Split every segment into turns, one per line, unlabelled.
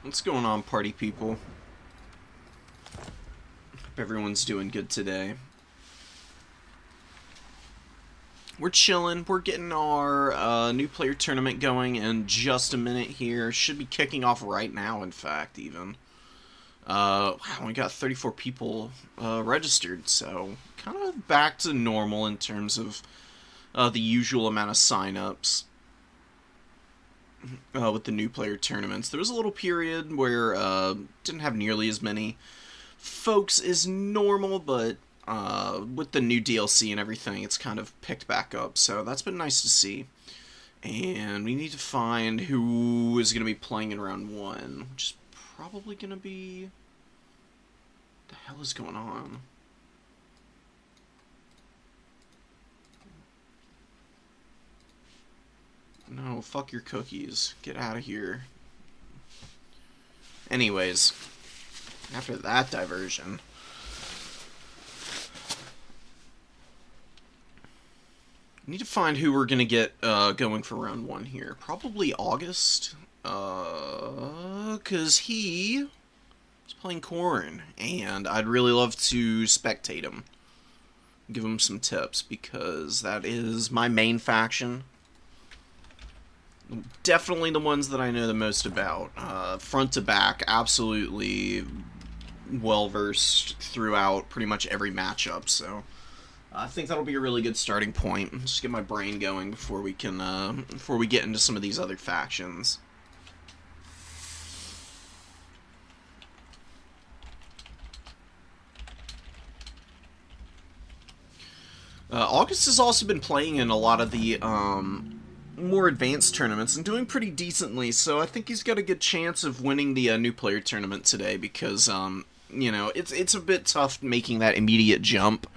What's going on, party people? Hope everyone's doing good today. We're chilling. We're getting our new player tournament going in just a minute here. Should be kicking off right now, in fact, even. Wow, we got 34 people registered, so kind of back to normal in terms of the usual amount of sign-ups with the new player tournaments. There was a little period where didn't have nearly as many folks as normal, but with the new DLC and everything, it's kind of picked back up, so that's been nice to see. And we need to find who is going to be playing in round 1, which is probably going to be... What the hell is going on? No, fuck your cookies. Get out of here. Anyways, after that diversion... Need to find who we're gonna get going for round 1 here. Probably August. Cause he is playing Corn, and I'd really love to spectate him. Give him some tips, because that is my main faction. Definitely the ones that I know the most about. Front to back, absolutely well-versed throughout pretty much every matchup, so... I think that'll be a really good starting point. Just get my brain going before we can, before we get into some of these other factions. August has also been playing in a lot of the more advanced tournaments and doing pretty decently, so I think he's got a good chance of winning the new player tournament today because, you know, it's a bit tough making that immediate jump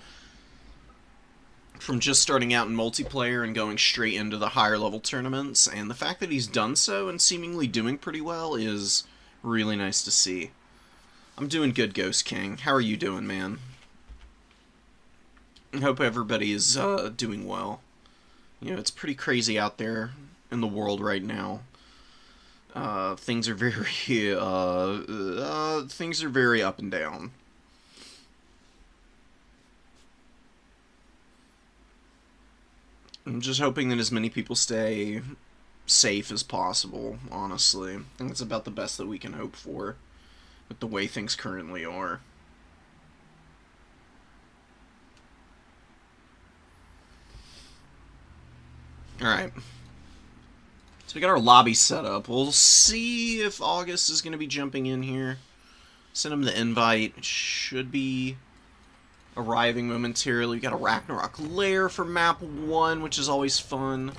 from just starting out in multiplayer and going straight into the higher level tournaments, and the fact that he's done so and seemingly doing pretty well is really nice to see. I'm doing good, Ghost King. How are you doing, man? I hope everybody is doing well. You know, it's pretty crazy out there in the world right now. Things are very, things are very up and down. I'm just hoping that as many people stay safe as possible, honestly. I think it's about the best that we can hope for with the way things currently are. Alright. So we got our lobby set up. We'll see if August is going to be jumping in here. Send him the invite. It should be arriving momentarily. We got a Ragnarok Lair for map 1, which is always fun.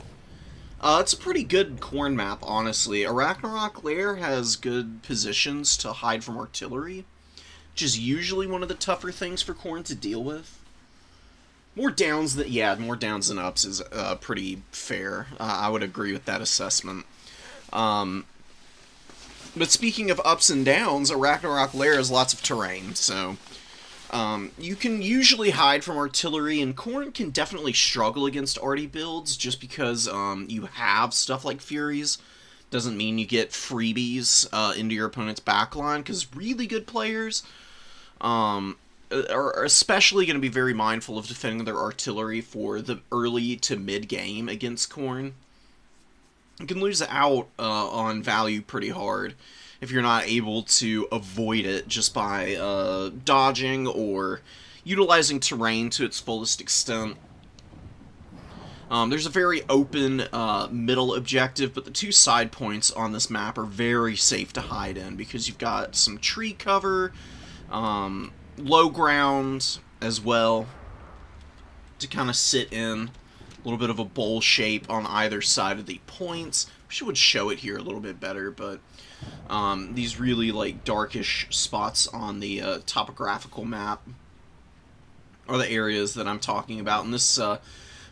It's a pretty good Corn map, honestly. A Ragnarok Lair has good positions to hide from artillery, which is usually one of the tougher things for Corn to deal with. More downs than ups is pretty fair. I would agree with that assessment. But speaking of ups and downs, a Ragnarok Lair has lots of terrain, so... you can usually hide from artillery, and Corn can definitely struggle against arty builds just because you have stuff like Furies. Doesn't mean you get freebies into your opponent's backline, because really good players are especially going to be very mindful of defending their artillery for the early to mid-game against Corn. You can lose out on value pretty hard if you're not able to avoid it just by dodging or utilizing terrain to its fullest extent. There's a very open middle objective, but the two side points on this map are very safe to hide in because you've got some tree cover, low ground as well to kind of sit in. A little bit of a bowl shape on either side of the points. Wish I would show it here a little bit better, but these really like darkish spots on the topographical map are the areas that I'm talking about. In this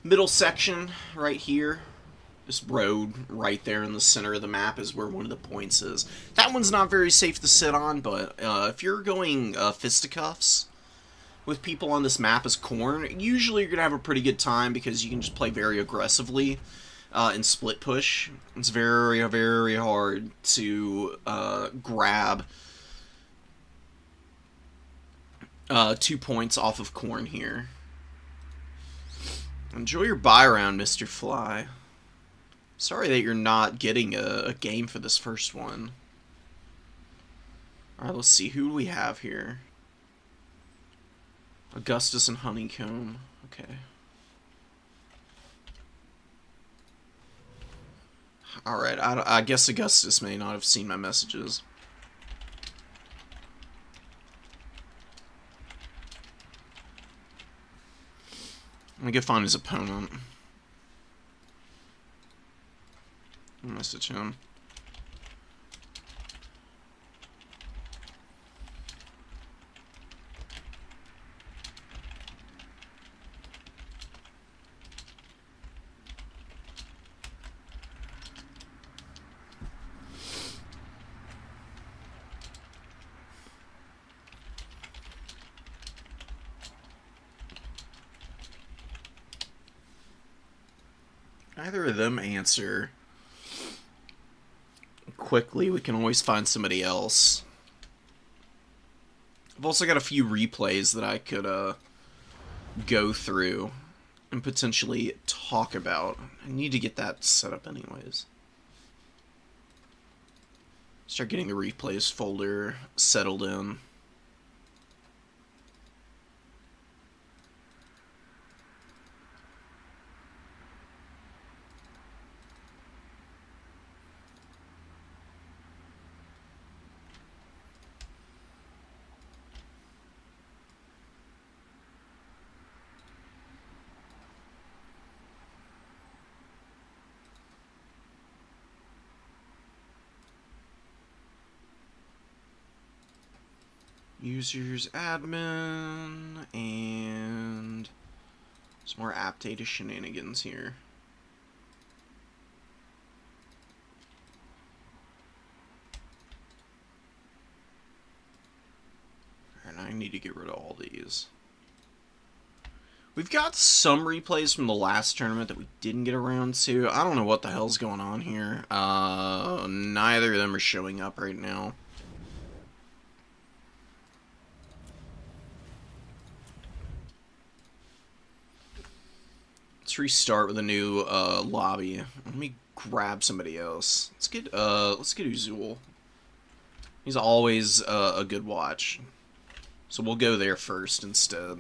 middle section right here, this road right there in the center of the map is where one of the points is. That one's not very safe to sit on, but if you're going fisticuffs with people on this map as Corn, usually you're going to have a pretty good time because you can just play very aggressively in split push. It's very, very hard to grab 2 points off of corn here. Enjoy your buy round, Mr. Fly. Sorry that you're not getting a game for this first one. Alright, let's see. Who do we have here? Augustus and Honeycomb. Okay. Alright, I guess Augustus may not have seen my messages. I'm gonna go find his opponent. Message him. Neither of them answer quickly. We can always find somebody else. I've also got a few replays that I could go through and potentially talk about. I need to get that set up anyways. Start getting the replays folder settled in. Users admin, and some more app data shenanigans here. Alright, I need to get rid of all these. We've got some replays from the last tournament that we didn't get around to. I don't know what the hell's going on here. Neither of them are showing up right now. Let's restart with a new lobby. Let me grab somebody else. Let's get Uzul. He's always a good watch. So we'll go there first instead.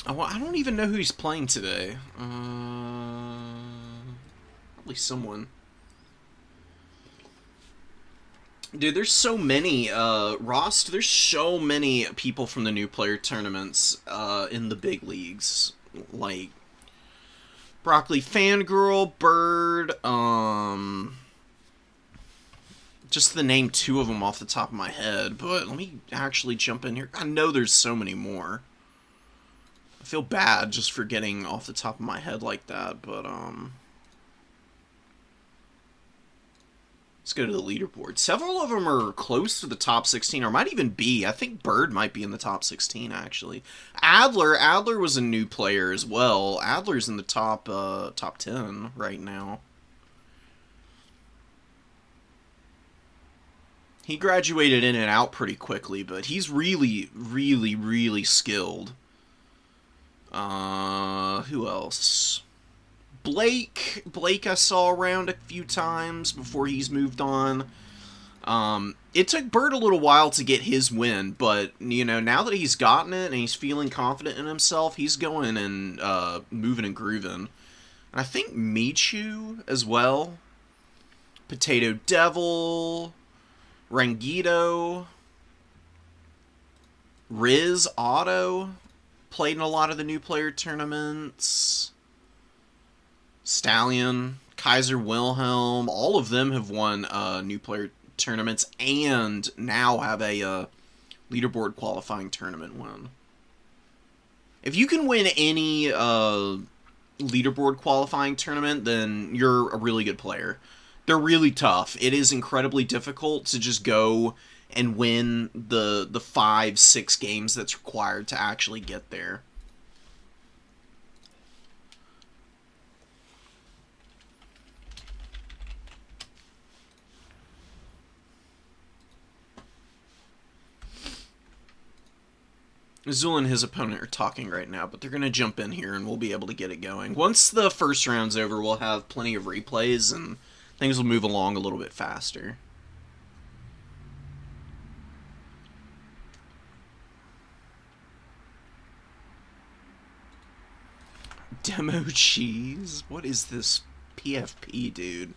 Oh, I don't even know who he's playing today. Probably someone. Dude, there's so many, Rost, there's so many people from the new player tournaments, in the big leagues. Like, Broccoli Fangirl, Bird, just to name 2 of them off the top of my head, but let me actually jump in here. I know there's so many more. I feel bad just forgetting off the top of my head like that, but, let's go to the leaderboard. Several of them are close to the top 16, or might even be. I think Bird might be in the top 16, actually. Adler was a new player as well. Adler's in the top 10 right now. He graduated in and out pretty quickly, but he's really, really, really skilled. Who else? Blake I saw around a few times before he's moved on. It took Bird a little while to get his win, but, you know, now that he's gotten it and he's feeling confident in himself, he's going and, moving and grooving. And I think Michu as well. Potato Devil. Rangito. Riz Otto. Played in a lot of the new player tournaments. Stallion, Kaiser Wilhelm, all of them have won new player tournaments and now have a Leaderboard qualifying tournament win. If you can win any leaderboard qualifying tournament, then you're a really good player. They're really tough. It is incredibly difficult to just go and win the 5-6 games that's required to actually get there. Azul and his opponent are talking right now, but they're going to jump in here and we'll be able to get it going. Once the first round's over, we'll have plenty of replays and things will move along a little bit faster. Demo cheese? What is this PFP, dude?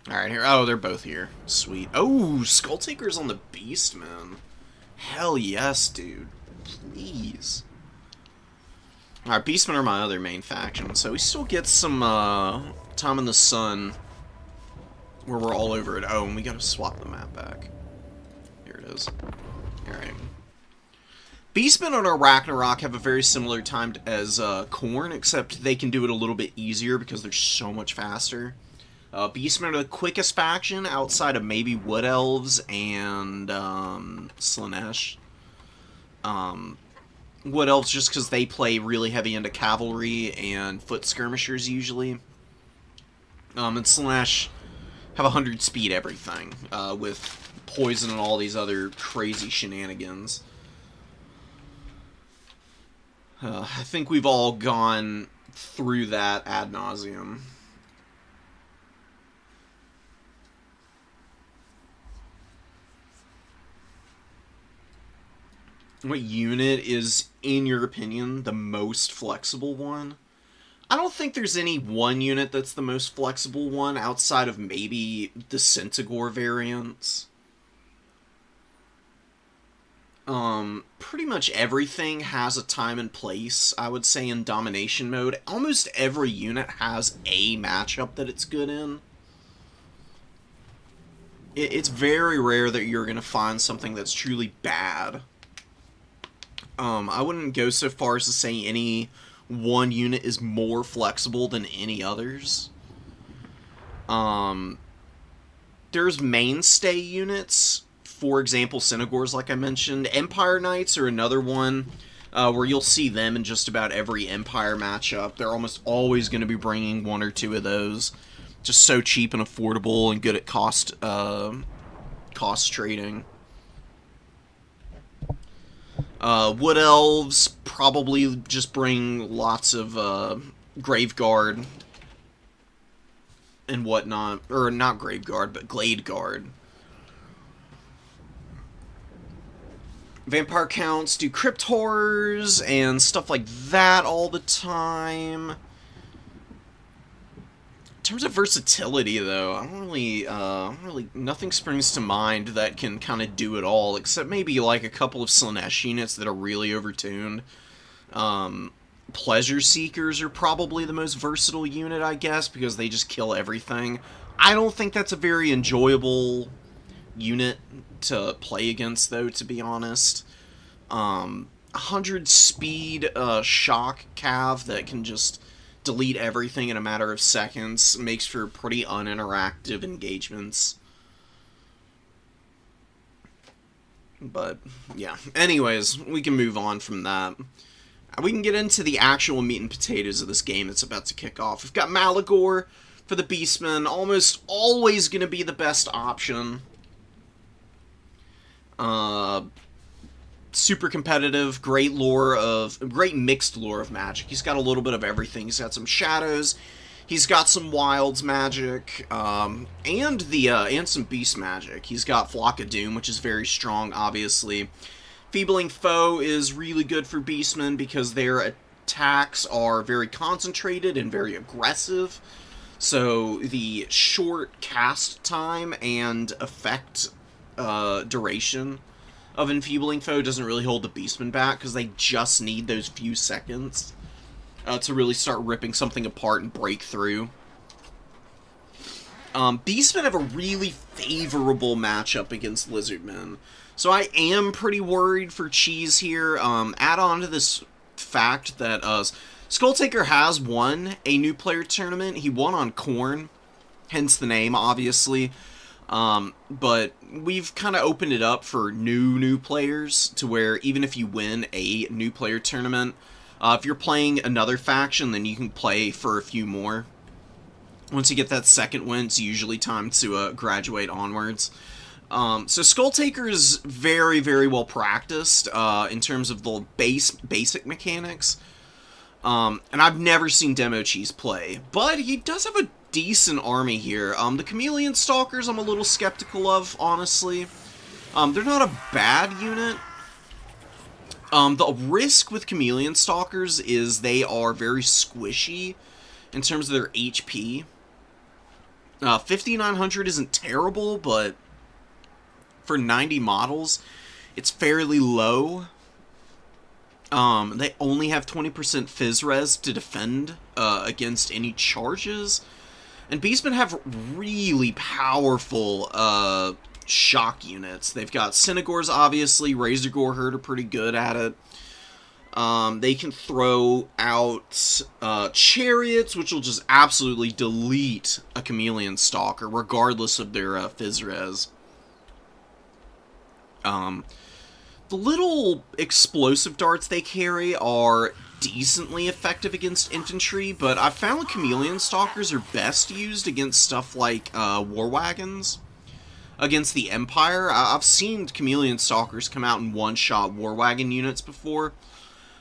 Alright, here. Oh, they're both here. Sweet. Oh, Skulltaker's on the Beastman. Hell yes, dude. Please. Alright, Beastmen are my other main faction, so we still get some time in the sun where we're all over it. Oh, and we gotta swap the map back. Here it is. Alright. Beastmen on our Ragnarok have a very similar time as Khorne, except they can do it a little bit easier because they're so much faster. Beastmen are the quickest faction outside of maybe Wood Elves and Slaanesh. Wood Elves just because they play really heavy into cavalry and foot skirmishers usually. And Slaanesh have 100 speed everything, with poison and all these other crazy shenanigans. I think we've all gone through that ad nauseum. What unit is, in your opinion, the most flexible one? I don't think there's any one unit that's the most flexible one outside of maybe the Centaur variants. Pretty much everything has a time and place, I would say, in domination mode. Almost every unit has a matchup that it's good in. It's very rare that you're going to find something that's truly bad. I wouldn't go so far as to say any one unit is more flexible than any others. There's mainstay units, for example, Centaurs, like I mentioned. Empire Knights are another one where you'll see them in just about every Empire matchup. They're almost always going to be bringing one or two of those. Just so cheap and affordable and good at cost trading. Wood Elves probably just bring lots of Graveguard and whatnot. Or not Graveguard, but Glade Guard. Vampire Counts do Crypt Horrors and stuff like that all the time. In terms of versatility, though, I don't really, nothing springs to mind that can kind of do it all, except maybe like a couple of Slaanesh units that are really overtuned. Pleasure Seekers are probably the most versatile unit, I guess, because they just kill everything. I don't think that's a very enjoyable unit to play against, though, to be honest. 100 speed shock cav that can just delete everything in a matter of seconds makes for pretty uninteractive engagements. But, yeah. Anyways, we can move on from that. We can get into the actual meat and potatoes of this game that's about to kick off. We've got Malagor for the Beastmen, almost always going to be the best option. Super competitive, great mixed lore of magic. He's got a little bit of everything. He's got some shadows, he's got some wilds magic, and some beast magic. He's got Flock of Doom, which is very strong, obviously. Feebling Foe is really good for Beastmen because their attacks are very concentrated and very aggressive. So the short cast time and effect duration of Enfeebling Foe doesn't really hold the Beastmen back, because they just need those few seconds to really start ripping something apart and break through. Beastmen have a really favorable matchup against Lizardmen, so I am pretty worried for Cheese here. Add on to this fact that Skulltaker has won a new player tournament. He won on Khorne, hence the name, obviously. But we've kind of opened it up for new players, to where even if you win a new player tournament, if you're playing another faction, then you can play for a few more. Once you get that second win, it's usually time to graduate onwards. So Skulltaker is very, very well practiced in terms of the basic mechanics. And I've never seen Demo Cheese play, but he does have a decent army here. The Chameleon Stalkers I'm a little skeptical of, honestly. They're not a bad unit. The risk with Chameleon Stalkers is they are very squishy in terms of their HP. 5,900 isn't terrible, but for 90 models, it's fairly low. They only have 20% Phys Res to defend against any charges. And Beastmen have really powerful shock units. They've got Synagors, obviously. Razorgore Herd are pretty good at it. They can throw out Chariots, which will just absolutely delete a Chameleon Stalker, regardless of their Phys Res. The little explosive darts they carry are decently effective against infantry, but I've found Chameleon Stalkers are best used against stuff like war wagons. Against the Empire, I've seen Chameleon Stalkers come out and one-shot war wagon units before.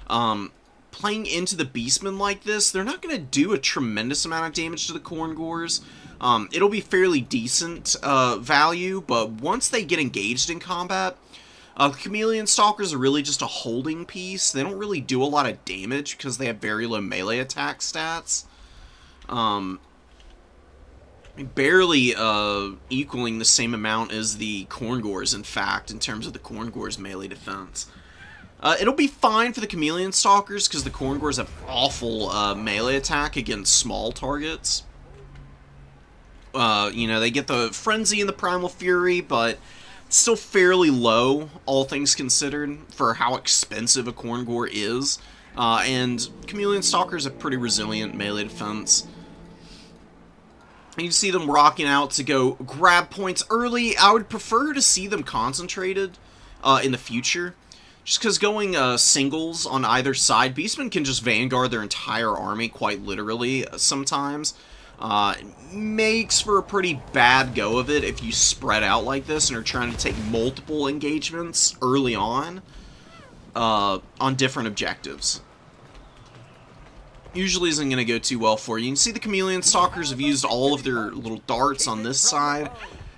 Playing into the Beastmen like this, they're not going to do a tremendous amount of damage to the Khorngors. It'll be fairly decent value, but once they get engaged in combat, Chameleon Stalkers are really just a holding piece. They don't really do a lot of damage because they have very low melee attack stats. Barely equaling the same amount as the Khorngors, in fact, in terms of the Khorngors' melee defense. It'll be fine for the Chameleon Stalkers because the Khorngors have awful melee attack against small targets. You know, they get the Frenzy and the Primal Fury, but still fairly low, all things considered, for how expensive a Khorngor is. And Chameleon Stalkers have pretty resilient melee defense. You see them rocking out to go grab points early. I would prefer to see them concentrated in the future. Just because going singles on either side, Beastmen can just vanguard their entire army quite literally sometimes. Makes for a pretty bad go of it if you spread out like this and are trying to take multiple engagements early on different objectives. Usually isn't going to go too well for you. You can see the Chameleon Stalkers have used all of their little darts on this side.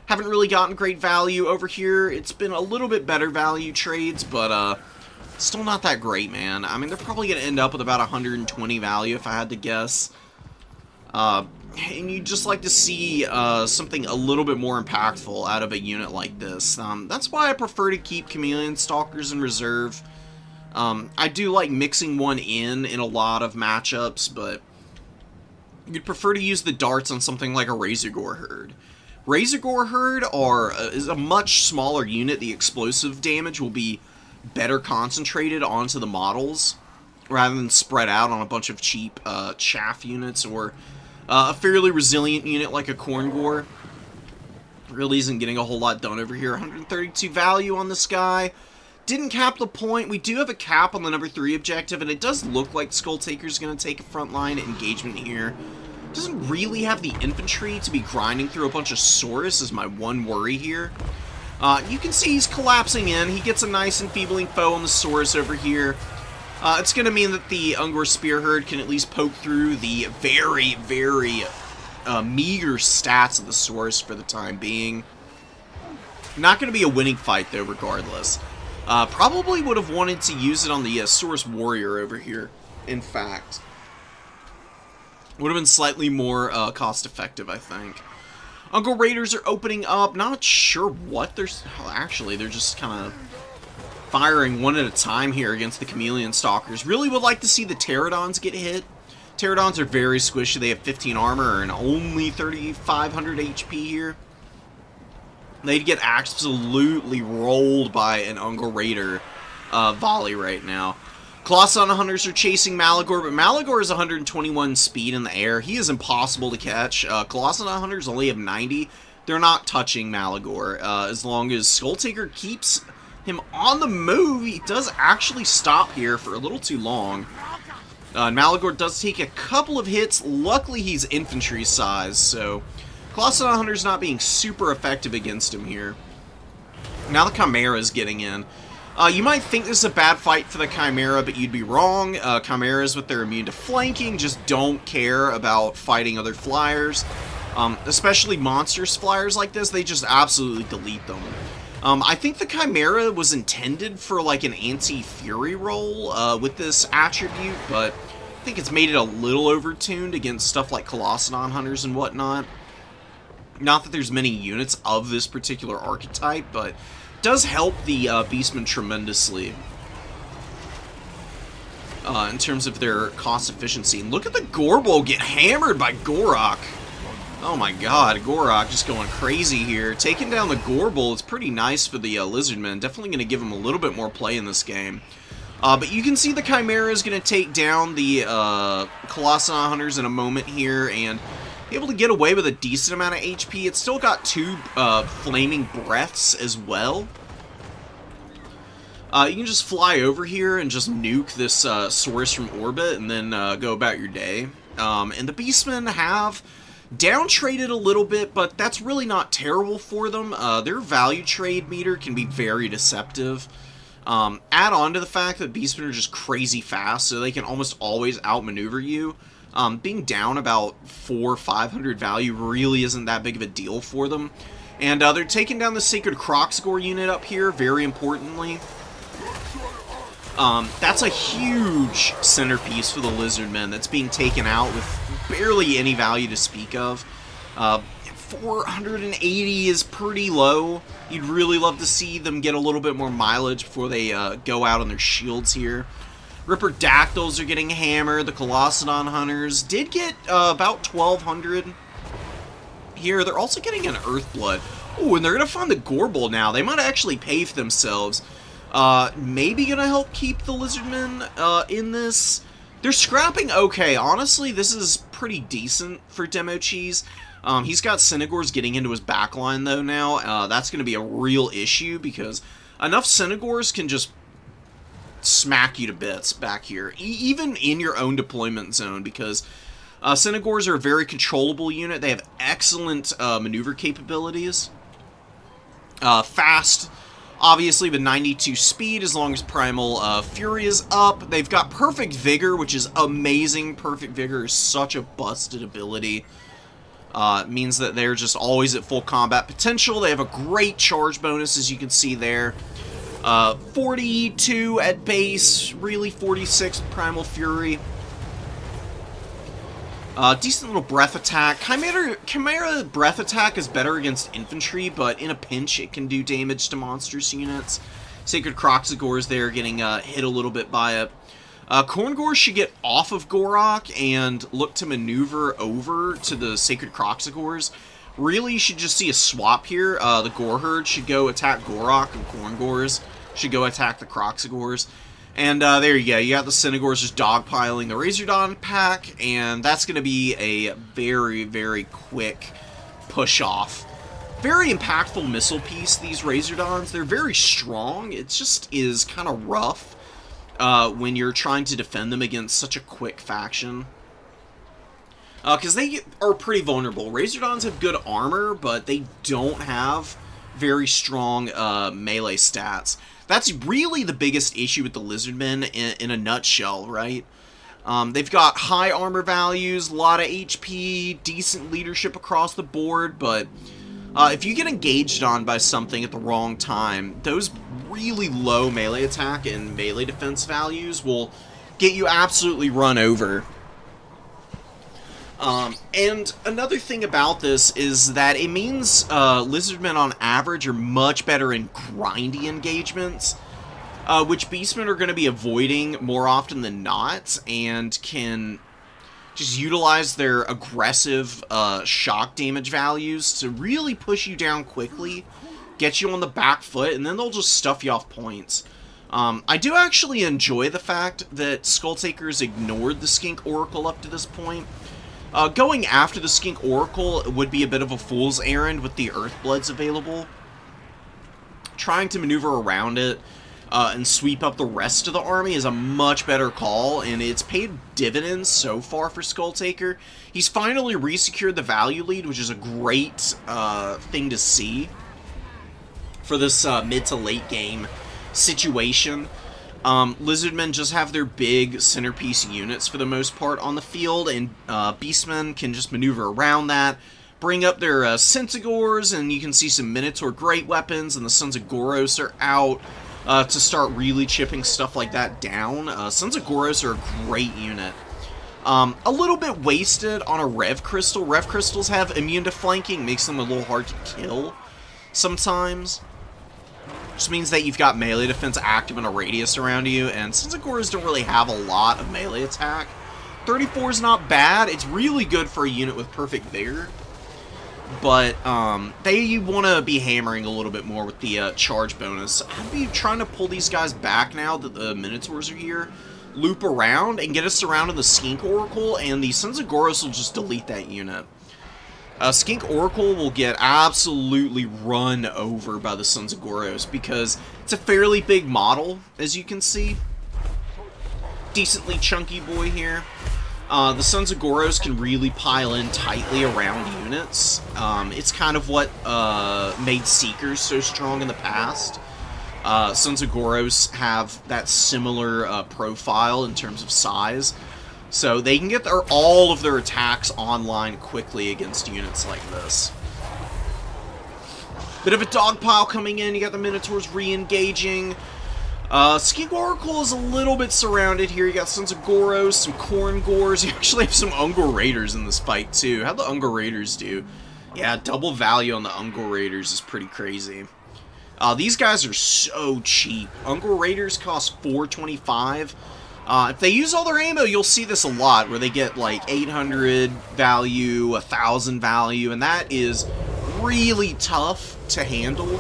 Haven't really gotten great value over here. It's been a little bit better value trades, but still not that great, man. I mean, they're probably going to end up with about 120 value if I had to guess. And you'd just like to see something a little bit more impactful out of a unit like this. That's why I prefer to keep Chameleon Stalkers in reserve. I do like mixing one in a lot of matchups, but you'd prefer to use the darts on something like a Razorgore Herd. Razorgore Herd is a much smaller unit. The explosive damage will be better concentrated onto the models rather than spread out on a bunch of cheap chaff units, or a fairly resilient unit like a Khorngor. Really isn't getting a whole lot done over here. 132 value on this guy. Didn't cap the point. We do have a cap on the number 3 objective, and it does look like Skulltaker's going to take a frontline engagement here. Doesn't really have the infantry to be grinding through a bunch of Saurus is my one worry here. You can see he's collapsing in. He gets a nice enfeebling foe on the Saurus over here. It's going to mean that the Ungor Spear Herd can at least poke through the very, very meager stats of the Saurus for the time being. Not going to be a winning fight, though, regardless. Probably would have wanted to use it on the Saurus Warrior over here, in fact. Would have been slightly more cost-effective, I think. Ungor Raiders are opening up. Not sure what they're... Actually, they're just kind of firing one at a time here against the Chameleon Stalkers. Really would like to see the Pterodons get hit. Pterodons are very squishy. They have 15 armor and only 3,500 HP here. They'd get absolutely rolled by an Ungol Raider volley right now. Colossadon Hunters are chasing Malagor, but Malagor is 121 speed in the air. He is impossible to catch. Colossadon Hunters only have 90. They're not touching Malagor. As long as Skulltaker keeps him on the move, he does actually stop here for a little too long. Malagor does take a couple of hits. Luckily, he's infantry size, so Colossadon Hunter's not being super effective against him here. Now the Chimera's getting in. You might think this is a bad fight for the Chimera, but you'd be wrong. Chimeras, with their immune to flanking, just don't care about fighting other flyers. Especially monstrous flyers like this, they just absolutely delete them. I think the Chimera was intended for like an anti-fury role with this attribute, but I think it's made it a little overtuned against stuff like Colossadon Hunters and whatnot. Not that there's many units of this particular archetype, but it does help the Beastmen tremendously in terms of their cost efficiency. And look at the Gorbel get hammered by Gorok. Oh my god, Gorok just going crazy here. Taking down the Gorbel is pretty nice for the Lizardmen. Definitely going to give him a little bit more play in this game. But you can see the Chimera is going to take down the Colossadon Hunters in a moment here, and be able to get away with a decent amount of HP. It's still got 2 Flaming Breaths as well. You can just fly over here and just nuke this Saurus from orbit, and then go about your day. And the Beastmen have down-traded a little bit, but that's really not terrible for them. Their value trade meter can be very deceptive. Add on to the fact that Beastmen are just crazy fast, so they can almost always outmaneuver you. Being down about 400 or 500 value really isn't that big of a deal for them. And they're taking down the Sacred Croxgore unit up here, very importantly. That's a huge centerpiece for the Lizardmen that's being taken out with barely any value to speak of. 480 is pretty low. You'd really love to see them get a little bit more mileage before they go out on their shields here. Ripper Dactyls are getting hammered. The Colossadon Hunters did get about 1,200 here. They're also getting an Earthblood. Oh, and they're going to find the Gorbel now. They might actually pay for themselves. Maybe going to help keep the Lizardmen in this. They're scrapping okay. Honestly, this is pretty decent for Demo Cheese. He's got Synagors getting into his backline, though, now. That's going to be a real issue, because enough Synagors can just smack you to bits back here, even in your own deployment zone, because Synagors are a very controllable unit. They have excellent maneuver capabilities. Fast, obviously, with 92 speed, as long as Primal Fury is up. They've got Perfect Vigor, which is amazing. Perfect Vigor is such a busted ability. It means that they're just always at full combat potential. They have a great charge bonus, as you can see there. 42 at base, really 46 with Primal Fury. Decent little breath attack. Chimera breath attack is better against infantry, but in a pinch it can do damage to monstrous units. Sacred Croxagores there getting hit a little bit by it. Corngore should get off of Gorok and look to maneuver over to the Sacred Croxagores. Really, you should just see a swap here. The Gore Herd should go attack Gorok, and Corngores should go attack the Croxagores. And there you go. You got the Synagors just dogpiling the Razordon pack, and that's going to be a very, very quick push-off. Very impactful missile piece, these Razordons. They're very strong. It just is kind of rough when you're trying to defend them against such a quick faction. Because they are pretty vulnerable. Razordons have good armor, but they don't have very strong melee stats. That's really the biggest issue with the Lizardmen in a nutshell, right? They've got high armor values, a lot of HP, decent leadership across the board, but if you get engaged on by something at the wrong time, those really low melee attack and melee defense values will get you absolutely run over. And another thing about this is that it means Lizardmen on average are much better in grindy engagements. which Beastmen are going to be avoiding more often than not, and can just utilize their aggressive shock damage values to really push you down quickly, get you on the back foot, and then they'll just stuff you off points. I do actually enjoy the fact that Skulltakers ignored the Skink Oracle up to this point. Going after the Skink Oracle would be a bit of a fool's errand with the Earthbloods available. Trying to maneuver around it and sweep up the rest of the army is a much better call, and it's paid dividends so far for Skulltaker. He's finally resecured the value lead, which is a great thing to see for this mid to late game situation. Lizardmen just have their big centerpiece units for the most part on the field, and Beastmen can just maneuver around that, bring up their Centaurs, and you can see some Minotaur great weapons, and the Sons of Goros are out to start really chipping stuff like that down. Sons of Goros are a great unit. A little bit wasted on a Rev Crystal. Rev Crystals have immune to flanking, makes them a little hard to kill sometimes. Just means that you've got melee defense active in a radius around you, and Sons of Goros don't really have a lot of melee attack. 34 is not bad. It's really good for a unit with perfect vigor, but they want to be hammering a little bit more with the charge bonus. I'd be trying to pull these guys back now that the Minotaurs are here, loop around, and get us surrounding the Skink Oracle, and the Sons of Goros will just delete that unit. Skink Oracle will get absolutely run over by the Sons of Goros because it's a fairly big model, as you can see. Decently chunky boy here. The Sons of Goros can really pile in tightly around units. It's kind of what made Seekers so strong in the past. Sons of Goros have that similar profile in terms of size. So they can get all of their attacks online quickly against units like this. Bit of a dog pile coming in. You got the Minotaurs re-engaging. Skink Oracle is a little bit surrounded here. You got Sons of Goros, some Corn Gores. You actually have some Ungor Raiders in this fight too. How'd the Ungor Raiders do? Yeah, double value on the Ungor Raiders is pretty crazy. These guys are so cheap. Ungor Raiders cost $425. If they use all their ammo, you'll see this a lot, where they get like 800 value, 1000 value, and that is really tough to handle.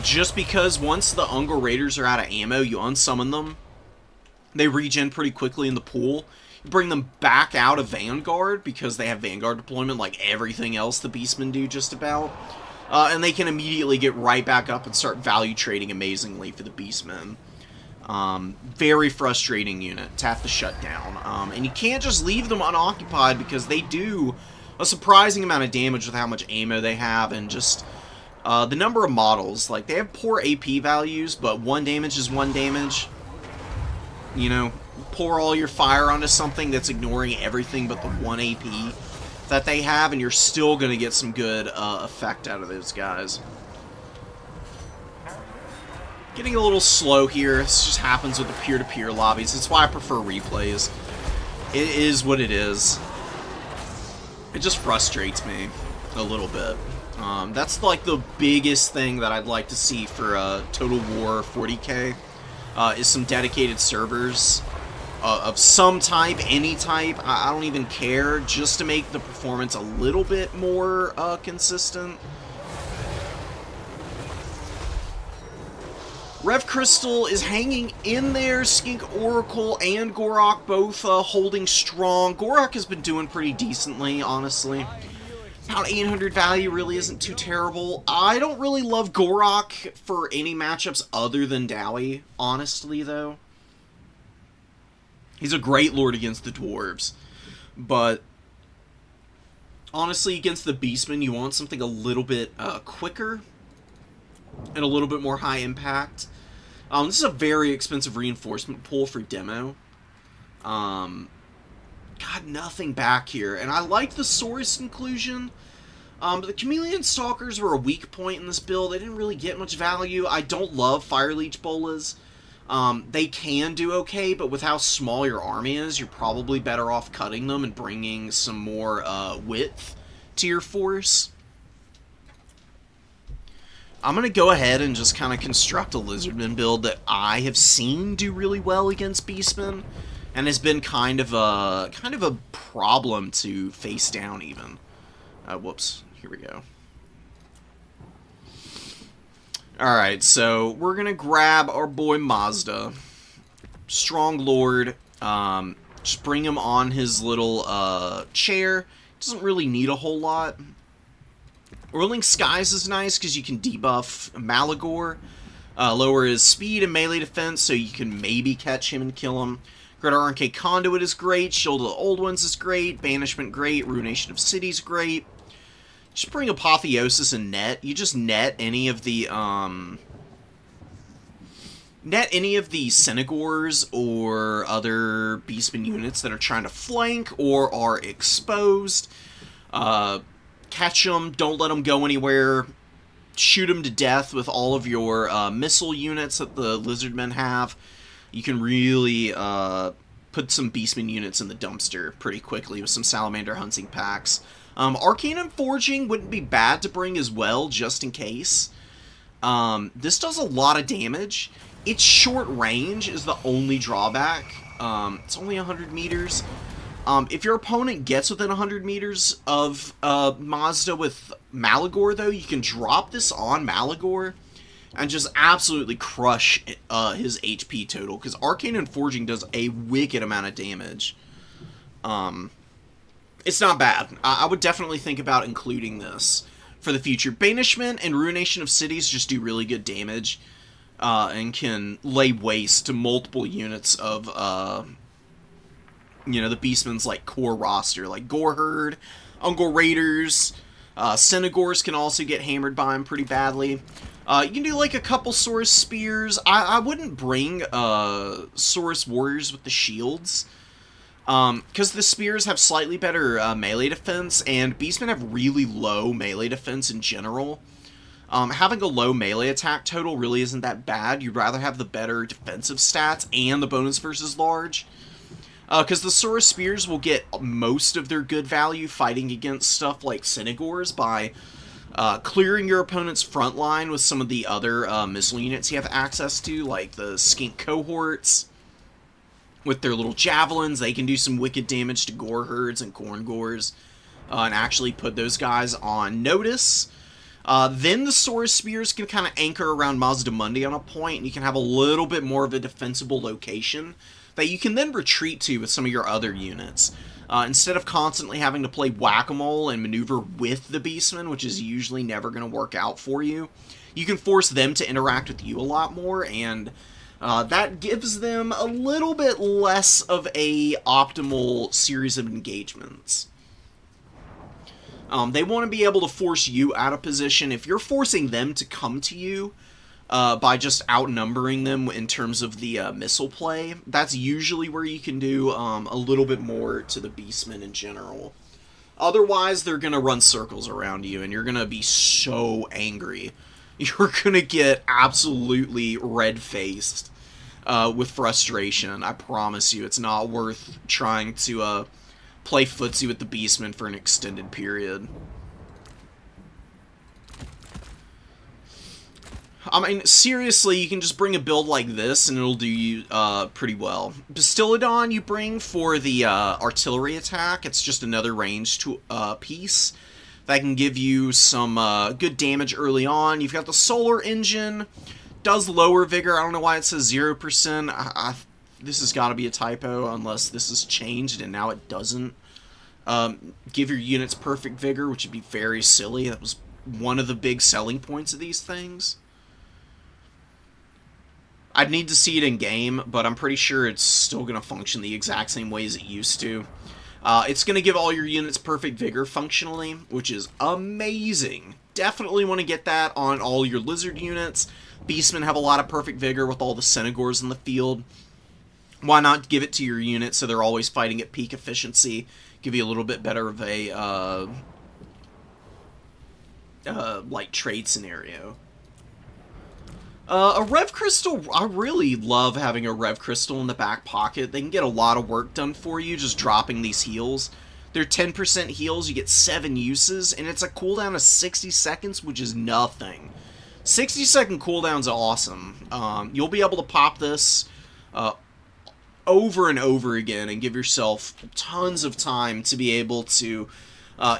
Just because once the Ungor Raiders are out of ammo, you unsummon them, they regen pretty quickly in the pool. You bring them back out of Vanguard, because they have Vanguard deployment like everything else the Beastmen do just about. And they can immediately get right back up and start value trading amazingly for the Beastmen. Very frustrating unit to have to shut down. And you can't just leave them unoccupied because they do a surprising amount of damage with how much ammo they have and just the number of models. Like, they have poor AP values, but 1 damage is 1 damage. You know, pour all your fire onto something that's ignoring everything but the 1 AP that they have, and you're still going to get some good effect out of those guys. Getting a little slow here. This just happens with the peer-to-peer lobbies. That's why I prefer replays. It is what it is. It just frustrates me a little bit. That's like the biggest thing that I'd like to see for Total War 40K, is some dedicated servers of some type, any type. I don't even care, just to make the performance a little bit more consistent. Rev Crystal is hanging in there. Skink Oracle and Gorok both holding strong. Gorok has been doing pretty decently, honestly. About 800 value really isn't too terrible. I don't really love Gorok for any matchups other than Dowie, honestly, though. He's a great lord against the dwarves. But honestly, against the Beastmen, you want something a little bit quicker and a little bit more high impact. This is a very expensive reinforcement pool for demo. Got nothing back here, and I like the Saurus inclusion. But the Chameleon Stalkers were a weak point in this build. They didn't really get much value. I don't love Fire Leech Bolas. They can do okay, but with how small your army is, you're probably better off cutting them and bringing some more width to your force. I'm going to go ahead and just kind of construct a Lizardman build that I have seen do really well against Beastmen, and has been kind of a problem to face down even. Whoops. Here we go. Alright, so we're going to grab our boy Mazda. Strong Lord. Just bring him on his little chair. Doesn't really need a whole lot. Whirling Skies is nice because you can debuff Malagor. Lower his speed and melee defense so you can maybe catch him and kill him. Great RNK Conduit is great. Shield of the Old Ones is great. Banishment great. Ruination of Cities great. Just bring Apotheosis and net. You just net any of the Senegors or other Beastman units that are trying to flank or are exposed. Catch them, don't let them go anywhere. Shoot them to death with all of your missile units that the Lizardmen have. You can really put some Beastman units in the dumpster pretty quickly with some Salamander Hunting Packs. Arcane and Forging wouldn't be bad to bring as well, just in case. This does a lot of damage. Its short range is the only drawback. It's only 100 meters. If your opponent gets within 100 meters of Mazda with Malagor, though, you can drop this on Malagor and just absolutely crush his HP total, because Arcane and Forging does a wicked amount of damage. It's not bad. I would definitely think about including this for the future. Banishment and Ruination of Cities just do really good damage and can lay waste to multiple units of the Beastman's like core roster, like Goreherd, Ungor Raiders, Senegors can also get hammered by him pretty badly. You can do like a couple Saurus Spears. I wouldn't bring Saurus Warriors with the shields, because the Spears have slightly better melee defense, and Beastmen have really low melee defense in general. Having a low melee attack total really isn't that bad. You'd rather have the better defensive stats and the bonus versus large. Because the Saurus Spears will get most of their good value fighting against stuff like Senegors by clearing your opponent's front line with some of the other missile units you have access to, like the Skink Cohorts. With their little javelins, they can do some wicked damage to Goreherds and Corngors, and actually put those guys on notice. Then the Saurus Spears can kind of anchor around Mazdamundi on a point, and you can have a little bit more of a defensible location that you can then retreat to with some of your other units. Instead of constantly having to play whack-a-mole and maneuver with the Beastmen, which is usually never going to work out for you, you can force them to interact with you a lot more, and that gives them a little bit less of a optimal series of engagements. They want to be able to force you out of position. If you're forcing them to come to you by just outnumbering them in terms of the missile play, that's usually where you can do a little bit more to the Beastmen in general. Otherwise, they're going to run circles around you, and you're going to be so angry. You're going to get absolutely red-faced with frustration. I promise you, it's not worth trying to play footsie with the Beastmen for an extended period. I mean, seriously, you can just bring a build like this, and it'll do you pretty well. Bastiladon you bring for the artillery attack. It's just another ranged piece that can give you some good damage early on. You've got the Solar Engine. Does lower vigor. I don't know why it says 0%. This has got to be a typo, unless this has changed and now it doesn't give your units perfect vigor, which would be very silly. That was one of the big selling points of these things. I'd need to see it in game, but I'm pretty sure it's still going to function the exact same way as it used to. It's going to give all your units perfect vigor functionally, which is amazing. Definitely want to get that on all your lizard units. Beastmen have a lot of perfect vigor with all the Senegors in the field. Why not give it to your units so they're always fighting at peak efficiency? Give you a little bit better of a like trade scenario. A Rev Crystal, I really love having a Rev Crystal in the back pocket. They can get a lot of work done for you just dropping these heals. They're 10% heals, you get 7 uses, and it's a cooldown of 60 seconds, which is nothing. 60-second cooldown's awesome. You'll be able to pop this over and over again and give yourself tons of time to be able to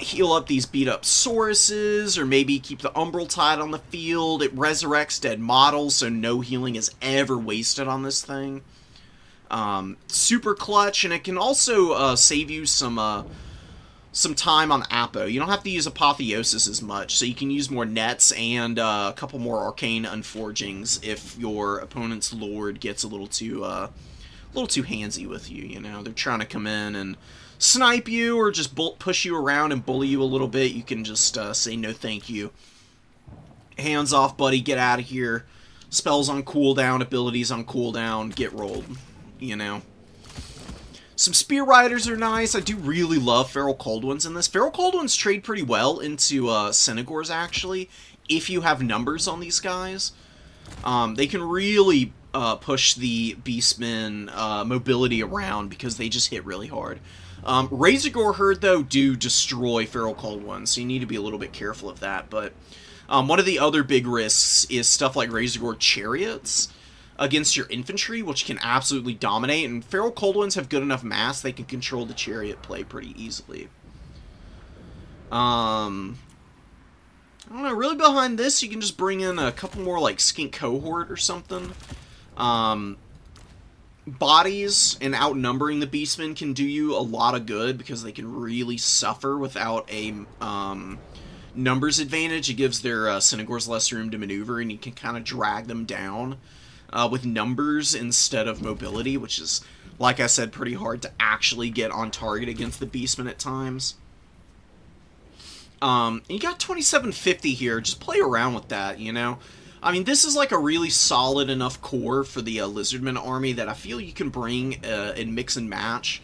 heal up these beat-up Sauruses, or maybe keep the Umbral Tide on the field. It resurrects dead models, so no healing is ever wasted on this thing. Super clutch, and it can also save you some time on Apo. You don't have to use Apotheosis as much, so you can use more nets and a couple more Arcane Unforgings if your opponent's Lord gets a little too handsy with you, you know. They're trying to come in and snipe you or just push you around and bully you a little bit. You can just say no thank you. Hands off, buddy, get out of here. Spells on cooldown, abilities on cooldown, get rolled, you know. Some Spear Riders are nice. I do really love Feral Cold Ones in this. Feral Cold Ones trade pretty well into Synagors, actually, if you have numbers on these guys. They can really push the Beastmen mobility around because they just hit really hard. Razorgore Herd, though, do destroy Feral Cold Ones, so you need to be a little bit careful of that. But one of the other big risks is stuff like Razorgore Chariots against your infantry, which can absolutely dominate, and Feral Cold Ones have good enough mass they can control the chariot play pretty easily. I don't know, really behind this, you can just bring in a couple more, like, Skink Cohort or something. Bodies and outnumbering the Beastmen can do you a lot of good, because they can really suffer without a numbers advantage. It gives their Synagors less room to maneuver, and you can kind of drag them down with numbers instead of mobility, which is, like I said, pretty hard to actually get on target against the Beastmen at times. You got 2750 here. Just play around with that, you know? I mean, this is like a really solid enough core for the Lizardman army that I feel you can bring and mix and match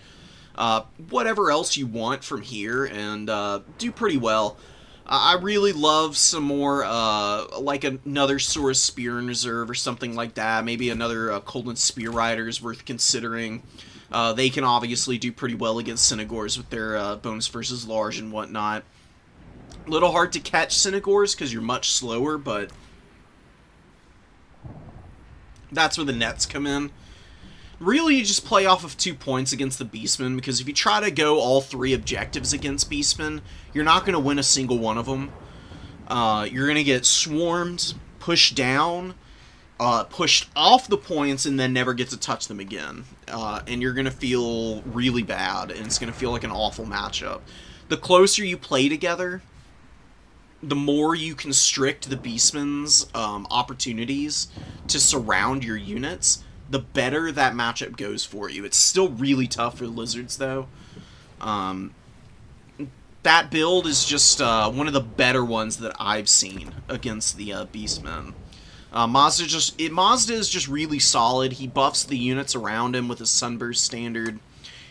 whatever else you want from here and do pretty well. I really love some more, like another Saurus Spear in reserve or something like that. Maybe another Coldland Spear Rider is worth considering. They can obviously do pretty well against Synagors with their bonus versus large and whatnot. A little hard to catch Synagors because you're much slower, but that's where the nets come in. Really, you just play off of 2 points against the Beastmen, because if you try to go all 3 objectives against Beastmen, you're not going to win a single one of them. You're going to get swarmed, pushed down, pushed off the points, and then never get to touch them again. And you're going to feel really bad, and it's going to feel like an awful matchup. The closer you play together, the more you constrict the Beastmen's opportunities to surround your units, the better that matchup goes for you. It's still really tough for Lizards, though. That build is just one of the better ones that I've seen against the Beastmen. Mazda is just really solid. He buffs the units around him with his Sunburst standard.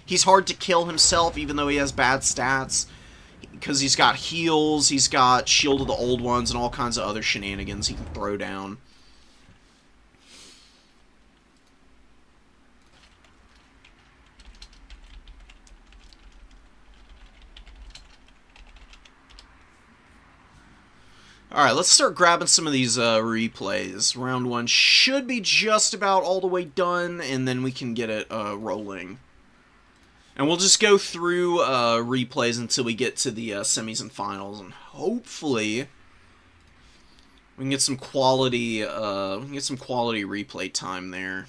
He's hard to kill himself, even though he has bad stats, because he's got heals, he's got Shield of the Old Ones, and all kinds of other shenanigans he can throw down. Alright, let's start grabbing some of these replays. Round 1 should be just about all the way done, and then we can get it rolling. And we'll just go through replays until we get to the semis and finals, and hopefully we can get some quality replay time there.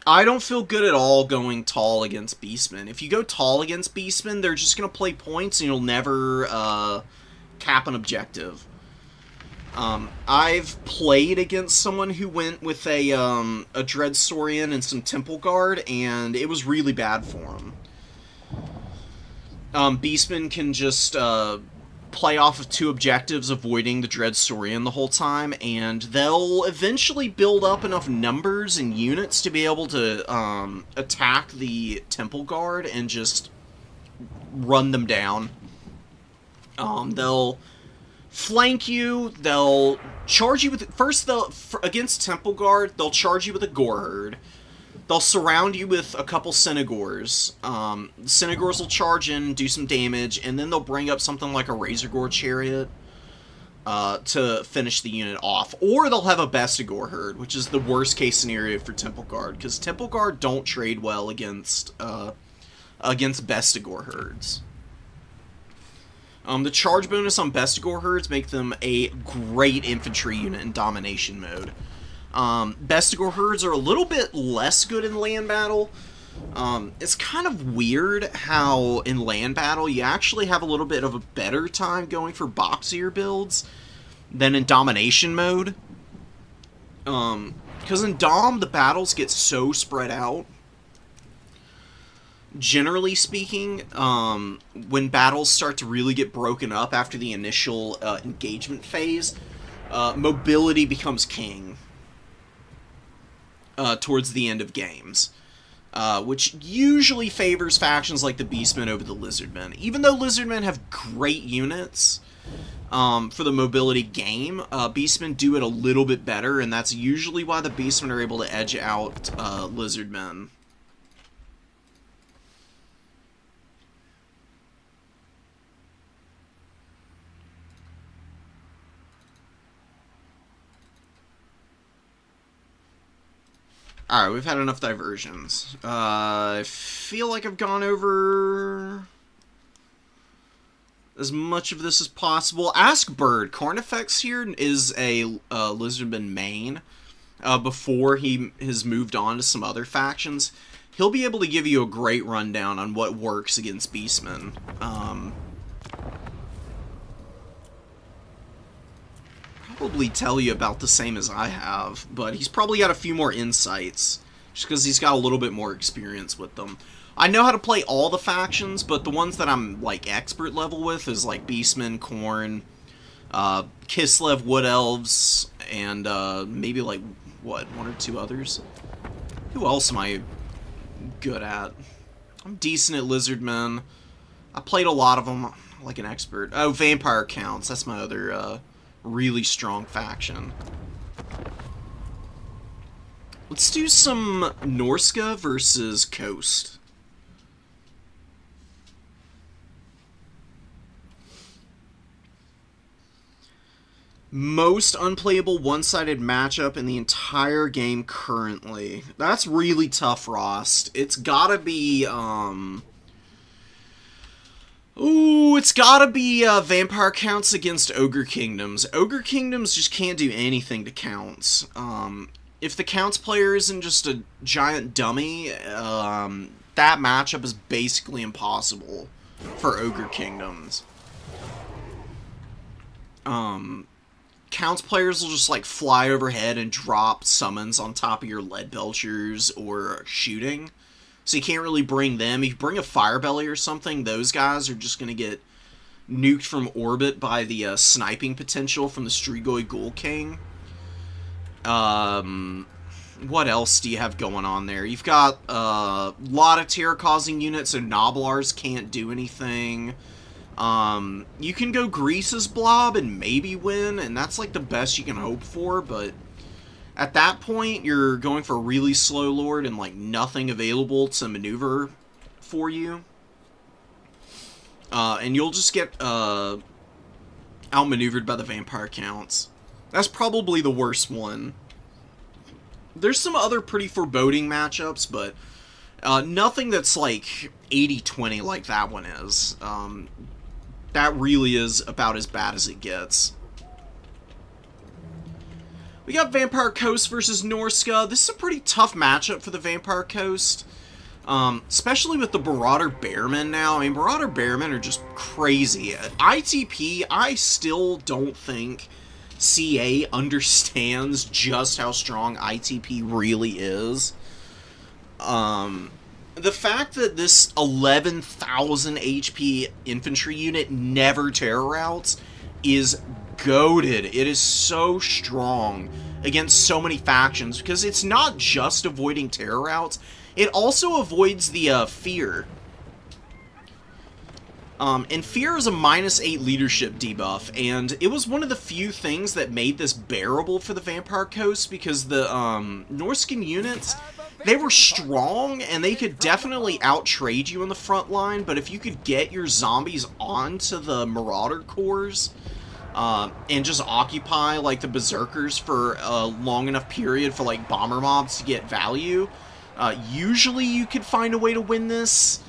I don't feel good at all going tall against Beastmen. If you go tall against Beastmen, they're just going to play points and you'll never cap an objective. I've played against someone who went with a Dread Saurian and some Temple Guard, and it was really bad for him. Beastmen can just play off of 2 objectives, avoiding the Dread Saurian the whole time, and they'll eventually build up enough numbers and units to be able to attack the Temple Guard and just run them down. They'll flank you, they'll charge you with... First, against Temple Guard, they'll charge you with a Gore Herd. they'll surround you with a couple Cynagors. Cynagors will charge in, do some damage, and then they'll bring up something like a Razorgore Chariot to finish the unit off. Or they'll have a Bestigor Herd, which is the worst case scenario for Temple Guard, because Temple Guard don't trade well against Bestigor Herds. The charge bonus on Bestigor Herds make them a great infantry unit in domination mode. Bestigor Herds are a little bit less good in land battle. It's kind of weird how in land battle you actually have a little bit of a better time going for boxier builds than in domination mode. Because in Dom, the battles get so spread out. Generally speaking, when battles start to really get broken up after the initial engagement phase, mobility becomes king towards the end of games. Which usually favors factions like the Beastmen over the Lizardmen. Even though Lizardmen have great units for the mobility game, Beastmen do it a little bit better, and that's usually why the Beastmen are able to edge out Lizardmen. Alright, we've had enough diversions. I feel like I've gone over as much of this as possible. Ask Bird. Carnifex here is a Lizardman main before he has moved on to some other factions. He'll be able to give you a great rundown on what works against Beastmen. Probably tell you about the same as I have, but he's probably got a few more insights, just because he's got a little bit more experience with them. I know how to play all the factions, but the ones that I'm, like, expert level with is, like, Beastmen, Khorne, Kislev, Wood Elves, and, maybe, like, what, one or two others? Who else am I good at? I'm decent at Lizardmen. I played a lot of them, like an expert. Oh, Vampire counts. That's my other, really strong faction. Let's do some Norska versus Coast. Most unplayable one-sided matchup in the entire game currently. That's really tough, Rost. It's gotta be, Ooh, it's gotta be Vampire Counts against Ogre Kingdoms. Ogre Kingdoms just can't do anything to Counts. If the Counts player isn't just a giant dummy, that matchup is basically impossible for Ogre Kingdoms. Counts players will just, like, fly overhead and drop summons on top of your Lead Belchers or shooting. So you can't really bring them. If you bring a Firebelly or something, those guys are just going to get nuked from orbit by the sniping potential from the Strigoi Ghoul King. What else do you have going on there? You've got a lot of terror-causing units, so Noblars can't do anything. You can go Grease's Blob and maybe win, and that's like the best you can hope for, but at that point, you're going for a really slow Lord and, like, nothing available to maneuver for you. And you'll just get outmaneuvered by the Vampire Counts. That's probably the worst one. There's some other pretty foreboding matchups, but nothing that's, like, 80-20 like that one is. That really is about as bad as it gets. We got Vampire Coast versus Norska. This is a pretty tough matchup for the Vampire Coast. Especially with the Marauder Bearmen now. I mean, Marauder Bearmen are just crazy. ITP, I still don't think CA understands just how strong ITP really is. The fact that this 11,000 HP infantry unit never terror routes is goated. It is so strong against so many factions because it's not just avoiding terror routes, it also avoids the fear. And fear is a -8 leadership debuff, and it was one of the few things that made this bearable for the Vampire Coast because the Norscan units they were strong, and they could definitely out-trade you in the front line, but if you could get your zombies onto the Marauder cores, and just occupy, like, the Berserkers for a long enough period for, like, bomber mobs to get value, usually you could find a way to win this.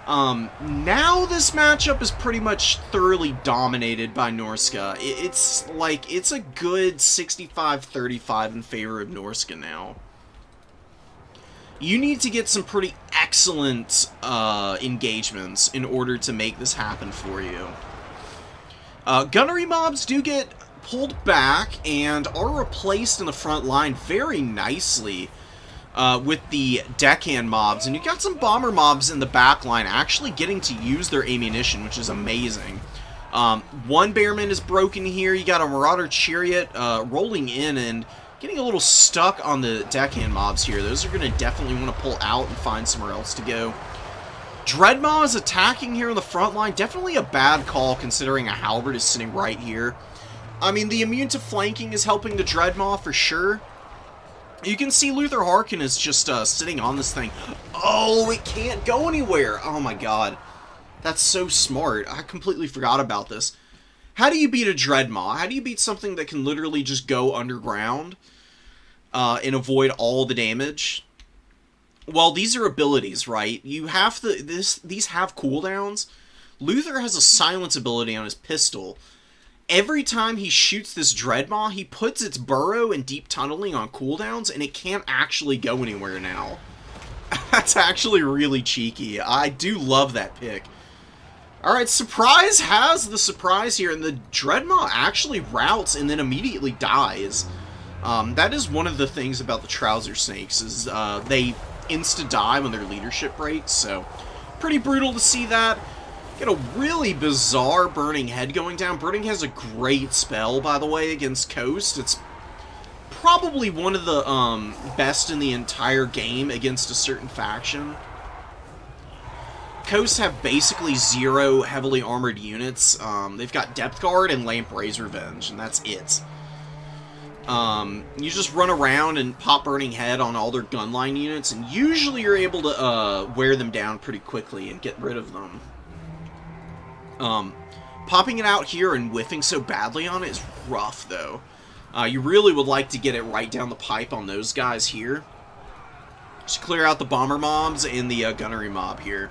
Now this matchup is pretty much thoroughly dominated by Norska. It's like, it's a good 65-35 in favor of Norska now. You need to get some pretty excellent engagements in order to make this happen for you. Gunnery mobs do get pulled back and are replaced in the front line very nicely with the deckhand mobs, and you've got some bomber mobs in the back line actually getting to use their ammunition, which is amazing. One Bearman is broken here. You got a Marauder Chariot rolling in and getting a little stuck on the deckhand mobs here. Those are going to definitely want to pull out and find somewhere else to go. Dreadmaw is attacking here on the front line. Definitely a bad call considering a Halberd is sitting right here. I mean, the immune to flanking is helping the Dreadmaw for sure. You can see Luther Harkin is just sitting on this thing. Oh, it can't go anywhere. Oh my god. That's so smart. I completely forgot about this. How do you beat a Dreadmaw? How do you beat something that can literally just go underground and avoid all the damage? Well, these are abilities, right? You have to... These have cooldowns. Luther has a silence ability on his pistol. Every time he shoots this Dreadmaw, he puts its burrow and deep tunneling on cooldowns, and it can't actually go anywhere now. That's actually really cheeky. I do love that pick. Alright, Surprise has the surprise here, and the Dreadmaw actually routes and then immediately dies. That is one of the things about the Trouser Snakes, is they insta-die when their leadership breaks, so pretty brutal to see that. Get a really bizarre Burning Head going down. Burning has a great spell, by the way, against Coast. It's probably one of the best in the entire game against a certain faction. Coast have basically 0 heavily armored units. They've got Depth Guard and Lamprey's Revenge, and that's it. You just run around and pop Burning Head on all their gunline units, and usually you're able to wear them down pretty quickly and get rid of them. Popping it out here and whiffing so badly on it is rough, though. You really would like to get it right down the pipe on those guys here. Just clear out the bomber mobs and the gunnery mob here.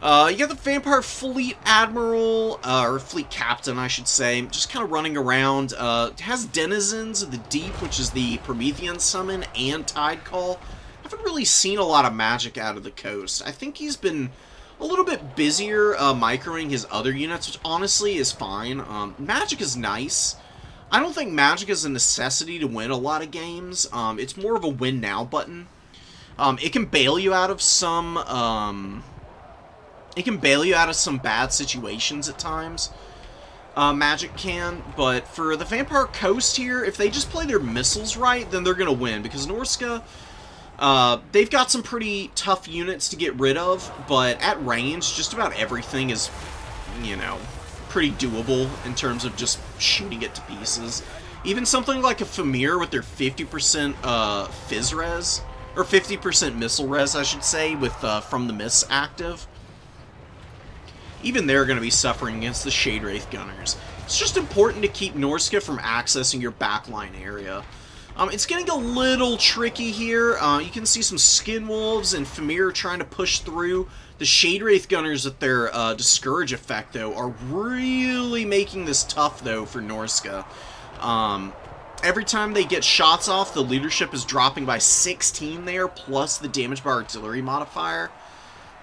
You got the Vampire Fleet Admiral, or Fleet Captain, I should say, just kind of running around. It has Denizens of the Deep, which is the Promethean summon, and Tide Call. I haven't really seen a lot of magic out of the Coast. I think he's been a little bit busier microing his other units, which honestly is fine. Magic is nice. I don't think magic is a necessity to win a lot of games. It's more of a win now button. It can bail you out of some bad situations at times. Magic can, but for the Vampire Coast here, if they just play their missiles right, then they're gonna win, because Norska, they've got some pretty tough units to get rid of, but at range, just about everything is, you know, pretty doable in terms of just shooting it to pieces. Even something like a Famir with their 50% Fizz res, or 50% missile res, I should say, with From the Mists active. Even they're going to be suffering against the Shade Wraith Gunners. It's just important to keep Norska from accessing your backline area. It's getting a little tricky here. You can see some Skin Wolves and Famir trying to push through. The Shade Wraith Gunners with their Discourage effect, though, are really making this tough, though, for Norska. Every time they get shots off, the leadership is dropping by 16 there, plus the damage by artillery modifier.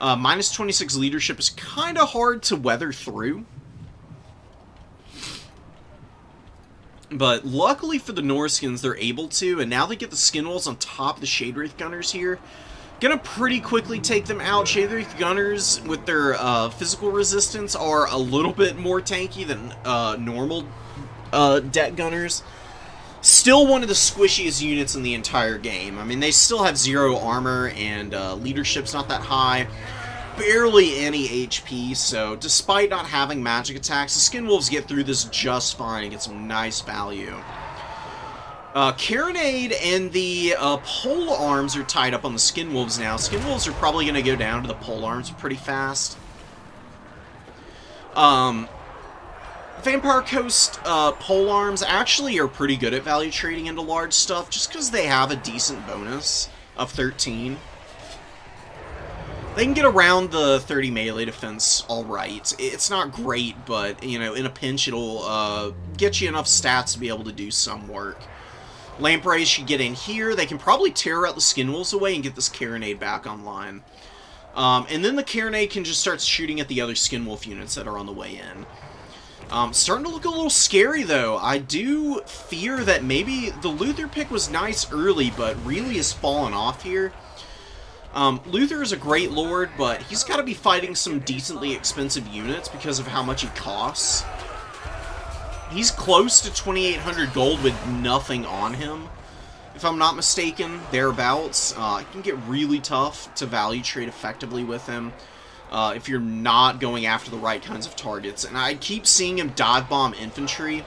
Minus 26 leadership is kind of hard to weather through. But luckily for the Norskins, they're able to, and now they get the Skin Wolves on top of the Shade Wraith Gunners here. Gonna pretty quickly take them out. Shade Wraith Gunners, with their physical resistance, are a little bit more tanky than normal Det Gunners. Still one of the squishiest units in the entire game. I mean, they still have 0 armor, and leadership's not that high. Barely any HP, so despite not having magic attacks, the Skin Wolves get through this just fine and get some nice value. Carronade and the pole arms are tied up on the skin wolves now. Skin wolves are probably going to go down to the pole arms pretty fast. Vampire Coast pole arms actually are pretty good at value trading into large stuff just because they have a decent bonus of 13. They can get around the 30 melee defense alright. It's not great, but, you know, in a pinch it'll get you enough stats to be able to do some work. Lampreys should get in here. They can probably tear out the skin wolves away and get this Carronade back online. And then the Carronade can just start shooting at the other skin wolf units that are on the way in. Starting to look a little scary, though. I do fear that maybe the Luther pick was nice early, but really has fallen off here. Luther is a great lord, but he's got to be fighting some decently expensive units because of how much he costs. He's close to 2,800 gold with nothing on him, if I'm not mistaken, thereabouts. It can get really tough to value trade effectively with him if you're not going after the right kinds of targets. And I keep seeing him dive bomb infantry.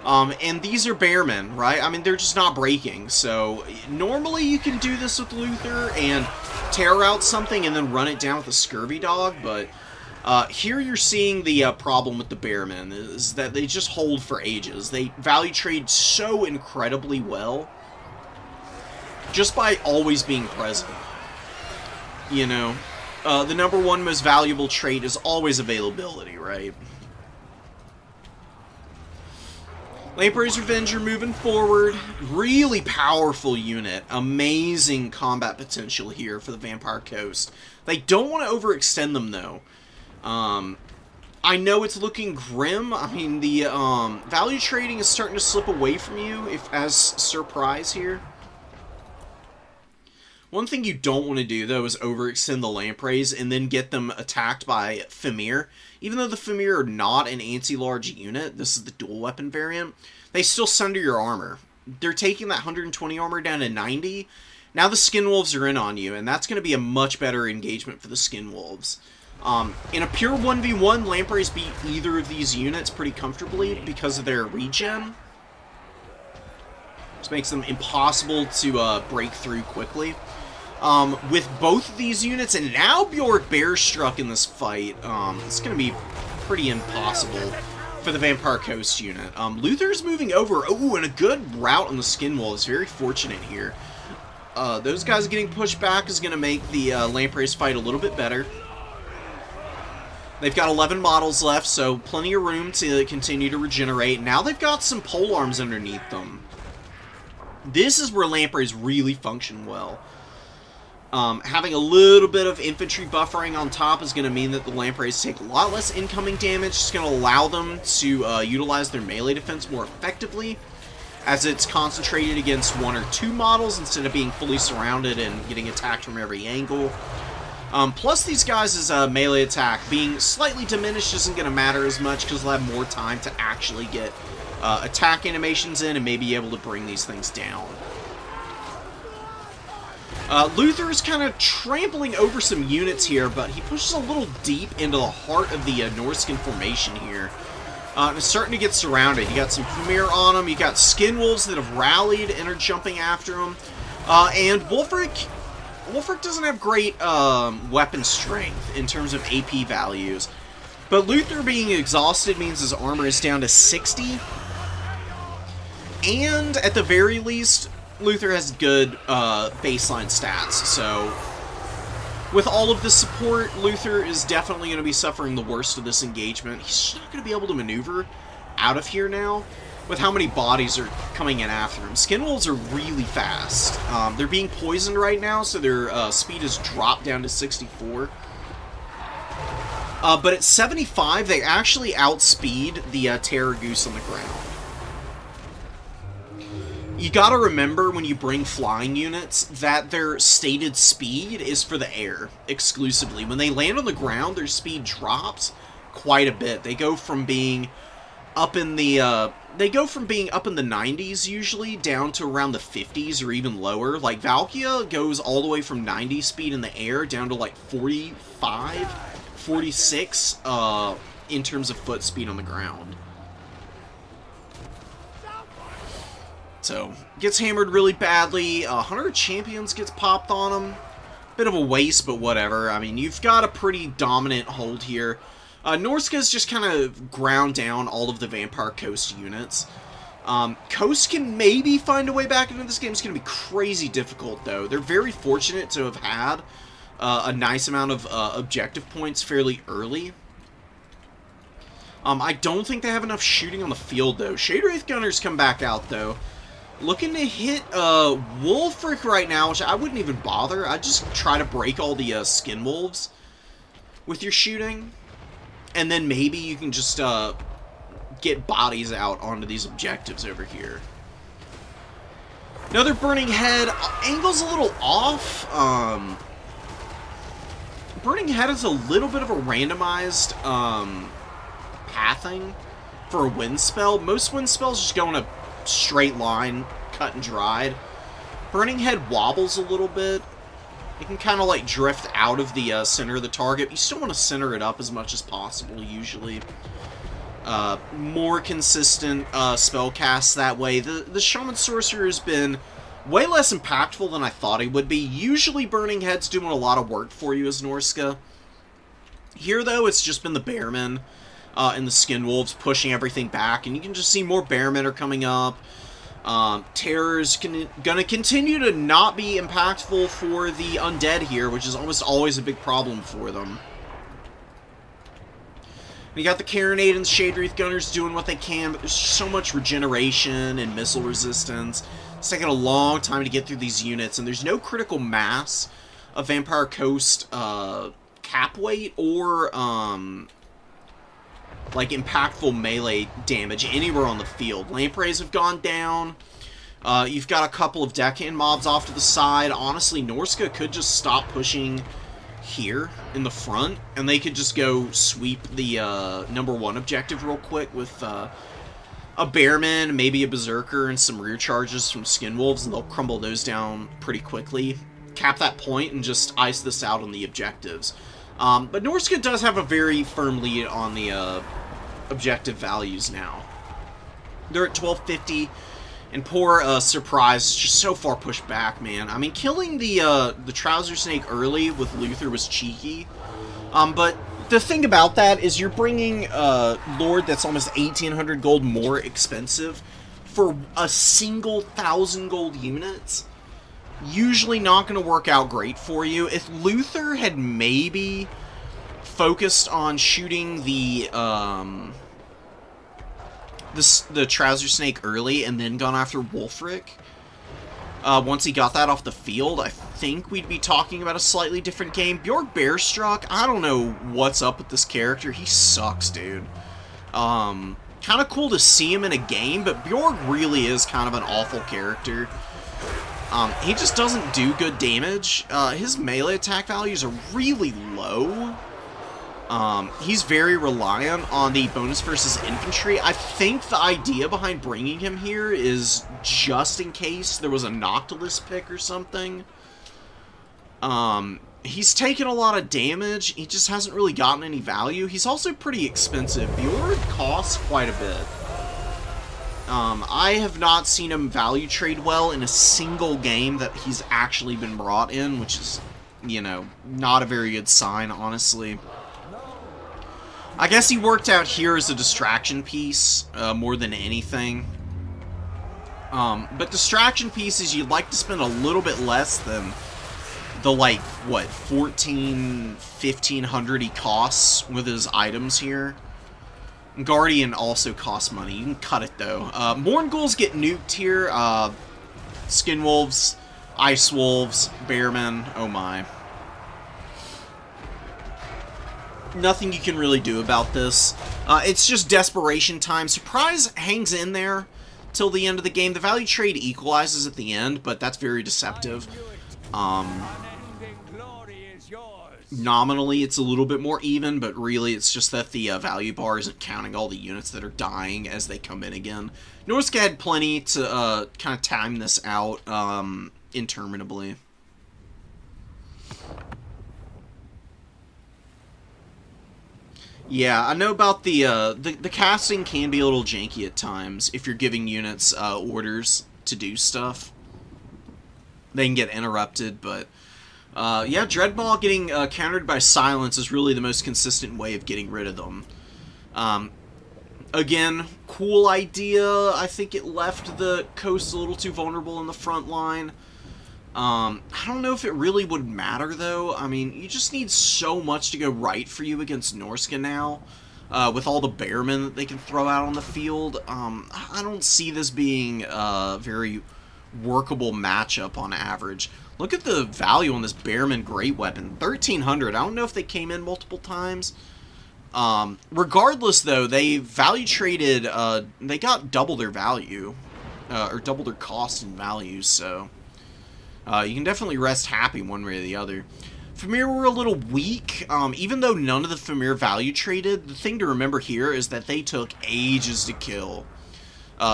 And these are bearmen, right? I mean, they're just not breaking. So normally you can do this with Luther and tear out something and then run it down with a scurvy dog, but here you're seeing the problem with the bearmen is that they just hold for ages. They value trade so incredibly well just by always being present. You know, the number one most valuable trait is always availability, right? Lamprey's Revenge are moving forward. Really powerful unit. Amazing combat potential here for the Vampire Coast. They don't want to overextend them, though. I know it's looking grim. I mean, the value trading is starting to slip away from you as surprise here. One thing you don't want to do, though, is overextend the Lampreys and then get them attacked by Famir. Even though the Famir are not an anti-large unit, this is the dual weapon variant, they still sunder your armor. They're taking that 120 armor down to 90. Now the Skin Wolves are in on you, and that's going to be a much better engagement for the Skin Wolves. In a pure 1v1, Lampreys beat either of these units pretty comfortably because of their regen. This makes them impossible to break through quickly. With both of these units, and now Bjork Bearstruck in this fight, it's going to be pretty impossible for the Vampire Coast unit. Luther's moving over. Oh, and a good route on the Skin Wolves. Very fortunate here. Those guys getting pushed back is going to make the Lampreys fight a little bit better. They've got 11 models left, so plenty of room to continue to regenerate. Now they've got some pole arms underneath them. This is where Lampreys really function well. Having a little bit of infantry buffering on top is going to mean that the Lampreys take a lot less incoming damage. It's going to allow them to utilize their melee defense more effectively, as it's concentrated against one or two models instead of being fully surrounded and getting attacked from every angle. Plus, these guys' melee attack being slightly diminished isn't going to matter as much because they'll have more time to actually get attack animations in and maybe be able to bring these things down. Luther is kind of trampling over some units here, but he pushes a little deep into the heart of the Norskin formation here. And it's starting to get surrounded. You got some Famir on him, you got Skin Wolves that have rallied and are jumping after him. And Wolfric doesn't have great weapon strength in terms of AP values. But Luther being exhausted means his armor is down to 60. And at the very least, Luther has good baseline stats, so with all of the support, Luther is definitely going to be suffering the worst of this engagement. He's just not going to be able to maneuver out of here now with how many bodies are coming in after him. Skin Wolves are really fast. They're being poisoned right now, so their speed has dropped down to 64. But at 75, they actually outspeed the Terror Goose on the ground. You gotta remember when you bring flying units that their stated speed is for the air exclusively. When they land on the ground, their speed drops quite a bit. They go from being up in the 90s usually down to around the 50s or even lower. Like Valkia goes all the way from 90 speed in the air down to like 45, 46 in terms of foot speed on the ground. So, gets hammered really badly. 100 Champions gets popped on him. Bit of a waste, but whatever. I mean, you've got a pretty dominant hold here. Norska's just kind of ground down all of the Vampire Coast units. Coast can maybe find a way back into this game. It's going to be crazy difficult, though. They're very fortunate to have had a nice amount of objective points fairly early. I don't think they have enough shooting on the field, though. Shade Wraith Gunners come back out, though. Looking to hit Wolfric right now, which I wouldn't even bother. I'd just try to break all the Skin Wolves with your shooting. And then maybe you can just get bodies out onto these objectives over here. Another Burning Head. Angle's a little off. Burning Head is a little bit of a randomized pathing for a wind spell. Most wind spells just go in a straight line, cut and dried. Burning Head wobbles a little bit. It can kind of like drift out of the center of the target. You still want to center it up as much as possible, usually. More consistent spell casts that way. The Shaman Sorcerer has been way less impactful than I thought he would be. Usually Burning Head's doing a lot of work for you as Norska. Here, though, it's just been the Bearmen and the Skin Wolves pushing everything back, and you can just see more Bearmen are coming up. Terror's gonna continue to not be impactful for the Undead here, which is almost always a big problem for them. You got the Carronade and the Shade Wreath Gunners doing what they can, but there's so much regeneration and missile resistance. It's taking a long time to get through these units, and there's no critical mass of Vampire Coast cap weight or like impactful melee damage anywhere on the field. Lampreys have gone down. You've got a couple of deckhand mobs off to the side. Honestly, Norska could just stop pushing here in the front, and they could just go sweep the #1 objective real quick with a Bearman, maybe a Berserker, and some rear charges from Skin Wolves, and they'll crumble those down pretty quickly. Cap that point and just ice this out on the objectives. But Norska does have a very firm lead on the objective values now. They're at 1250, and poor Surprise just so far pushed back, man. I mean, killing the Trouser Snake early with Luther was cheeky, but the thing about that is you're bringing Lord that's almost 1,800 gold more expensive for a single 1,000 gold units. Usually not going to work out great for you. If Luther had maybe focused on shooting the Trouser Snake early and then gone after Wolfric, once he got that off the field, I think we'd be talking about a slightly different game. Bjorg Bearstruck, I don't know what's up with this character. He sucks, dude. Kind of cool to see him in a game, but Bjorg really is kind of an awful character. He just doesn't do good damage. His melee attack values are really low. He's very reliant on the bonus versus infantry. I think the idea behind bringing him here is just in case there was a Noctilus pick or something. He's taken a lot of damage. He just hasn't really gotten any value. He's also pretty expensive. Bjorg costs quite a bit. I have not seen him value trade well in a single game that he's actually been brought in, which is, you know, not a very good sign, honestly. I guess he worked out here as a distraction piece, more than anything. But distraction pieces, you'd like to spend a little bit less than the, like, what, 1,500 he costs with his items here. Guardian also costs money. You can cut it, though. Mournghulls get nuked here. Skin Wolves, Ice Wolves, Bearmen. Oh my. Nothing you can really do about this. It's just desperation time. Surprise hangs in there till the end of the game. The value trade equalizes at the end, but that's very deceptive. Nominally, it's a little bit more even, but really it's just that the value bar isn't counting all the units that are dying as they come in again. Norska had plenty to kind of time this out interminably. Yeah, I know about the casting can be a little janky at times if you're giving units orders. to do stuff. They can get interrupted, but yeah, Dreadmaw getting countered by Silence is really the most consistent way of getting rid of them. Again, cool idea. I think it left the coast a little too vulnerable in the front line. I don't know if it really would matter, though. I mean, you just need so much to go right for you against Norsca now, with all the Bearmen that they can throw out on the field. I don't see this being a very workable matchup on average. Look at the value on this Bearman Great Weapon, 1,300. I don't know if they came in multiple times. Regardless, though, they value traded, they got double their value, or double their cost and value, so you can definitely rest happy one way or the other. Famir were a little weak. Even though none of the Famir value traded, the thing to remember here is that they took ages to kill.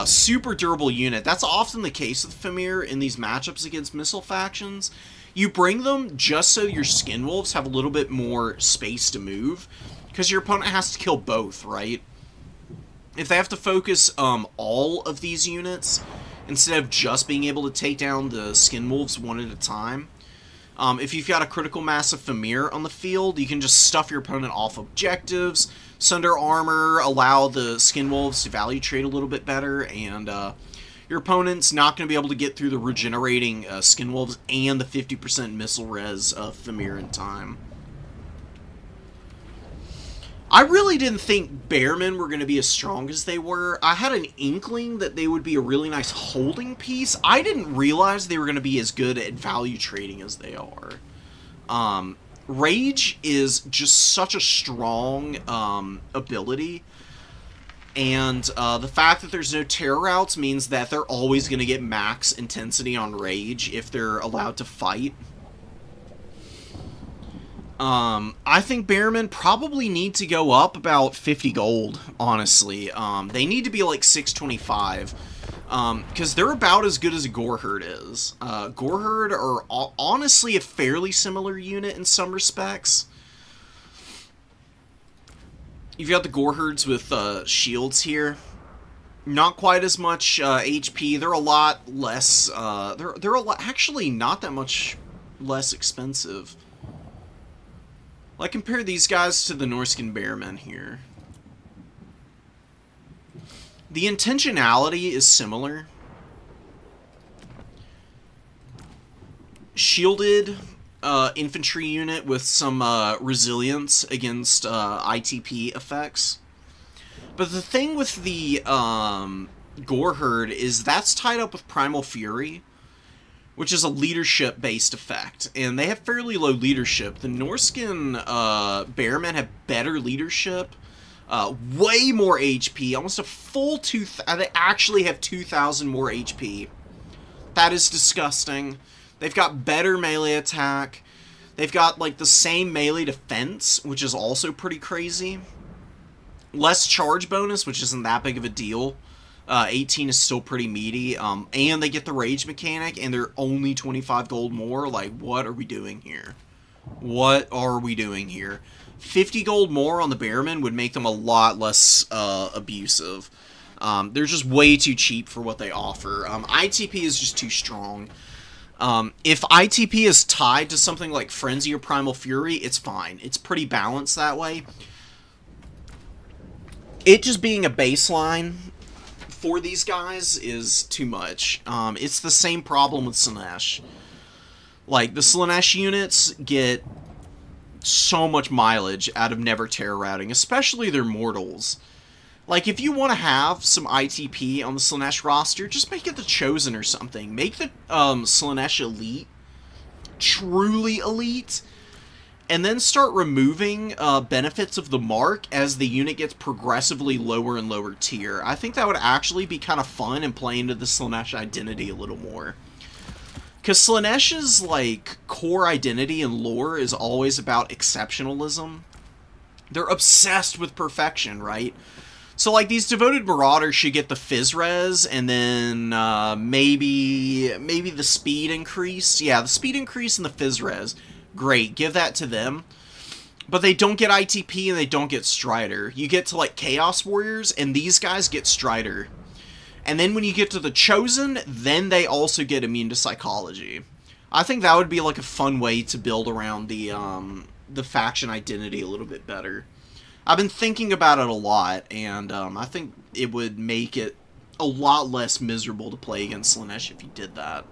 Super durable unit. That's often the case with Famir in these matchups against missile factions. You bring them just so your Skinwolves have a little bit more space to move, because your opponent has to kill both, right? If they have to focus all of these units, instead of just being able to take down the Skinwolves one at a time, if you've got a critical mass of Famir on the field, you can just stuff your opponent off objectives, sunder armor, allow the Skinwolves to value trade a little bit better, and your opponent's not going to be able to get through the regenerating Skinwolves and the 50% missile res of Famir in time. I really didn't think Bearmen were going to be as strong as they were. I had an inkling that they would be a really nice holding piece. I didn't realize they were going to be as good at value trading as they are. Rage is just such a strong ability, and the fact that there's no terror routes means that they're always going to get max intensity on Rage if they're allowed to fight. I think Bearmen probably need to go up about 50 gold, honestly. They need to be like 625, because they're about as good as a Goreherd is. Goreherd are honestly a fairly similar unit in some respects. You've got the Goreherds with shields here. Not quite as much HP. They're a lot less, they're actually not that much less expensive. Like, compare these guys to the Norscan Bearmen here. The intentionality is similar. Shielded infantry unit with some resilience against ITP effects. But the thing with the Goreherd is that's tied up with Primal Fury, which is a leadership-based effect, and they have fairly low leadership. The Norscan Bearmen have better leadership, way more HP, almost a full they actually have 2,000 more HP. That is disgusting. They've got better melee attack. They've got, like, the same melee defense, which is also pretty crazy. Less charge bonus, which isn't that big of a deal. 18 is still pretty meaty, and they get the rage mechanic, and they're only 25 gold more. Like, what are we doing here? What are we doing here? 50 gold more on the Bearmen would make them a lot less abusive. They're just way too cheap for what they offer. ITP is just too strong. If ITP is tied to something like Frenzy or Primal Fury, it's fine. It's pretty balanced that way. It just being a baseline for these guys is too much. It's the same problem with Slaanesh. Like, the Slaanesh units get so much mileage out of never terror routing, especially their mortals. Like, if you want to have some ITP on the Slaanesh roster, just make it the Chosen or something. Make the Slaanesh elite truly elite, and then start removing benefits of the mark as the unit gets progressively lower and lower tier. I think that would actually be kind of fun and play into the Slaanesh identity a little more. Because Slaanesh's, like, core identity and lore is always about exceptionalism. They're obsessed with perfection, right? So, like, these Devoted Marauders should get the Fizz Res, and then maybe the speed increase. Yeah, the speed increase and the Fizz Res. Great, give that to them. But they don't get ITP and they don't get Strider. You get to, like, Chaos Warriors, and these guys get Strider. And then when you get to the Chosen, then they also get immune to psychology. I think that would be like a fun way to build around the faction identity a little bit better. I've been thinking about it a lot, and I think it would make it a lot less miserable to play against Slaanesh if you did that.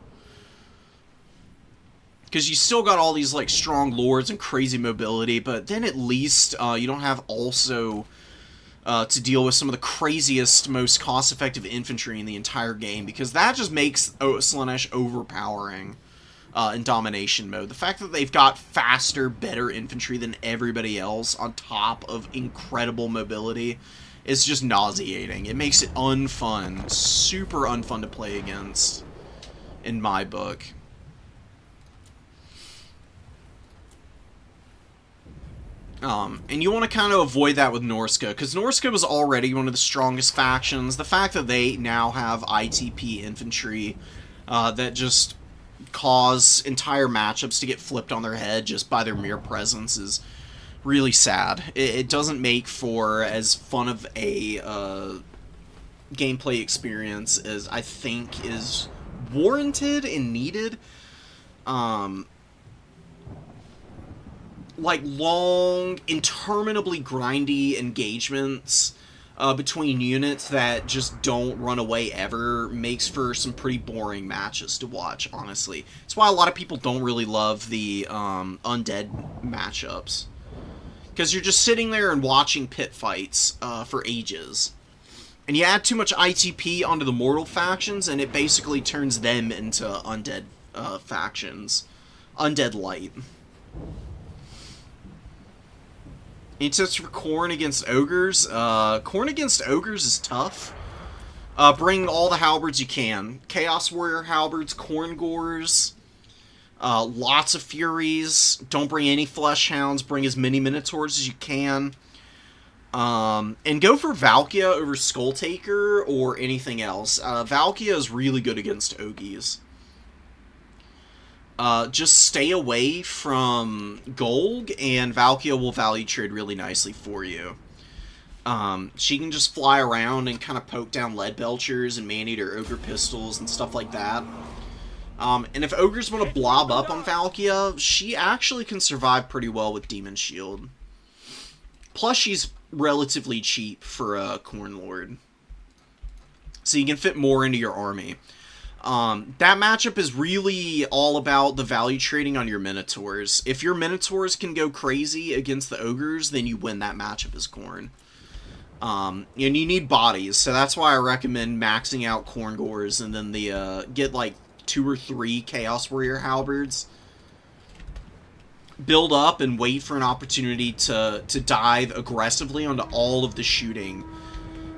Because you still got all these like strong lords and crazy mobility, but then at least you don't have also to deal with some of the craziest, most cost-effective infantry in the entire game, because that just makes Slaanesh overpowering in domination mode. The fact that they've got faster, better infantry than everybody else on top of incredible mobility is just nauseating. It makes it unfun, super unfun to play against, in my book. And you want to kind of avoid that with Norska, because Norska was already one of the strongest factions. The fact that they now have ITP infantry that just cause entire matchups to get flipped on their head just by their mere presence is really sad. It doesn't make for as fun of a gameplay experience as I think is warranted and needed. Like long, interminably grindy engagements between units that just don't run away ever makes for some pretty boring matches to watch, honestly. That's why a lot of people don't really love the undead matchups. Because you're just sitting there and watching pit fights for ages. And you add too much ITP onto the mortal factions, and it basically turns them into undead factions. Undead light. Any tips for Khorne against Ogres? Khorne against Ogres is tough. Bring all the halberds you can. Chaos Warrior halberds, Khorne Gores, lots of Furies. Don't bring any Flesh Hounds. Bring as many Minotaurs as you can. And go for Valkia over Skulltaker or anything else. Valkia is really good against Ogies. Just stay away from Golg, and Valkia will value trade really nicely for you. She can just fly around and kind of poke down Lead Belchers and Man-Eater Ogre Pistols and stuff like that. And if Ogres want to blob up on Valkia, she actually can survive pretty well with Demon Shield. Plus, she's relatively cheap for a Khorne Lord. So you can fit more into your army. That matchup is really all about the value trading on your Minotaurs. If your Minotaurs can go crazy against the Ogres, then you win that matchup as Khorne. And you need bodies, so that's why I recommend maxing out Khorne Gores and then get like 2 or 3 Chaos Warrior Halberds. Build up and wait for an opportunity to dive aggressively onto all of the shooting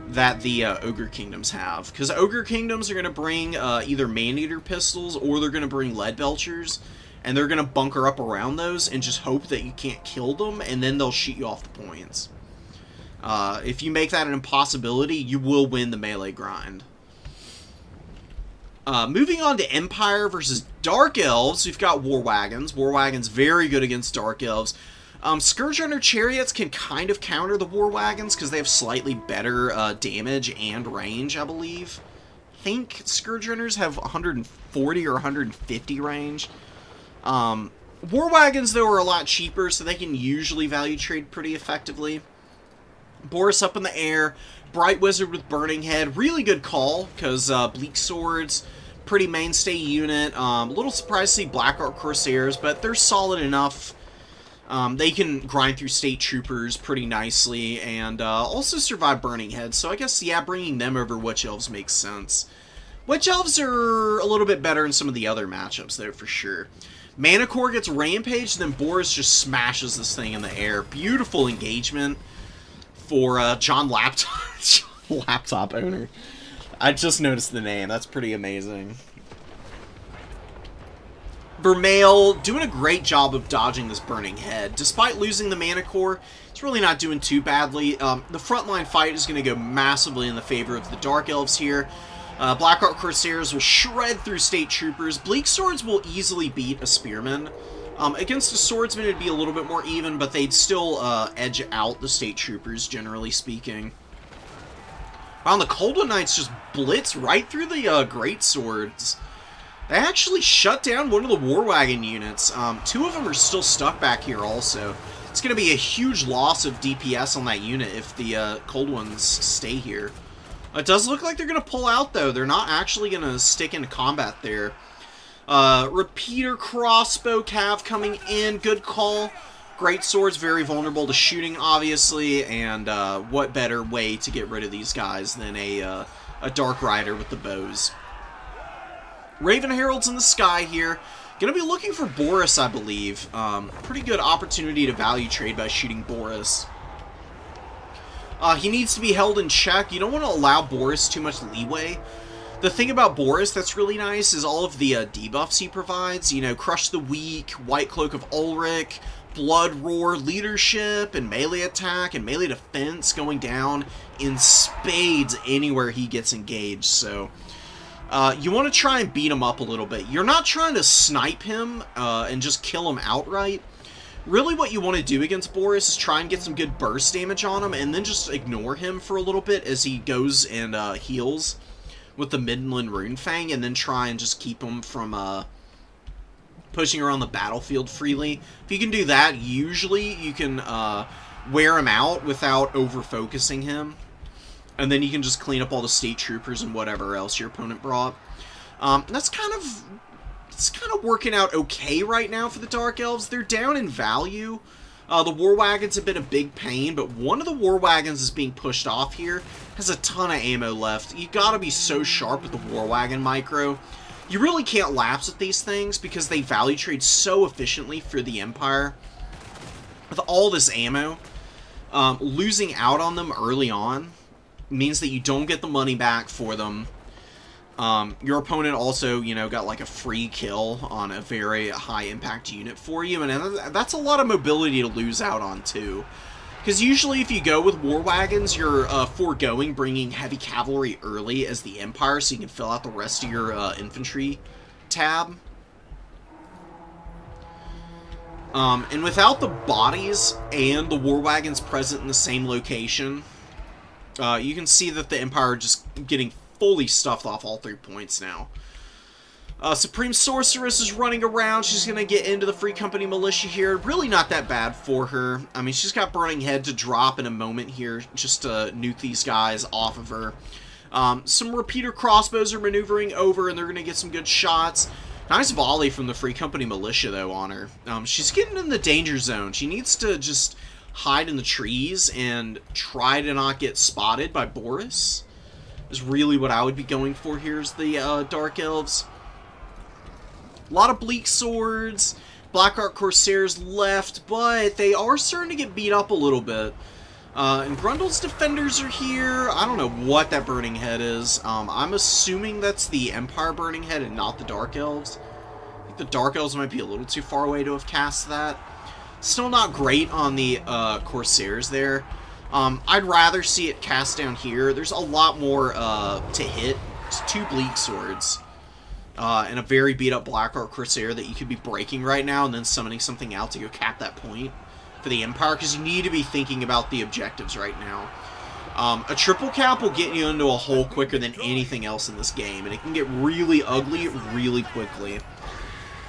that the Ogre Kingdoms have. Because Ogre Kingdoms are going to bring either Man-Eater Pistols or they're going to bring Lead Belchers, and they're going to bunker up around those and just hope that you can't kill them, and then they'll shoot you off the points. If you make that an impossibility, you will win the melee grind. Moving on to Empire versus Dark Elves, we've got War Wagons. War Wagons very good against Dark Elves. Scourge Runner Chariots can kind of counter the War Wagons because they have slightly better damage and range, I believe. I think Scourge Runners have 140 or 150 range. War Wagons, though, are a lot cheaper, so they can usually value trade pretty effectively. Boris up in the air. Bright Wizard with Burning Head. Really good call, because Bleak Swords, pretty mainstay unit. A little surprised to see Blackheart Corsairs, but they're solid enough. They can grind through State Troopers pretty nicely, and also survive Burning Head. So I guess, yeah, bringing them over Witch Elves makes sense. Witch Elves are a little bit better in some of the other matchups, though, for sure. Mana Core gets Rampage, then Boris just smashes this thing in the air. Beautiful engagement for John Laptop owner. I just noticed the name. That's pretty amazing. Vermeil doing a great job of dodging this Burning Head. Despite losing the Mana Core, it's really not doing too badly. The frontline fight is going to go massively in the favor of the Dark Elves here. Blackheart Corsairs will shred through State Troopers. Bleak Swords will easily beat a Spearman. Against a Swordsman, it'd be a little bit more even, but they'd still edge out the State Troopers, generally speaking. Wow, the Cold One Knights just blitz right through the Great Swords. They actually shut down one of the War Wagon units. Two of them are still stuck back here also. It's going to be a huge loss of DPS on that unit if the Cold Ones stay here. It does look like they're going to pull out, though. They're not actually going to stick into combat there. Repeater crossbow cav coming in. Good call. Great swords, very vulnerable to shooting, obviously. And what better way to get rid of these guys than a Dark Rider with the bows. Raven Herald's in the sky here. Going to be looking for Boris, I believe. Pretty good opportunity to value trade by shooting Boris. He needs to be held in check. You don't want to allow Boris too much leeway. The thing about Boris that's really nice is all of the debuffs he provides. You know, Crush the Weak, White Cloak of Ulrich, Blood Roar, Leadership, and Melee Attack, and Melee Defense going down in spades anywhere he gets engaged. So, you want to try and beat him up a little bit. You're not trying to snipe him and just kill him outright. Really what you want to do against Boris is try and get some good burst damage on him, and then just ignore him for a little bit as he goes and heals with the Midland Runefang, and then try and just keep him from pushing around the battlefield freely. If you can do that, usually you can wear him out without over-focusing him. And then you can just clean up all the state troopers and whatever else your opponent brought. It's kind of working out okay right now for the Dark Elves. They're down in value. The War Wagons have been a big pain, but one of the War Wagons is being pushed off here. Has a ton of ammo left. You gotta be so sharp with the War Wagon micro. You really can't lapse with these things because they value trade so efficiently for the Empire. With all this ammo, losing out on them early on means that you don't get the money back for them. Your opponent also, you know, got like a free kill on a very high impact unit for you, and that's a lot of mobility to lose out on too. Because usually if you go with War Wagons, you're foregoing bringing heavy cavalry early as the Empire so you can fill out the rest of your infantry tab. And without the bodies and the War Wagons present in the same location, you can see that the Empire are just getting fully stuffed off all 3 points now. Supreme Sorceress is running around. She's going to get into the Free Company Militia here. Really not that bad for her. I mean, she's got Burning Head to drop in a moment here just to nuke these guys off of her. Some Repeater Crossbows are maneuvering over, and they're going to get some good shots. Nice volley from the Free Company Militia, though, on her. She's getting in the danger zone. She needs to just hide in the trees and try to not get spotted by Boris. Is really what I would be going for here is the Dark Elves. A lot of Bleak Swords, Blackheart Corsairs left, but they are starting to get beat up a little bit. And Grundle's Defenders are here. I don't know what that Burning Head is. I'm assuming that's the Empire Burning Head and not the Dark Elves. I think the Dark Elves might be a little too far away to have cast that. Still not great on the Corsairs there. I'd rather see it cast down here. There's a lot more to hit. It's 2 Bleak Swords. And a very beat-up Blackheart Corsair that you could be breaking right now and then summoning something out to go cap that point for the Empire, because you need to be thinking about the objectives right now. A triple cap will get you into a hole quicker than anything else in this game, and it can get really ugly really quickly.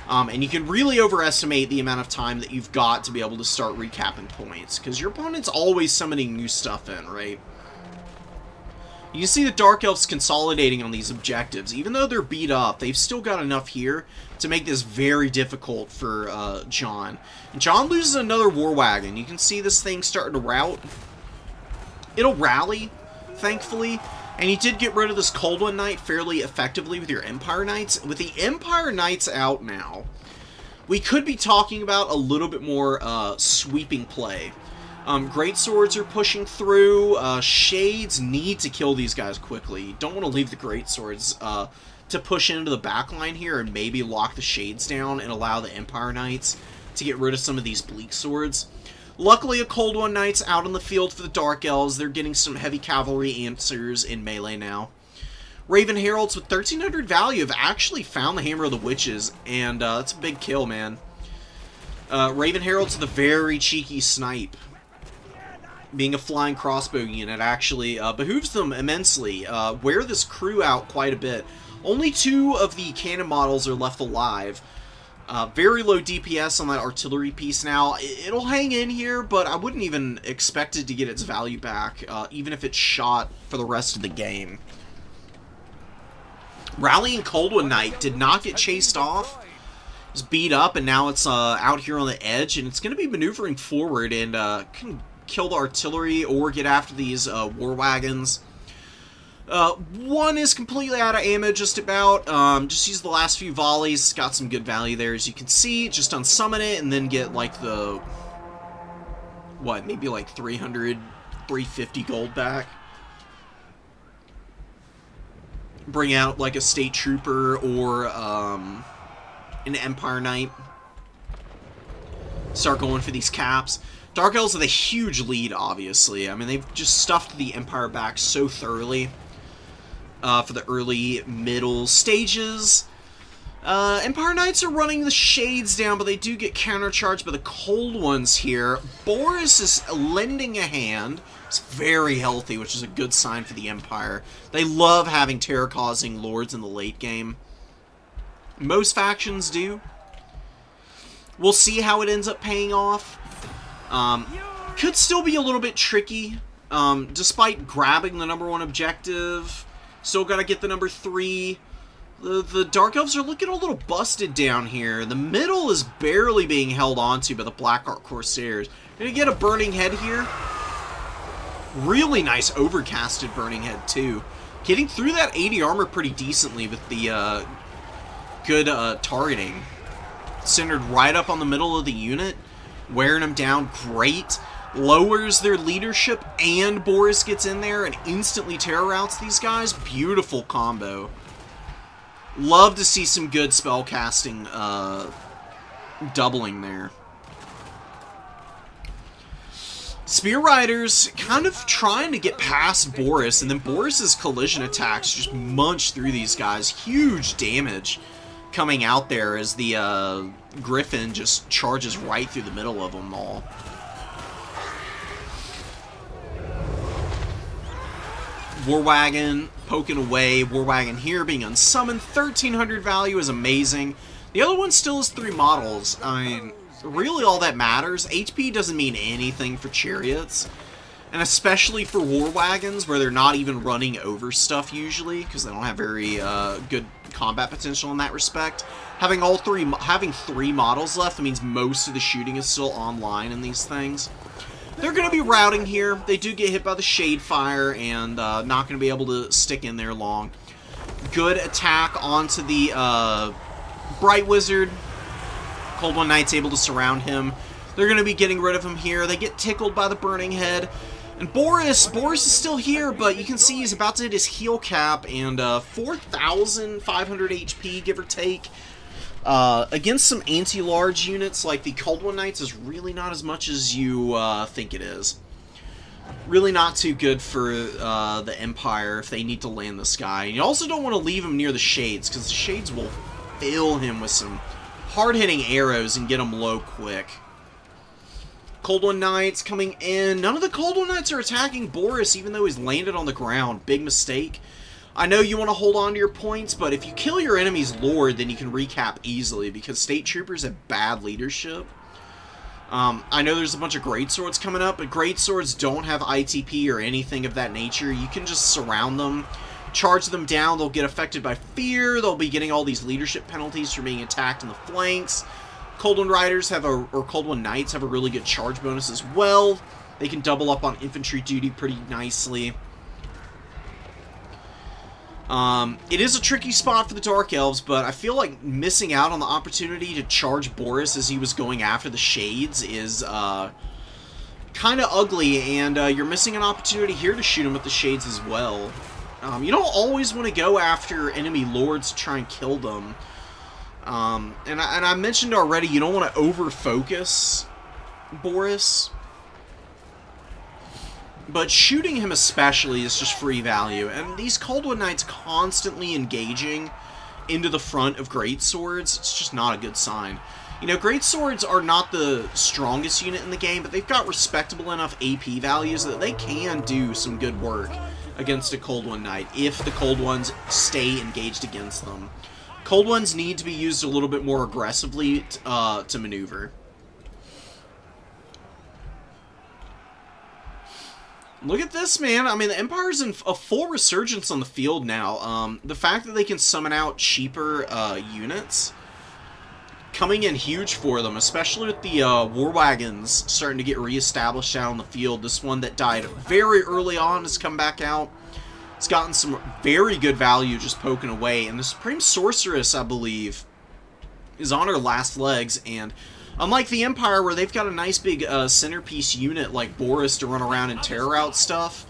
And you can really overestimate the amount of time that you've got to be able to start recapping points, because your opponent's always summoning new stuff in, right? You can see the Dark Elves consolidating on these objectives. Even though they're beat up, they've still got enough here to make this very difficult for John. And John loses another War Wagon. You can see this thing starting to rout. It'll rally, thankfully. And you did get rid of this Cold One Knight fairly effectively with your Empire Knights. With the Empire Knights out now, we could be talking about a little bit more sweeping play. Great Swords are pushing through. Shades need to kill these guys quickly. You don't want to leave the Great Swords to push into the backline here and maybe lock the Shades down and allow the Empire Knights to get rid of some of these Bleak Swords. Luckily, a Cold One Knight's out on the field for the Dark Elves. They're getting some heavy cavalry answers in melee now. Raven Heralds with 1300 value have actually found the Hammer of the Witches, and that's a big kill, man. Raven Heralds with a very cheeky snipe. being a flying crossbow unit actually behooves them immensely. Wear this crew out quite a bit. Only 2 of the cannon models are left alive. Very low DPS on that artillery piece now. It'll hang in here, but I wouldn't even expect it to get its value back, even if it's shot for the rest of the game. Rallying Coldwood Knight did not get chased off. It was beat up, and now it's out here on the edge, and it's going to be maneuvering forward and can kill the artillery or get after these war wagons. 1 is completely out of ammo, just about. Just use the last few volleys. It's got some good value there, as you can see. Just unsummon it, and then get, like, the... what, maybe, like, 300, 350 gold back. Bring out, like, a State Trooper or, an Empire Knight. Start going for these caps. Dark Elves have a huge lead, obviously. I mean, they've just stuffed the Empire back so thoroughly. For the early, middle stages. Empire Knights are running the Shades down, but they do get countercharged by the Cold Ones here. Boris is lending a hand. It's very healthy, which is a good sign for the Empire. They love having terror-causing lords in the late game. Most factions do. We'll see how it ends up paying off. Could still be a little bit tricky, despite grabbing the #1 objective. Still got to get the #3. The Dark Elves are looking a little busted down here. The middle is barely being held onto by the Blackheart Corsairs. Gonna get a Burning Head here. Really nice overcasted Burning Head, too. Getting through that 80 armor pretty decently with the good targeting. Centered right up on the middle of the unit. Wearing them down great. Lowers their leadership, and Boris gets in there and instantly terror routes these guys. Beautiful combo. Love to see some good spell casting doubling there. Spear Riders kind of trying to get past Boris, and then Boris's collision attacks just munch through these guys. Huge damage coming out there as the Griffin just charges right through the middle of them all. War Wagon poking away. War Wagon here being unsummoned. 1,300 value is amazing. The other one still has 3 models. I mean, really all that matters. HP doesn't mean anything for chariots. And especially for War Wagons, where they're not even running over stuff usually, because they don't have very good combat potential in that respect. Having 3 models left, that means most of the shooting is still online in these things. They're going to be routing here. They do get hit by the Shade Fire and not going to be able to stick in there long. Good attack onto the Bright Wizard. Cold One Knight's able to surround him. They're going to be getting rid of him here. They get tickled by the Burning Head. And Boris is still here, but you can see he's about to hit his heal cap and 4,500 HP, give or take. Against some anti-large units like the Cold One Knights is really not as much as you think it is. Really not too good for the Empire if they need to land this guy. And you also don't want to leave him near the Shades, because the Shades will fill him with some hard-hitting arrows and get him low quick. Cold One Knights coming in. None of the Cold One Knights are attacking Boris, even though he's landed on the ground. Big mistake. I know you want to hold on to your points, but if you kill your enemy's lord, then you can recap easily, because State Troopers have bad leadership. I know there's a bunch of Greatswords coming up, but Greatswords don't have ITP or anything of that nature. You can just surround them, charge them down, they'll get affected by fear, they'll be getting all these leadership penalties for being attacked in the flanks. Cold One Riders have or Cold One Knights have a really good charge bonus as well. They can double up on infantry duty pretty nicely. It is a tricky spot for the Dark Elves, but I feel like missing out on the opportunity to charge Boris as he was going after the Shades is kind of ugly, and you're missing an opportunity here to shoot him with the Shades as well. You don't always want to go after enemy lords to try and kill them. And I mentioned already, you don't want to over-focus Boris. But shooting him especially is just free value. And these Cold One Knights constantly engaging into the front of Greatswords, it's just not a good sign. You know, greatswords are not the strongest unit in the game, but they've got respectable enough AP values that they can do some good work against a Cold One Knight if the Cold Ones stay engaged against them. Cold Ones need to be used a little bit more aggressively to maneuver. Look at this, man. I mean, the Empire's in a full resurgence on the field now. The fact that they can summon out cheaper units, coming in huge for them, especially with the war wagons starting to get reestablished out on the field. This one that died very early on has come back out. It's gotten some very good value just poking away. And the Supreme Sorceress, I believe, is on her last legs. And unlike the Empire, where they've got a nice big centerpiece unit like Boris to run around and tear out stuff,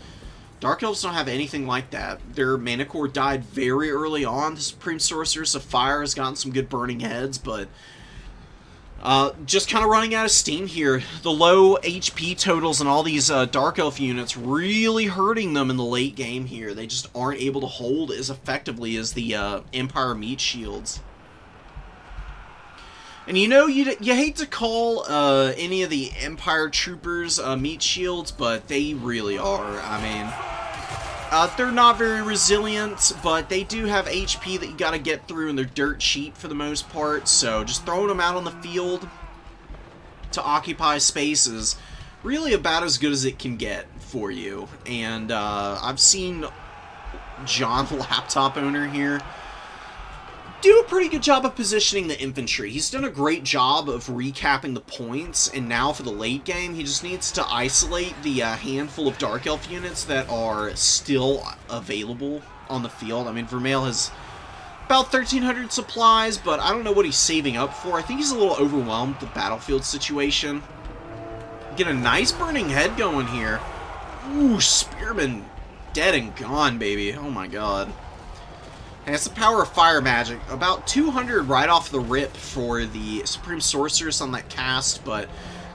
Dark Elves don't have anything like that. Their mana core died very early on. The Supreme Sorceress of Fire has gotten some good burning heads, but just kind of running out of steam here. The low HP totals and all these Dark Elf units really hurting them in the late game here. They just aren't able to hold as effectively as the Empire meat shields. And you know, you hate to call any of the Empire troopers meat shields, but they really are. I mean, they're not very resilient, but they do have HP that you gotta get through, and they're dirt cheap for the most part, so just throwing them out on the field to occupy space is really about as good as it can get for you. And I've seen John, the laptop owner here, do a pretty good job of positioning the infantry. He's done a great job of recapping the points, and now for the late game, he just needs to isolate the handful of Dark Elf units that are still available on the field. I mean, Vermeil has about 1,300 supplies, but I don't know what he's saving up for. I think he's a little overwhelmed with the battlefield situation. Get a nice burning head going here. Ooh, Spearman dead and gone, baby. Oh my god. And it's the power of fire magic. About 200 right off the rip for the Supreme Sorceress on that cast, but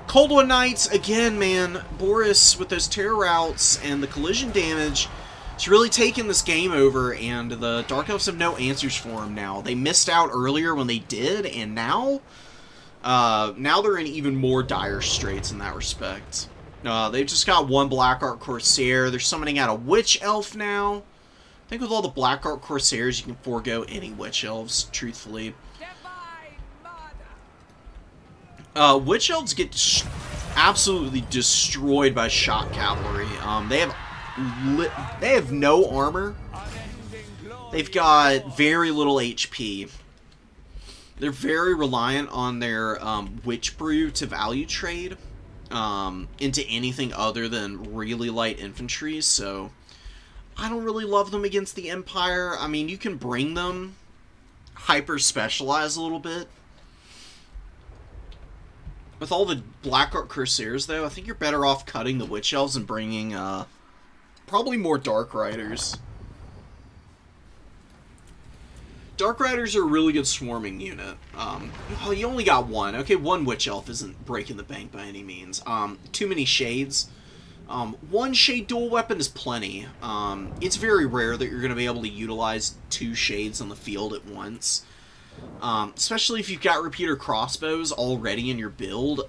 Cold One Knights, again, man, Boris with those terror routes and the collision damage, it's really taken this game over, and the Dark Elves have no answers for him now. They missed out earlier when they did, and now they're in even more dire straits in that respect. They've just got one Black Art Corsair. They're summoning out a Witch Elf now. I think with all the Black Art Corsairs, you can forego any Witch Elves, truthfully. Witch Elves get absolutely destroyed by Shock Cavalry. They have no armor. They've got very little HP. They're very reliant on their Witch Brew to value trade into anything other than really light infantry, so I don't really love them against the Empire. I mean, you can bring them hyper-specialize a little bit. With all the Black Art Corsairs, though, I think you're better off cutting the Witch Elves and bringing probably more Dark Riders. Dark Riders are a really good swarming unit. Oh, you only got one. Okay, one Witch Elf isn't breaking the bank by any means. Too many Shades. One Shade dual weapon is plenty. It's very rare that you're going to be able to utilize two Shades on the field at once. Especially if you've got repeater crossbows already in your build.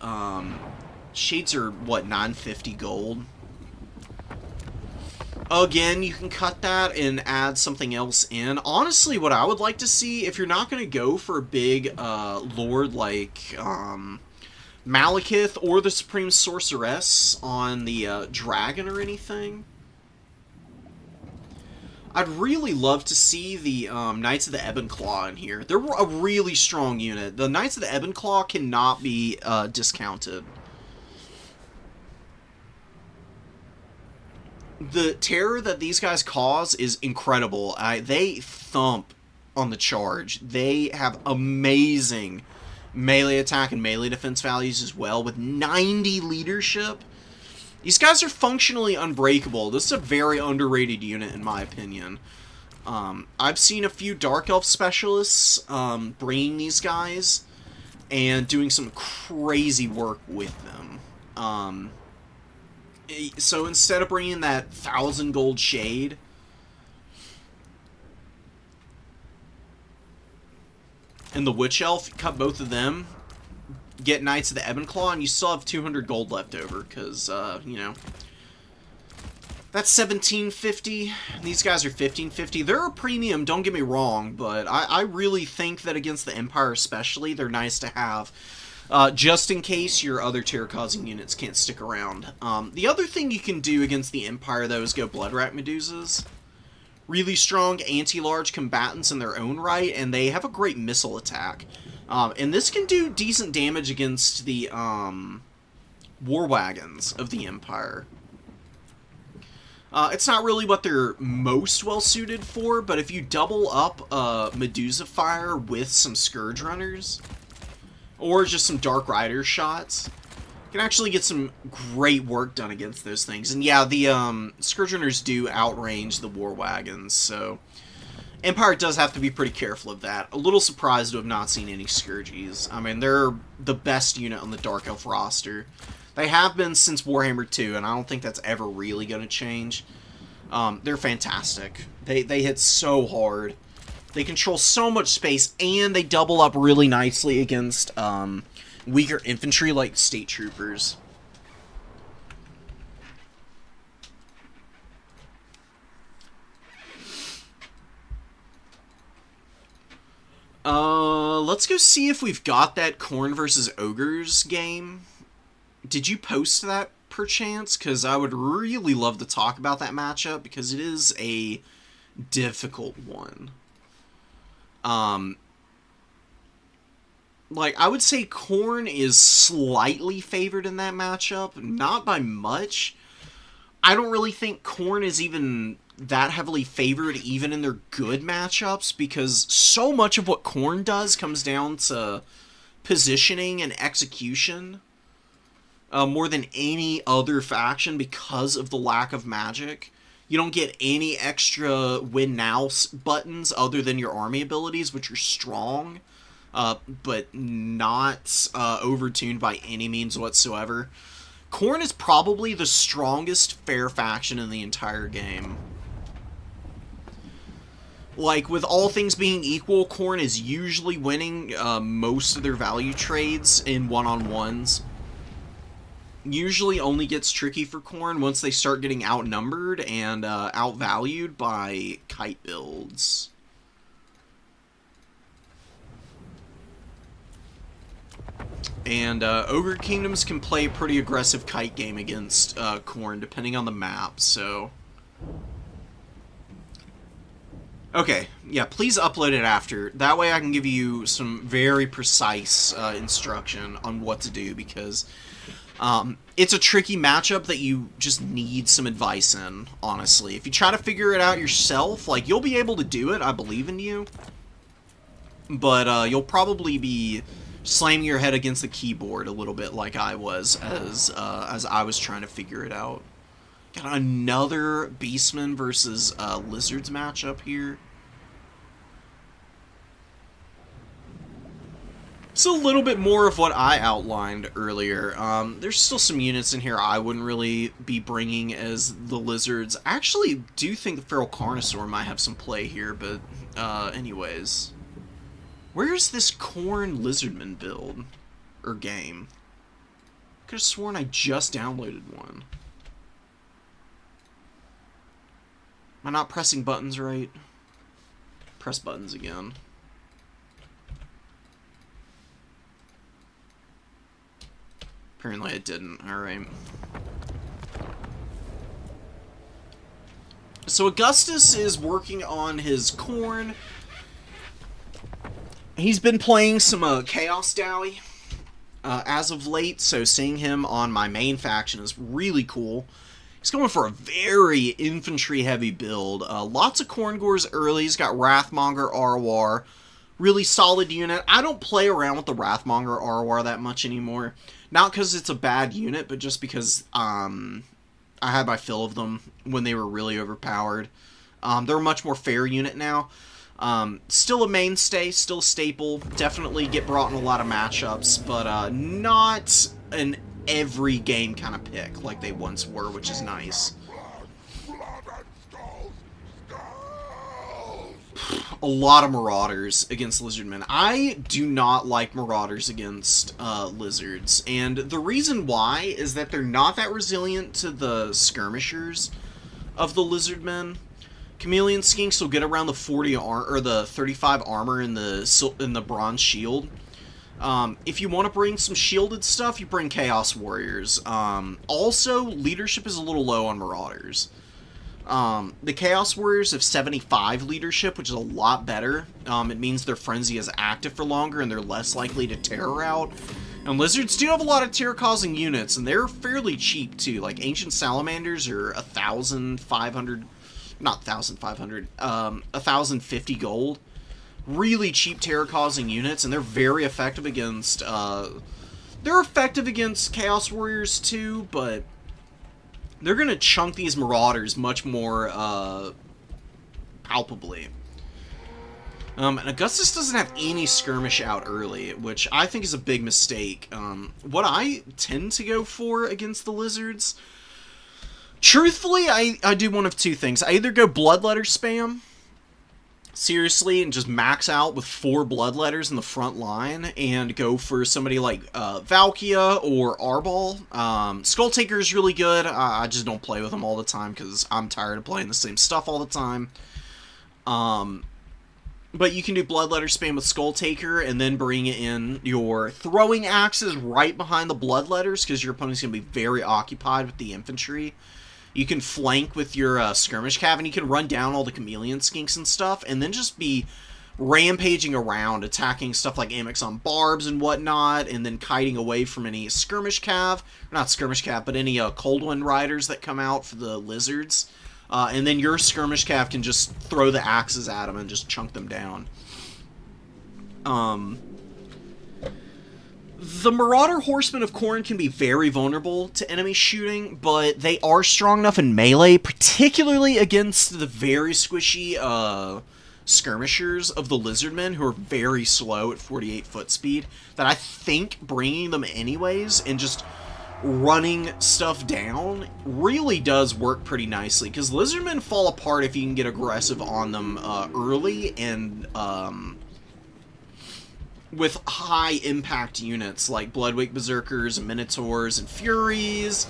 Shades are, what, 950 gold? Again, you can cut that and add something else in. Honestly, what I would like to see, if you're not going to go for a big lord like Malekith or the Supreme Sorceress on the dragon or anything, I'd really love to see the Knights of the Ebon Claw in here. They're a really strong unit. The Knights of the Ebon Claw cannot be discounted. The terror that these guys cause is incredible. They thump on the charge. They have amazing melee attack and melee defense values as well, with 90 leadership. These guys are functionally unbreakable. This is a very underrated unit, in my opinion. I've seen a few Dark Elf specialists bringing these guys and doing some crazy work with them. So instead of bringing that 1,000 gold Shade, and the Witch Elf, cut both of them, get Knights of the Ebon Claw, and you still have 200 gold left over, because, you know, that's 1750. These guys are 1550. They're a premium, don't get me wrong, but I really think that against the Empire especially, they're nice to have, just in case your other terror-causing units can't stick around. The other thing you can do against the Empire, though, is go Bloodrat Medusas. Really strong anti-large combatants in their own right, and they have a great missile attack. And this can do decent damage against the war wagons of the Empire. It's not really what they're most well-suited for, but if you double up Medusa Fire with some Scourge Runners, or just some Dark Rider shots, you can actually get some great work done against those things. And yeah, the Scourge Runners do outrange the war wagons, so Empire does have to be pretty careful of that. A little surprised to have not seen any Scourgies. I mean, they're the best unit on the Dark Elf roster. They have been since Warhammer 2, and I don't think that's ever really going to change. They're fantastic. They hit so hard. They control so much space, and they double up really nicely against weaker infantry like State Troopers. Let's go see if we've got that Khorne versus Ogres game. Did you post that, perchance? Because I would really love to talk about that matchup, because it is a difficult one. Like, I would say Khorne is slightly favored in that matchup, not by much. I don't really think Khorne is even that heavily favored even in their good matchups, because so much of what Khorne does comes down to positioning and execution. More than any other faction because of the lack of magic. You don't get any extra win now buttons other than your army abilities, which are strong, but not overtuned by any means whatsoever. Khorne is probably the strongest fair faction in the entire game. Like, with all things being equal, Khorne is usually winning most of their value trades in one-on-ones. Usually only gets tricky for Khorne once they start getting outnumbered and outvalued by kite builds. And Ogre Kingdoms can play a pretty aggressive kite game against Khorne, depending on the map, so... Okay, yeah, please upload it after. That way I can give you some very precise instruction on what to do, because... it's a tricky matchup that you just need some advice in, honestly. If you try to figure it out yourself, like, you'll be able to do it, I believe in you. But, you'll probably be slamming your head against the keyboard a little bit like I was as I was trying to figure it out. Got another Beastmen versus Lizards matchup here. It's a little bit more of what I outlined earlier. There's still some units in here I wouldn't really be bringing as the Lizards. I actually do think the Feral Carnosaur might have some play here, but anyways. Where's this Khorne Lizardman build? Or game? I could have sworn I just downloaded one. Am I not pressing buttons right? Press buttons again. Apparently it didn't. Alright. So Augustus is working on his Khorne. He's been playing some Chaos Dowie as of late, so seeing him on my main faction is really cool. He's going for a very infantry-heavy build. Lots of Khorne Gores early. He's got Wrathmonger, Arwar. Really solid unit. I don't play around with the Wrathmonger Arwar that much anymore. Not because it's a bad unit, but just because I had my fill of them when they were really overpowered. They're a much more fair unit now. Still a mainstay, still a staple. Definitely get brought in a lot of matchups, but not an every game kind of pick like they once were, which is nice. a lot of Marauders against Lizardmen. I do not like Marauders against Lizards, and the reason why is that they're not that resilient to the skirmishers of the Lizardmen. Chameleon Skinks will get around the 40 or the 35 armor in the bronze shield. If you want to bring some shielded stuff, you bring Chaos Warriors. Also, leadership is a little low on Marauders. The Chaos Warriors have 75 leadership, which is a lot better. It means their Frenzy is active for longer and they're less likely to terror out. And Lizards do have a lot of terror-causing units, and they're fairly cheap too. Like, Ancient Salamanders are 1,500... Not 1,500, 1,050 gold. Really cheap terror-causing units, and they're very effective against, they're effective against Chaos Warriors too, but they're gonna chunk these Marauders much more, palpably. And Augustus doesn't have any skirmish out early, which I think is a big mistake. What I tend to go for against the Lizards... Truthfully, I do one of two things. I either go Bloodletter spam, seriously, and just max out with 4 Bloodletters in the front line, and go for somebody like Valkia or Arbol. Skull Taker is really good. I just don't play with them all the time, because I'm tired of playing the same stuff all the time. But you can do Bloodletter spam with Skull Taker, and then bring in your throwing axes right behind the Bloodletters, because your opponent's going to be very occupied with the infantry. You can flank with your skirmish cav, and you can run down all the Chameleon Skinks and stuff, and then just be rampaging around, attacking stuff like Amexon Barbs and whatnot, and then kiting away from any skirmish cav, not skirmish cav, but any Cold Wind Riders that come out for the Lizards. And then your skirmish cav can just throw the axes at them and just chunk them down. The Marauder Horsemen of Khorne can be very vulnerable to enemy shooting, but they are strong enough in melee, particularly against the very squishy skirmishers of the Lizardmen, who are very slow at 48 foot speed, that I think bringing them anyways and just running stuff down really does work pretty nicely, because Lizardmen fall apart if you can get aggressive on them early and with high impact units like Bloodwake Berserkers and Minotaurs and Furies,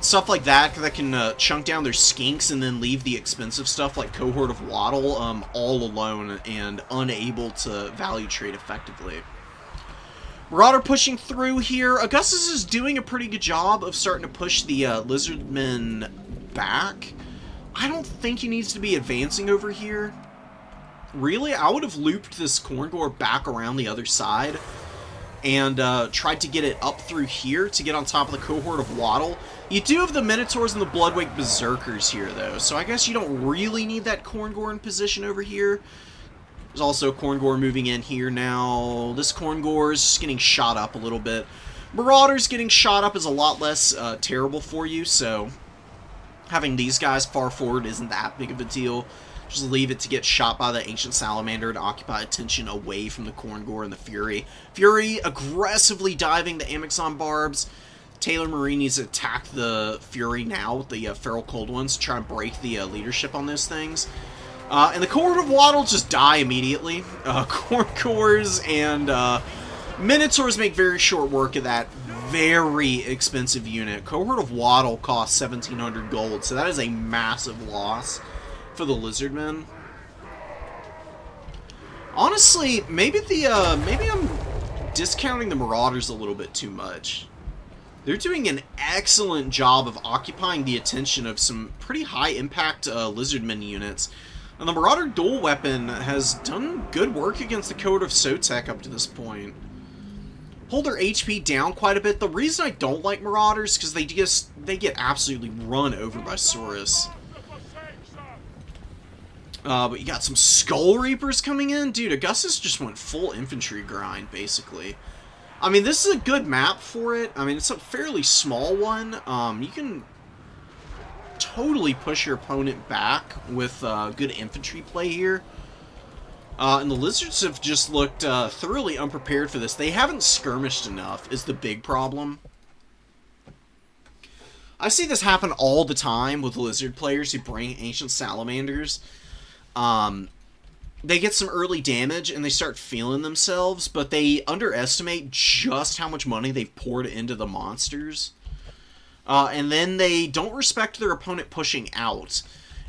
stuff like that that can chunk down their skinks and then leave the expensive stuff like Cohort of Waddle all alone and unable to value trade effectively. Marauder pushing through here. Augustus is doing a pretty good job of starting to push the Lizardmen back. I don't think he needs to be advancing over here. Really, I would have looped this Khorngor back around the other side and tried to get it up through here to get on top of the Cohort of Waddle. You do have the Minotaurs and the Bloodwake Berserkers here, though, so I guess you don't really need that Khorngor in position over here. There's also Khorngor moving in here now. This Khorngor is just getting shot up a little bit. Marauders getting shot up is a lot less terrible for you, so having these guys far forward isn't that big of a deal. Just leave it to get shot by the Ancient Salamander to occupy attention away from the Khorngor and the Fury. Fury aggressively diving the Amexon Barbs. Taylor Marine needs to attack the Fury now with the Feral Cold Ones to try and break the leadership on those things. And the Cohort of Waddle just die immediately. Khorngors and Minotaurs make very short work of that very expensive unit. Cohort of Waddle costs 1,700 gold, so that is a massive loss for the Lizardmen. Honestly, maybe I'm discounting the Marauders a little bit too much. They're doing an excellent job of occupying the attention of some pretty high impact Lizardmen units. And the Marauder dual weapon has done good work against the Cohort of Sotek up to this point. Pulled their HP down quite a bit. The reason I don't like Marauders is because they get absolutely run over by Saurus. But you got some Skull Reapers coming in. Dude, Augustus just went full infantry grind, basically. I mean, this is a good map for it. I mean, it's a fairly small one. You can totally push your opponent back with good infantry play here. And the Lizards have just looked thoroughly unprepared for this. They haven't skirmished enough, is the big problem. I see this happen all the time with Lizard players who bring Ancient Salamanders. they get some early damage and they start feeling themselves, but they underestimate just how much money they've poured into the monsters. And then they don't respect their opponent pushing out.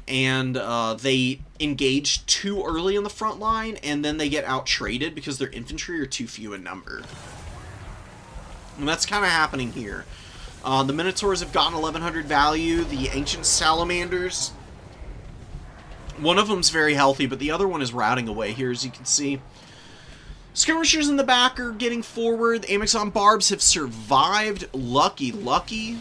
And they engage too early in the front line, and then they get out-traded because their infantry are too few in number. And that's kind of happening here. The Minotaurs have gotten 1100 value. The Ancient Salamanders, one of them's very healthy, but the other one is routing away here, as you can see. Skirmishers in the back are getting forward. The Amazon Barbs have survived. Lucky, lucky.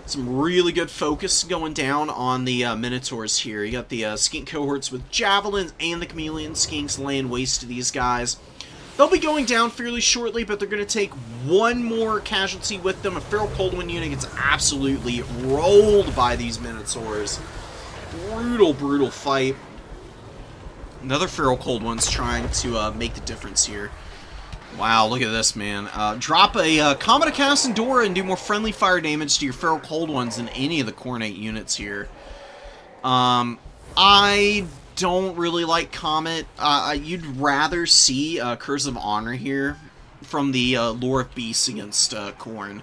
Some really good focus going down on the Minotaurs here. You got the skink cohorts with javelins and the chameleon skinks laying waste to these guys. They'll be going down fairly shortly, but they're going to take one more casualty with them. A Feral Cold One unit gets absolutely rolled by these Minotaurs. Brutal, brutal fight. Another Feral Cold One's trying to make the difference here. Wow, look at this, man. Drop a Comet of Cassandora and do more friendly fire damage to your Feral Cold Ones than any of the Cornate units here. I don't really like Comet. You'd rather see Curse of Honor here from the Lore of Beasts against Khorne.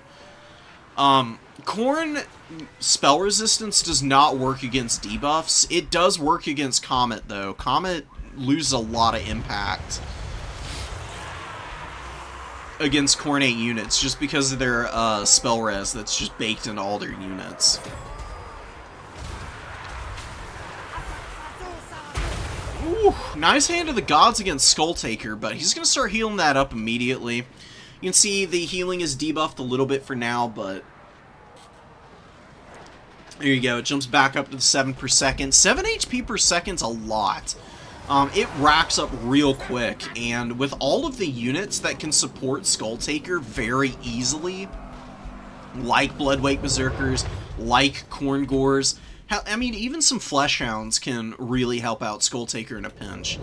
Khorne spell resistance does not work against debuffs. It does work against Comet, though. Comet loses a lot of impact against Cornate units just because of their spell res that's just baked into all their units. Ooh, nice Hand of the Gods against Skulltaker, but he's going to start healing that up immediately. You can see the healing is debuffed a little bit for now, but there you go. It jumps back up to the 7 per second. 7 HP per second's a lot. It racks up real quick, and with all of the units that can support Skulltaker very easily, like Bloodwake Berserkers, like Khorne Gores, I mean, even some Fleshhounds can really help out Skulltaker in a pinch.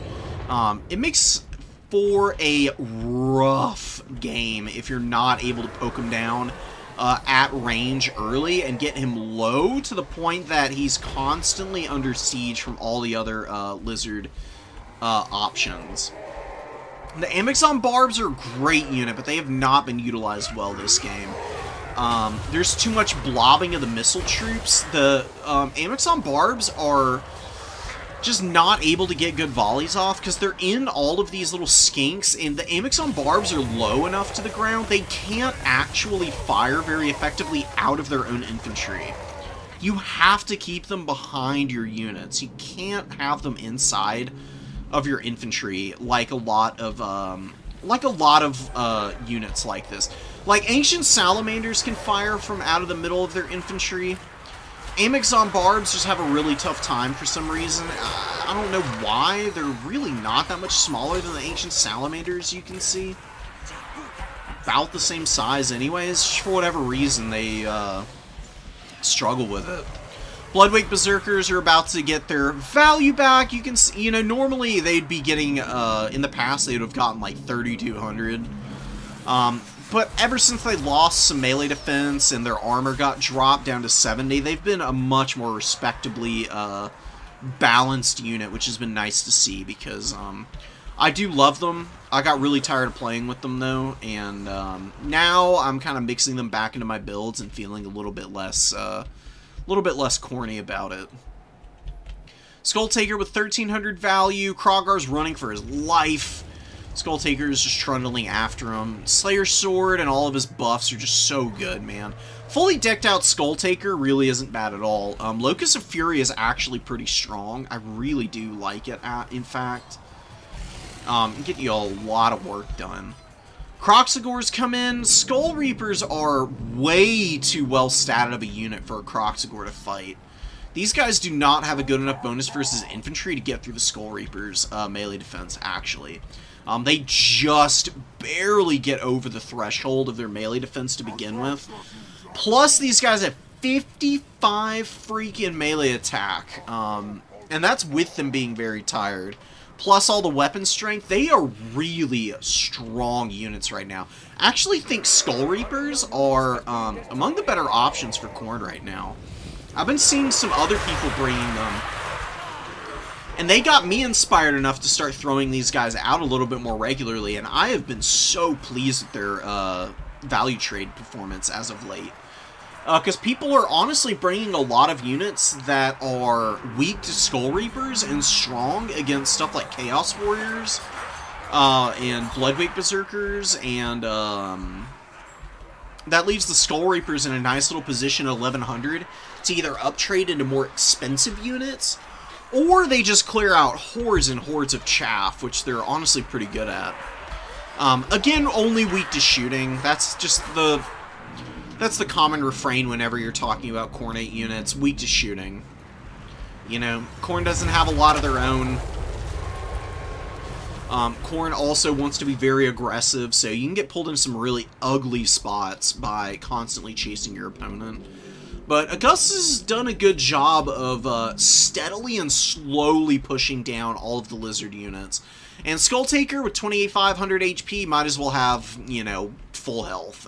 It makes for a rough game if you're not able to poke him down at range early and get him low to the point that he's constantly under siege from all the other lizard options. The Amazon Barbs are a great unit, but they have not been utilized well this game. There's too much blobbing of the missile troops. The Amazon Barbs are just not able to get good volleys off because they're in all of these little skinks, and the Amazon Barbs are low enough to the ground they can't actually fire very effectively out of their own infantry. You have to keep them behind your units. You can't have them inside of your infantry like a lot of units like this. Like, Ancient Salamanders can fire from out of the middle of their infantry. Amazon Barbs just have a really tough time for some reason. I don't know why. They're really not that much smaller than the Ancient Salamanders, you can see. About the same size anyways. Just for whatever reason, they struggle with it. Bloodwake Berserkers are about to get their value back. You can see, you know, normally they'd be getting, in the past, they would have gotten like 3,200. But ever since they lost some melee defense and their armor got dropped down to 70, they've been a much more respectably balanced unit, which has been nice to see because I do love them. I got really tired of playing with them though, and now I'm kind of mixing them back into my builds and feeling a little bit less corny about it. Skulltaker with 1,300 value. Krogar's running for his life. Skulltaker is just trundling after him. Slayer's Sword and all of his buffs are just so good, man. Fully decked out Skulltaker really isn't bad at all. Locus of Fury is actually pretty strong. I really do like it, in fact. Get you a lot of work done. Croxagores come in. Skull Reapers are way too well statted of a unit for a Croxagore to fight. These guys do not have a good enough bonus versus infantry to get through the Skull Reapers' melee defense, actually. They just barely get over the threshold of their melee defense to begin with. Plus, these guys have 55 freaking melee attack. And that's with them being very tired. Plus all the weapon strength. They are really strong units right now. I actually think Skull Reapers are among the better options for Khorne right now. I've been seeing some other people bringing them. And they got me inspired enough to start throwing these guys out a little bit more regularly, and I have been so pleased with their value trade performance as of late. Because people are honestly bringing a lot of units that are weak to Skull Reapers and strong against stuff like Chaos Warriors and Bloodweight Berserkers, and that leaves the Skull Reapers in a nice little position at 1100 to either uptrade into more expensive units, or they just clear out hordes and hordes of chaff, which they're honestly pretty good at. Again, only weak to shooting. That's just the... That's the common refrain whenever you're talking about Khornate units. Weak to shooting. You know, Khorne doesn't have a lot of their own. Khorne also wants to be very aggressive, so you can get pulled into some really ugly spots by constantly chasing your opponent. But Augustus has done a good job of steadily and slowly pushing down all of the Lizard units. And Skulltaker with 28,500 HP might as well have, you know, full health.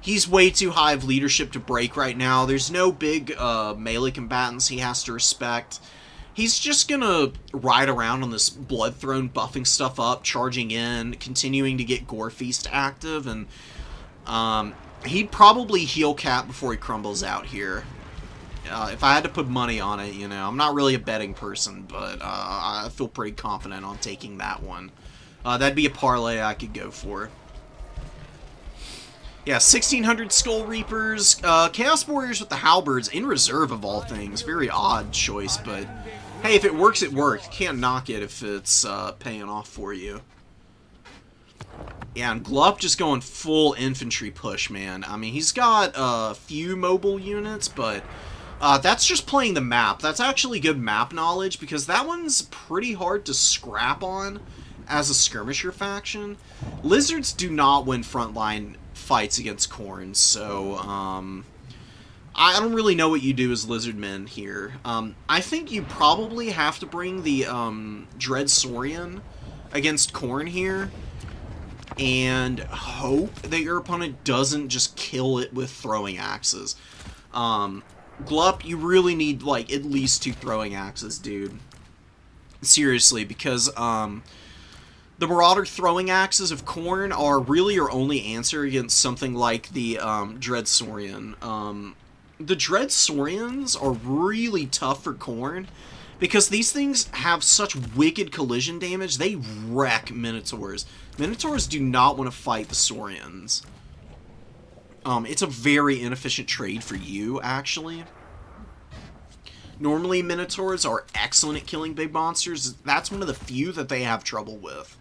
He's way too high of leadership to break right now. There's no big melee combatants he has to respect. He's just gonna ride around on this Blood Throne, buffing stuff up, charging in, continuing to get Gore Feast active, and he'd probably heal cap before he crumbles out here. If I had to put money on it, you know, I'm not really a betting person, but I feel pretty confident on taking that one. That'd be a parlay I could go for. Yeah, 1,600 Skull Reapers, Chaos Warriors with the Halberds in reserve of all things. Very odd choice, but hey, if it works, it works. Can't knock it if it's paying off for you. Yeah, and Glup just going full infantry push, man. I mean, he's got a few mobile units, but that's just playing the map. That's actually good map knowledge, because that one's pretty hard to scrap on as a skirmisher faction. Lizards do not win frontline fights against Khorne, so I don't really know what you do as Lizardmen here. I think you probably have to bring the Dread Saurian against Khorne here, and hope that your opponent doesn't just kill it with throwing axes. Glup, you really need, like, at least 2 throwing axes, dude. Seriously, because the Marauder throwing axes of Khorne are really your only answer against something like the Dread Saurian. The Dread Saurians are really tough for Khorne, because these things have such wicked collision damage. They wreck Minotaurs. Minotaurs do not want to fight the Saurians. It's a very inefficient trade for you, actually. Normally, Minotaurs are excellent at killing big monsters. That's one of the few that they have trouble with.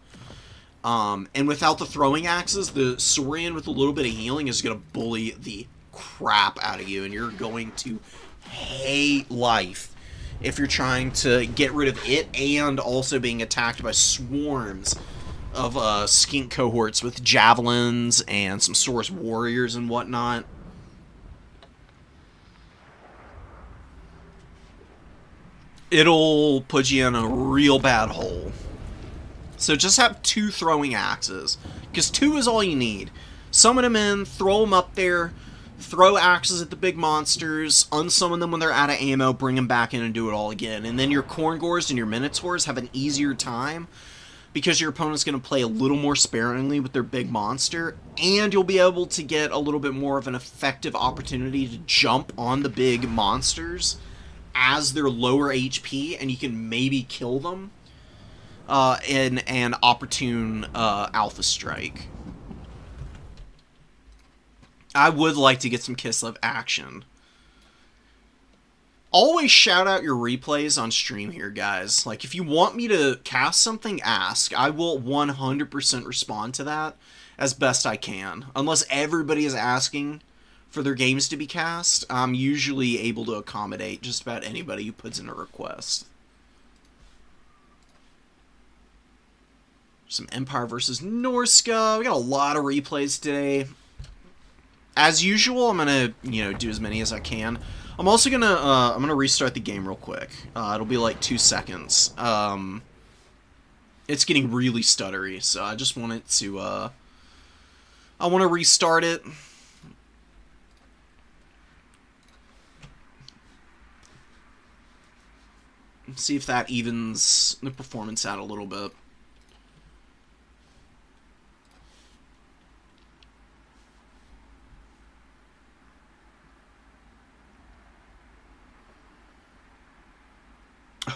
And without the throwing axes, the Saurian with a little bit of healing is going to bully the crap out of you, and you're going to hate life if you're trying to get rid of it and also being attacked by swarms of skink cohorts with javelins and some Saurus warriors and whatnot. It'll put you in a real bad hole. So just have 2 throwing axes, because 2 is all you need. Summon them in, throw them up there, throw axes at the big monsters, unsummon them when they're out of ammo, bring them back in and do it all again. And then your Khorngors and your Minotaurs have an easier time, because your opponent's going to play a little more sparingly with their big monster, and you'll be able to get a little bit more of an effective opportunity to jump on the big monsters as they're lower HP, and you can maybe kill them in an opportune alpha strike. I would like to get some Kislev action. Always shout out your replays on stream here, guys. Like, if you want me to cast something, ask. I will 100% respond to that as best I can. Unless everybody is asking for their games to be cast, I'm usually able to accommodate just about anybody who puts in a request. Some Empire versus Norska. We got a lot of replays today. As usual, I'm gonna, do as many as I can. I'm also gonna, I'm gonna restart the game real quick. It'll be like 2 seconds. It's getting really stuttery, so I just want it to, I want to restart it. See if that evens the performance out a little bit.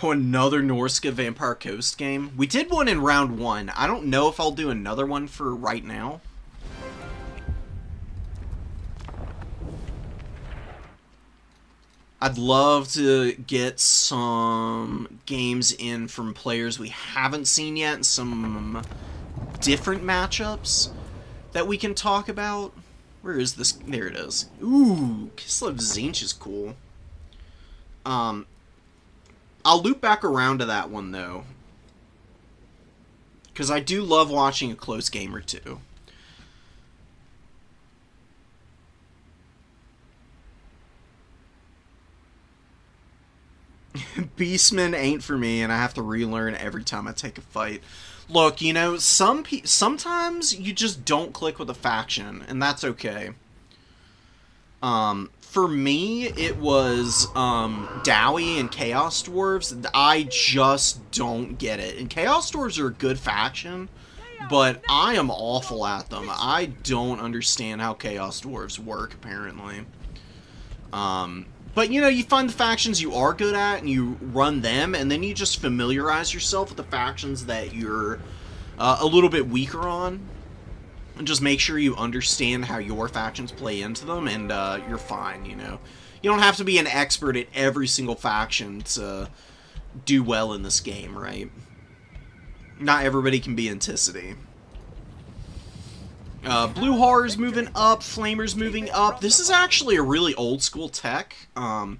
Oh, another Norska Vampire Coast game. We did one in round 1. I don't know if I'll do another one for right now. I'd love to get some games in from players we haven't seen yet, and some different matchups that we can talk about. Where is this? There it is. Ooh, Kislev Tzeentch is cool. I'll loop back around to that one, though, because I do love watching a close game or two. Beastman ain't for me, and I have to relearn every time I take a fight. Look, you know, sometimes you just don't click with a faction, and that's okay. For me, it was Dowie and Chaos Dwarves. I just don't get it. And Chaos Dwarves are a good faction, but I am awful at them. I don't understand how Chaos Dwarves work, apparently. But, you know, you find the factions you are good at, and you run them, and then you just familiarize yourself with the factions that you're a little bit weaker on. And just make sure you understand how your factions play into them, and you're fine, you know. You don't have to be an expert at every single faction to do well in this game, right? Not everybody can be Anticity. Blue Horror's moving up, Flamer's moving up. This is actually a really old-school tech. I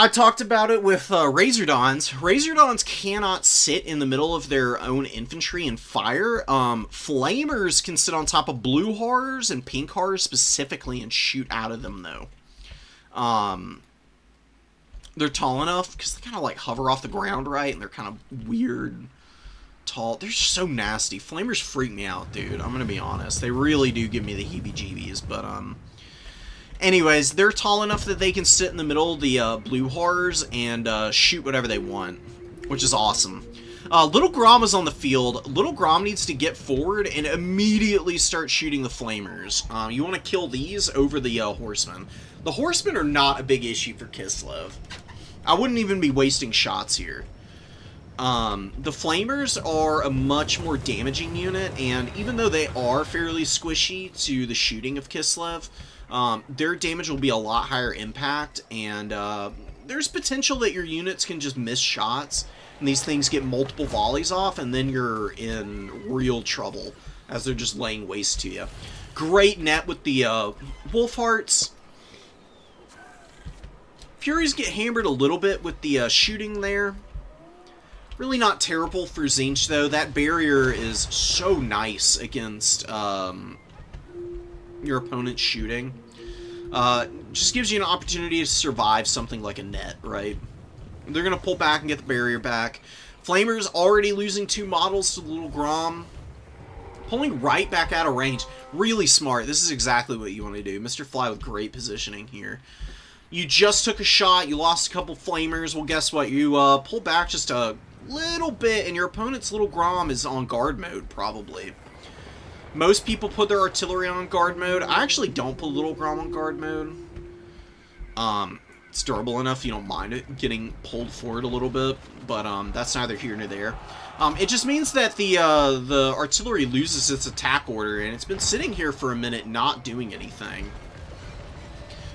talked about it with Razordons. Razordons cannot sit in the middle of their own infantry and fire. Flamers can sit on top of blue horrors and pink horrors specifically and shoot out of them, though. They're tall enough because they kind of like hover off the ground, right? And they're kind of weird, tall. They're so nasty. Flamers freak me out, dude. I'm gonna be honest. They really do give me the heebie-jeebies, but anyways, they're tall enough that they can sit in the middle of the blue horrors and shoot whatever they want, which is awesome. Little Grom is on the field. Little Grom needs to get forward and immediately start shooting the Flamers. You want to kill these over the Horsemen. The Horsemen are not a big issue for Kislev. I wouldn't even be wasting shots here. The Flamers are a much more damaging unit, and even though they are fairly squishy to the shooting of Kislev, their damage will be a lot higher impact, and there's potential that your units can just miss shots, and these things get multiple volleys off, and then you're in real trouble, as they're just laying waste to you. Great net with the Wolf Hearts. Furies get hammered a little bit with the shooting there. Really not terrible for Tzeentch, though. That barrier is so nice against your opponent's shooting. Just gives you an opportunity to survive something like a net, right? They're going to pull back and get the barrier back. Flamer's already losing 2 models to the Little Grom. Pulling right back out of range. Really smart. This is exactly what you want to do. Mr. Fly with great positioning here. You just took a shot. You lost a couple Flamers. Well, guess what? You pull back just a little bit, and your opponent's Little Grom is on guard mode, probably. Most people put their artillery on guard mode. I actually don't put Little Grom on guard mode. It's durable enough you don't mind it getting pulled forward a little bit, but that's neither here nor there. It just means that the artillery loses its attack order, and it's been sitting here for a minute not doing anything.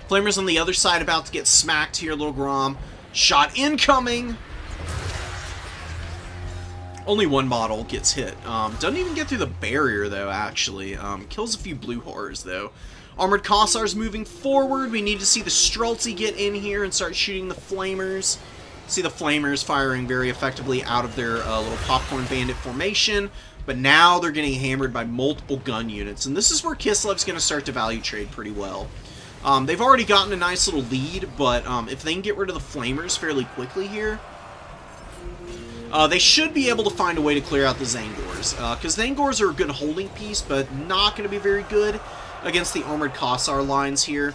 Flamer's on the other side about to get smacked here, Little Grom. Shot incoming! Only 1 model gets hit. Doesn't even get through the barrier, though, actually. Kills a few blue horrors, though. Armored Kossar's moving forward. We need to see the Streltsy get in here and start shooting the Flamers. See the Flamers firing very effectively out of their little Popcorn Bandit formation. But now they're getting hammered by multiple gun units. And this is where Kislev's going to start to value trade pretty well. They've already gotten a nice little lead, but if they can get rid of the Flamers fairly quickly here, they should be able to find a way to clear out the Zangors, because Zangors are a good holding piece, but not going to be very good against the Armored Kossar lines here.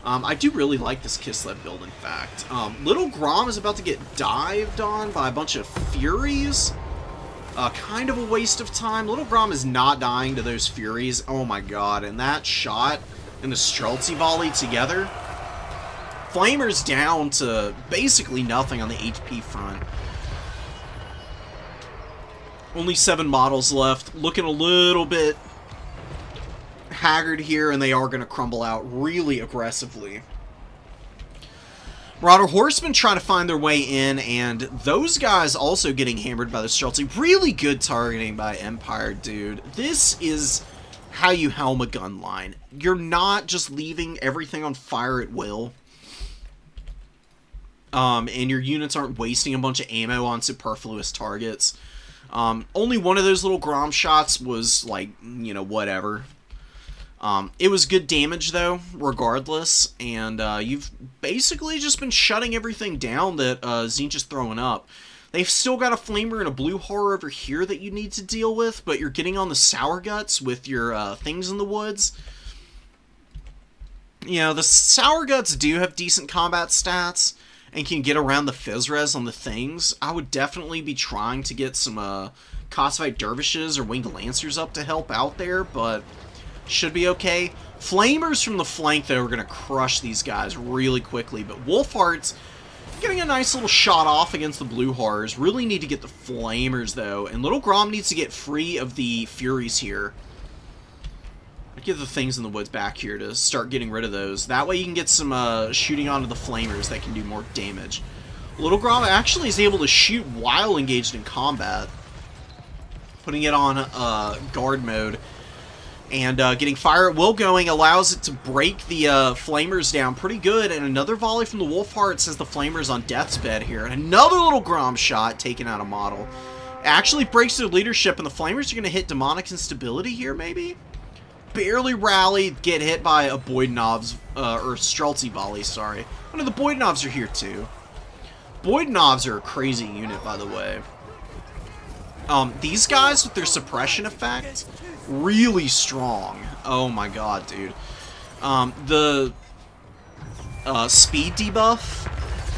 I do really like this Kislev build, in fact. Little Grom is about to get dived on by a bunch of Furies. Kind of a waste of time. Little Grom is not dying to those Furies. Oh my god, and that shot and the Streltsy volley together. Flamer's down to basically nothing on the HP front. Only 7 models left. Looking a little bit haggard here, and they are going to crumble out really aggressively. Marauder Horsemen trying to find their way in, and those guys also getting hammered by the Streltsy. Really good targeting by Empire, dude. This is how you helm a gun line. You're not just leaving everything on fire at will. And your units aren't wasting a bunch of ammo on superfluous targets. Only one of those little Grom shots was, like, you know, whatever. It was good damage, though, regardless, and you've basically just been shutting everything down that Tzeentch is throwing up. They've still got a Flamer and a Blue Horror over here that you need to deal with, but you're getting on the Sour Guts with your things in the woods. You know, the Sour Guts do have decent combat stats and can get around the Fizz-Res on the things. I would definitely be trying to get some Cossite Dervishes or Winged Lancers up to help out there, but should be okay. Flamers from the flank, though, are going to crush these guys really quickly, but Wolfhearts getting a nice little shot off against the Blue Horrors. Really need to get the Flamers, though, and Little Grom needs to get free of the Furies here. I'll give the things in the woods back here to start getting rid of those. That way you can get some shooting onto the Flamers that can do more damage. Little Grom actually is able to shoot while engaged in combat, putting it on guard mode. And getting fire at will going allows it to break the Flamers down pretty good. And another volley from the Wolfheart says the Flamers on death's bed here. And another little Grom shot taken out of model. Actually breaks their leadership, and the Flamers are going to hit Demonic Instability here, maybe? Barely rally, get hit by a Boydanov's, or Streltsy volley, sorry. Oh no, the Boydanovs are here too. Boydanovs are a crazy unit, by the way. These guys with their suppression effect, really strong. Oh my god, dude. The speed debuff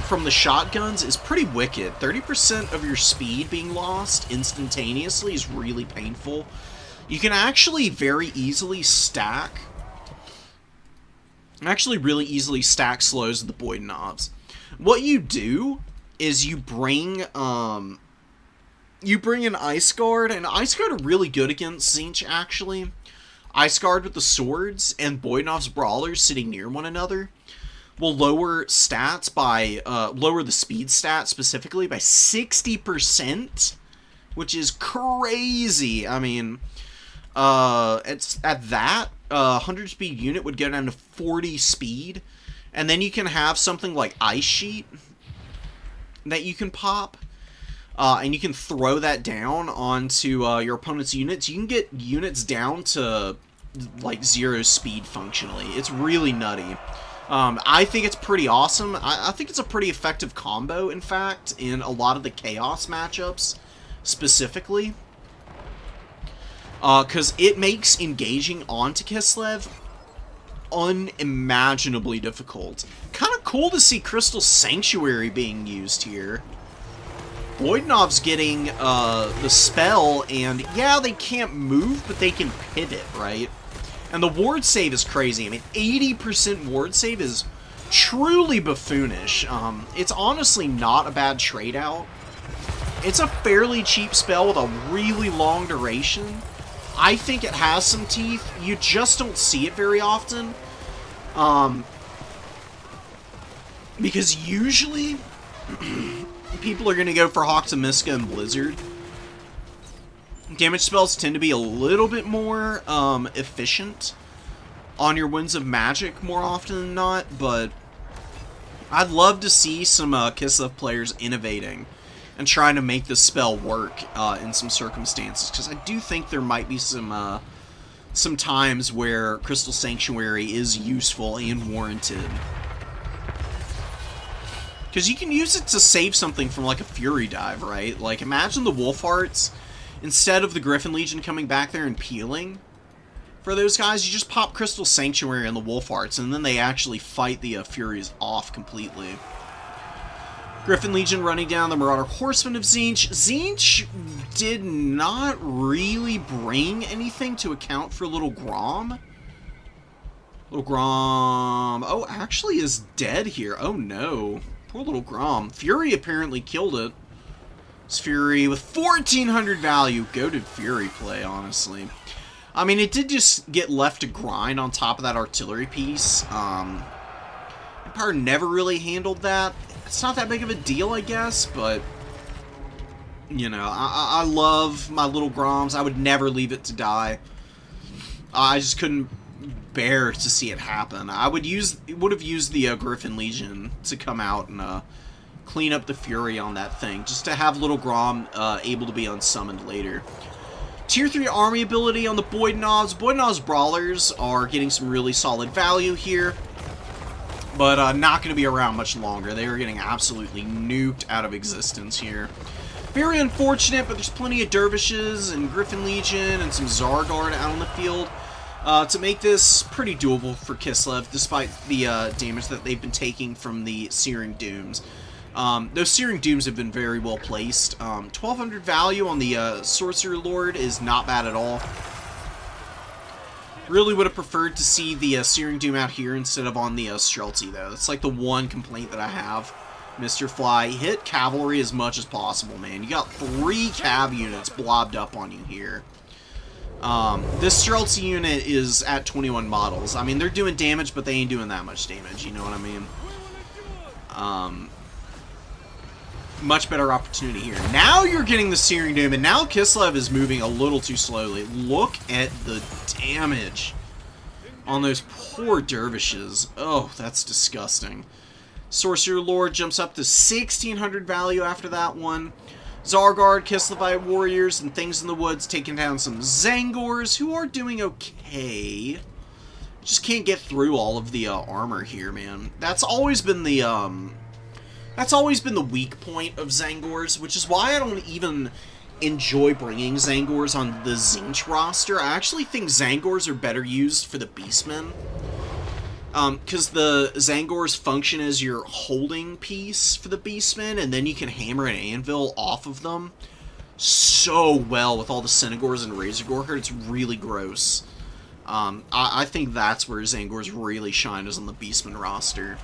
from the shotguns is pretty wicked. 30% of your speed being lost instantaneously is really painful. You can actually very easily stack... really easily stack slows with the Boydanovs. What you do is you bring an Ice Guard, and Ice Guard are really good against Tzeentch, actually. Ice Guard with the swords and Boydanov's Brawlers sitting near one another will lower stats by, lower the speed stat specifically by 60%, which is crazy. I mean, it's at that, 100 speed unit would go down to 40 speed, and then you can have something like Ice Sheet that you can pop. And you can throw that down onto your opponent's units. You can get units down to, like, 0 speed functionally. It's really nutty. I think it's pretty awesome. I think it's a pretty effective combo, in fact, in a lot of the Chaos matchups, specifically. Because it makes engaging onto Kislev unimaginably difficult. Kind of cool to see Crystal Sanctuary being used here. Boydanov's getting the spell, and yeah, they can't move, but they can pivot, right? And the ward save is crazy. I mean, 80% ward save is truly buffoonish. It's honestly not a bad trade-out. It's a fairly cheap spell with a really long duration. I think it has some teeth. You just don't see it very often. Because usually... people are going to go for Hawks of Miska and Blizzard. Damage spells tend to be a little bit more efficient on your Winds of Magic more often than not, but I'd love to see some Kislev players innovating and trying to make this spell work in some circumstances, because I do think there might be some times where Crystal Sanctuary is useful and warranted. Because you can use it to save something from, like, a Fury dive, right? Like, imagine the Wolfhearts, instead of the Griffin Legion coming back there and peeling, For those guys, you just pop Crystal Sanctuary and the Wolf Hearts, and then they actually fight the Furies off completely. Griffin Legion running down the Marauder Horsemen of Tzeentch. Tzeentch did not really bring anything to account for Little Grom. Little Grom, oh, actually is dead here. Oh no, poor Little Grom. Fury apparently killed it. It's Fury with 1,400 value. Goated Fury play, honestly. I mean, it did just get left to grind on top of that artillery piece. Empire never really handled that. It's not that big of a deal, I guess, but, you know, I love my Little Groms. I would never leave it to die. I just couldn't bear to see it happen. I would have used the Griffin Legion to come out and clean up the Fury on that thing, just to have Little Grom able to be unsummoned later. Tier 3 army ability on the Boyd Knobs. Boyd Knobs Brawlers are getting some really solid value here, but not going to be around much longer. They are getting absolutely nuked out of existence here. Very unfortunate, but there's plenty of Dervishes and Griffin Legion and some Zargard out on the field to make this pretty doable for Kislev, despite the damage that they've been taking from the Searing Dooms. Those Searing Dooms have been very well placed. 1,200 value on the Sorcerer Lord is not bad at all. Really would have preferred to see the Searing Doom out here instead of on the Streltsy, though. That's like the one complaint that I have. Mr. Fly, hit cavalry as much as possible, man. You got 3 cav units blobbed up on you here. This Streltsy unit is at 21 models. I mean, they're doing damage, but they ain't doing that much damage, you know what I mean? Much better opportunity here. Now you're getting the Searing Doom, and now Kislev is moving a little too slowly. Look at the damage on those poor Dervishes. Oh, that's disgusting. Sorcerer Lord jumps up to 1,600 value after that one. Zargard, Kislevite Warriors, and Things in the Woods taking down some Zangors, who are doing okay. Just can't get through all of the armor here, man. That's always been the weak point of Zangors, which is why I don't even enjoy bringing Zangors on the Tzeentch roster. I actually think Zangors are better used for the Beastmen. Because the Zangors function as your holding piece for the Beastmen, and then you can hammer an anvil off of them so well with all the Senegors and Razorgore. It's really gross. I think that's where Zangors really shine, is on the Beastmen roster.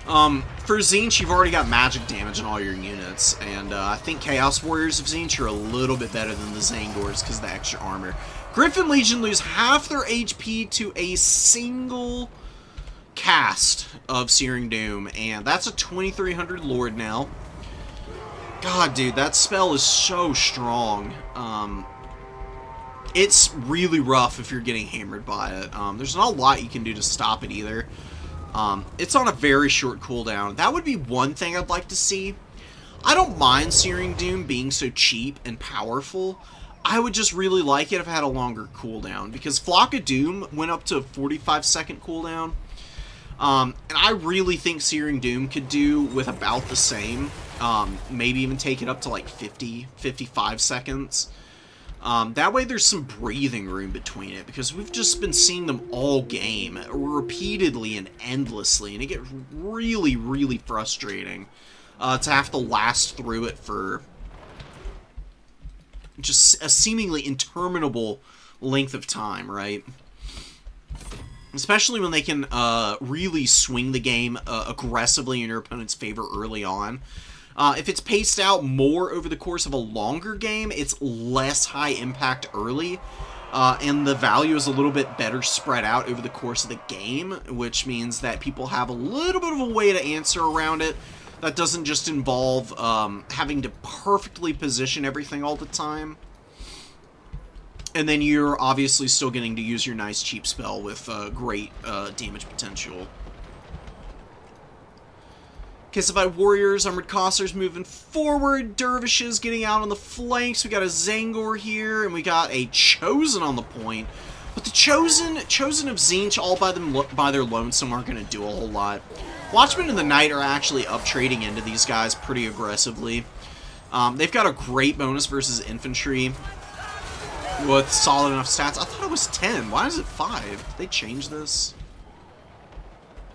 For Tzeentch, you've already got magic damage in all your units, and I think Chaos Warriors of Tzeentch are a little bit better than the Zangors because of the extra armor. Griffin Legion lose half their HP to a single cast of Searing Doom, and that's a 2,300 Lord now. God, dude, that spell is so strong. It's really rough if you're getting hammered by it. There's not a lot you can do to stop it either. It's on a very short cooldown. That would be one thing I'd like to see. I don't mind Searing Doom being so cheap and powerful. I would just really like it if it had a longer cooldown, because Flock of Doom went up to a 45-second cooldown. And I really think Searing Doom could do with about the same. Maybe even take it up to like 50, 55 seconds. That way there's some breathing room between it, because we've just been seeing them all game, repeatedly and endlessly, and it gets really, really frustrating to have to last through it for just a seemingly interminable length of time, right? Especially when they can really swing the game aggressively in your opponent's favor early on. If it's paced out more over the course of a longer game, it's less high impact early, and the value is a little bit better spread out over the course of the game, which means that people have a little bit of a way to answer around it. That doesn't just involve having to perfectly position everything all the time. And then you're obviously still getting to use your nice cheap spell with great damage potential. Kislev Warriors, Armored Cossars moving forward. Dervishes getting out on the flanks. We got a Zangor here, and we got a Chosen on the point. But the Chosen of Tzeentch all by their lonesome aren't going to do a whole lot. Watchmen of the Night are actually up trading into these guys pretty aggressively. They've got a great bonus versus infantry. with solid enough stats. I thought it was 10. Why is it 5? Did they change this?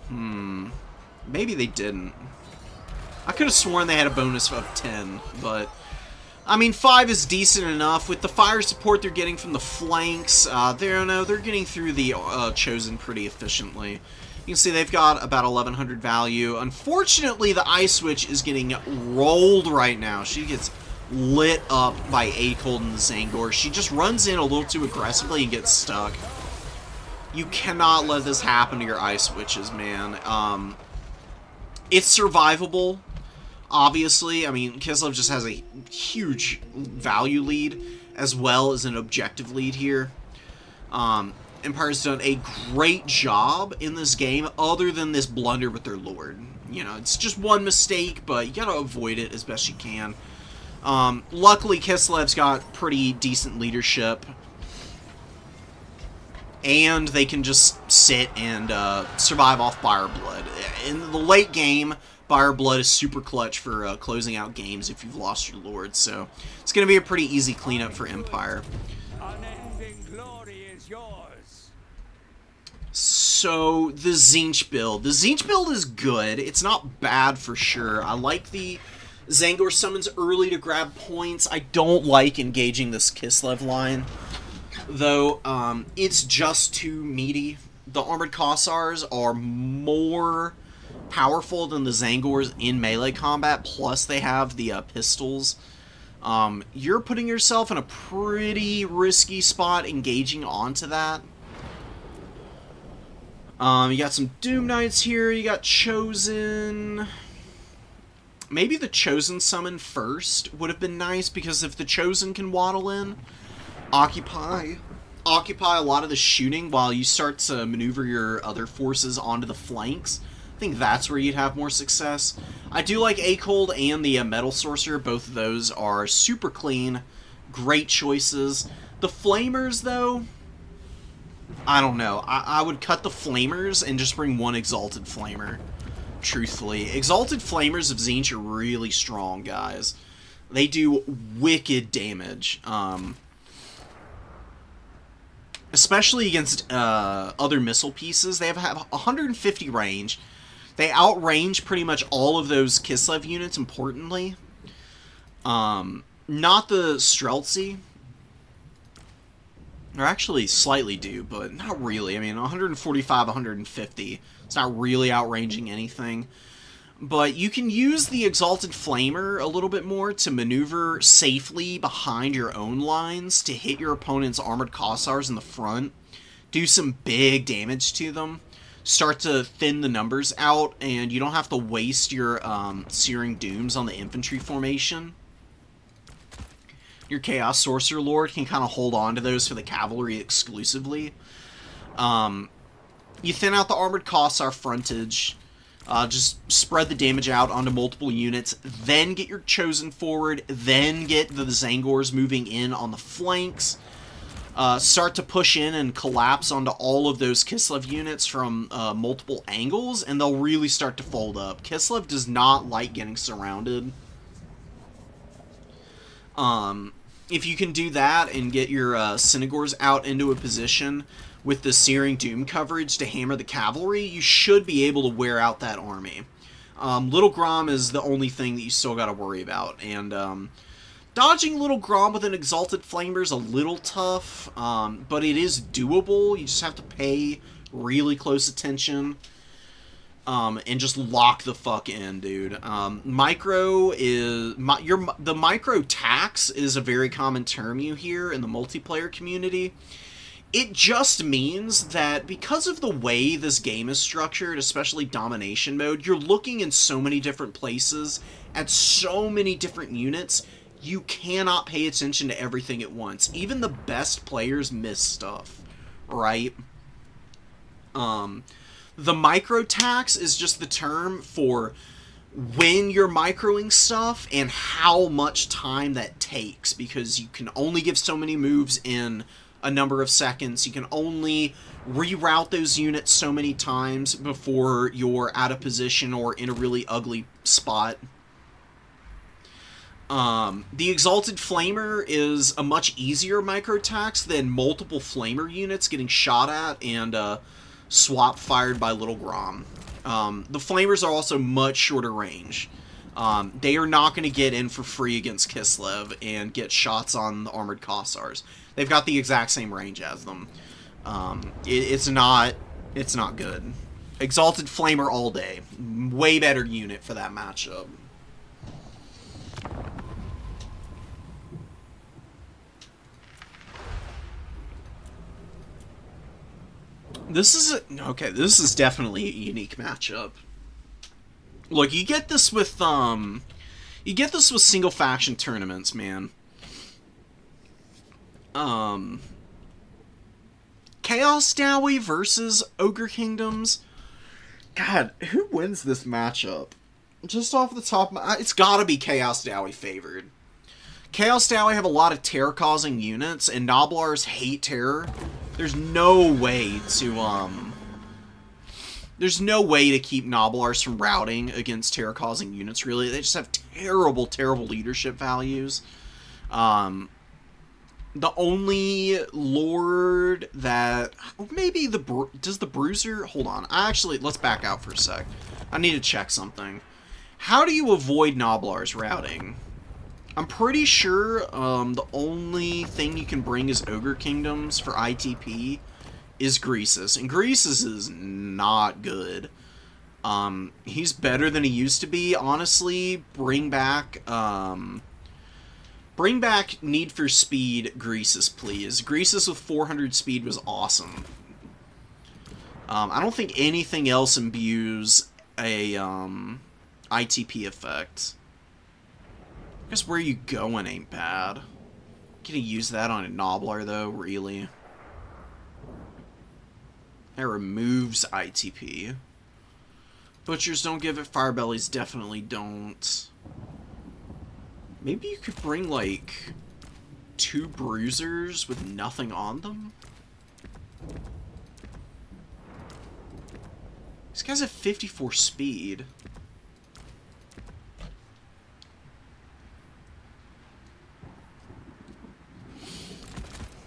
Maybe they didn't. I could have sworn they had a bonus of 10, but... I mean, 5 is decent enough. With the fire support they're getting from the flanks, they're getting through the Chosen pretty efficiently. You can see they've got about 1100 value. Unfortunately, the Ice Witch is getting rolled right now. She gets lit up by A-Cold and the Zangor. She just runs in a little too aggressively and gets stuck. You cannot let this happen to your Ice Witches, man. It's survivable. Obviously, I mean, Kislev just has a huge value lead, as well as an objective lead here. Empire's done a great job in this game, other than this blunder with their Lord. You know, it's just one mistake, but you gotta avoid it as best you can. Luckily, Kislev's got pretty decent leadership, and they can just sit and survive off Fire Blood. In the late game, Fire Blood is super clutch for closing out games if you've lost your Lord, so it's going to be a pretty easy cleanup for Empire.
Unending glory is yours.
So, the Tzeentch build. The Tzeentch build is good. It's not bad for sure. I like the Zangor summons early to grab points. I don't like engaging this Kislev line, though. It's just too meaty. The Armored Kossars are more powerful than the Zangors in melee combat, plus they have the pistols. You're putting yourself in a pretty risky spot engaging onto that. You got some Doom Knights here, you got Chosen. Maybe the Chosen summon first would have been nice, because if the Chosen can waddle in, occupy a lot of the shooting while you start to maneuver your other forces onto the flanks, I think that's where you'd have more success. I do like A-Cold and the Metal Sorcerer. Both of those are super clean. Great choices. The Flamers, though, I don't know. I would cut the Flamers and just bring one Exalted Flamer, truthfully. Exalted Flamers of Tzeentch are really strong, guys. They do wicked damage. Especially against other missile pieces. They have 150 range. They outrange pretty much all of those Kislev units, importantly. Not the Streltsy. Or actually slightly do, but not really. I mean, 145, 150. It's not really outranging anything. But you can use the Exalted Flamer a little bit more to maneuver safely behind your own lines to hit your opponent's Armored Kossars in the front. Do some big damage to them. Start to thin the numbers out, and you don't have to waste your Searing Dooms on the infantry formation. Your Chaos Sorcerer Lord can kind of hold on to those for the cavalry exclusively. You thin out the Armored Kossar frontage, just spread the damage out onto multiple units, then get your Chosen forward, then get the Zangors moving in on the flanks. Start to push in and collapse onto all of those Kislev units from multiple angles, and they'll really start to fold up. Kislev does not like getting surrounded. If you can do that and get your Synagors out into a position with the Searing Doom coverage to hammer the cavalry, you should be able to wear out that army. Little Grom is the only thing that you still got to worry about, and dodging Little Grom with an Exalted Flamer is a little tough, but it is doable. You just have to pay really close attention and just lock the fuck in, dude. Micro is... the micro tax is a very common term you hear in the multiplayer community. It just means that because of the way this game is structured, especially domination mode, you're looking in so many different places at so many different units, you cannot pay attention to everything at once. Even the best players miss stuff, right? The micro tax is just the term for when you're microing stuff and how much time that takes, because you can only give so many moves in a number of seconds. You can only reroute those units so many times before you're out of position or in a really ugly spot. The Exalted Flamer is a much easier micro-tax than multiple Flamer units getting shot at and swap fired by Little Grom. The Flamers are also much shorter range. They are not going to get in for free against Kislev and get shots on the Armored Kossars. They've got the exact same range as them. It's not good. Exalted Flamer all day. Way better unit for that matchup. This is definitely a unique matchup. Look, you get this with single faction tournaments, man. Chaos Dowie versus Ogre Kingdoms. God, who wins this matchup? Just off the top of my... It's gotta be Chaos Dowie favored. Chaos Dowie have a lot of terror-causing units, and Noblars hate terror. There's no way to keep Noblars from routing against terror-causing units, really. They just have terrible, terrible leadership values. The only Lord that... Maybe does the Bruiser... Hold on. Let's back out for a sec. I need to check something. How do you avoid Noblars routing? I'm pretty sure the only thing you can bring as Ogre Kingdoms for ITP is Greasus. And Greasus is not good. He's better than he used to be. Honestly, bring back Need for Speed Greasus, please. Greasus with 400 speed was awesome. I don't think anything else imbues a ITP effect. I guess where you going ain't bad. Can you use that on a Nobbler, though? Really? That removes ITP. Butchers don't give it. Firebellies definitely don't. Maybe you could bring, like, 2 Bruisers with nothing on them? These guys have 54 speed.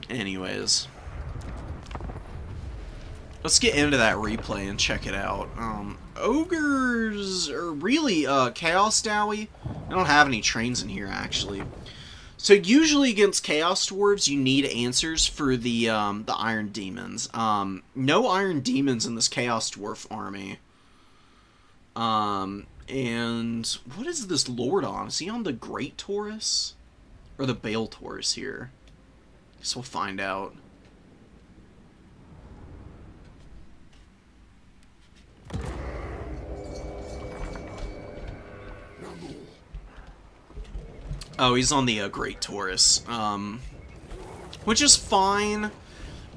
Anyways, let's get into that replay and check it out. Ogres, or really, Chaos Dowie. I don't have any trains in here, actually. So usually against Chaos Dwarves, you need answers for the Iron Demons. No Iron Demons in this Chaos Dwarf army. And what is this Lord on? Is he on the Great Taurus? Or the Bale Taurus here? Guess we'll find out. Oh, he's on the Great Taurus. Which is fine.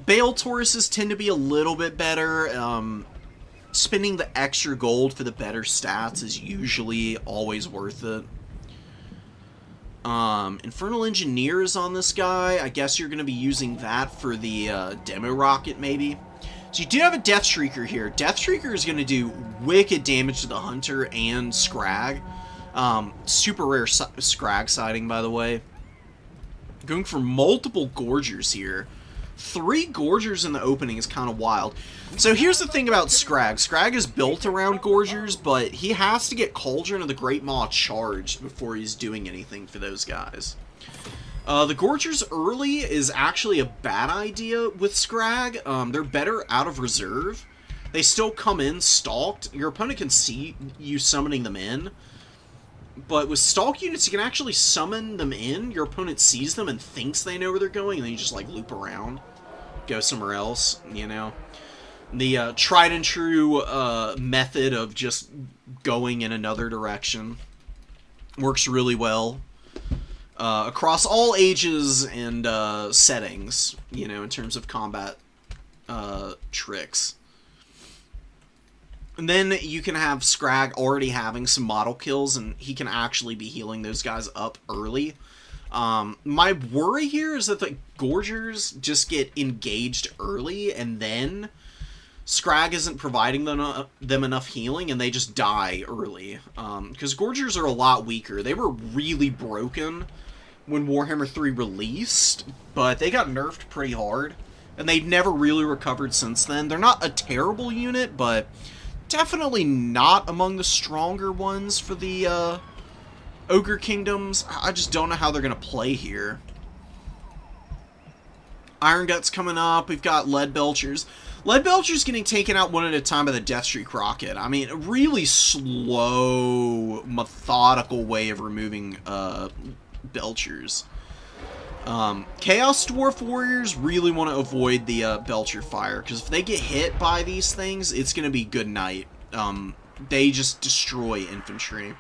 Bale Tauruses tend to be a little bit better. Spending the extra gold for the better stats is usually always worth it. Infernal Engineer is on this guy. I guess you're going to be using that for the demo rocket, maybe. So you do have a Death Shrieker here. Death Shrieker is going to do wicked damage to the Hunter and Scrag. Super rare Scrag sighting, by the way. Going for multiple Gorgers here. 3 Gorgers in the opening is kind of wild. So here's the thing about Scrag. Scrag is built around Gorgers, but he has to get Cauldron of the Great Maw charged before he's doing anything for those guys. The Gorgers early is actually a bad idea with Scrag. They're better out of reserve. They still come in stalked. Your opponent can see you summoning them in. But with stalk units, you can actually summon them in. Your opponent sees them and thinks they know where they're going, and then you just, like, loop around. Go somewhere else, you know? The tried and true method of just going in another direction works really well. Across all ages and settings, you know, in terms of combat tricks. And then you can have Scrag already having some model kills, and he can actually be healing those guys up early. My worry here is that the Gorgers just get engaged early, and then Scrag isn't providing them enough healing, and they just die early. Because Gorgers are a lot weaker. They were really broken when Warhammer 3 released, but they got nerfed pretty hard, and they've never really recovered since then. They're not a terrible unit, but definitely not among the stronger ones for the Ogre Kingdoms. I just don't know how they're going to play here. Iron Guts coming up. We've got Lead Belchers. Lead Belchers getting taken out one at a time by the Deathstreak Rocket. I mean, a really slow, methodical way of removing Belchers. Chaos Dwarf Warriors really want to avoid the Belcher fire, because if they get hit by these things, it's going to be good night. They just destroy infantry.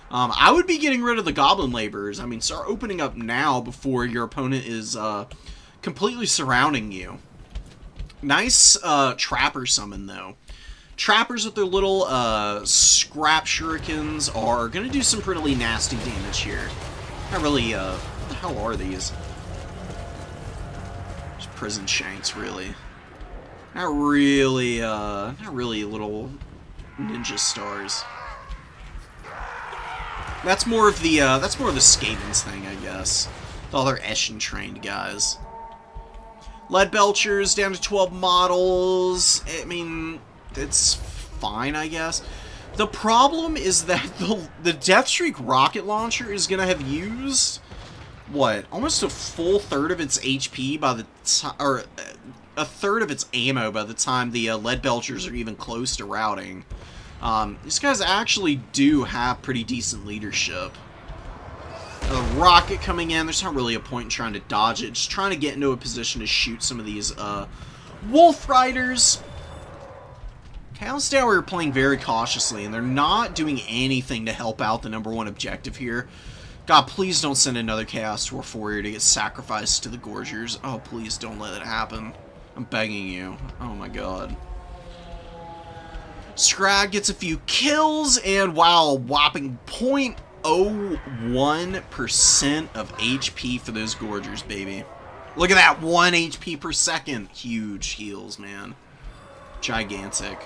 I would be getting rid of the Goblin Laborers. I mean, start opening up now before your opponent is completely surrounding you. Nice Trapper summon, though. Trappers with their little scrap shurikens are going to do some pretty nasty damage here. Not really, what the hell are these? Just prison shanks, really. Not really little ninja stars. That's more of the Skaven's thing, I guess. With all their Eshin trained guys. Lead Belchers down to 12 models. I mean, it's fine, I guess. The problem is that the Deathstreak rocket launcher is going to have used, what, almost a full third of its HP by the time, or a third of its ammo by the time the Lead Belchers are even close to routing. These guys actually do have pretty decent leadership. The rocket coming in, there's not really a point in trying to dodge it. Just trying to get into a position to shoot some of these Wolf Riders. Chaos Tower are playing very cautiously, and they're not doing anything to help out the #1 objective here. God, please don't send another Chaos Dwarf Warrior to get sacrificed to the Gorgers. Oh, please don't let it happen. I'm begging you. Oh my god. Scrag gets a few kills, and wow, whopping 0.01% of HP for those Gorgers, baby. Look at that, 1 HP per second. Huge heals, man. Gigantic.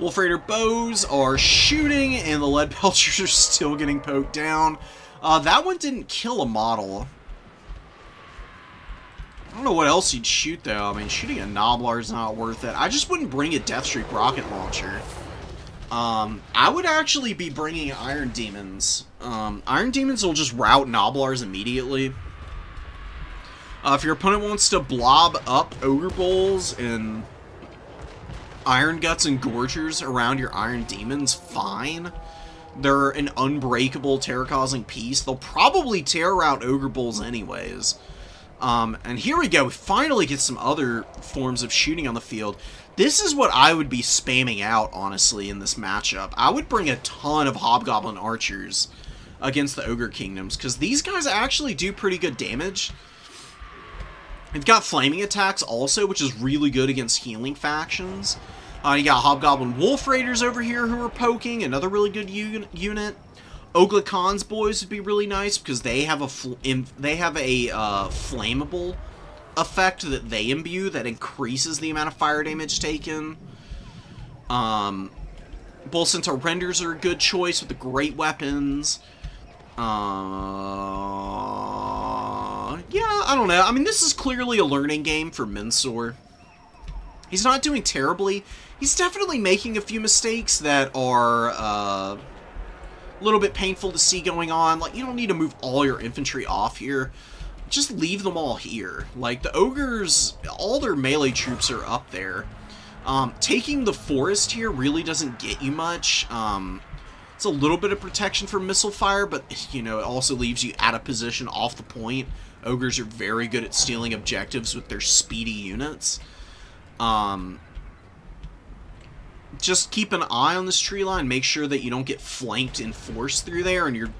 Wolf Raider bows are shooting, and the Lead Belchers are still getting poked down. That one didn't kill a model. I don't know what else you'd shoot, though. I mean, shooting a Noblar is not worth it. I just wouldn't bring a Deathstreak rocket launcher. I would actually be bringing Iron Demons. Iron Demons will just rout Noblars immediately. If your opponent wants to blob up Ogre Bowls and Iron Guts and Gorgers around your Iron Demons, fine. They're an unbreakable terror-causing piece. They'll probably tear out Ogre Bowls anyways. And here we go. We finally get some other forms of shooting on the field. This is what I would be spamming out, honestly, in this matchup. I would bring a ton of Hobgoblin Archers against the Ogre Kingdoms, because these guys actually do pretty good damage. They've got Flaming Attacks also, which is really good against healing factions. You got Hobgoblin Wolf Raiders over here who are poking, another really good unit. Ogla Khan's boys would be really nice because they have a flammable effect that they imbue that increases the amount of fire damage taken. Bull Centaur Renders are a good choice with the great weapons. Yeah, I don't know. I mean, this is clearly a learning game for Mensor. He's not doing terribly. He's definitely making a few mistakes that are a little bit painful to see going on. Like, you don't need to move all your infantry off here. Just leave them all here. Like, the Ogres, all their melee troops are up there. Taking the forest here really doesn't get you much. It's a little bit of protection from missile fire, but, you know, it also leaves you out of position off the point. Ogres are very good at stealing objectives with their speedy units. Just keep an eye on this tree line. Make sure that you don't get flanked and forced through there, and you're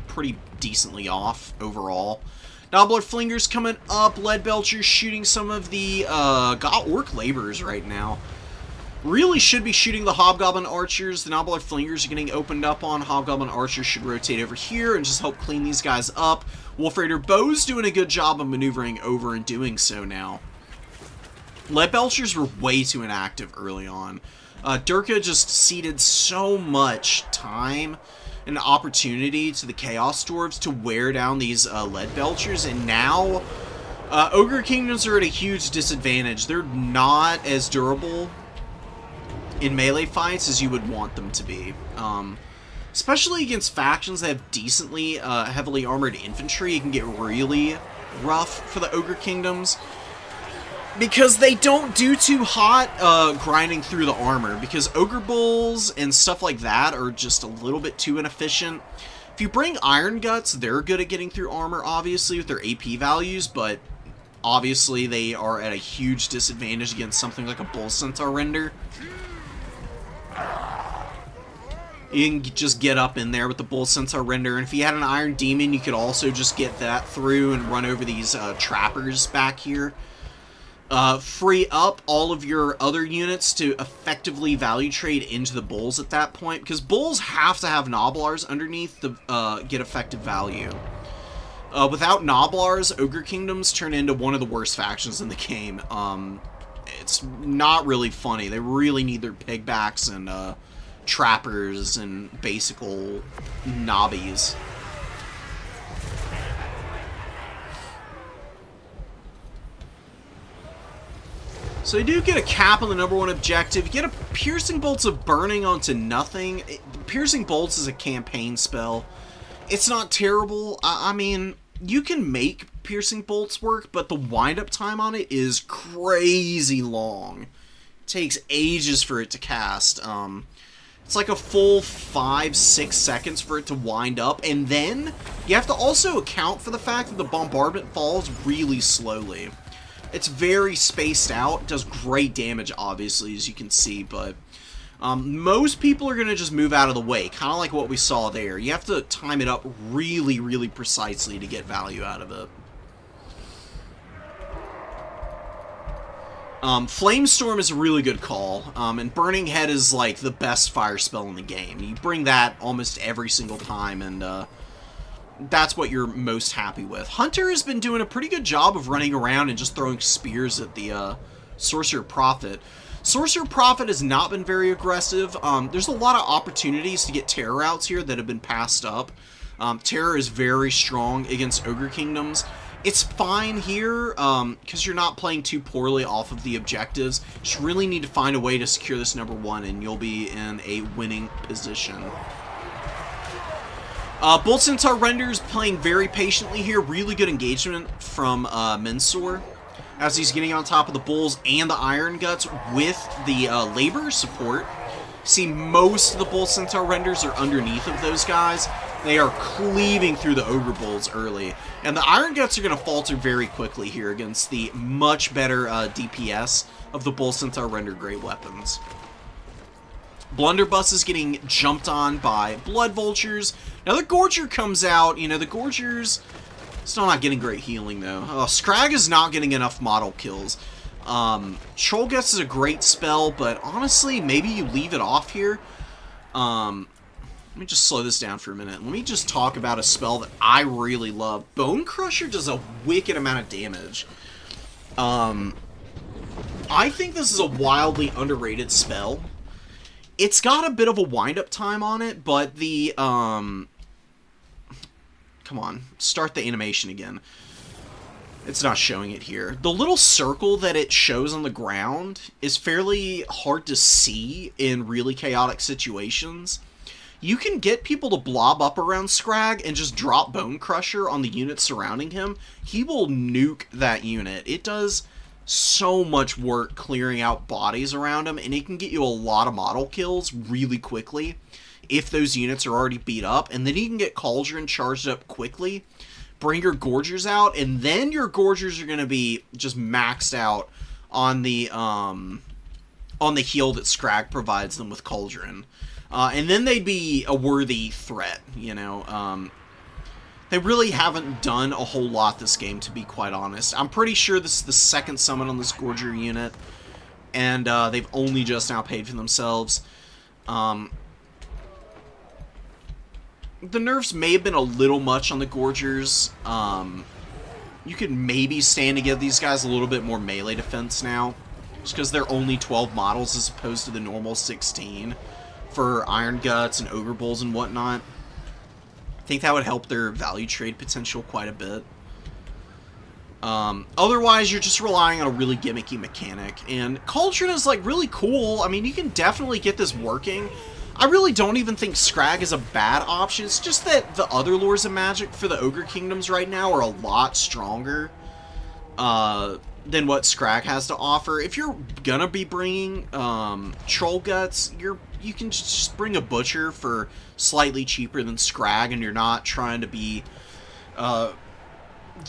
pretty decently off overall. Noblar Flingers coming up. Lead Belchers shooting some of the Orc Laborers right now. Really should be shooting the Hobgoblin Archers. The Noblar Flingers are getting opened up on. Hobgoblin Archers should rotate over here and just help clean these guys up. Wolf Raider Bows doing a good job of maneuvering over and doing so now. Lead Belchers were way too inactive early on. Durka just ceded so much time and opportunity to the Chaos Dwarves to wear down these Lead Belchers, and now Ogre Kingdoms are at a huge disadvantage. They're not as durable in melee fights as you would want them to be. Especially against factions that have decently heavily armored infantry, it can get really rough for the Ogre Kingdoms. Because they don't do too hot grinding through the armor, because Ogre Bulls and stuff like that are just a little bit too inefficient. If you bring Iron Guts, they're good at getting through armor, obviously, with their AP values, but obviously they are at a huge disadvantage against something like a Bull Centaur Render. You can just get up in there with the Bull Centaur Render, and if you had an Iron Demon, you could also just get that through and run over these trappers back here. Free up all of your other units to effectively value trade into the Bulls at that point, because Bulls have to have Noblars underneath to get effective value. Without Noblars, Ogre Kingdoms turn into one of the worst factions in the game. It's not really funny. They really need their pigbacks and trappers and basical nobbies. So you do get a cap on the #1 objective. You get a Piercing Bolts of Burning onto nothing. Piercing Bolts is a campaign spell. It's not terrible. I mean, you can make Piercing Bolts work, but the wind-up time on it is crazy long. It takes ages for it to cast. It's like a full 5-6 seconds for it to wind up, and then you have to also account for the fact that the bombardment falls really slowly. It's very spaced out. It does great damage, obviously, as you can see, but most people are going to just move out of the way, kind of like what we saw there. You have to time it up really, really precisely to get value out of it. Flamestorm is a really good call, and Burning Head is like the best fire spell in the game. You bring that almost every single time, and that's what you're most happy with. Hunter has been doing a pretty good job of running around and just throwing spears at the Sorcerer Prophet. Sorcerer Prophet has not been very aggressive. There's a lot of opportunities to get terror outs here that have been passed up. Terror is very strong against Ogre Kingdoms. It's fine here, because you're not playing too poorly off of the objectives. You just really need to find a way to secure this #1, and you'll be in a winning position. Bull Centaur Render's playing very patiently here. Really good engagement from Mensor as he's getting on top of the Bulls and the Iron Guts with the Labor support. See, most of the Bull Centaur Renders are underneath of those guys. They are cleaving through the Ogre Bulls early. And the Iron Guts are going to falter very quickly here against the much better DPS of the Bull Centaur Render Great Weapons. Blunderbuss is getting jumped on by Blood Vultures. Now the Gorger comes out. You know, the Gorger's still not getting great healing, though. Scrag is not getting enough model kills. Trollguts is a great spell, but honestly, maybe you leave it off here. Let me just slow this down for a minute. Let me just talk about a spell that I really love. Bone Crusher does a wicked amount of damage. I think this is a wildly underrated spell. It's got a bit of a wind-up time on it, but the, come on, start the animation again. It's not showing it here. The little circle that it shows on the ground is fairly hard to see in really chaotic situations. You can get people to blob up around Scrag and just drop Bone Crusher on the unit surrounding him. He will nuke that unit. It does so much work clearing out bodies around him, and it can get you a lot of model kills really quickly if those units are already beat up, and then you can get Cauldron charged up quickly, bring your Gorgers out, and then your Gorgers are going to be just maxed out on the heal that Scrag provides them with Cauldron. And then they'd be a worthy threat, you know. They really haven't done a whole lot this game, to be quite honest. I'm pretty sure this is the second summon on this Gorger unit, and they've only just now paid for themselves. The nerfs may have been a little much on the Gorgers. You could maybe stand to give these guys a little bit more melee defense now. Just because they're only 12 models as opposed to the normal 16 for Iron Guts and Ogre Bulls and whatnot. I think that would help their value trade potential quite a bit. Otherwise, you're just relying on a really gimmicky mechanic. And Cauldron is, like, really cool. I mean, you can definitely get this working. I really don't even think Scrag is a bad option. It's just that the other lures of Magic for the Ogre Kingdoms right now are a lot stronger than what Scrag has to offer. If you're gonna be bringing Troll Guts, you can just bring a Butcher for slightly cheaper than Scrag, and you're not trying to be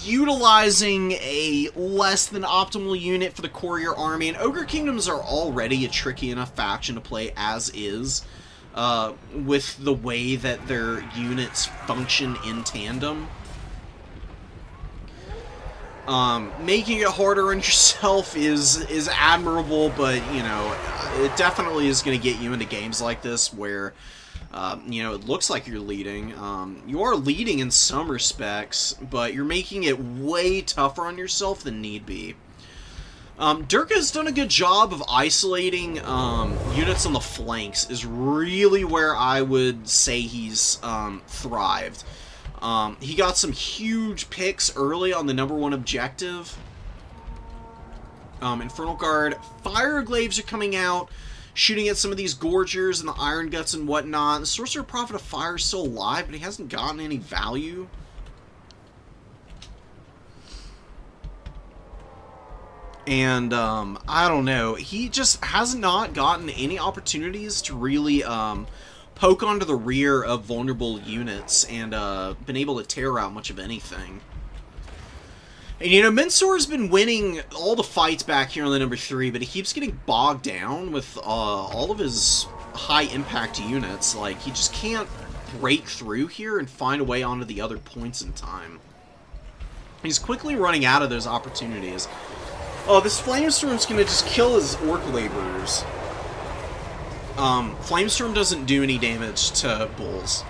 utilizing a less than optimal unit for the core of your army. And Ogre Kingdoms are already a tricky enough faction to play as is, with the way that their units function in tandem. Making it harder on yourself is admirable, but, you know, it definitely is going to get you into games like this where, you know, it looks like you're leading. You are leading in some respects, but you're making it way tougher on yourself than need be. Durka's done a good job of isolating units on the flanks, is really where I would say he's thrived. He got some huge picks early on the #1 objective. Infernal Guard, Fire Glaives are coming out, shooting at some of these Gorgers and the Iron Guts and whatnot. The Sorcerer Prophet of Fire is still alive, but he hasn't gotten any value. And, I don't know, he just has not gotten any opportunities to really, poke onto the rear of vulnerable units and been able to tear out much of anything. And, you know, Mensor's been winning all the fights back here on the #3, but he keeps getting bogged down with all of his high-impact units. Like, he just can't break through here and find a way onto the other points in time. He's quickly running out of those opportunities. Oh, this Flamestorm's gonna just kill his Orc Laborers. Flamestorm doesn't do any damage to bulls.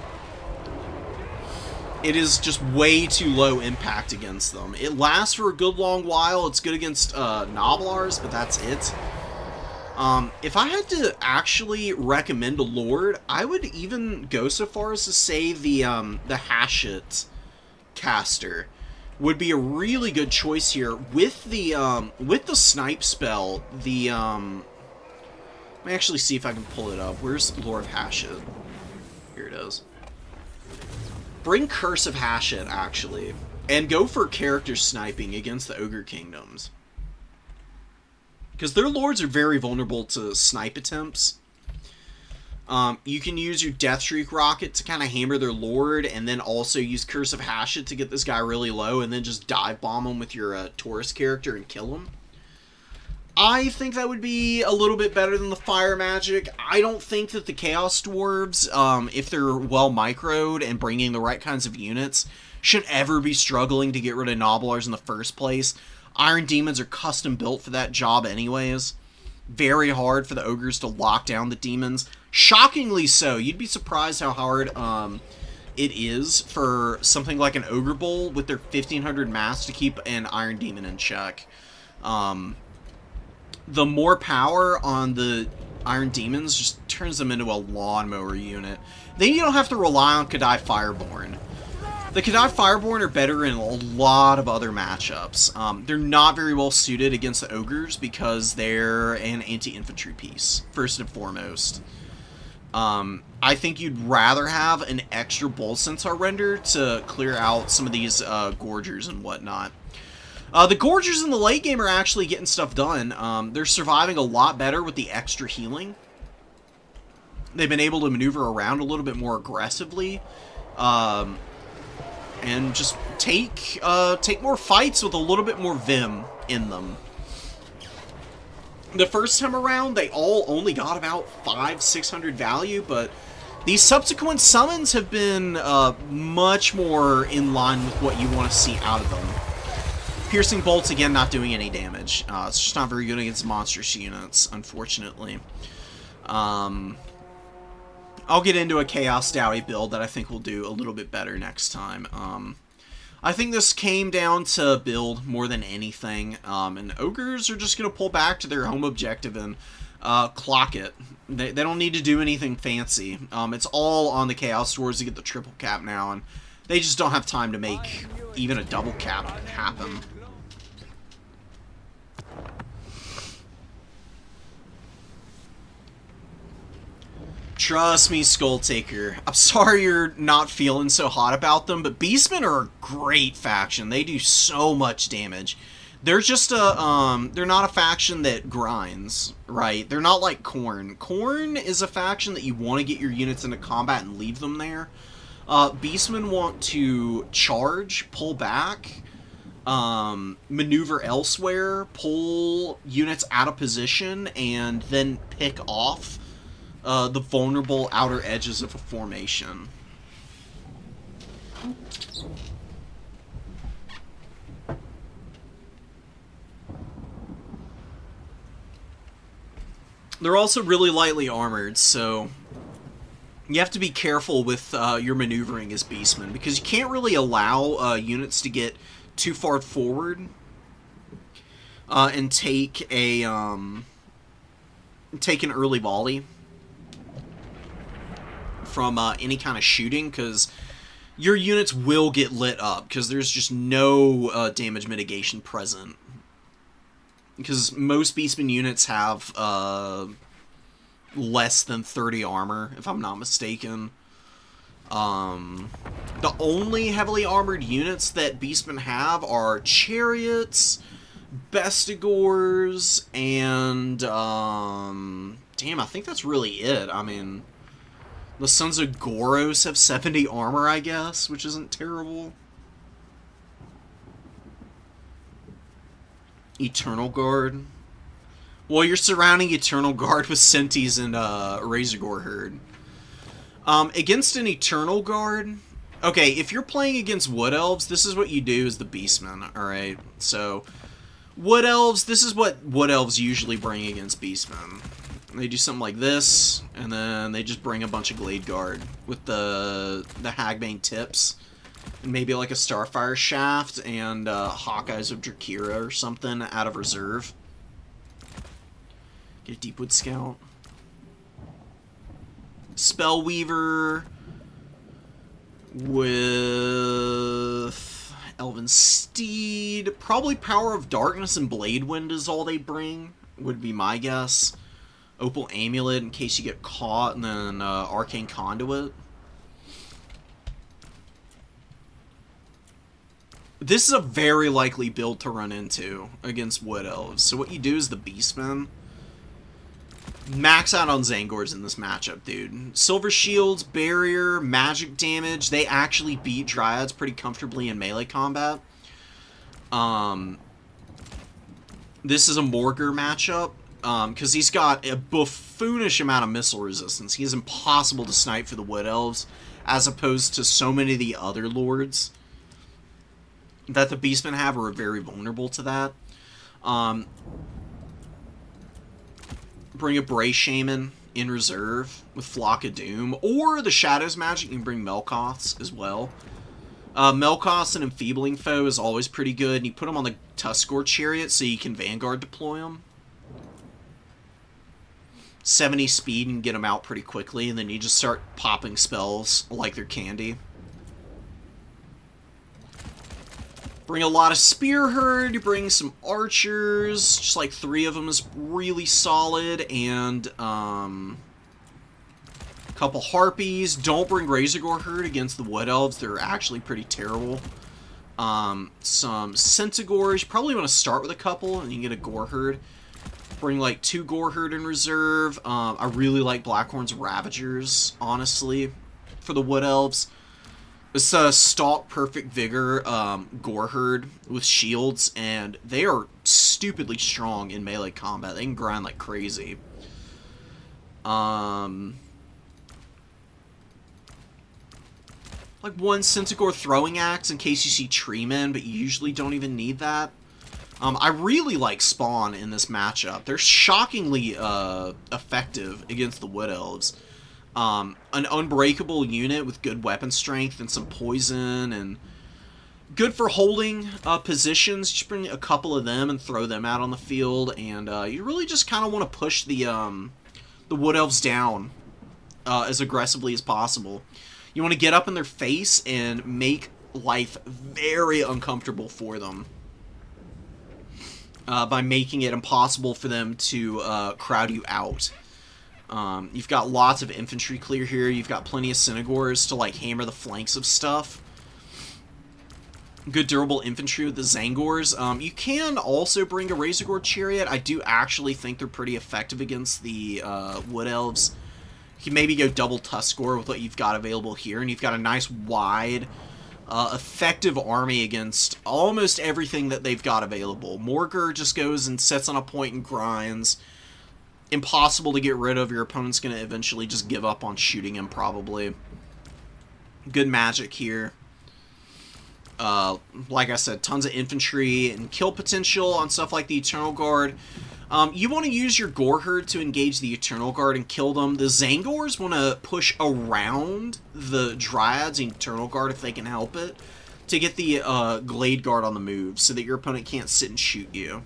It is just way too low impact against them. It lasts for a good long while. It's good against Noblars, but that's it. If I had to actually recommend a Lord, I would even go so far as to say the Hashit caster would be a really good choice here with the snipe spell. Let me actually see if I can pull it up. Where's Lore of Hashit? Here it is. Bring Curse of Hashit, actually, and go for character sniping against the Ogre Kingdoms. Because their lords are very vulnerable to snipe attempts. You can use your Deathshriek rocket to kind of hammer their lord, and then also use Curse of Hashit to get this guy really low, and then just dive bomb him with your Taurus character and kill him. I think that would be a little bit better than the fire magic. I don't think that the Chaos Dwarves, if they're well microed and bringing the right kinds of units, should ever be struggling to get rid of Noblars in the first place. Iron Demons are custom built for that job anyways. Very hard for the ogres to lock down the demons. Shockingly so. You'd be surprised how hard it is for something like an Ogre Bull with their 1500 mass to keep an Iron Demon in check. The more power on the Iron Demons just turns them into a lawnmower unit. Then you don't have to rely on Kadai Fireborn. The Kadai Fireborn are better in a lot of other matchups. They're not very well suited against the Ogres because they're an anti-infantry piece, first and foremost. I think you'd rather have an extra Bull Centaur render to clear out some of these Gorgers and whatnot. The Gorgers in the late game are actually getting stuff done. They're surviving a lot better with the extra healing. They've been able to maneuver around a little bit more aggressively. And just take more fights with a little bit more vim in them. The first time around, they all only got about 500-600 value, but these subsequent summons have been much more in line with what you want to see out of them. Piercing Bolts, again, not doing any damage. It's just not very good against monstrous units, unfortunately. I'll get into a Chaos Dowie build that I think will do a little bit better next time. I think this came down to build more than anything, and ogres are just going to pull back to their home objective and clock it. They don't need to do anything fancy. It's all on the Chaos Dwarves to get the triple cap now, and they just don't have time to make even a double cap happen. Trust me, Skulltaker. I'm sorry you're not feeling so hot about them, but Beastmen are a great faction. They do so much damage. They're just they're not a faction that grinds, right? They're not like Khorne. Khorne is a faction that you want to get your units into combat and leave them there. Beastmen want to charge, pull back, maneuver elsewhere, pull units out of position, and then pick off the vulnerable outer edges of a formation. They're also really lightly armored, so you have to be careful with your maneuvering as Beastmen, because you can't really allow units to get too far forward and take an early volley from any kind of shooting, because your units will get lit up, because there's just no damage mitigation present. Because most Beastman units have less than 30 armor, if I'm not mistaken. The only heavily armored units that Beastmen have are Chariots, Bestigors, and damn, I think that's really it. I mean, the Sons of Goros have 70 armor, I guess, which isn't terrible. Eternal Guard. Well, you're surrounding Eternal Guard with Sentis and Razorgore Herd. Against an Eternal Guard... Okay, if you're playing against Wood Elves, this is what you do as the Beastmen, alright? So, Wood Elves, this is what Wood Elves usually bring against Beastmen. They do something like this, and then they just bring a bunch of Glade Guard with the Hagbane tips. And maybe like a Starfire Shaft and Hawkeyes of Drakira or something out of reserve. Get a Deepwood Scout. Spellweaver with Elven Steed. Probably Power of Darkness and Blade Wind is all they bring, would be my guess. Opal Amulet in case you get caught, and then Arcane Conduit. This is a very likely build to run into against Wood Elves. So what you do is the Beastmen max out on Zangors in this matchup, dude. Silver Shields, Barrier, Magic Damage, they actually beat Dryads pretty comfortably in melee combat. This is a Morgur matchup, because he's got a buffoonish amount of missile resistance. He is impossible to snipe for the Wood Elves, as opposed to so many of the other lords that the Beastmen have are very vulnerable to that. Bring a Bray Shaman in reserve with Flock of Doom, or the Shadows Magic, you can bring Melkoths as well. Melkoths, an enfeebling foe, is always pretty good, and you put them on the Tuskgore Chariot so you can Vanguard deploy them. 70 speed and get them out pretty quickly, and then you just start popping spells like they're candy. Bring a lot of Spear Herd, you bring some Archers, just like 3 of them is really solid, and a couple Harpies. Don't bring Razorgore Herd against the Wood Elves, they're actually pretty terrible. Some Centaurs, you probably want to start with a couple, and you can get a Gore Herd. Bring like 2 Gore Herd in reserve. I really like Blackhorn's Ravagers, honestly, for the Wood Elves. It's a Stalk Perfect Vigor Gore Herd with shields, and they are stupidly strong in melee combat. They can grind like crazy. Like 1 Centaur Throwing Axe in case you see Treemen, but you usually don't even need that. I really like Spawn in this matchup. They're shockingly effective against the Wood Elves. An unbreakable unit with good weapon strength and some poison and Good for holding positions. Just bring a couple of them and throw them out on the field, and you really just kind of want to push the Wood Elves down as aggressively as possible. You want to get up in their face and make life very uncomfortable for them by making it impossible for them to crowd you out. You've got lots of infantry clear here. You've got plenty of Synagores to like hammer the flanks of stuff. Good durable infantry with the Zangors. You can also bring a Razorgore Chariot. I do actually think they're pretty effective against the Wood Elves. You can maybe go double Tuskgore with what you've got available here, and you've got a nice wide, effective army against almost everything that they've got available. Morgur just goes and sits on a point and grinds. Impossible to get rid of. Your opponent's going to eventually just give up on shooting him, probably. Good magic here. Like I said, tons of infantry and kill potential on stuff like the Eternal Guard. You want to use your Gore Herd to engage the Eternal Guard and kill them. The Zangors want to push around the Dryads and Eternal Guard if they can help it to get the Glade Guard on the move so that your opponent can't sit and shoot you.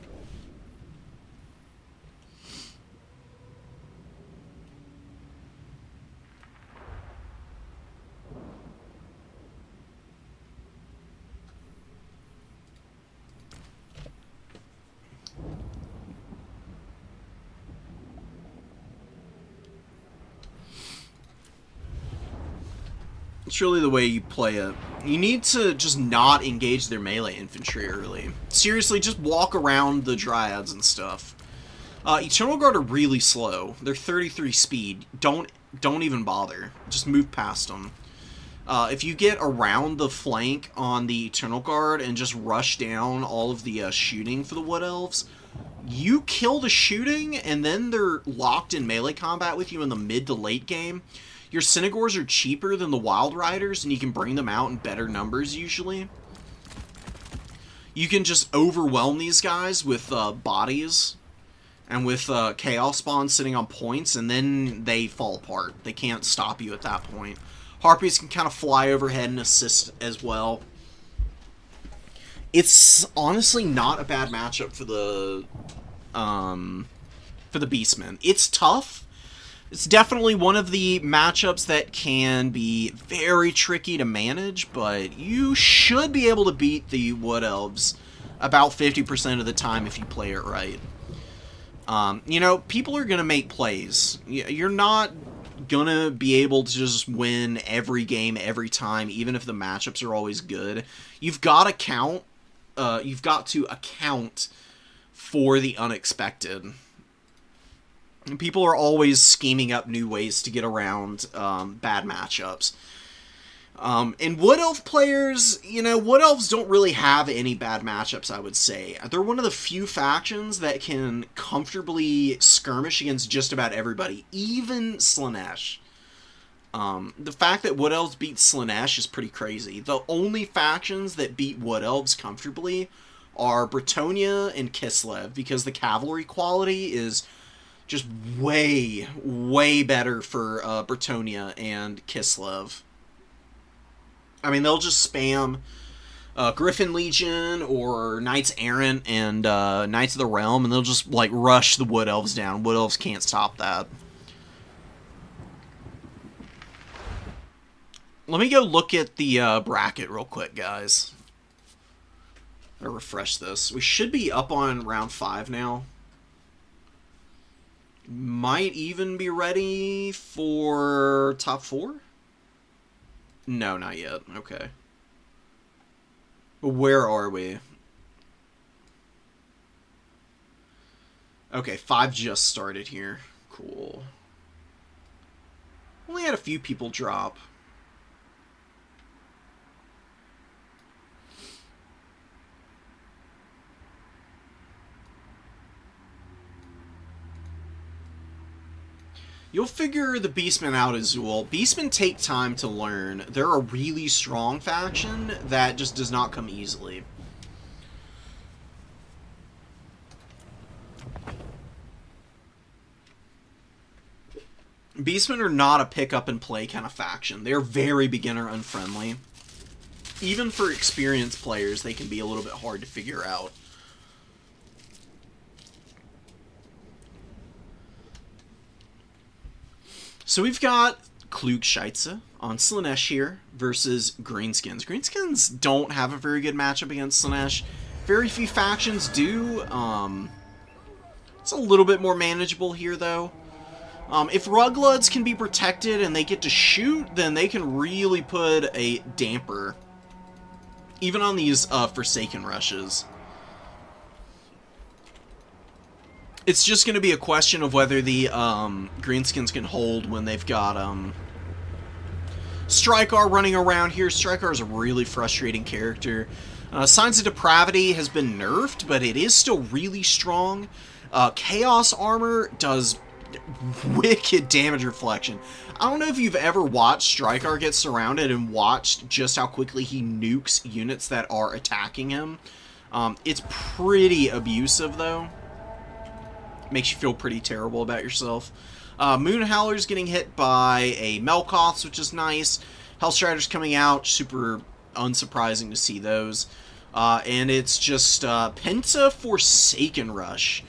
It's really the way you play it. You need to just not engage their melee infantry early. Seriously, just walk around the Dryads and stuff. Eternal Guard are really slow. They're 33 speed. Don't even bother. Just move past them. If you get around the flank on the Eternal Guard and just rush down all of the shooting for the Wood Elves, you kill the shooting, and then they're locked in melee combat with you in the mid to late game. Your Synagores are cheaper than the Wild Riders, and you can bring them out in better numbers, usually. You can just overwhelm these guys with bodies and with Chaos Spawn sitting on points, and then they fall apart. They can't stop you at that point. Harpies can kind of fly overhead and assist as well. It's honestly not a bad matchup for the Beastmen. It's tough. It's definitely one of the matchups that can be very tricky to manage, but you should be able to beat the Wood Elves about 50% of the time if you play it right. You know, people are going to make plays. You're not going to be able to just win every game every time, even if the matchups are always good. You've got to account for the unexpected. And people are always scheming up new ways to get around bad matchups. And Wood Elf players, you know, Wood Elves don't really have any bad matchups, I would say. They're one of the few factions that can comfortably skirmish against just about everybody, even Slaanesh. The fact that Wood Elves beat Slaanesh is pretty crazy. The only factions that beat Wood Elves comfortably are Bretonnia and Kislev, because the cavalry quality is just way, way better for Bretonnia and Kislev. I mean, they'll just spam Griffin Legion or Knights Errant and Knights of the Realm, and they'll just, like, rush the Wood Elves down. Wood Elves can't stop that. Let me go look at the bracket real quick, guys. I'll refresh this. We should be up on round 5 now. Might even be ready for top 4? No, not yet. Okay. Where are we? Okay, 5 just started here. Cool. Only had a few people drop. You'll figure the Beastmen out, Azul. Beastmen take time to learn. They're a really strong faction that just does not come easily. Beastmen are not a pick-up-and-play kind of faction. They're very beginner-unfriendly. even for experienced players, they can be a little bit hard to figure out. So we've got Klugscheitze on Slaanesh here versus Greenskins. Greenskins don't have a very good matchup against Slaanesh. Very few factions do. It's a little bit more manageable here, though. If Rugloods can be protected and they get to shoot, then they can really put a damper, even on these Forsaken rushes. It's just going to be a question of whether the Greenskins can hold when they've got Strykar running around here. Strykar is a really frustrating character. Signs of Depravity has been nerfed, but it is still really strong. Chaos Armor does wicked damage reflection. I don't know if you've ever watched Strykar get surrounded and watched just how quickly he nukes units that are attacking him. It's pretty abusive, though. Makes you feel pretty terrible about yourself. Moonhowler's getting hit by a Melkoths, which is nice. Hellstrider's coming out, super unsurprising to see those. And it's just Penta Forsaken Rush.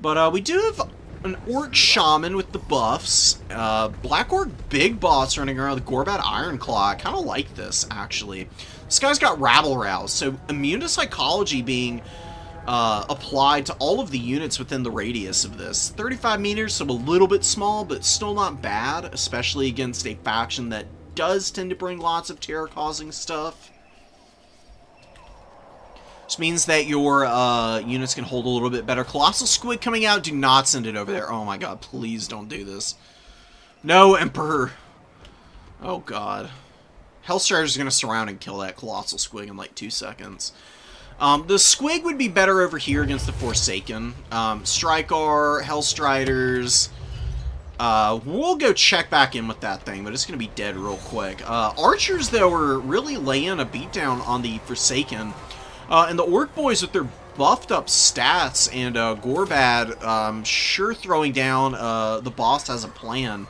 But we do have an Orc Shaman with the buffs. Black Orc Big Boss running around with Gorbat Ironclaw. I kind of like this, actually. This guy's got Rabble Rouse, so immune to psychology being applied to all of the units within the radius of this. 35 meters, so a little bit small, but still not bad, especially against a faction that does tend to bring lots of terror-causing stuff. Which means that your units can hold a little bit better. Colossal Squid coming out, do not send it over there. Oh my god, please don't do this. No, Emperor. Oh god. Hellstrider's going to surround and kill that Colossal Squig in like 2 seconds. The Squig would be better over here against the Forsaken. Strykar, Hellstriders. We'll go check back in with that thing, but it's going to be dead real quick. Archers, though, are really laying a beatdown on the Forsaken. And the Orc Boys with their buffed up stats and Gorbad sure throwing down the boss has a plan.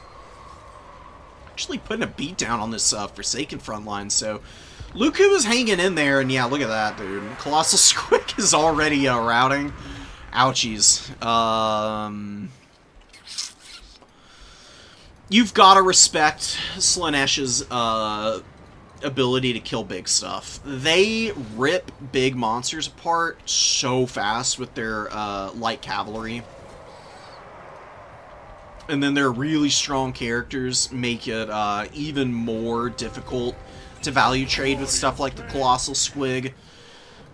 Actually putting a beatdown on this Forsaken front line, so Luku is hanging in there, and yeah, look at that, dude. Colossal Squig is already routing. Ouchies. You've got to respect Slaanesh's ability to kill big stuff. They rip big monsters apart so fast with their light cavalry. And then their really strong characters make it even more difficult to value trade with stuff like the Colossal Squig.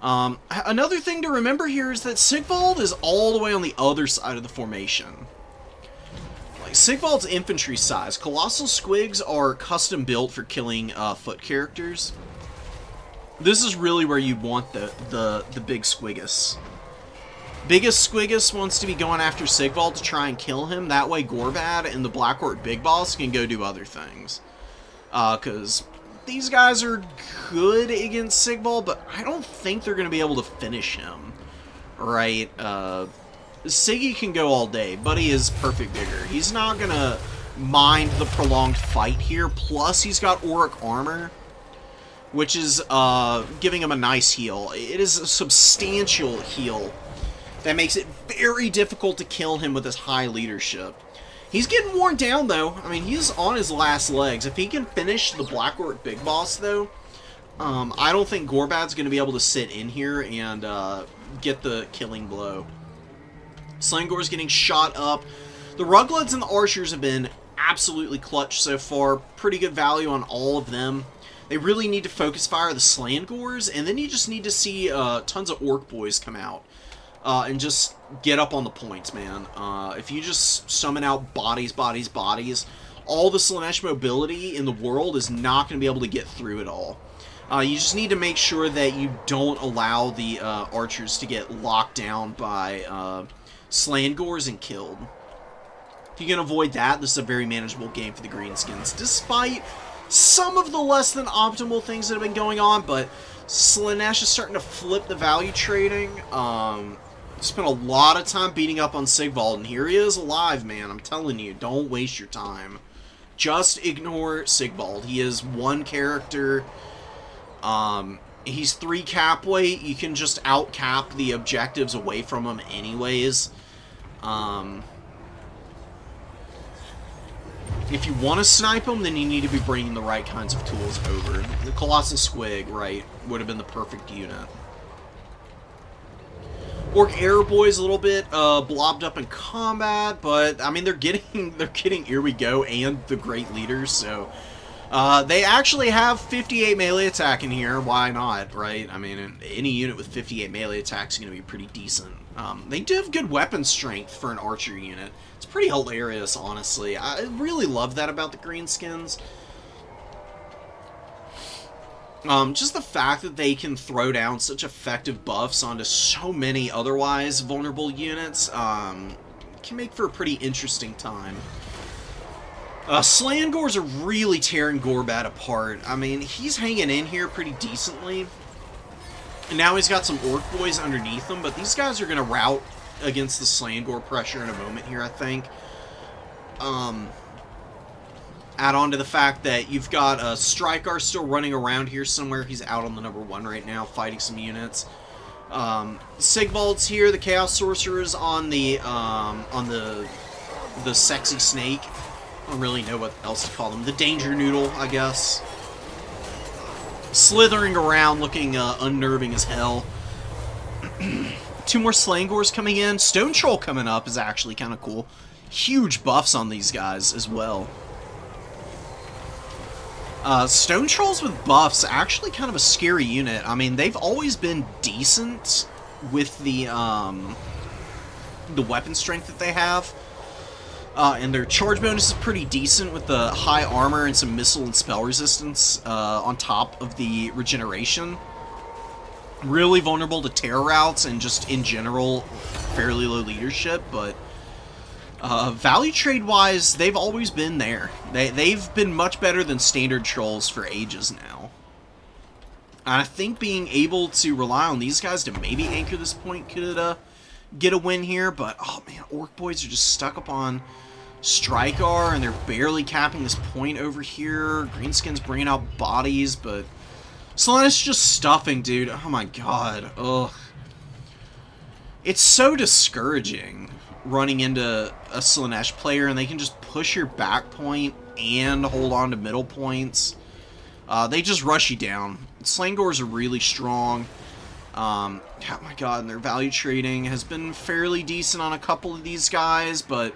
Another thing to remember here is that Sigvald is all the way on the other side of the formation. Like, Sigvald's infantry size. Colossal Squigs are custom built for killing foot characters. This is really where you want the big Squigus. Biggest Squigus wants to be going after Sigvald to try and kill him. That way Gorbad and the Black Orc Big Boss can go do other things. Because these guys are good against Sigvald, but I don't think they're going to be able to finish him. Right? Siggy can go all day. Buddy is perfect digger. He's not going to mind the prolonged fight here. Plus, he's got Auric Armor, which is giving him a nice heal. It is a substantial heal that makes it very difficult to kill him with his high leadership. He's getting worn down, though. I mean, he's on his last legs. If he can finish the Black Orc Big Boss, though, I don't think Gorbad's going to be able to sit in here and get the killing blow. Slangor's getting shot up. The Rugloods and the Archers have been absolutely clutch so far. Pretty good value on all of them. They really need to focus fire the Slangors, and then you just need to see tons of Orc Boys come out. And just get up on the points, man. If you just summon out bodies, bodies, bodies, all the Slaanesh mobility in the world is not going to be able to get through it all. You just need to make sure that you don't allow the archers to get locked down by Slangors and killed. If you can avoid that, this is a very manageable game for the Greenskins, despite some of the less than optimal things that have been going on, but Slaanesh is starting to flip the value trading. Spent a lot of time beating up on Sigvald, and here he is alive, man. I'm telling you, don't waste your time. Just ignore Sigvald. He is one character He's 3 cap weight. You can just out-cap the objectives away from him anyways. If you want to snipe him, then you need to be bringing the right kinds of tools over. The Colossal Squig, right, would have been the perfect unit. Orc Air Boy's a little bit blobbed up in combat, but I mean they're getting Here We Go and the Great Leaders, so they actually have 58 melee attack in here. Why not, right? I mean, any unit with 58 melee attack is going to be pretty decent. They do have good weapon strength for an archer unit. It's pretty hilarious, honestly. I really love that about the greenskins. Just the fact that they can throw down such effective buffs onto so many otherwise vulnerable units can make for a pretty interesting time. Slangors are really tearing Gorbat apart. I mean, he's hanging in here pretty decently. And now he's got some Orc Boys underneath him, but these guys are going to rout against the Slangor pressure in a moment here, I think. Add on to the fact that you've got Strykar still running around here somewhere. He's out on the number 1 right now, fighting some units. Sigvald's here, the Chaos Sorcerer's on the sexy snake. I don't really know what else to call them. The Danger Noodle, I guess. Slithering around, looking unnerving as hell. 2 more Slangors coming in. Stone Troll coming up is actually kind of cool. Huge buffs on these guys as well. Stone Trolls with buffs, actually kind of a scary unit. I mean, they've always been decent with the weapon strength that they have. And their charge bonus is pretty decent with the high armor and some missile and spell resistance on top of the regeneration. Really vulnerable to terror routes and just in general fairly low leadership, but value trade-wise, they've always been there. They've been much better than standard trolls for ages now. And I think being able to rely on these guys to maybe anchor this point could get a win here, but oh man, Orc Boys are just stuck up on Strykar, and they're barely capping this point over here. Greenskin's bringing out bodies, but Slaanesh just stuffing, dude. Oh my god. Ugh. It's so discouraging running into a Slaanesh player, and they can just push your back point and hold on to middle points. They just rush you down. Slangors are really strong. Oh my god, and their value trading has been fairly decent on a couple of these guys, but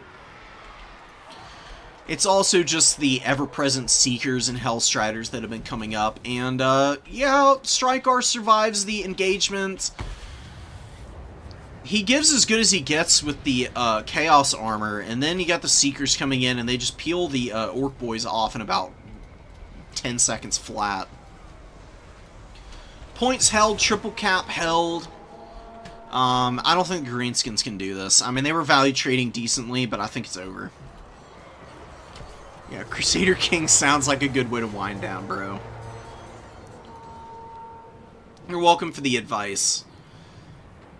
it's also just the ever-present Seekers and Hellstriders that have been coming up. And, yeah, Strykar survives the engagement. He gives as good as he gets with the Chaos Armor, and then you got the Seekers coming in, and they just peel the Orc Boys off in about 10 seconds flat. Points held, triple cap held. I don't think the Greenskins can do this. I mean, they were value trading decently, but I think it's over. Yeah, Crusader King sounds like a good way to wind down, bro. You're welcome for the advice.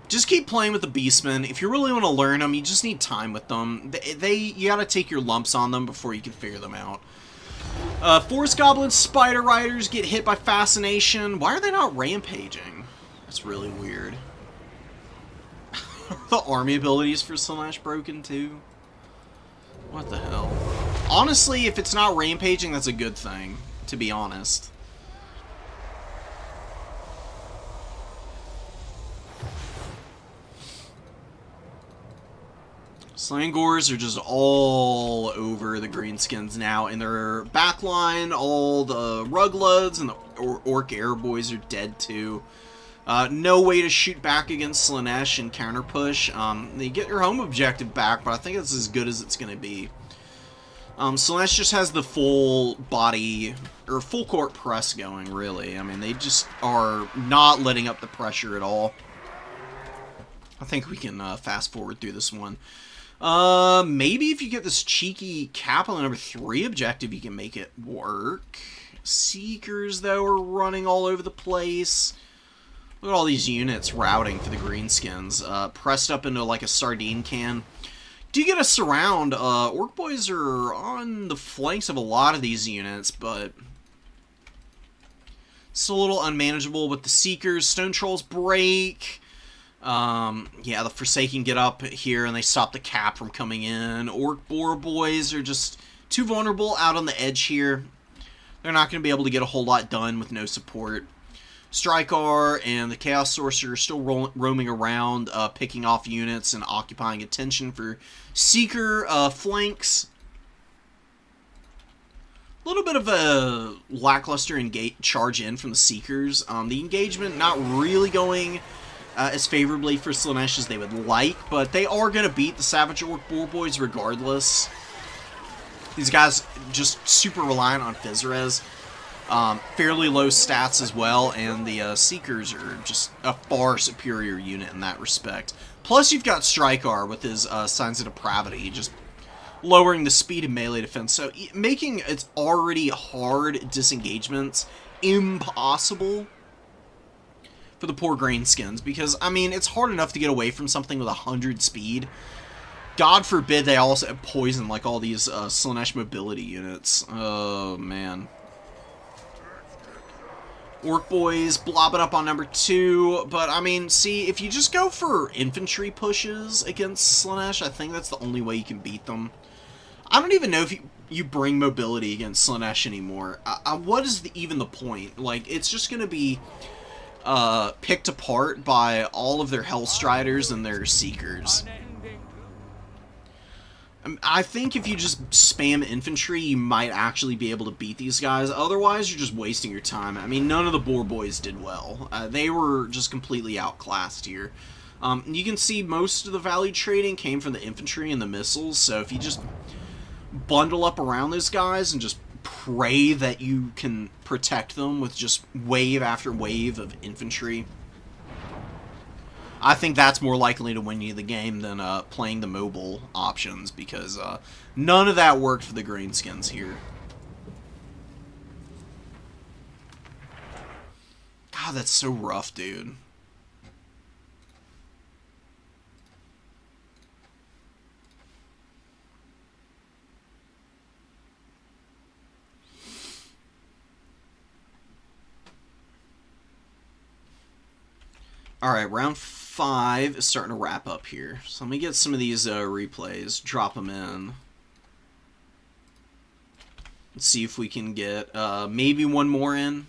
Just keep playing with the Beastmen. If you really want to learn them, you just need time with them. You gotta take your lumps on them before you can figure them out. Forest Goblins, Spider Riders get hit by Fascination. Why are they not rampaging? That's really weird. Are the army abilities for Slaanesh broken too? What the hell? Honestly, if it's not rampaging, that's a good thing, to be honest. Slangors are just all over the Greenskins now. In their backline, all the Rugloods and the Orc Air Boys are dead too. No way to shoot back against Slaanesh and counter push. They get your home objective back, but I think it's as good as it's going to be. Slaanesh just has the full body, or full court press going, really. I mean, they just are not letting up the pressure at all. I think we can fast forward through this one. Maybe if you get this cheeky cap on the number 3 objective, you can make it work. Seekers, though, are running all over the place. Look at all these units routing for the Greenskins. Pressed up into like a sardine can. Do get a surround. Orc Boys are on the flanks of a lot of these units, but It's a little unmanageable with the Seekers. Stone Trolls break. Yeah, the Forsaken get up here and they stop the cap from coming in. Orc Boar Boys are just too vulnerable out on the edge here. They're not going to be able to get a whole lot done with no support. Strykar and the Chaos Sorcerer are still roaming around, picking off units and occupying attention for Seeker flanks. A little bit of a lackluster charge in from the Seekers. The engagement not really going as favorably for Slaanesh as they would like, but they are going to beat the Savage Orc Boar Boys regardless. These guys just super reliant on Physres. Fairly low stats as well, and the Seekers are just a far superior unit in that respect. Plus, you've got Strykar with his Signs of Depravity, just lowering the speed of melee defense, so making its already hard disengagements impossible for the poor Greenskins, because, I mean, it's hard enough to get away from something with 100 speed. God forbid they also have poison like all these Slaanesh mobility units. Oh, man. Orc Boys blobbing up on number 2, but I mean, see, if you just go for infantry pushes against Slaanesh, I think that's the only way you can beat them. I don't even know if you bring mobility against Slaanesh anymore. What is even the point? Like, it's just going to be picked apart by all of their Hellstriders and their Seekers. I think if you just spam infantry, you might actually be able to beat these guys. Otherwise, you're just wasting your time. I mean, none of the Boar Boys did well. They were just completely outclassed here. You can see most of the value trading came from the infantry and the missiles, so if you just bundle up around those guys and just pray that you can protect them with just wave after wave of infantry, I think that's more likely to win you the game than playing the mobile options, because none of that worked for the Greenskins here. God, that's so rough, dude. Alright, round 5 is starting to wrap up here. So let me get some of these replays, drop them in. Let's see if we can get maybe one more in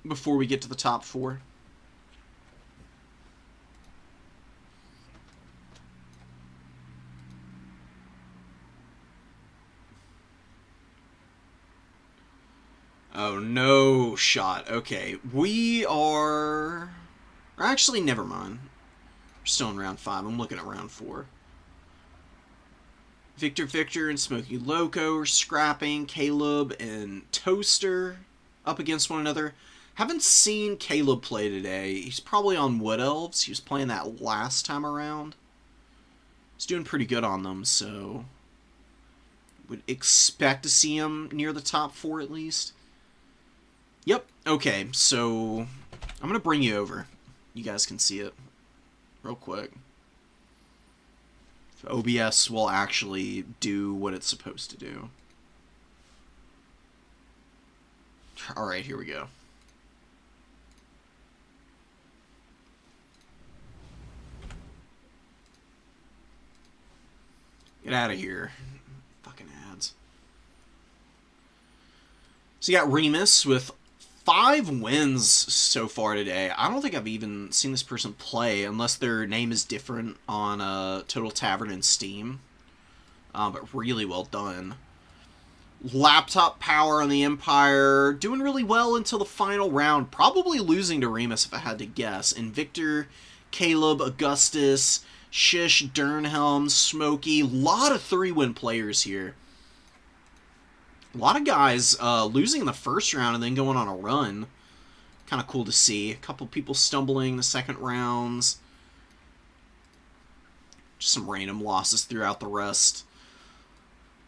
before we get to the top 4. Oh, no shot. Okay, we are... Actually, never mind. We're still in round 5. I'm looking at round 4. Victor and Smokey Loco are scrapping. Caleb and Toaster up against one another. Haven't seen Caleb play today. He's probably on Wood Elves. He was playing that last time around. He's doing pretty good on them, so... would expect to see him near the top 4 at least. Yep. Okay, so... I'm going to bring you over. You guys can see it real quick. If OBS will actually do what it's supposed to do. Alright, here we go. Get out of here. Fucking ads. So you got Remus with 5 wins so far today. I don't think I've even seen this person play unless their name is different on Total Tavern and Steam. But really well done. Laptop power on the Empire. Doing really well until the final round. Probably losing to Remus if I had to guess. Invictor, Caleb, Augustus, Shish, Dernhelm, Smokey. A lot of 3-win players here. A lot of guys losing in the first round and then going on a run. Kind of cool to see. A couple people stumbling the second rounds. Just some random losses throughout the rest.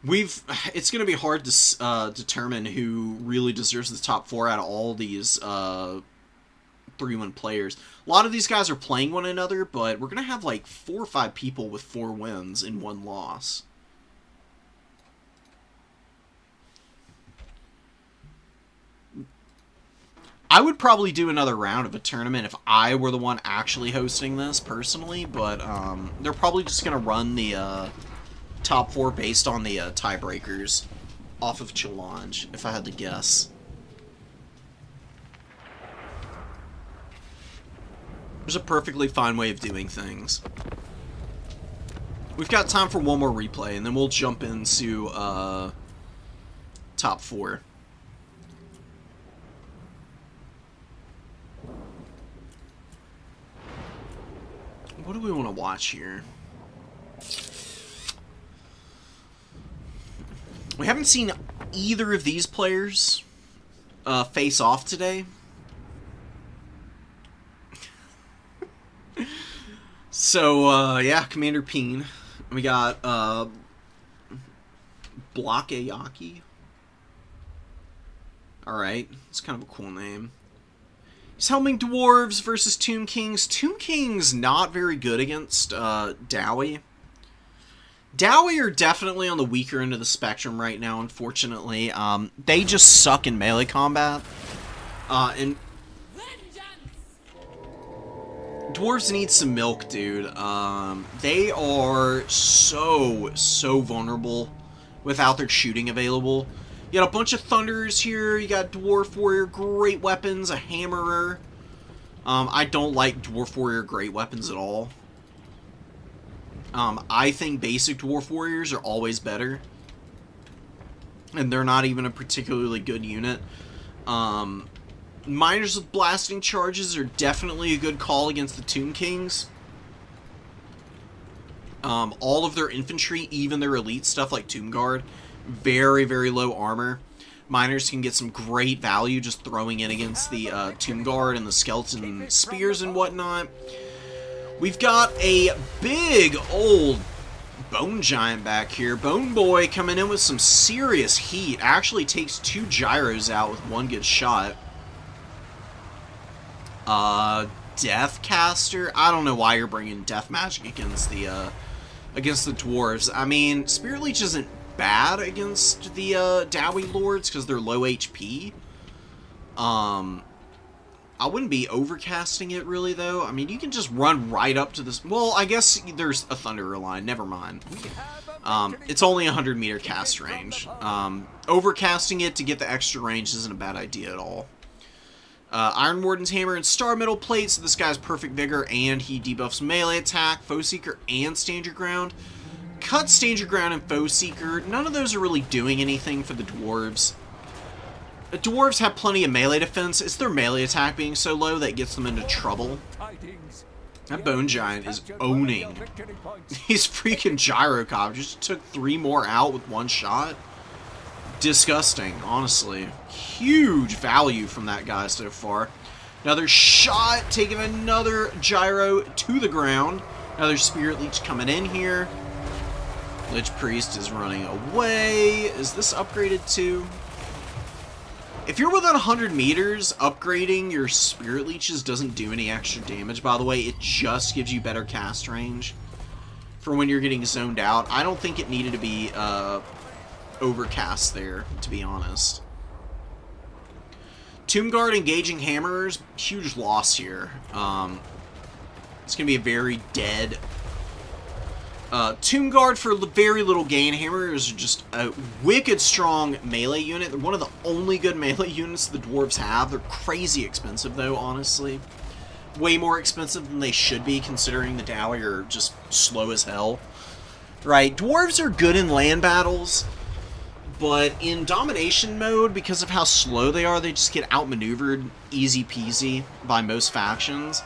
It's going to be hard to determine who really deserves the top 4 out of all these 3-win players. A lot of these guys are playing one another, but we're going to have like 4 or 5 people with 4 wins and 1 loss. I would probably do another round of a tournament if I were the one actually hosting this, personally, but they're probably just going to run the top 4 based on the tiebreakers off of Challenge, if I had to guess. There's a perfectly fine way of doing things. We've got time for one more replay, and then we'll jump into top 4. What do we want to watch here? We haven't seen either of these players face off today. So, yeah, Commander Peen. We got Blakeyaki. Alright, it's kind of a cool name. He's helming Dwarves versus Tomb Kings. Tomb Kings not very good against Dowie. Dowie are definitely on the weaker end of the spectrum right now, unfortunately. They just suck in melee combat. And Dwarves need some milk, dude. They are so vulnerable without their shooting available. You got a bunch of Thunderers here. You got Dwarf Warrior, great weapons, a Hammerer. I don't like Dwarf Warrior great weapons at all. I think basic Dwarf Warriors are always better. And they're not even a particularly good unit. Miners with blasting charges are definitely a good call against the Tomb Kings. All of their infantry, even their elite stuff like Tomb Guard, very, very low armor. Miners can get some great value just throwing in against the Tomb Guard and the skeleton spears and whatnot. We've got a big old Bone Giant back here. Bone Boy coming in with some serious heat. Actually takes 2 gyros out with 1 good shot. Deathcaster. I don't know why you're bringing death magic against the dwarves. I mean, Spirit Leech isn't bad against the Dowie Lords because they're low HP. I wouldn't be overcasting it really though. I mean, you can just run right up to this. Well, I guess there's a Thunderer line. Never mind. It's only 100 meter cast range. Overcasting it to get the extra range isn't a bad idea at all. Iron Warden's Hammer and Star Metal Plate, so this guy's perfect vigor, and he debuffs melee attack, Foe Seeker, and Stand Your Ground. Cut Stand Your Ground and Foe Seeker. None of those are really doing anything for the dwarves. The dwarves have plenty of melee defense. It's their melee attack being so low that gets them into trouble. That Bone Giant is owning these freaking Gyrocopters. Just took 3 more out with 1 shot. Disgusting, honestly. Huge value from that guy so far. Another shot, taking another gyro to the ground. Another Spirit Leech coming in here. Lich Priest is running away. Is this upgraded too? If you're within 100 meters, upgrading your Spirit Leeches doesn't do any extra damage, by the way. It just gives you better cast range for when you're getting zoned out. I don't think it needed to be overcast there, to be honest. Tomb Guard engaging Hammerers, huge loss here. It's going to be a very dead Tomb Guard for very little gain. Hammerers are just a wicked strong melee unit. They're one of the only good melee units the dwarves have. They're crazy expensive, though, honestly. Way more expensive than they should be, considering the Dowie are just slow as hell. Right, dwarves are good in land battles, but in domination mode, because of how slow they are, they just get outmaneuvered easy peasy by most factions.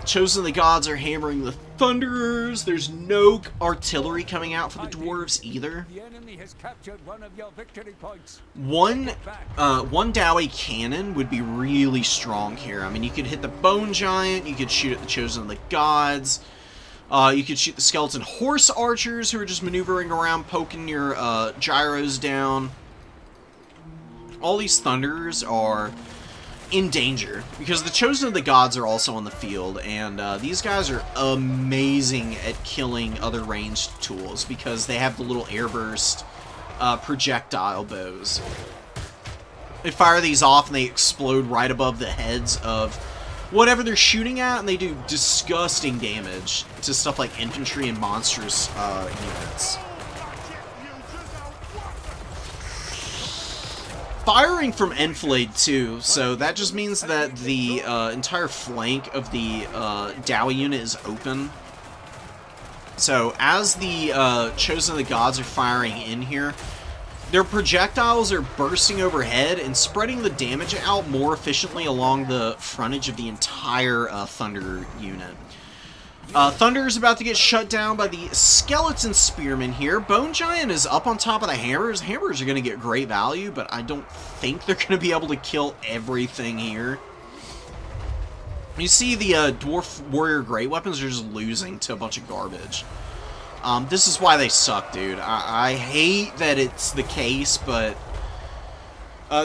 Chosen of the Gods are hammering the Thunderers. There's no artillery coming out for the dwarves either.
The enemy has captured one of your victory points.
One Dowie cannon would be really strong here. I mean, you could hit the Bone Giant, you could shoot at the Chosen of the Gods, you could shoot the Skeleton Horse Archers who are just maneuvering around, poking your gyros down. All these Thunderers are in danger because the Chosen of the Gods are also on the field, and these guys are amazing at killing other ranged tools because they have the little airburst projectile bows. They fire these off and they explode right above the heads of whatever they're shooting at, and they do disgusting damage to stuff like infantry and monstrous units. Firing from enfilade too, so that just means that the entire flank of the Dowie unit is open. So as the Chosen of the Gods are firing in here, their projectiles are bursting overhead and spreading the damage out more efficiently along the frontage of the entire Thunder unit. Thunder is about to get shut down by the Skeleton Spearmen here. Bone Giant is up on top of the Hammers. Hammers are going to get great value, but I don't think they're going to be able to kill everything here. You see the Dwarf Warrior Great Weapons are just losing to a bunch of garbage. This is why they suck, dude. I hate that it's the case, but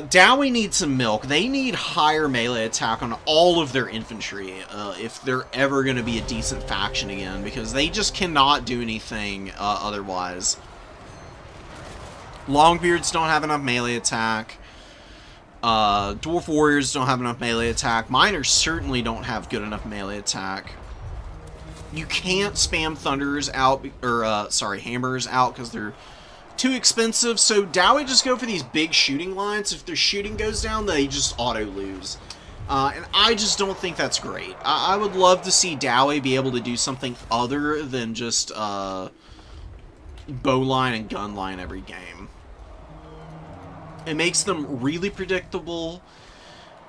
Dowie needs some milk. They need higher melee attack on all of their infantry if they're ever going to be a decent faction again, because they just cannot do anything otherwise. Longbeards don't have enough melee attack. Dwarf Warriors don't have enough melee attack. Miners certainly don't have good enough melee attack. You can't spam Thunders out, or, sorry, Hammers out, because they're too expensive, so Dowie just go for these big shooting lines. If their shooting goes down, they just auto-lose. And I just don't think that's great. I would love to see Dowie be able to do something other than just bow line and gun line every game. It makes them really predictable,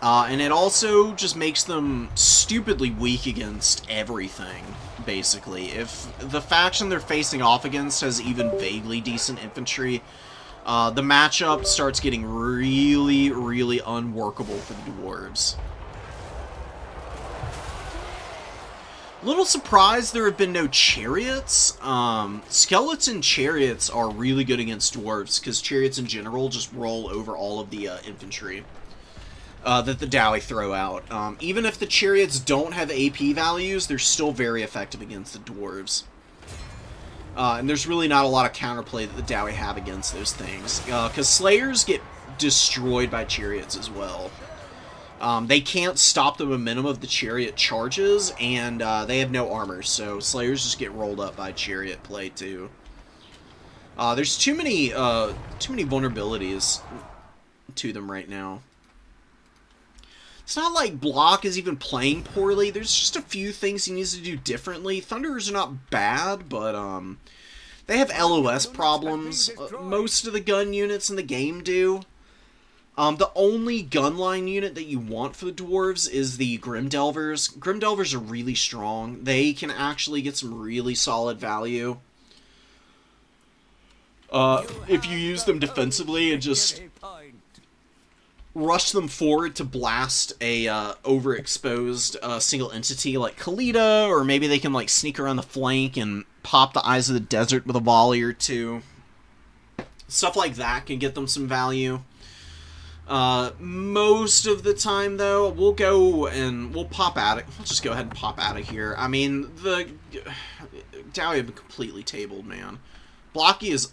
and it also just makes them stupidly weak against everything, basically. If the faction they're facing off against has even vaguely decent infantry, the matchup starts getting really, really unworkable for the dwarves. A little surprised there have been no chariots. Skeleton chariots are really good against dwarves, because chariots in general just roll over all of the infantry that the Dowie throw out. Even if the chariots don't have AP values, they're still very effective against the dwarves. And there's really not a lot of counterplay that the Dowie have against those things, because Slayers get destroyed by chariots as well. They can't stop the momentum of the chariot charges, and they have no armor, so Slayers just get rolled up by chariot play too. There's too many vulnerabilities to them right now. It's not like Block is even playing poorly. There's just a few things he needs to do differently. Thunderers are not bad, but they have LOS problems. Most of the gun units in the game do. The only gunline unit that you want for the dwarves is the Grimdelvers. Grimdelvers are really strong. They can actually get some really solid value if you use them defensively and just rush them forward to blast a overexposed single entity like Khalida, or maybe they can like sneak around the flank and pop the Eyes of the Desert with a volley or two. Stuff like that can get them some value. Most of the time, though, we'll pop out of... Let's just go ahead and pop out of here. I mean, the Dowie have been completely tabled, man. Blocky is...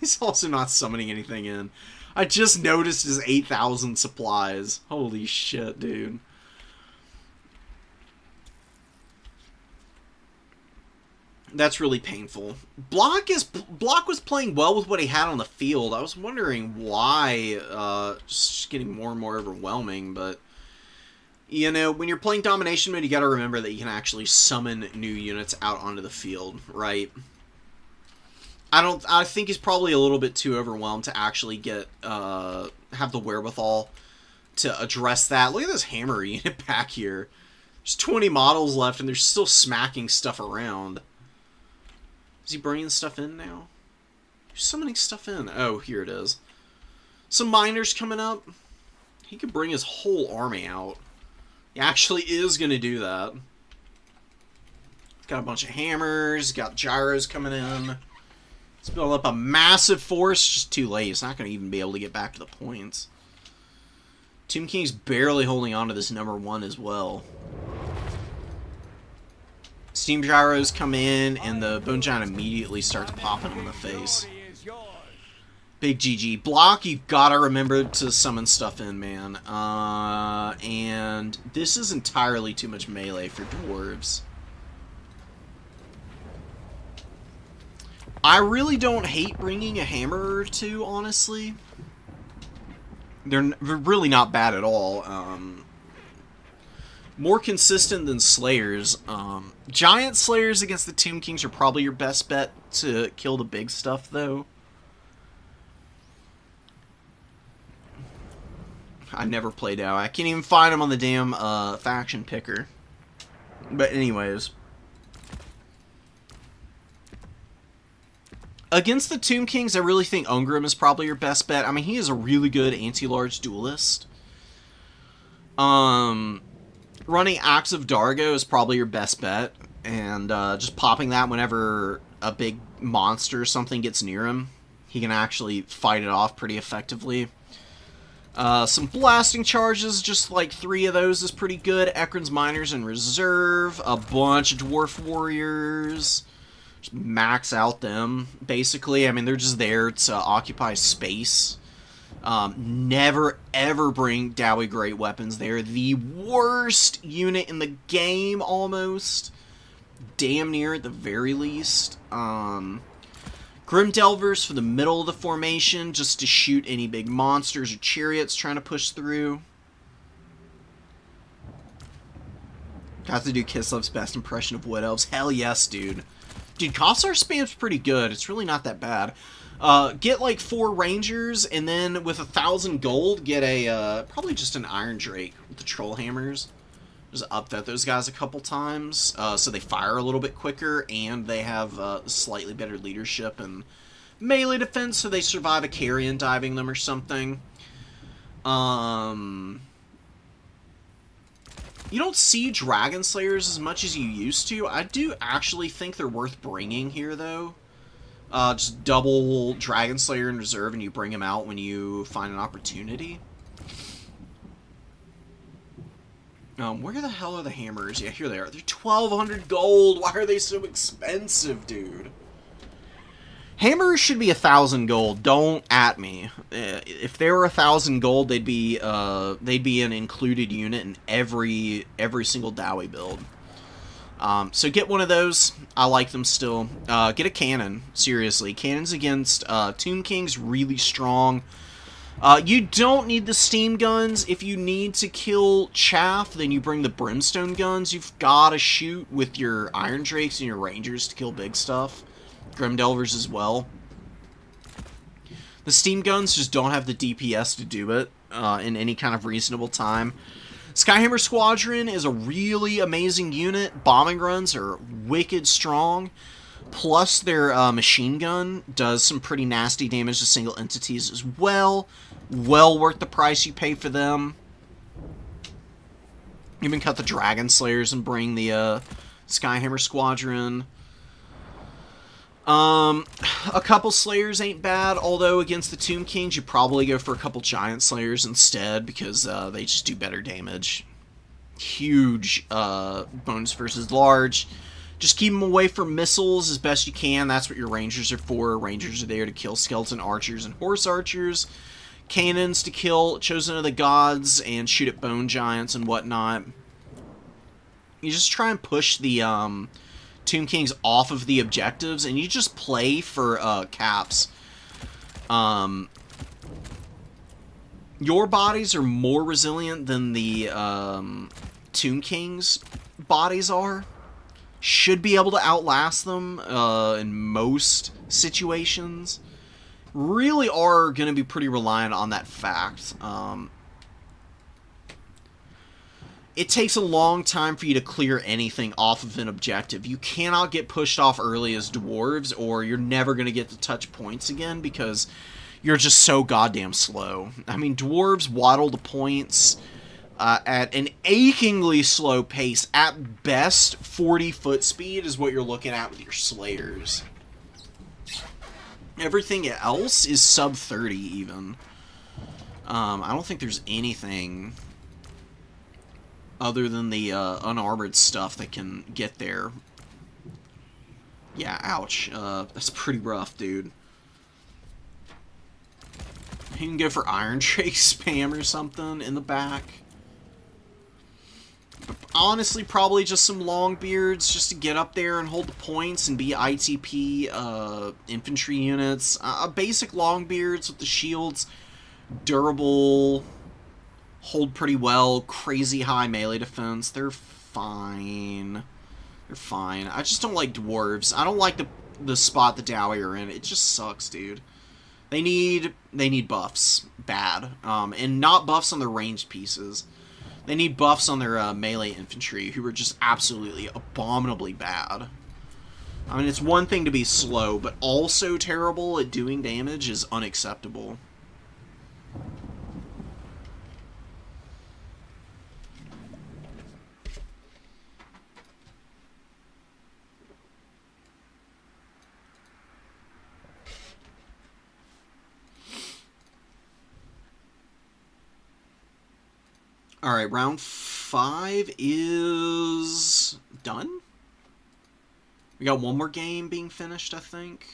He's also not summoning anything in. I just noticed his 8,000 supplies. Holy shit, dude. That's really painful. Block was playing well with what he had on the field. I was wondering why, just getting more and more overwhelming, but you know, when you're playing domination mode, you gotta remember that you can actually summon new units out onto the field, right? I think he's probably a little bit too overwhelmed to actually get, have the wherewithal to address that. Look at this hammer unit back here. There's 20 models left and they're still smacking stuff around. Is he bringing stuff in now? He's summoning stuff in. Oh, here it is. Some miners coming up. He could bring his whole army out. He actually is going to do that. Got a bunch of hammers. Got gyros coming in. Let's build up a massive force. It's just too late. It's not going to even be able to get back to the points. Tomb King's barely holding on to this #1 as well. Steam gyros come in, and the Bone Giant immediately starts popping him in the face. Big GG. Block, you've got to remember to summon stuff in, man. And this is entirely too much melee for dwarves. I really don't hate bringing a hammer or two, honestly. They're really not bad at all. More consistent than Slayers. Giant Slayers against the Tomb Kings are probably your best bet to kill the big stuff, though. I never played out. I can't even find them on the damn faction picker. But anyways. Against the Tomb Kings, I really think Ungrim is probably your best bet. I mean, he is a really good anti-large duelist. Running Axe of Dargo is probably your best bet. And just popping that whenever a big monster or something gets near him. He can actually fight it off pretty effectively. Some blasting charges, just like 3 of those is pretty good. Ekron's Miners in reserve. A bunch of Dwarf Warriors. Just max out them, basically. I mean, they're just there to occupy space. Never, ever bring Dowie Great Weapons there. The worst unit in the game, almost. Damn near, at the very least. Grim Delvers for the middle of the formation, just to shoot any big monsters or chariots trying to push through. Got to do Kislev's best impression of Wood Elves. Hell yes, dude. Dude, Kossar spam's pretty good. It's really not that bad. Get like 4 Rangers, and then with 1,000 gold, get a, probably just an Iron Drake with the Troll Hammers. Just upvet those guys a couple times, so they fire a little bit quicker, and they have slightly better leadership and melee defense, so they survive a carrion diving them or something. You don't see Dragon Slayers as much as you used to. I do actually think they're worth bringing here, though. Just double Dragon Slayer in reserve, and you bring him out when you find an opportunity. Where the hell are the hammers? Yeah, here they are. They're 1,200 gold. Why are they so expensive, dude? Hammers should be 1,000 gold. Don't at me. If they were 1,000 gold, they'd be an included unit in every single Dowie build. So get one of those. I like them still. Get a cannon. Seriously, cannons against Tomb Kings really strong. You don't need the steam guns. If you need to kill chaff, then you bring the brimstone guns. You've got to shoot with your Iron Drakes and your Rangers to kill big stuff. Grim Delvers as well. The steam guns just don't have the DPS to do it in any kind of reasonable time. Skyhammer Squadron is a really amazing unit. Bombing runs are wicked strong. Plus their machine gun does some pretty nasty damage to single entities as well. Well worth the price you pay for them. Even cut the Dragon Slayers and bring the Skyhammer Squadron. A couple Slayers ain't bad, although against the Tomb Kings, you probably go for a couple Giant Slayers instead, because they just do better damage. Huge bonus versus large. Just keep them away from missiles as best you can. That's what your Rangers are for. Rangers are there to kill Skeleton Archers and Horse Archers. Cannons to kill Chosen of the Gods and shoot at Bone Giants and whatnot. You just try and push the Tomb Kings off of the objectives, and you just play for caps. Your bodies are more resilient than the Tomb Kings' bodies are. Should be able to outlast them in most situations. Really are going to be pretty reliant on that fact. It takes a long time for you to clear anything off of an objective. You cannot get pushed off early as dwarves, or you're never going to get to touch points again because you're just so goddamn slow. I mean, dwarves waddle to points at an achingly slow pace. At best, 40 foot speed is what you're looking at with your Slayers. Everything else is sub 30 even. I don't think there's anything other than the unarmored stuff that can get there. Yeah, ouch. That's pretty rough, dude. You can go for Iron Drake spam or something in the back. But honestly, probably just some Longbeards just to get up there and hold the points and be ITP infantry units. Basic Longbeards with the shields, durable, hold pretty well, crazy high melee defense. They're fine. They're fine. I just don't like dwarves. I don't like the spot the Dowie are in. It just sucks, dude. They need buffs bad, and not buffs on their ranged pieces. They need buffs on their melee infantry, who are just absolutely abominably bad. I mean, it's one thing to be slow, but also terrible at doing damage is unacceptable. Alright, round 5 is done? We got one more game being finished, I think.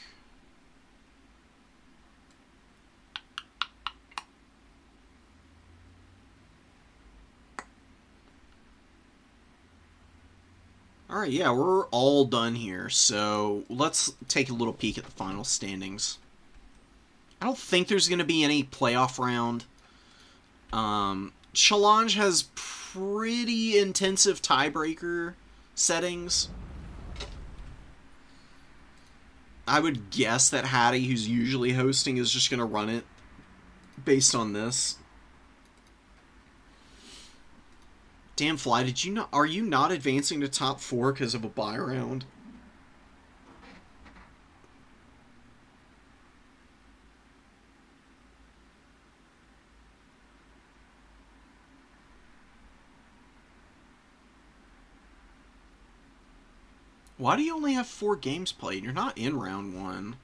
Alright, yeah, we're all done here, so let's take a little peek at the final standings. I don't think there's going to be any playoff round. Challenge has pretty intensive tiebreaker settings. I would guess that Hattie, who's usually hosting, is just going to run it based on this. Damn, Fly, did you not? Are you not advancing to top 4 because of a bye round? Why do you only have 4 games played? You're not in round 1.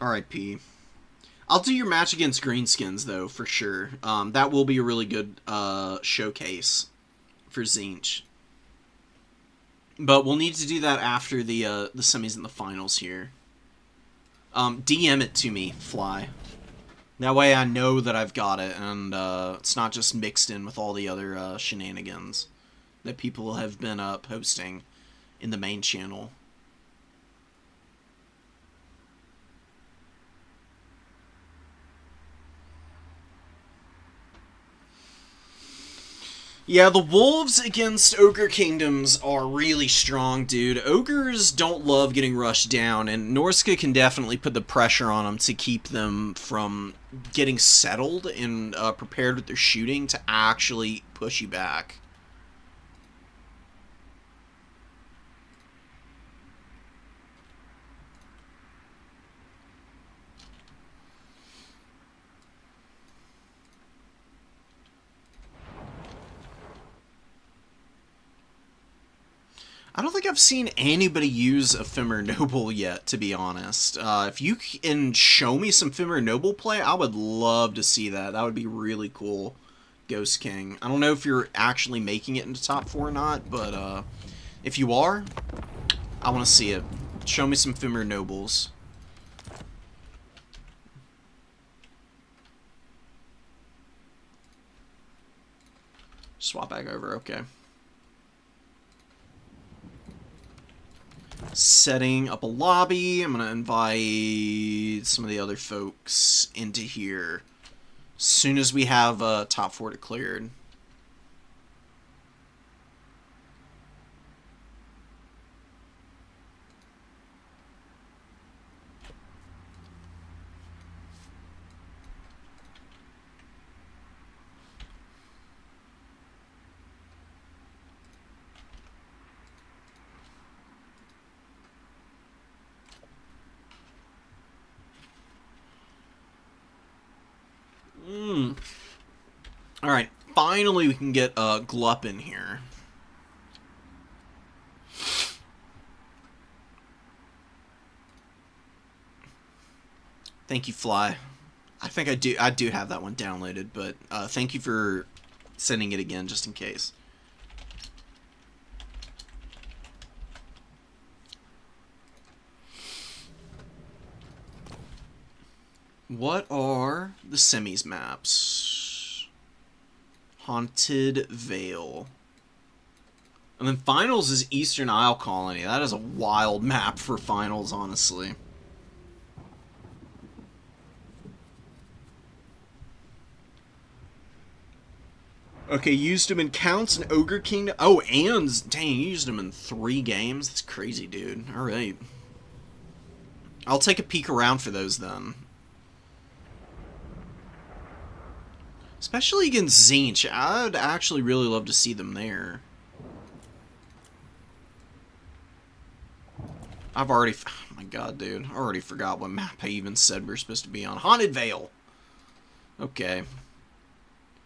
R.I.P. I'll do your match against Greenskins, though, for sure. That will be a really good showcase for Zinch. But we'll need to do that after the semis and the finals here. DM it to me, Fly. That way I know that I've got it, and it's not just mixed in with all the other shenanigans that people have been posting in the main channel. Yeah, the Wolves against Ogre Kingdoms are really strong, dude. Ogres don't love getting rushed down, and Norska can definitely put the pressure on them to keep them from getting settled and prepared with their shooting to actually push you back. I don't think I've seen anybody use a Fimmer Noble yet, to be honest. If you can show me some Fimmer Noble play, I would love to see that. That would be really cool, Ghost King. I don't know if you're actually making it into top 4 or not, but if you are, I want to see it. Show me some Fimmer Nobles. Swap back over, okay. Setting up a lobby. I'm going to invite some of the other folks into here as soon as we have top 4 declared. Alright, finally we can get Glup in here. Thank you, Fly. I think I do have that one downloaded, but thank you for sending it again, just in case. What are the semis maps? Haunted Vale. And then finals is Eastern Isle Colony. That is a wild map for finals, honestly. Okay, used him in Counts and Ogre Kingdom. Oh, and dang, you used him in 3 games? That's crazy, dude. Alright. I'll take a peek around for those then. Especially against Zinch. I'd actually really love to see them there. I've already... Oh my god, dude. I already forgot what map I even said we are supposed to be on. Haunted Vale. Okay.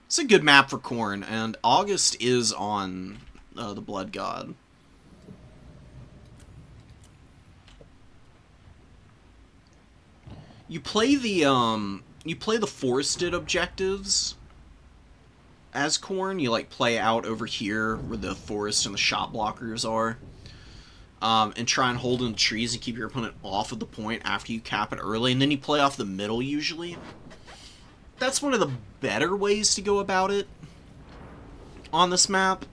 It's a good map for Khorne, and August is on the Blood God. You play the forested objectives as Khorne. You like play out over here where the forest and the shot blockers are. And try and hold in the trees and keep your opponent off of the point after you cap it early, and then you play off the middle usually. That's one of the better ways to go about it on this map.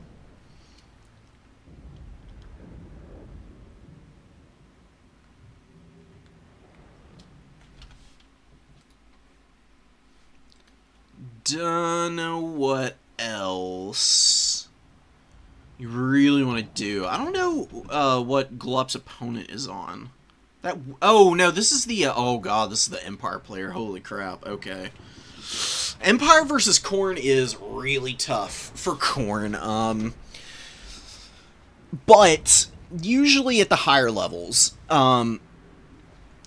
Dunno what else you really want to do. I don't know what Glup's opponent is on. Oh no, this is the oh god, this is the Empire player. Holy crap. Okay. Empire versus Khorne is really tough for Khorne. But usually at the higher levels,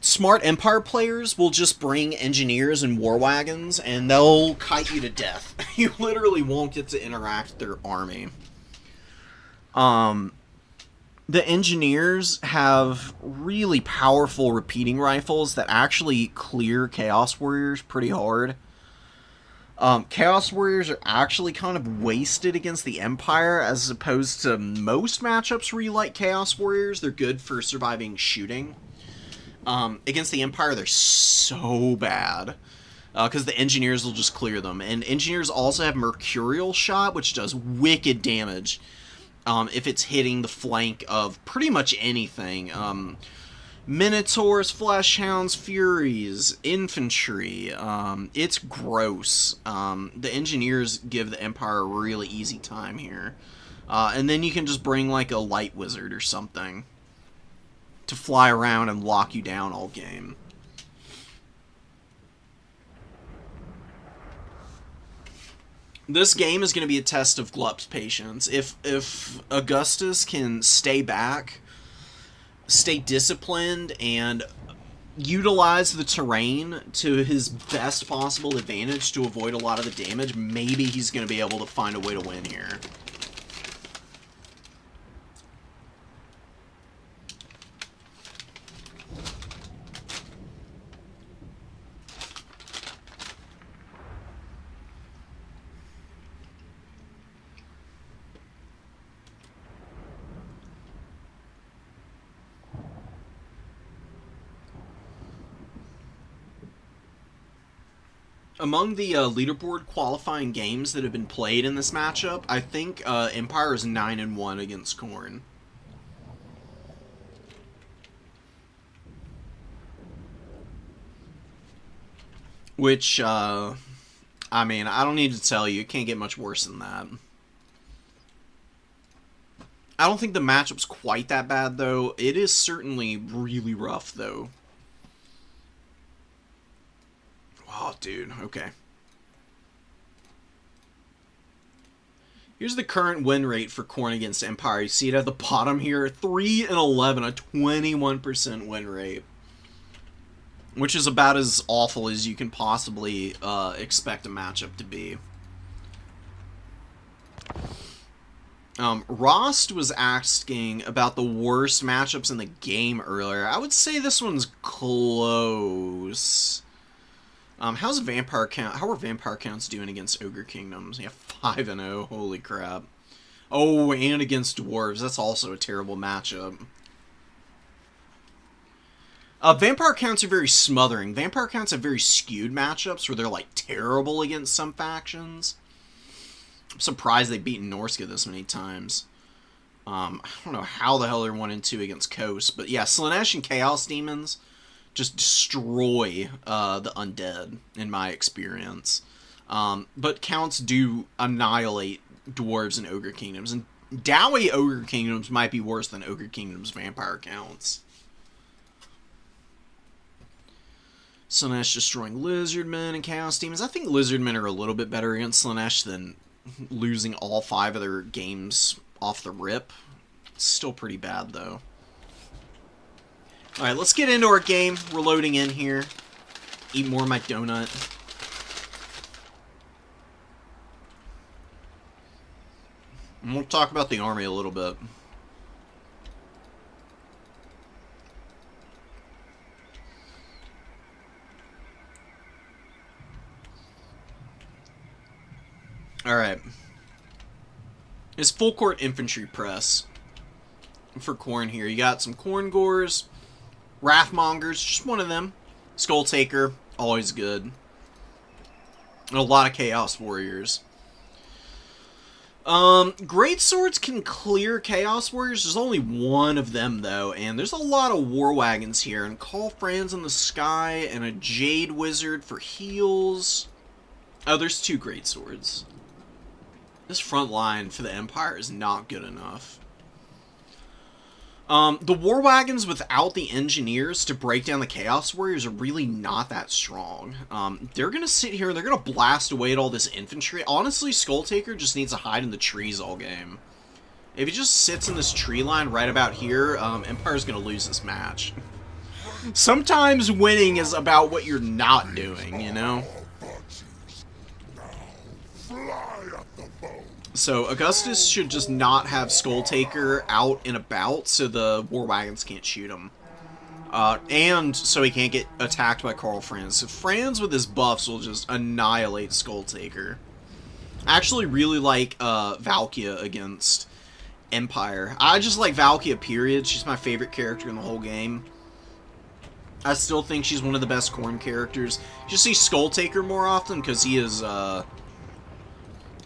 smart Empire players will just bring engineers and war wagons, and they'll kite you to death. You literally won't get to interact with their army. The engineers have really powerful repeating rifles that actually clear Chaos Warriors pretty hard. Chaos Warriors are actually kind of wasted against the Empire, as opposed to most matchups where you like Chaos Warriors. They're good for surviving shooting. Against the Empire, they're so bad, because the Engineers will just clear them. And Engineers also have Mercurial Shot, which does wicked damage if it's hitting the flank of pretty much anything. Minotaurs, Fleshhounds, Furies, Infantry. It's gross. The Engineers give the Empire a really easy time here. And then you can just bring like a Light Wizard or something to fly around and lock you down all game. This game is going to be a test of Glup's patience. If Augustus can stay back, stay disciplined, and utilize the terrain to his best possible advantage to avoid a lot of the damage, maybe he's going to be able to find a way to win here. Among the leaderboard qualifying games that have been played in this matchup, I think Empire is 9-1 against Khorne. Which, I mean, I don't need to tell you, it can't get much worse than that. I don't think the matchup's quite that bad, though. It is certainly really rough, though. Oh, dude. Okay. Here's the current win rate for Khorne against Empire. You see it at the bottom here. 3-11, a 21% win rate. Which is about as awful as you can possibly expect a matchup to be. Rost was asking about the worst matchups in the game earlier. I would say this one's close. How's Vampire Count? How are Vampire Counts doing against Ogre Kingdoms? Yeah, 5-0. Holy crap. Oh, and against Dwarves. That's also a terrible matchup. Vampire counts are very smothering. Vampire counts have very skewed matchups where they're, like, terrible against some factions. I'm surprised they've beaten Norska this many times. I don't know how the hell they're 1-2 against Coast, but yeah, Slaanesh and Chaos Demons just destroy the undead, in my experience. But counts do annihilate dwarves and ogre kingdoms, and Dowie ogre kingdoms might be worse than ogre kingdoms vampire counts. Slaanesh destroying Lizardmen and Chaos Demons. I think Lizardmen are a little bit better against Slaanesh than losing all 5 of their games off the rip. It's still pretty bad, though. Alright, let's get into our game. We're loading in here. Eat more of my donut. And we'll talk about the army a little bit. Alright. It's full court infantry press for Khorne here. You got some Khorne Gores, Wrathmongers, just one of them. Skull Taker, always good. And a lot of Chaos Warriors. Great Swords can clear Chaos Warriors. There's only one of them, though, and there's a lot of War Wagons here. And Call Franz in the Sky, and a Jade Wizard for heals. Oh, there's 2 Great Swords. This front line for the Empire is not good enough. The War Wagons without the Engineers to break down the Chaos Warriors are really not that strong. They're going to sit here and they're going to blast away at all this infantry. Honestly, Skull Taker just needs to hide in the trees all game. If he just sits in this tree line right about here, Empire's going to lose this match. Sometimes winning is about what you're not doing, you know? So Augustus should just not have Skull Taker out and about so the War Wagons can't shoot him. And so he can't get attacked by Karl Franz. So Franz with his buffs will just annihilate Skull Taker. I actually really like Valkia against Empire. I just like Valkia, period. She's my favorite character in the whole game. I still think she's one of the best Khorne characters. You just see Skull Taker more often because he is a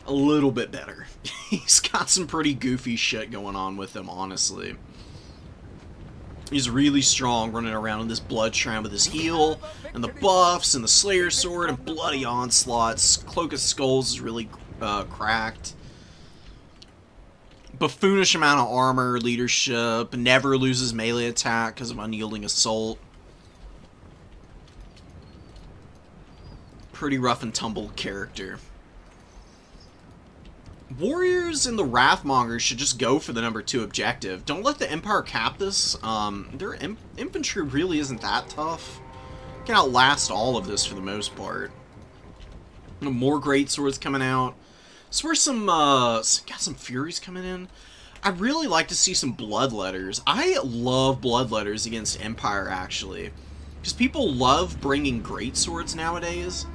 little bit better. He's got some pretty goofy shit going on with him, honestly. He's really strong, running around in this Blood Shrine with his heal, and the buffs, and the Slayer Sword, and Bloody Onslaughts. Cloak of Skulls is really cracked. Buffoonish amount of armor, leadership, never loses melee attack because of Unyielding Assault. Pretty rough and tumble character. Warriors and the Wrathmongers should just go for the number 2 objective. Don't let the Empire cap this. Their infantry really isn't that tough. Can outlast all of this for the most part. More Great Swords coming out. So where's some, got some Furies coming in. I'd really like to see some Bloodletters. I love Bloodletters against Empire, actually. Because people love bringing Great Swords nowadays.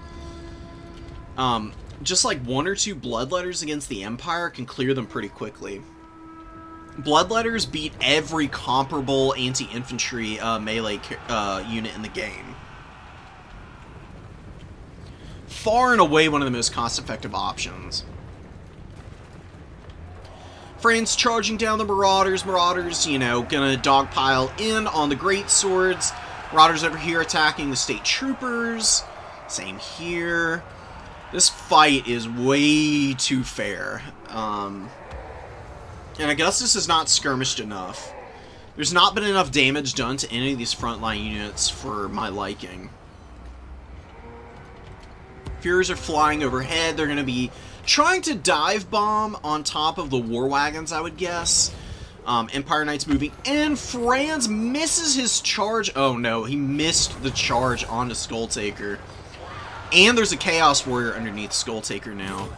Just like 1 or 2 Bloodletters against the Empire can clear them pretty quickly. Bloodletters beat every comparable anti-infantry melee unit in the game. Far and away one of the most cost-effective options. Franz charging down the Marauders. Marauders, you know, gonna dogpile in on the Great Swords. Marauders over here attacking the State Troopers. Same here. This fight is way too fair. And Augustus is not skirmished enough. There's not been enough damage done to any of these frontline units for my liking. Furies are flying overhead. They're going to be trying to dive bomb on top of the War Wagons, I would guess. Empire Knights moving in. Franz misses his charge. Oh no, he missed the charge onto Skull Taker. And there's a Chaos Warrior underneath Skull Taker now.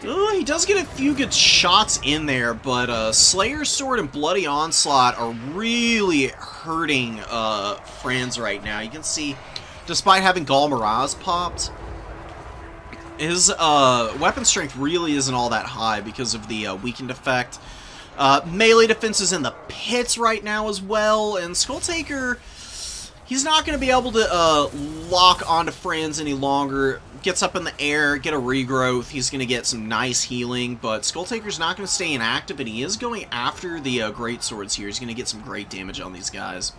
He does get a few good shots in there, but Slayer Sword and Bloody Onslaught are really hurting Franz right now. You can see, despite having Gal Maraz popped, his weapon strength really isn't all that high because of the weakened effect. Melee defense is in the pits right now as well, and Skulltaker, he's not going to be able to lock onto Franz any longer. Gets up in the air, get a regrowth, he's going to get some nice healing, but Skulltaker's not going to stay inactive, and he is going after the Great Swords here. He's going to get some great damage on these guys.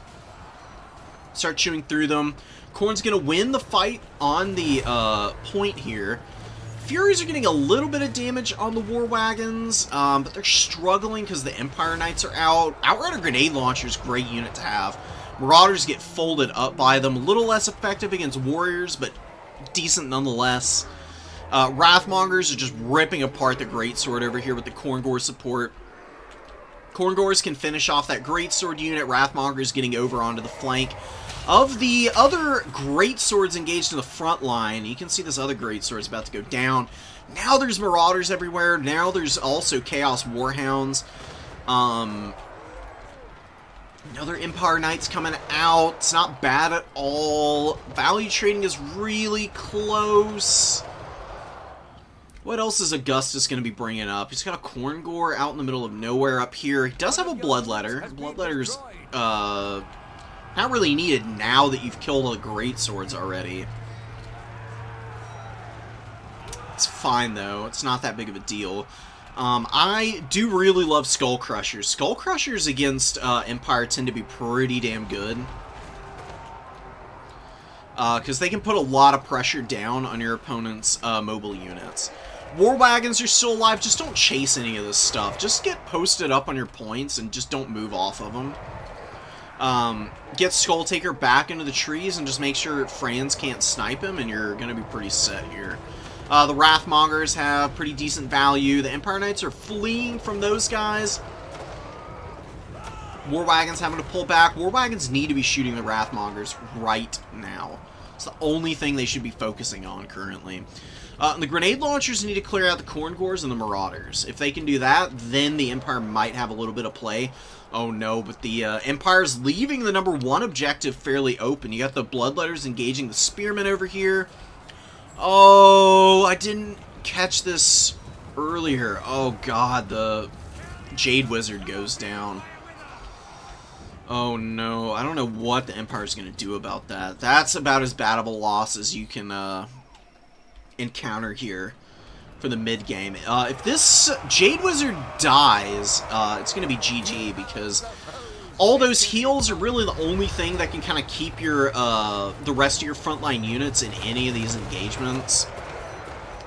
Start chewing through them. Khorne's going to win the fight on the point here. Furies are getting a little bit of damage on the War Wagons, but they're struggling because the Empire Knights are out. Outrider Grenade Launcher's a great unit to have. Marauders get folded up by them. A little less effective against Warriors, but decent nonetheless. Wrathmongers are just ripping apart the Greatsword over here with the Khorngor support. Khorngors can finish off that Greatsword unit. Wrathmongers getting over onto the flank of the other Greatswords engaged in the front line. You can see this other Greatsword's about to go down. Now there's Marauders everywhere. Now there's also Chaos Warhounds. Another Empire Knights coming out. It's not bad at all. Value trading is really close. What else is Augustus going to be bringing up? He's got a Khorngor out in the middle of nowhere up here. He does have a Bloodletter. Bloodletter's not really needed now that you've killed the Greatswords already. It's fine, though. It's not that big of a deal. I do really love Skull Crushers. Skull Crushers against Empire tend to be pretty damn good. Because they can put a lot of pressure down on your opponent's mobile units. War Wagons are still alive. Just don't chase any of this stuff. Just get posted up on your points and just don't move off of them. Get Skulltaker back into the trees and just make sure Franz can't snipe him, and you're going to be pretty set here. The Wrathmongers have pretty decent value. The Empire Knights are fleeing from those guys. War Wagons having to pull back. War Wagons need to be shooting the Wrathmongers right now. It's the only thing they should be focusing on currently. And the Grenade Launchers need to clear out the Khorngors and the Marauders. If they can do that, then the Empire might have a little bit of play. Oh no, but the Empire's leaving the #1 objective fairly open. You got the Bloodletters engaging the Spearmen over here. Oh, I didn't catch this earlier. Oh god, the Jade Wizard goes down. Oh no, I don't know what the Empire's going to do about that. That's about as bad of a loss as you can encounter here for the mid-game. If this Jade Wizard dies, it's going to be GG, because all those heals are really the only thing that can kind of keep your the rest of your frontline units in any of these engagements.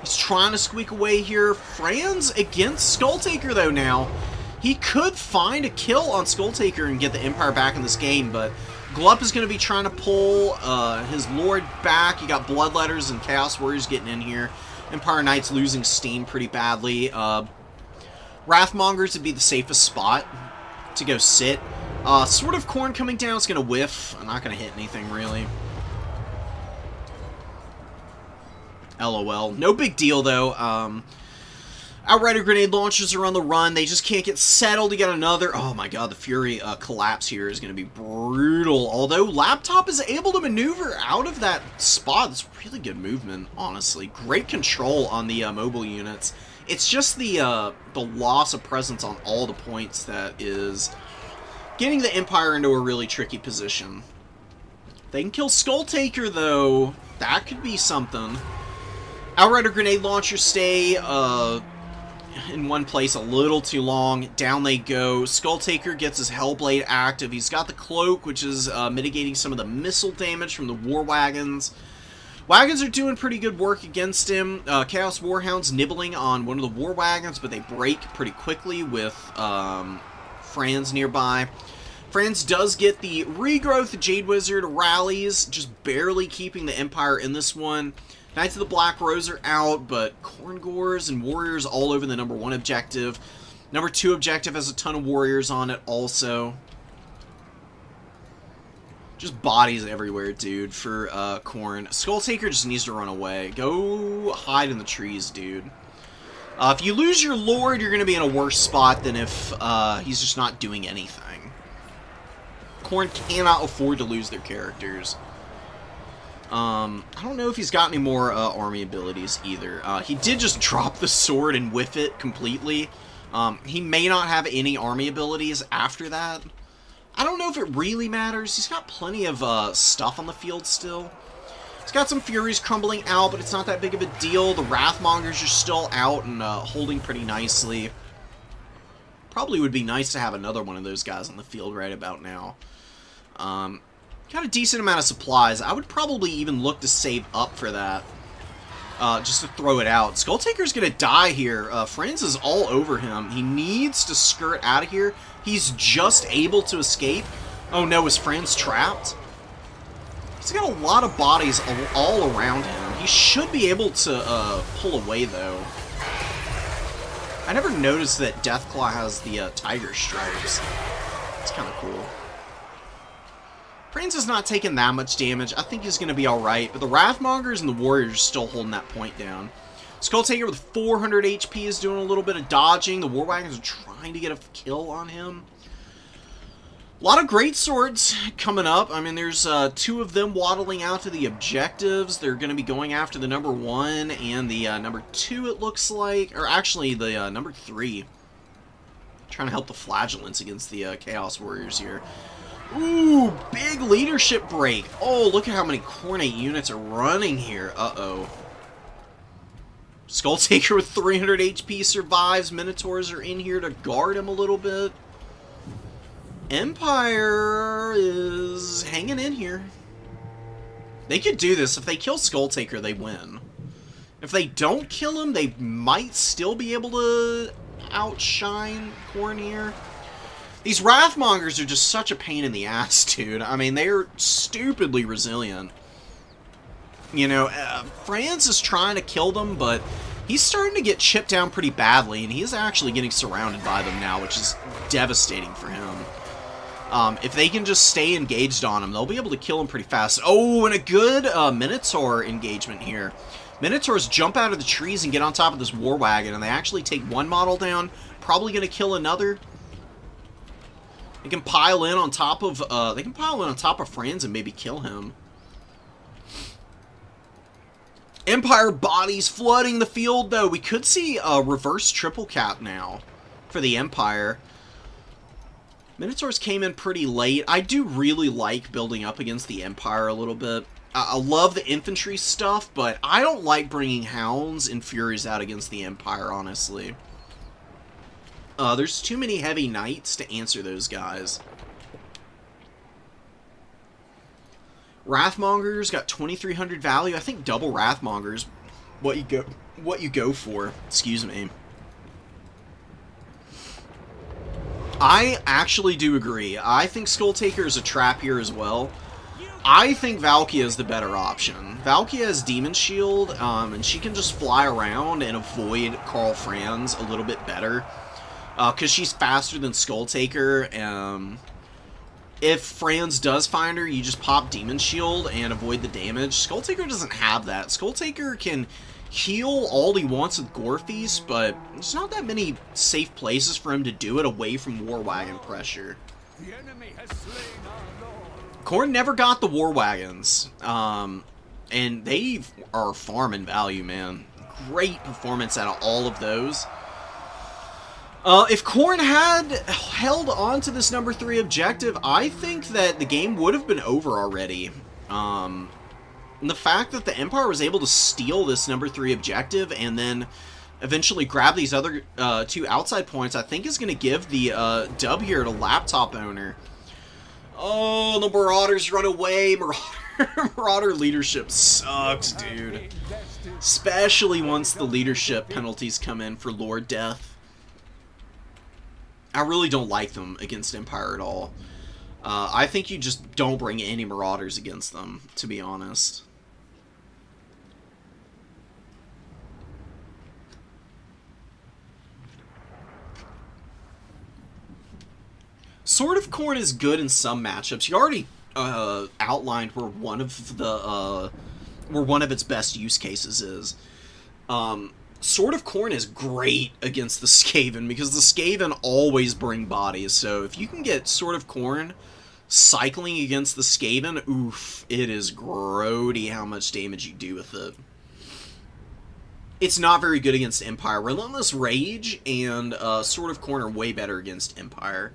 He's trying to squeak away here. Franz against Skulltaker, though, now. He could find a kill on Skulltaker and get the Empire back in this game, but Glup is going to be trying to pull his Lord back. You got Bloodletters and Chaos Warriors getting in here. Empire Knights losing steam pretty badly. Wrathmongers would be the safest spot to go sit. Sword of Khorne coming down is going to whiff. I'm not going to hit anything, really. LOL. No big deal, though. Outrider Grenade Launchers are on the run. They just can't get settled. You got another... Oh my god, the Fury collapse here is going to be brutal. Although Laptop is able to maneuver out of that spot. It's really good movement, honestly. Great control on the mobile units. It's just the loss of presence on all the points that is getting the Empire into a really tricky position. If they can kill Skulltaker, though, that could be something. Outrider Grenade Launchers stay... in one place a little too long. Down they go. Skulltaker gets his Hellblade active. He's got the Cloak, which is mitigating some of the missile damage from the War Wagons. Wagons are doing pretty good work against him. Chaos Warhounds nibbling on one of the War Wagons, but they break pretty quickly with Franz nearby. Franz does get the regrowth. The Jade Wizard rallies, just barely keeping the Empire in this one. Knights of the Black Rose are out, but Khorngors and Warriors all over the #1 objective. #2 objective has a ton of Warriors on it also. Just bodies everywhere, dude, for Khorne. Skulltaker just needs to run away. Go hide in the trees, dude. If you lose your Lord, you're going to be in a worse spot than if he's just not doing anything. Khorne cannot afford to lose their characters. I don't know if he's got any more army abilities either. He did just drop the sword and whiff it completely. He may not have any army abilities after that. I don't know if it really matters. He's got plenty of stuff on the field still. He's got some Furies crumbling out, but it's not that big of a deal. The Wrathmongers are still out and holding pretty nicely. Probably would be nice to have another one of those guys on the field right about now. Got a decent amount of supplies. I would probably even look to save up for that. Just to throw it out. Skulltaker's gonna die here. Franz is all over him. He needs to skirt out of here. He's just able to escape. Oh no, is Franz trapped? He's got a lot of bodies all around him. He should be able to pull away, though. I never noticed that Deathclaw has the tiger stripes. It's kind of cool. Franz is not taking that much damage. I think he's going to be alright, but the Wrathmongers and the Warriors are still holding that point down. Skulltaker with 400 HP is doing a little bit of dodging. The War Wagons are trying to get a kill on him. A lot of great swords coming up. I mean, there's two of them waddling out to the objectives. They're going to be going after the number 1 and the number 2, it looks like. Or actually, the number 3. Trying to help the Flagellants against the Chaos Warriors here. Ooh, big leadership break. Oh, look at how many Khornate units are running here. Uh-oh. Skulltaker with 300 HP survives. Minotaurs are in here to guard him a little bit. Empire is hanging in here. They could do this. If they kill Skulltaker, they win. If they don't kill him, they might still be able to outshine Khorne here. These Wrathmongers are just such a pain in the ass, dude. I mean, they're stupidly resilient. You know, Franz is trying to kill them, but he's starting to get chipped down pretty badly, and he's actually getting surrounded by them now, which is devastating for him. If they can just stay engaged on him, they'll be able to kill him pretty fast. Oh, and a good Minotaur engagement here. Minotaurs jump out of the trees and get on top of this War Wagon, and they actually take one model down, probably going to kill another. They can pile in on top of Franz and maybe kill him. Empire bodies flooding the field, though. We could see a reverse triple cap now for the Empire. Minotaurs came in pretty late. I do really like building up against the Empire a little bit. I love the infantry stuff, but I don't like bringing Hounds and Furies out against the Empire, honestly. There's too many heavy knights to answer those guys. Wrathmongers got 2,300 value. I think double Wrathmongers what you go for. Excuse me. I actually do agree. I think Skulltaker is a trap here as well. I think Valkia is the better option. Valkia has Demon Shield, and she can just fly around and avoid Karl Franz a little bit better. Because she's faster than Skulltaker. If Franz does find her, you just pop Demon Shield and avoid the damage. Skulltaker doesn't have that. Skulltaker can heal all he wants with Gore Feast, but there's not that many safe places for him to do it away from War Wagon pressure.
The enemy has slain our lord.
Khorne never got the War Wagons, and they are farming value, man. Great performance out of all of those. If Khorne had held on to this number 3 objective, I think that the game would have been over already. And the fact that the Empire was able to steal this number 3 objective and then eventually grab these other 2 outside points, I think is going to give the dub here to Laptop Owner. Oh, the Marauders run away. Marauder leadership sucks, dude. Especially once the leadership penalties come in for Lord Death. I really don't like them against Empire at all. I think you just don't bring any Marauders against them, to be honest. Sword of Khorne is good in some matchups. You already outlined where one of its best use cases is. Sword of Khorne is great against the Skaven, because the Skaven always bring bodies, so if you can get Sword of Khorne cycling against the Skaven, oof, it is grody how much damage you do with it. It's not very good against Empire. Relentless Rage and Sword of Corn are way better against Empire.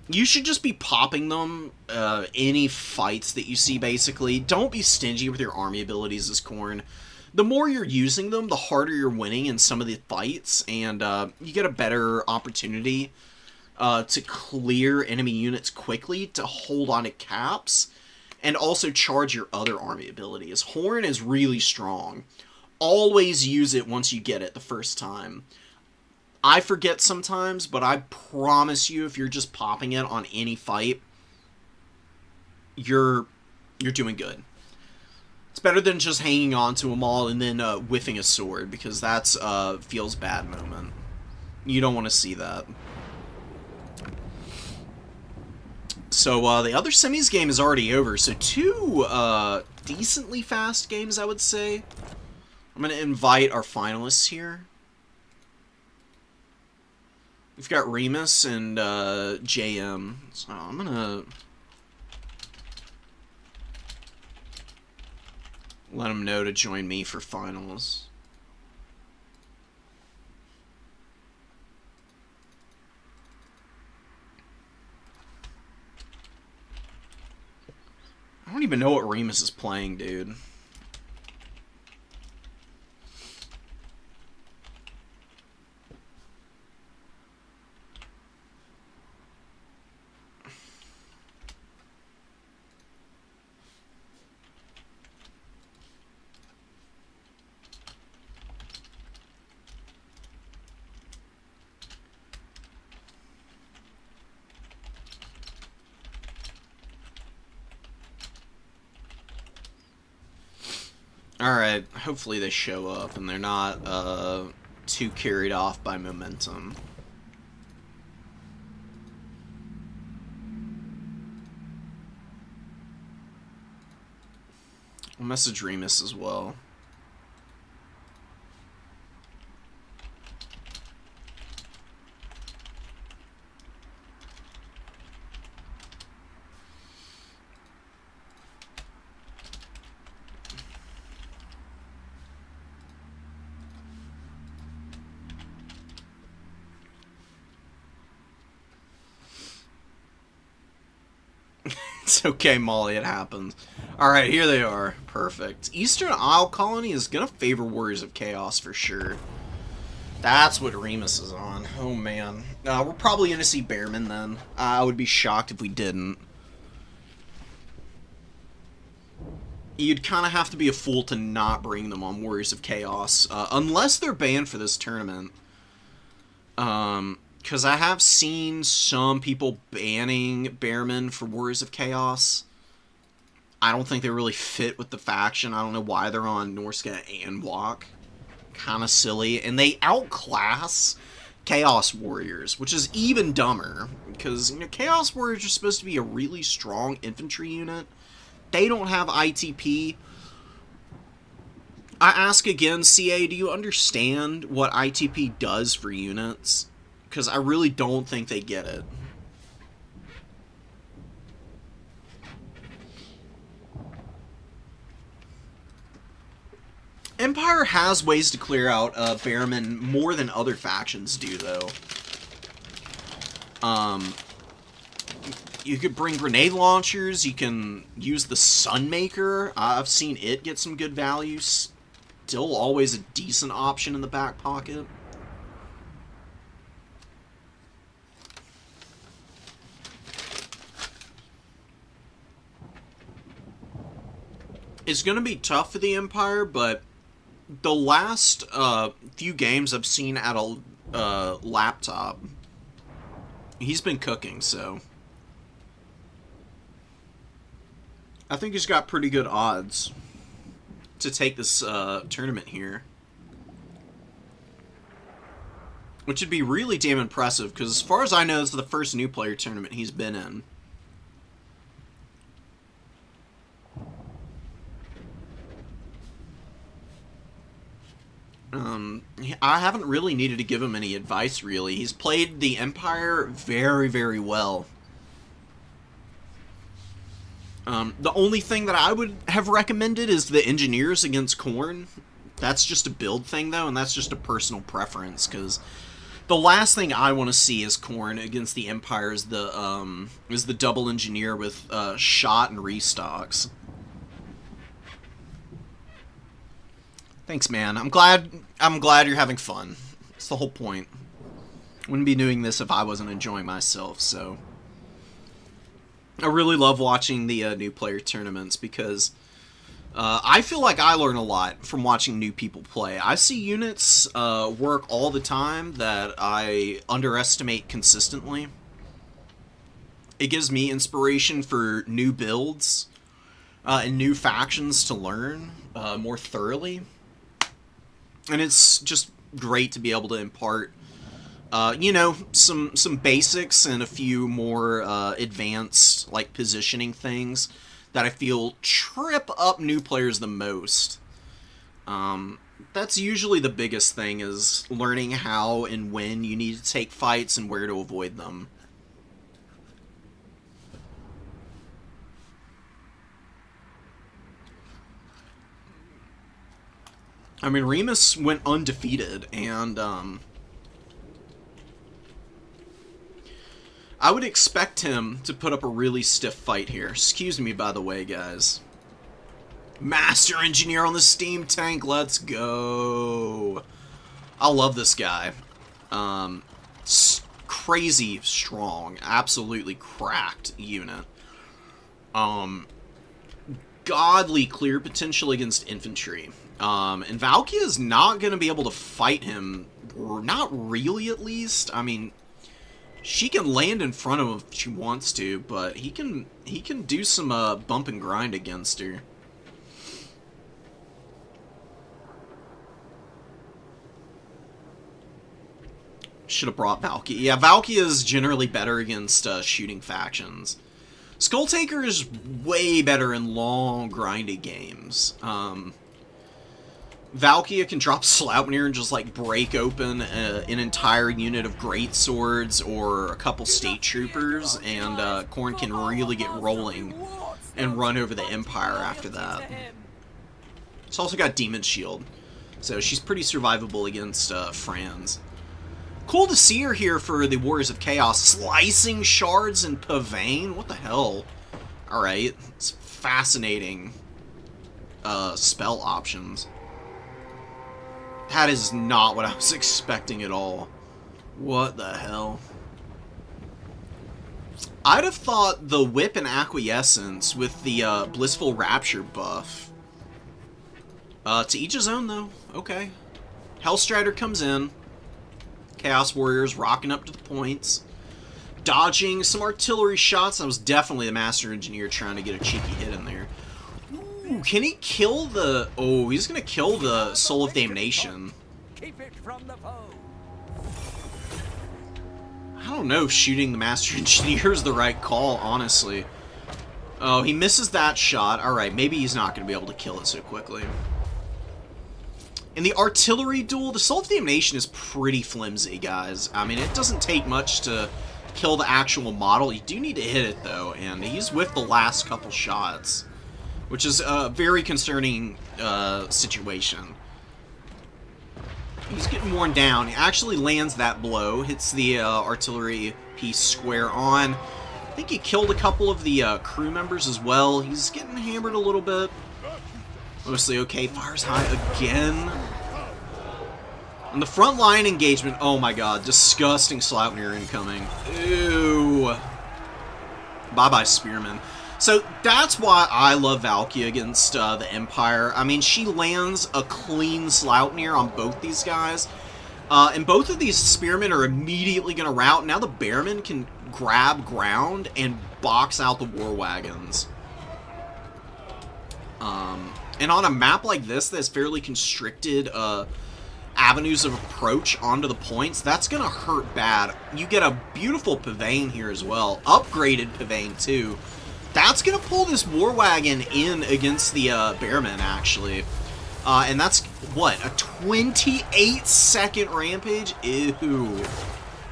You should just be popping them any fights that you see, basically. Don't be stingy with your army abilities as Corn. The more you're using them, the harder you're winning in some of the fights, and you get a better opportunity to clear enemy units quickly, to hold on to caps, and also charge your other army abilities. Horn is really strong. Always use it once you get it the first time. I forget sometimes, but I promise you, if you're just popping it on any fight, you're doing good. It's better than just hanging on to them all and then whiffing a sword, because that's feels bad moment. You don't want to see that. So the other semis game is already over, so 2 decently fast games, I would say. I'm going to invite our finalists here. We've got Remus and JM, so I'm going to let them know to join me for finals. I don't even know what Remus is playing, dude. Alright, hopefully they show up and they're not too carried off by momentum. I'll message Remus as well. It's okay, Molly, it happens. Alright, here they are. Perfect. Eastern Isle Colony is gonna favor Warriors of Chaos for sure. That's what Remus is on. Oh, man. We're probably gonna see Bearman then. I would be shocked if we didn't. You'd kind of have to be a fool to not bring them on Warriors of Chaos. Unless they're banned for this tournament. Because I have seen some people banning Bearman for Warriors of Chaos. I don't think they really fit with the faction. I don't know why they're on Norska and Walk. Kind of silly. And they outclass Chaos Warriors, which is even dumber. Because, you know, Chaos Warriors are supposed to be a really strong infantry unit. They don't have ITP. I ask again, CA, do you understand what ITP does for units? Because I really don't think they get it. Empire has ways to clear out Bearman more than other factions do, though. You could bring grenade launchers, you can use the Sunmaker. I've seen it get some good value. Still always a decent option in the back pocket. It's going to be tough for the Empire, but the last few games I've seen at a laptop, he's been cooking, so I think he's got pretty good odds to take this tournament here. Which would be really damn impressive, because as far as I know, this is the first new player tournament he's been in. I haven't really needed to give him any advice, really. He's played the Empire very, very well. The only thing that I would have recommended is the engineers against Khorne. That's just a build thing, though, and that's just a personal preference, because the last thing I want to see is Khorne against the Empire is the double engineer with shot and restocks. Thanks, man. I'm glad you're having fun. That's the whole point. Wouldn't be doing this if I wasn't enjoying myself, so I really love watching the new player tournaments because I feel like I learn a lot from watching new people play. I see units work all the time that I underestimate consistently. It gives me inspiration for new builds and new factions to learn more thoroughly. And it's just great to be able to impart, you know, some basics and a few more advanced, like, positioning things that I feel trip up new players the most. That's usually the biggest thing, is learning how and when you need to take fights and where to avoid them. I mean, Remus went undefeated, and I would expect him to put up a really stiff fight here. Excuse me, by the way, guys. Master Engineer on the Steam Tank, let's go. I love this guy. Crazy strong, absolutely cracked unit. Godly clear potential against infantry. And Valkia is not going to be able to fight him, or not really, at least. I mean, she can land in front of him if she wants to, but he can do some bump and grind against her. Should have brought Valkia. Yeah, Valkia is generally better against shooting factions. Skulltaker is way better in long, grindy games. Valkia can drop Sleipnir and just, like, break open an entire unit of great swords or a couple state troopers, and Khorne can really get rolling and run over the Empire after that. It's also got Demon Shield, so she's pretty survivable against Franz. Cool to see her here for the Warriors of Chaos. Slicing Shards and Pavane? What the hell? Alright, it's fascinating spell options. That is not what I was expecting at all. What the hell? I'd have thought the Whip and Acquiescence with the Blissful Rapture buff. To each his own, though. Okay. Hellstrider comes in. Chaos Warriors rocking up to the points. Dodging some artillery shots. That was definitely the Master Engineer trying to get a cheeky hit in there. Ooh, can he kill the... Oh, he's going to kill the Soul of Damnation.
Keep it from the foe.
I don't know if shooting the Master Engineer is the right call, honestly. Oh, he misses that shot. Alright, maybe he's not going to be able to kill it so quickly. In the artillery duel, the Soul of Damnation is pretty flimsy, guys. I mean, it doesn't take much to kill the actual model. You do need to hit it, though, and he's with the last couple shots, which is a very concerning situation. He's getting worn down. He actually lands that blow, hits the artillery piece square on. I think he killed a couple of the crew members as well. He's getting hammered a little bit. Mostly okay. Fires high again. On the front line engagement, oh my god, disgusting Sleipnir incoming. Ew. Bye-bye, Spearman. So that's why I love Valkia against the Empire. I mean, she lands a clean Sleipnir on both these guys. And both of these Spearmen are immediately going to rout. Now the Bearmen can grab ground and box out the War Wagons. And on a map like this that's fairly constricted avenues of approach onto the points, that's going to hurt bad. You get a beautiful Pavane here as well. Upgraded Pavane, too. That's going to pull this War Wagon in against the Bearmen, actually. And that's, what, a 28-second rampage? Ew.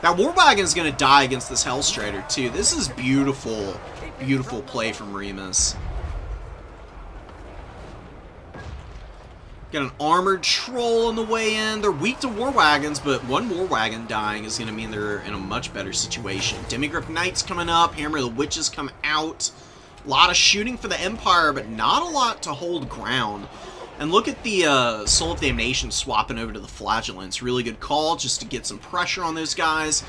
That War Wagon is going to die against this Hellstrider, too. This is beautiful. beautiful play from Remus. Got an armored troll on the way in. They're weak to war wagons, but one war wagon dying is going to mean they're in a much better situation. Demigryph Knights coming up. Hammer of the Witches come out. A lot of shooting for the Empire, but not a lot to hold ground. And look at the Soul of Damnation swapping over to the Flagellants. Really good call just to get some pressure on those guys.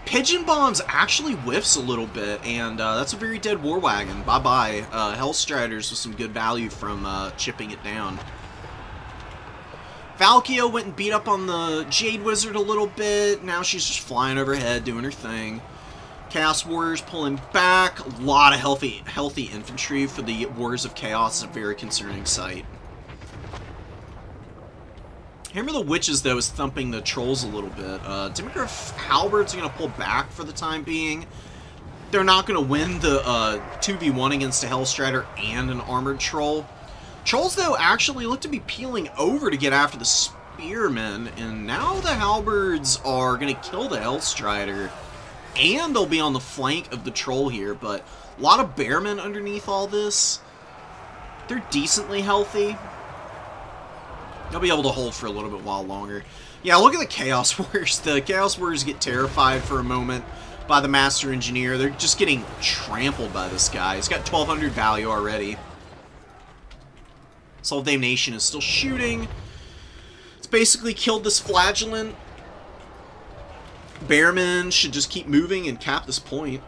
Pigeon Bombs actually whiffs a little bit, and that's a very dead war wagon. Bye-bye. Hellstriders with some good value from chipping it down. Valkia went and beat up on the Jade Wizard a little bit. Now she's just flying overhead, doing her thing. Chaos Warriors pulling back. A lot of healthy infantry for the Warriors of Chaos. Is a very concerning sight. Hammer of the Witches, though, is thumping the Trolls a little bit. Demigryph Halberds are going to pull back for the time being. They're not going to win the 2v1 against a Hellstrider and an Armored Troll. Trolls, though, actually look to be peeling over to get after the Spearmen, and now the Halberds are going to kill the Hellstrider, and they'll be on the flank of the Troll here, but a lot of Bearmen underneath all this. They're decently healthy. They'll be able to hold for a little bit while longer. Yeah, look at the Chaos Warriors. The Chaos Warriors get terrified for a moment by the Master Engineer. They're just getting trampled by this guy. He's got 1,200 value already. Soul of Damnation is still shooting. It's basically killed this Flagellant. Bearmen should just keep moving and cap this point.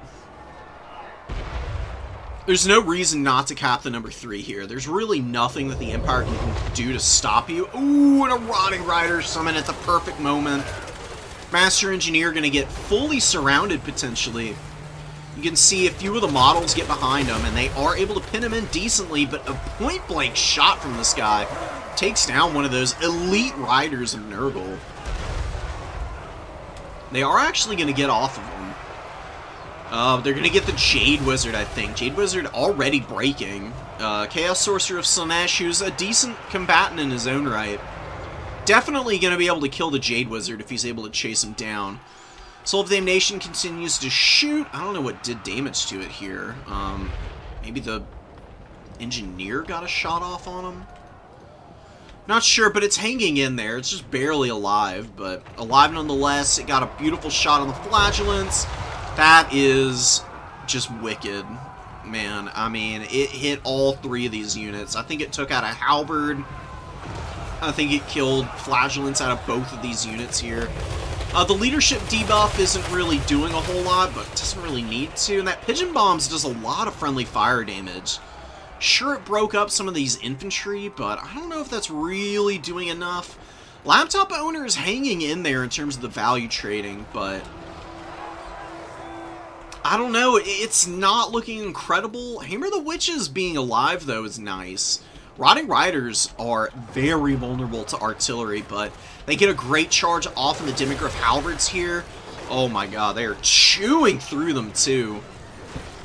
There's no reason not to cap the number 3 here. There's really nothing that the Empire can do to stop you. Ooh, and a Rotting Rider summon at the perfect moment. Master Engineer going to get fully surrounded, potentially. You can see a few of the models get behind him, and they are able to pin him in decently, but a point-blank shot from this guy takes down one of those elite riders of Nurgle. They are actually going to get off of him. They're going to get the Jade Wizard, I think. Jade Wizard already breaking. Chaos Sorcerer of Slaanesh, who's a decent combatant in his own right. Definitely going to be able to kill the Jade Wizard if he's able to chase him down. Soul of Damnation continues to shoot. I don't know what did damage to it here. Maybe the Engineer got a shot off on him? Not sure, but it's hanging in there. It's just barely alive, but alive nonetheless. It got a beautiful shot on the Flagellants. That is just wicked, man. I mean, it hit all 3 of these units. I think it took out a Halberd. I think it killed Flagellants out of both of these units here. The leadership debuff isn't really doing a whole lot, but it doesn't really need to. And that Pigeon Bombs does a lot of friendly fire damage. Sure, it broke up some of these infantry, but I don't know if that's really doing enough. Laptop Owner is hanging in there in terms of the value trading, but I don't know. It's not looking incredible. Hammer of the Witches being alive, though, is nice. Rotting Riders are very vulnerable to artillery, but they get a great charge off in the Demigryph Halberds here. Oh my god, they are chewing through them, too.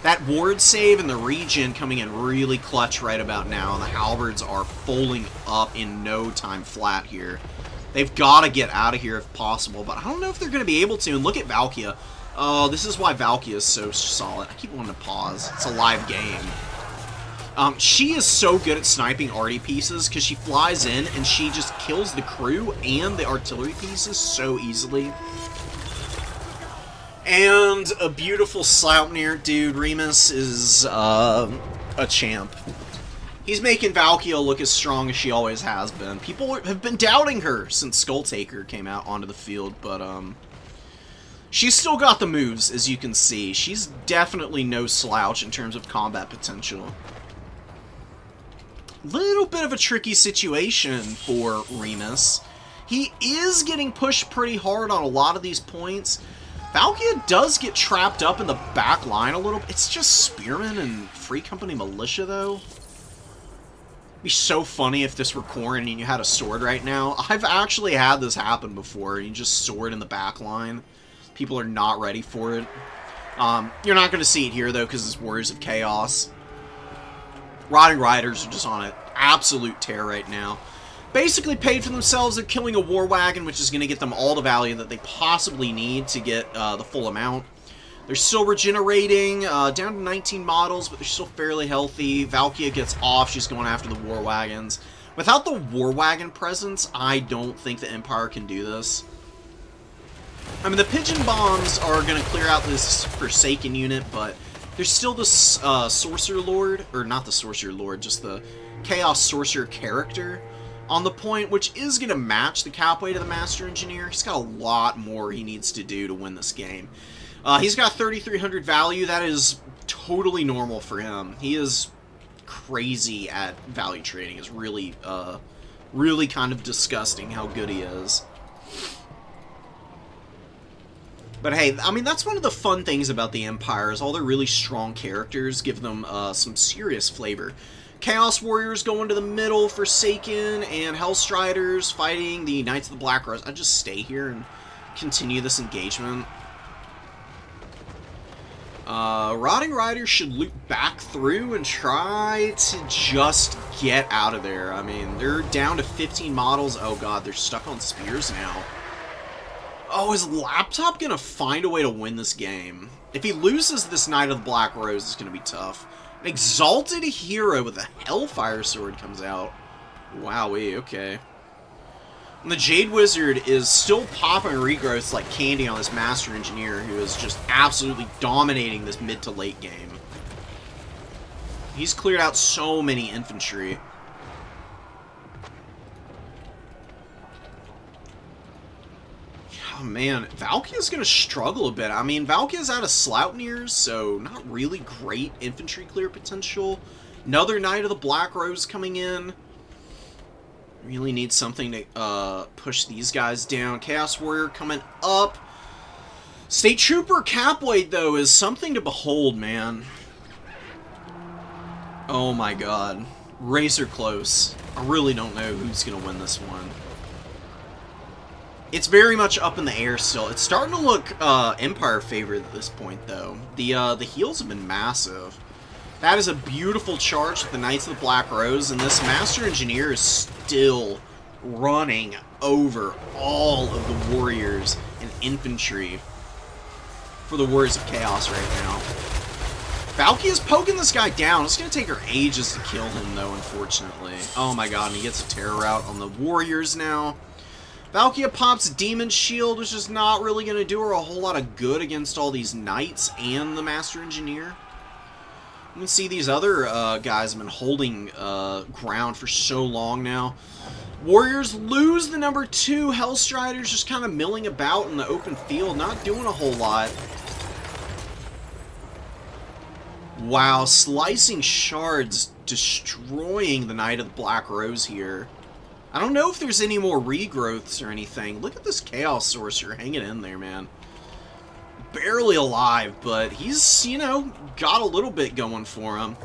That ward save and the regen coming in really clutch right about now, and the Halberds are folding up in no time flat here. They've got to get out of here if possible, but I don't know if they're going to be able to. And look at Valkia. Oh, this is why Valkia is so solid. I keep wanting to pause. It's a live game. She is so good at sniping arty pieces because she flies in and she just kills the crew and the artillery pieces so easily. And a beautiful Sleipnir, dude. Remus is a champ. He's making Valkia look as strong as she always has been. People have been doubting her since Skulltaker came out onto the field, but she's still got the moves, as you can see. She's definitely no slouch in terms of combat potential. Little bit of a tricky situation for Remus. He is getting pushed pretty hard on a lot of these points. Valkia does get trapped up in the back line a little. It's just Spearmen and Free Company Militia, though. It'd be so funny if this were Khorne and you had a sword right now. I've actually had this happen before. You just sword in the back line. People are not ready for it. You're not going to see it here, though, because it's Warriors of Chaos. Rotting Riders are just on an absolute tear right now. Basically paid for themselves. They're killing a war wagon, which is going to get them all the value that they possibly need to get the full amount. They're still regenerating, down to 19 models, but they're still fairly healthy. Valkia gets off, she's going after the War Wagons. Without the War Wagon presence, I don't think the Empire can do this. I mean, the Pigeon Bombs are going to clear out this Forsaken unit, but there's still this Sorcerer Lord, or not the Sorcerer Lord, just the Chaos Sorcerer character on the point, which is going to match the cap weight of the Master Engineer. He's got a lot more he needs to do to win this game. He's got 3,300 value. That is totally normal for him. He is crazy at value trading. It's really, really kind of disgusting how good he is. But hey, I mean, that's one of the fun things about the Empire, is all their really strong characters give them some serious flavor. Chaos Warriors go into the middle, Forsaken and Hellstriders fighting the Knights of the Black Rose. I just stay here and continue this engagement. Rotting Riders should loop back through and try to just get out of there. I mean, they're down to 15 models. Oh god, they're stuck on spears now. Oh, is Laptop gonna find a way to win this game? If he loses this Knight of the Black Rose, it's gonna be tough. An Exalted Hero with a Hellfire Sword comes out. Wowee, okay. And the Jade Wizard is still popping regrowths like candy on this Master Engineer, who is just absolutely dominating this mid to late game. He's cleared out so many infantry. Oh man, Valkia's gonna struggle a bit. I mean, Valkia's out of Sloughtneers, so not really great infantry clear potential. Another Knight of the Black Rose coming in. Really need something to push these guys down. Chaos Warrior coming up. State Trooper cap weight, though, is something to behold, man. Oh my god. Razor close. I really don't know who's going to win this one. It's very much up in the air still. It's starting to look Empire favored at this point, though. The heals have been massive. That is a beautiful charge with the Knights of the Black Rose, and this Master Engineer is still running over all of the warriors and infantry for the Warriors of Chaos right now. Valkia's poking this guy down. It's going to take her ages to kill him, though, unfortunately. Oh my god, and he gets a terror route on the warriors now. Valkia pops Demon Shield, which is not really going to do her a whole lot of good against all these Knights and the Master Engineer. You can see these other guys have been holding ground for so long now. Warriors lose the number 2. Hellstriders just kind of milling about in the open field, not doing a whole lot. Wow, Slicing Shards destroying the Knight of the Black Rose here. I don't know if there's any more regrowths or anything. Look at this Chaos Sorcerer hanging in there, man. Barely alive, but he's, you know, got a little bit going for him.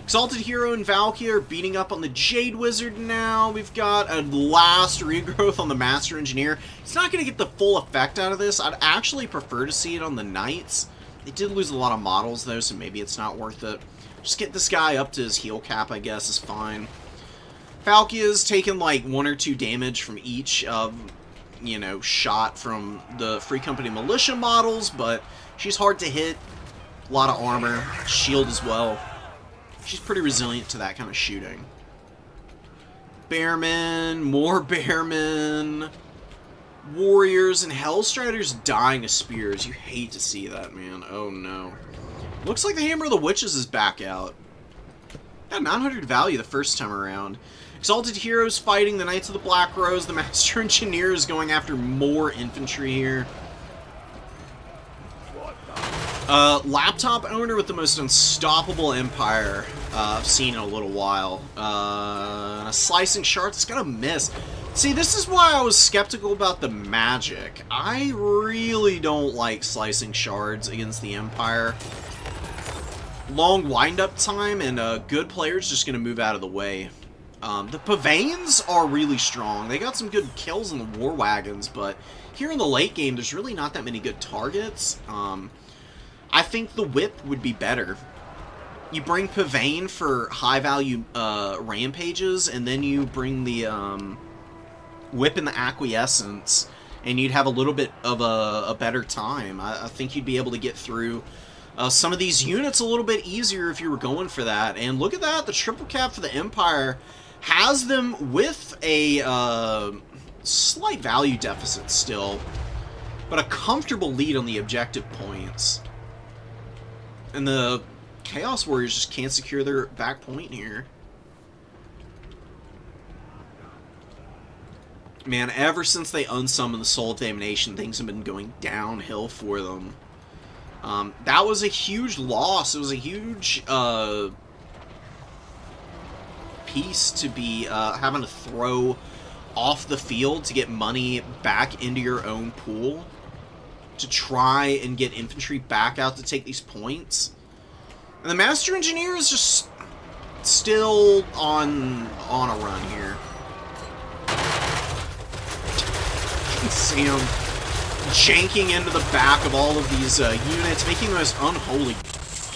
Exalted Hero and Valkia are beating up on the Jade Wizard now. We've got a last regrowth on the Master Engineer. It's not going to get the full effect out of this. I'd actually prefer to see it on the Knights. They did lose a lot of models, though, so maybe it's not worth it. Just get this guy up to his heal cap, I guess, is fine. Valkia's taken, like, 1 or 2 damage from each you know, shot from the Free Company Militia models, but she's hard to hit. A lot of armor, shield as well. She's pretty resilient to that kind of shooting. Bearmen, more Bearmen, Warriors, and Hellstriders dying to spears. You hate to see that, man. Oh no. Looks like the Hammer of the Witches is back out. Got 900 value the first time around. Exalted Heroes fighting the Knights of the Black Rose. The Master Engineer is going after more infantry here. Laptop owner with the most unstoppable Empire I've seen in a little while. And a Slicing Shard, it's gonna miss. See, this is why I was skeptical about the magic. I really don't like Slicing Shards against the Empire. Long wind-up time, and good players just gonna move out of the way. The Pavans are really strong. They got some good kills in the War Wagons, but here in the late game, there's really not that many good targets. I think the Whip would be better. You bring Pavan for high-value rampages, and then you bring the Whip and the Acquiescence and you'd have a little bit of a better time. I think you'd be able to get through some of these units a little bit easier if you were going for that. And look at that, the triple cap for the Empire has them with a slight value deficit still, but a comfortable lead on the objective points. And the Chaos Warriors just can't secure their back point here. Man, ever since they unsummoned the Soul of Damnation, things have been going downhill for them. That was a huge loss. It was a huge piece to be having to throw off the field to get money back into your own pool to try and get infantry back out to take these points. And the Master Engineer is just still on a run here. You can see him janking into the back of all of these units, making those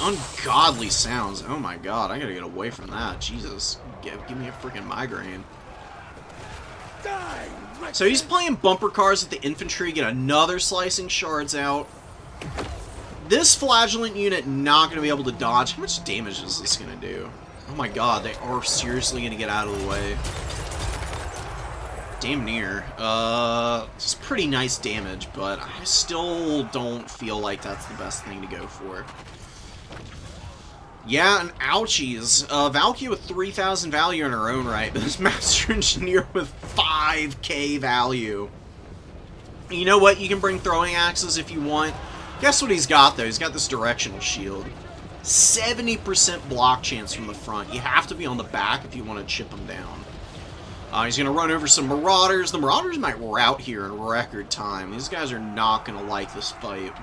ungodly sounds. Oh my god, I gotta get away from that. Jesus, give me a freaking migraine. So he's playing bumper cars with the infantry, get another slicing shards out. This flagellant unit not going to be able to dodge. How much damage is this going to do? Oh my god, they are seriously going to get out of the way. Damn near. It's pretty nice damage, but I still don't feel like that's the best thing to go for. Yeah, and ouchies. Valkyrie with 3,000 value in her own right, but this Master Engineer with 5k value. You know what? You can bring throwing axes if you want. Guess what he's got, though? He's got this directional shield. 70% block chance from the front. You have to be on the back if you want to chip him down. He's going to run over some Marauders. The Marauders might rout here in record time. These guys are not going to like this fight.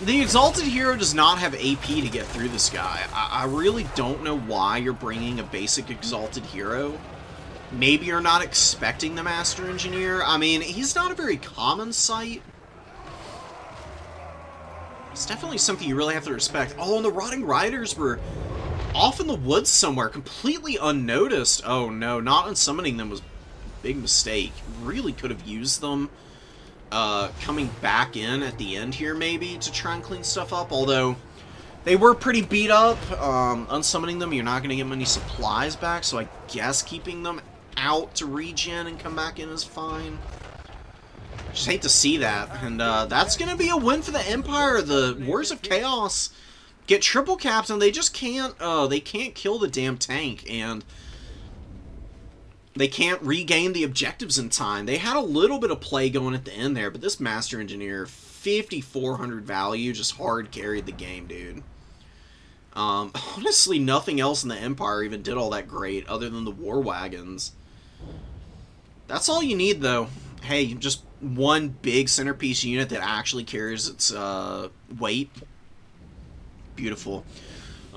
The Exalted Hero does not have AP to get through this guy. I really don't know why you're bringing a basic Exalted Hero. Maybe you're not expecting the Master Engineer. I mean, he's not a very common sight. It's definitely something you really have to respect. Oh, and the Rotting Riders were off in the woods somewhere, completely unnoticed. Oh no, not unsummoning them was a big mistake. Really could have used them coming back in at the end here, maybe, to try and clean stuff up, although they were pretty beat up. Unsummoning them, you're not going to get many supplies back, so I guess keeping them out to regen and come back in is fine. Just hate to see that, and that's going to be a win for the Empire. The Wars of Chaos get triple caps, and they just can't, they can't kill the damn tank, and they can't regain the objectives in time. They had a little bit of play going at the end there, but this Master Engineer, 5,400 value, just hard carried the game, dude. Honestly, nothing else in the Empire even did all that great, other than the War Wagons. That's all you need, though. Hey, just one big centerpiece unit that actually carries its weight. Beautiful.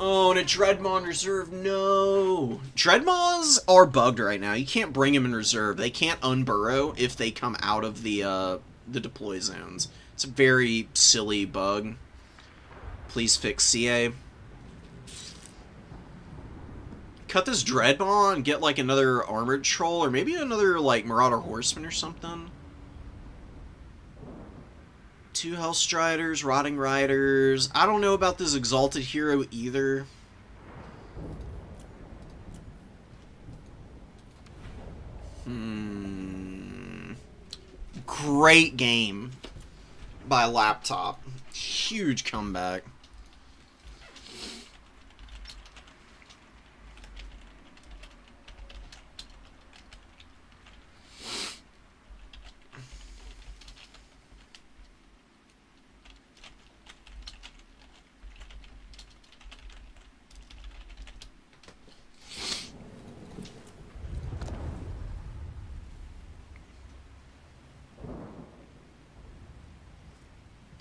Oh, and a Dreadmaw in reserve. No. Dreadmaws are bugged right now. You can't bring them in reserve. They can't unburrow if they come out of the deploy zones. It's a very silly bug. Please fix CA. Cut this Dreadmaw and get, like, another Armored Troll, or maybe another, like, Marauder Horseman or something. 2 Hellstriders, Rotting Riders. I don't know about this Exalted Hero either. Great game by Laptop. Huge comeback.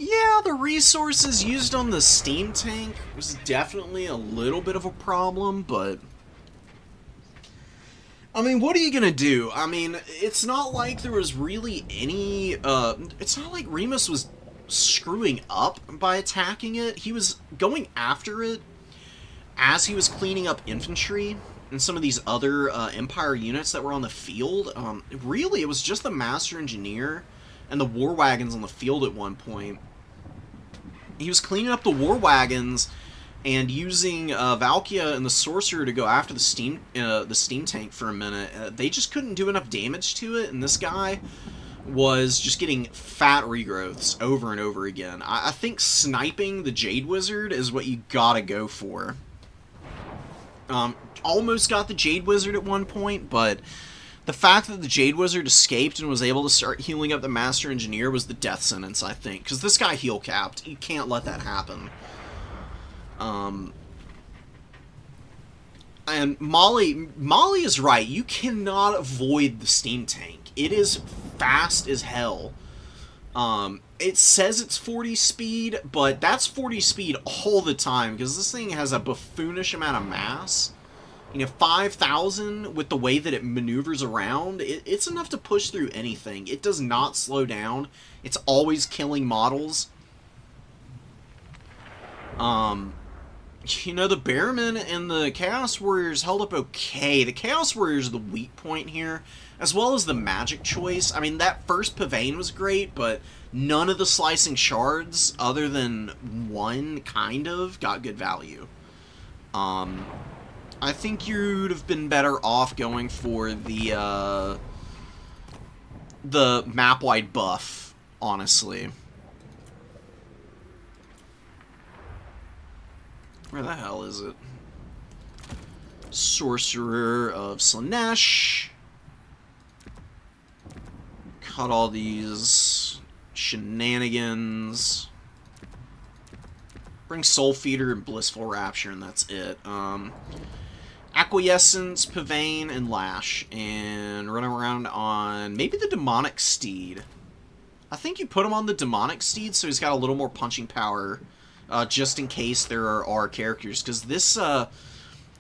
Yeah, the resources used on the steam tank was definitely a little bit of a problem, but I mean, what are you gonna do? I mean, it's not like there was really any, it's not like Remus was screwing up by attacking it. He was going after it as he was cleaning up infantry, and some of these other Empire units that were on the field. Really, it was just the Master Engineer and the War Wagons on the field at one point. He was cleaning up the War Wagons and using Valkia and the Sorcerer to go after the steam tank for a minute. They just couldn't do enough damage to it, and this guy was just getting fat regrowths over and over again. I think sniping the Jade Wizard is what you gotta go for. Almost got the Jade Wizard at one point, but the fact that the Jade Wizard escaped and was able to start healing up the Master Engineer was the death sentence, I think. Because this guy heal capped. You can't let that happen. And Molly is right. You cannot avoid the steam tank. It is fast as hell. It says it's 40 speed, but that's 40 speed all the time, because this thing has a buffoonish amount of mass. 5,000 with the way that it maneuvers around, it's enough to push through anything. It does not slow down. It's always killing models. The Bearmen and the Chaos Warriors held up okay. The Chaos Warriors are the weak point here, as well as the magic choice. I mean, that first Pavane was great, but none of the slicing shards, other than one, kind of, got good value. I think you'd have been better off going for the map-wide buff, honestly. Where the hell is it? Sorcerer of Slaanesh. Cut all these shenanigans. Bring Soul Feeder and Blissful Rapture, and that's it. Acquiescence, Pavane, and Lash. And run around on maybe the Demonic Steed. I think you put him on the Demonic Steed so he's got a little more punching power. Just in case there are characters, because this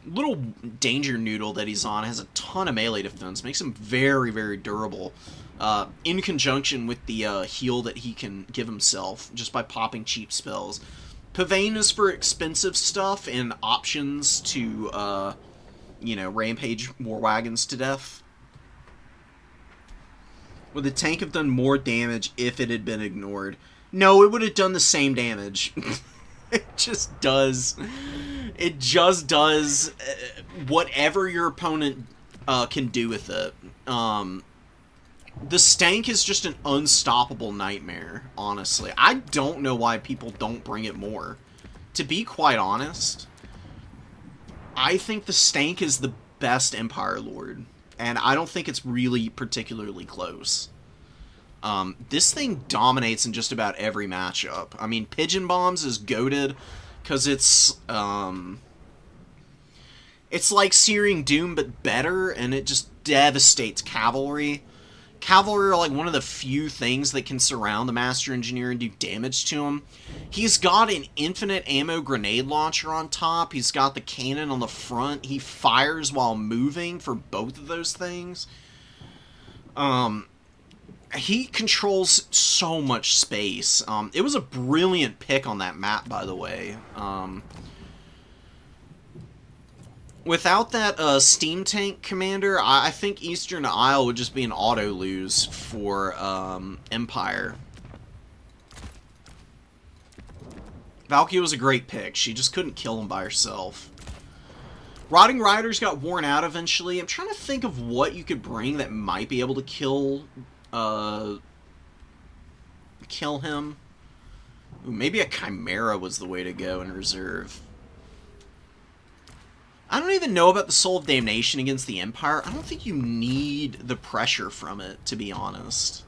little danger noodle that he's on has a ton of melee defense, makes him very, very durable, in conjunction with the heal that he can give himself just by popping cheap spells. Pavane is for expensive stuff and options to, rampage War Wagons to death. Would the tank have done more damage if it had been ignored? No, it would have done the same damage. It just does. It just does whatever your opponent can do with it. The stank is just an unstoppable nightmare, honestly. I don't know why people don't bring it more. To be quite honest, I think the stank is the best Empire Lord, and I don't think it's really particularly close. This thing dominates in just about every matchup. I mean, Pigeon Bombs is goated because it's like Searing Doom but better, and it just devastates Cavalry. Cavalry are like one of the few things that can surround the Master Engineer and do damage to him. He's got an infinite ammo grenade launcher on top. He's got the cannon on the front. He fires while moving for both of those things. He controls so much space. It was a brilliant pick on that map, by the way. Without that steam tank commander, I think Eastern Isle would just be an auto lose for Empire. Valkyrie was a great pick. She just couldn't kill him by herself. Rotting Riders got worn out eventually. I'm trying to think of what you could bring that might be able to kill him. Ooh, maybe a Chimera was the way to go in reserve. I don't even know about the Soul of Damnation against the Empire. I don't think you need the pressure from it, to be honest.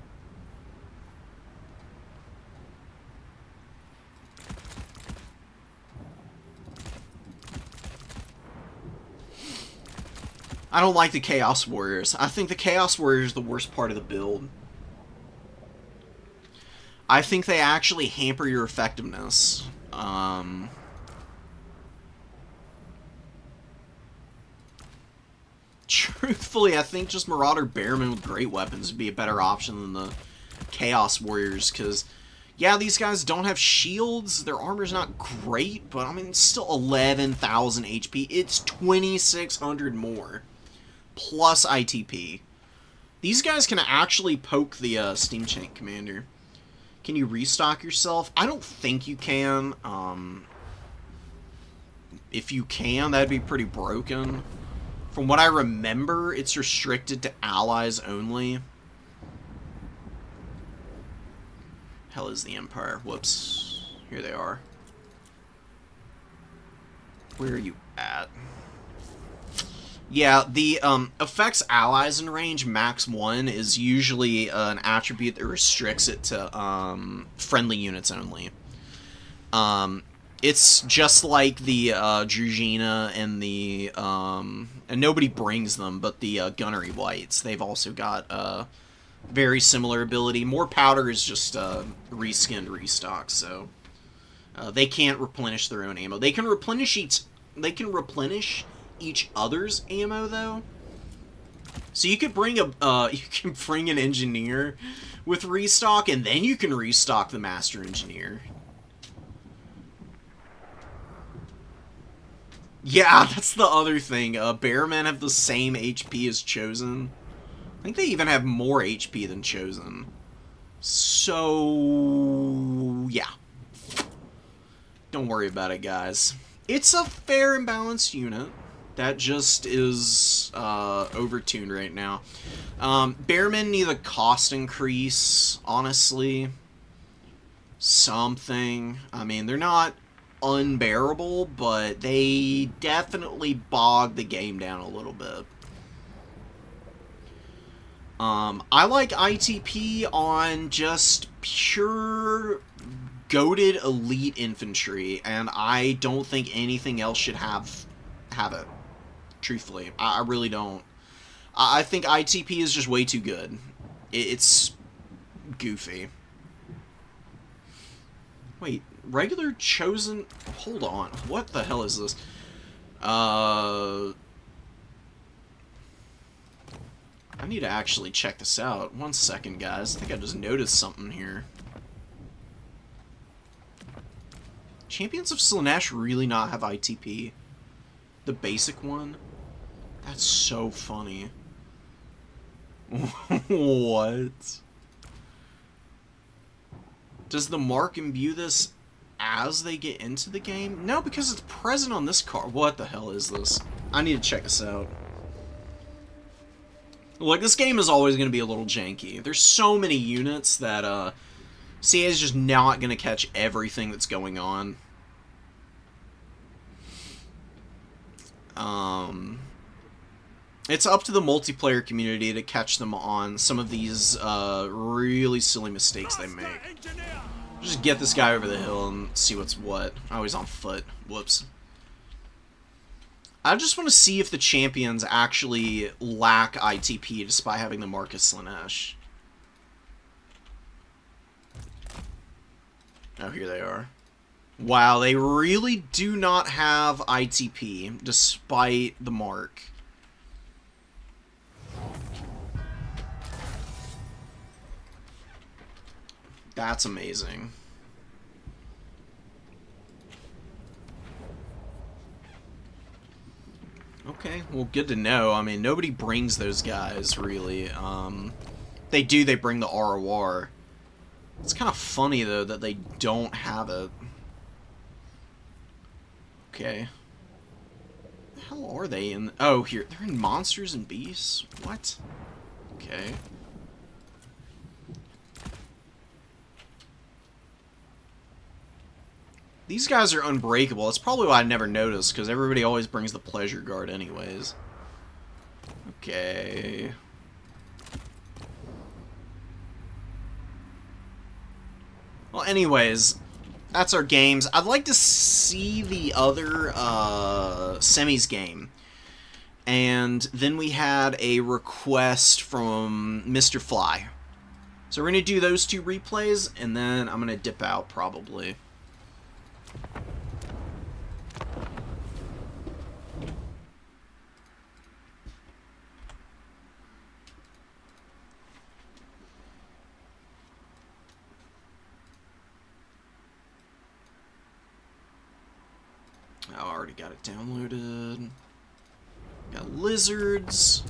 I don't like the Chaos Warriors. I think the Chaos Warriors is the worst part of the build. I think they actually hamper your effectiveness. Truthfully, I think just Marauder Bearmen with great weapons would be a better option than the Chaos Warriors, because Yeah, these guys don't have shields. Their armor's not great, but I mean, it's still 11,000 HP. It's 2,600 more. Plus ITP. These guys can actually poke the Steam Tank Commander. Can you restock yourself? I don't think you can. If you can, that'd be pretty broken. From what I remember, it's restricted to allies only. Hell is the Empire? Whoops. Here they are. Where are you at? Yeah, the affects allies in range max 1 is usually an attribute that restricts it to friendly units only. It's just like the Druzhina and the and nobody brings them, but the Gunnery Whites. They've also got very similar ability. More powder is just reskinned restock, so they can't replenish their own ammo. They can replenish each other's ammo though. So you could bring an engineer with restock, and then you can restock the master engineer. Yeah, that's the other thing. Bearmen have the same HP as Chosen. I think they even have more HP than Chosen. So, yeah. Don't worry about it, guys. It's a fair and balanced unit. That just is overtuned right now. Bearmen need a cost increase, honestly. Something. I mean, they're not unbearable, but they definitely bog the game down a little bit. I like ITP on just pure goated elite infantry, and I don't think anything else should have it. Truthfully, I really don't. I think ITP is just way too good. It's goofy. Wait, regular Chosen... Hold on. What the hell is this? I need to actually check this out. 1 second, guys. I think I just noticed something here. Champions of Slaanesh really not have ITP? The basic one? That's so funny. What? Does the mark imbue this as they get into the game? No, because it's present on this card. What the hell is this? I need to check this out. Like, this game is always going to be a little janky. There's so many units that CA is just not going to catch everything that's going on. It's up to the multiplayer community to catch them on some of these really silly mistakes they make. Just get this guy over the hill and see what's what. Oh, he's on foot. Whoops. I just want to see if the champions actually lack ITP despite having the Marcus Slaanesh. Oh, here they are. Wow, they really do not have ITP despite the mark. That's amazing. Okay, well, good to know. I mean, nobody brings those guys, really. They do, they bring the ROR. It's kind of funny, though, that they don't have it. Okay. What the hell are they in? Oh, here. They're in Monsters and Beasts? What? Okay. These guys are unbreakable. That's probably why I never noticed, because everybody always brings the Pleasure Guard anyways. Okay. Well, anyways, that's our games. I'd like to see the other semis game. And then we had a request from Mr. Fly. So we're going to do those 2 replays, and then I'm going to dip out, probably. already got it downloaded. Got lizards.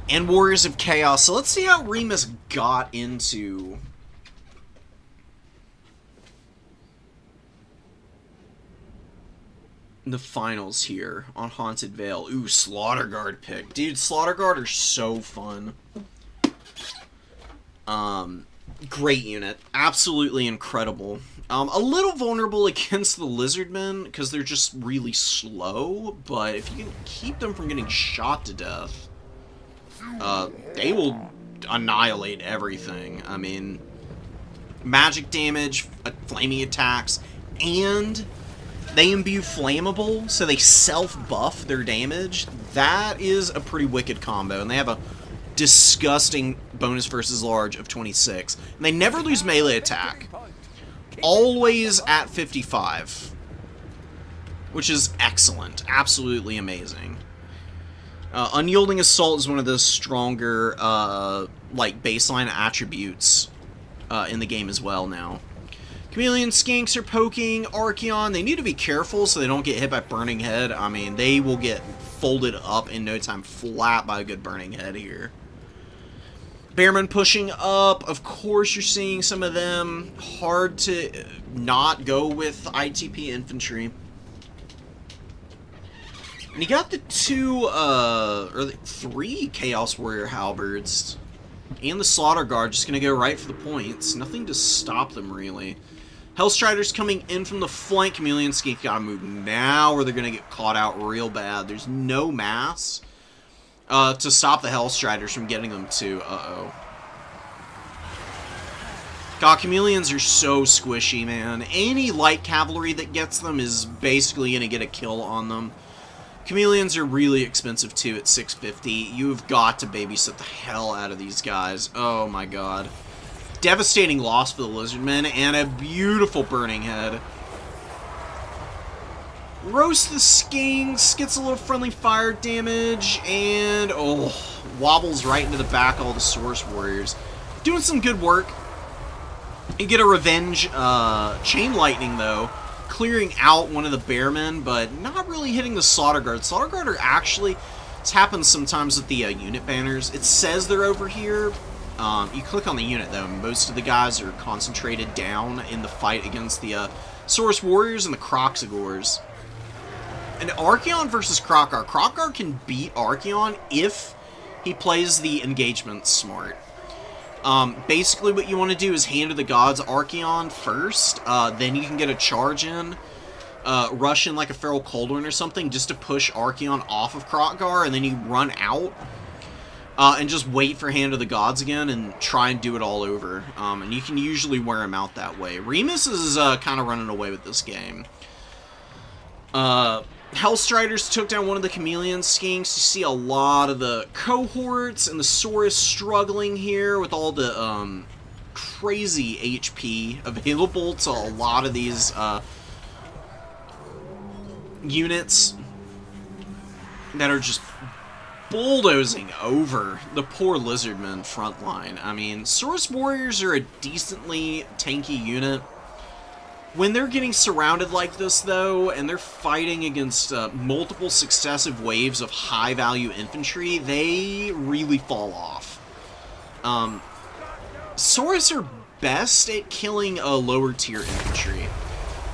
And Warriors of Chaos. So let's see how Remus got into the finals here on Haunted Vale. Ooh, Slaughter Guard pick. Dude, Slaughter Guard are so fun. Great unit. Absolutely incredible. A little vulnerable against the Lizardmen because they're just really slow, but if you can keep them from getting shot to death, they will annihilate everything. I mean, magic damage, flaming attacks, and they imbue flammable, so they self-buff their damage. That is a pretty wicked combo, and they have a disgusting bonus versus large of 26. And they never lose melee attack. Always at 55. Which is excellent. Absolutely amazing. Unyielding Assault is one of the stronger, like, baseline attributes in the game as well now. Chameleon Skinks are poking Archeon. They need to be careful so they don't get hit by Burning Head. I mean, they will get folded up in no time flat by a good Burning Head here. Bearmen pushing up. Of course, you're seeing some of them. Hard to not go with ITP infantry. And you got the three Chaos Warrior Halberds. And the Slaughter Guard just going to go right for the points. Nothing to stop them, really. Hellstriders coming in from the flank. Chameleon Skink got to move now or they're going to get caught out real bad. There's no mass to stop the Hellstriders from getting them to... Uh-oh. God, Chameleons are so squishy, man. Any light cavalry that gets them is basically going to get a kill on them. Chameleons are really expensive, too, at 650. You've got to babysit the hell out of these guys. Oh, my God. Devastating loss for the Lizardmen, and a beautiful Burning Head. Roast the Skinks, gets a little friendly fire damage, and, oh, wobbles right into the back of all the Source Warriors. Doing some good work. You get a Revenge Chain Lightning, though, clearing out one of the Bearmen, but not really hitting the Slaughter Guard. Slaughter Guard are actually, this happens sometimes with the unit banners. It says they're over here. You click on the unit, though. Most of the guys are concentrated down in the fight against the Source Warriors and the Croxagors. And Archeon versus Krokar. Krokar can beat Archeon if he plays the engagement smart. Basically what you want to do is Hand of the Gods Archeon first, then you can get a charge in, rush in like a Feral Coldwind or something just to push Archeon off of Krokar, and then you run out, and just wait for Hand of the Gods again and try and do it all over. And you can usually wear him out that way. Remus is kind of running away with this game. Hellstriders took down one of the Chameleon Skinks. You see a lot of the cohorts and the Saurus struggling here with all the crazy HP available to a lot of these units that are just bulldozing over the poor Lizardmen front line. I mean, Source Warriors are a decently tanky unit. When they're getting surrounded like this, though, and they're fighting against multiple successive waves of high-value infantry, they really fall off. Saurus are best at killing lower-tier infantry.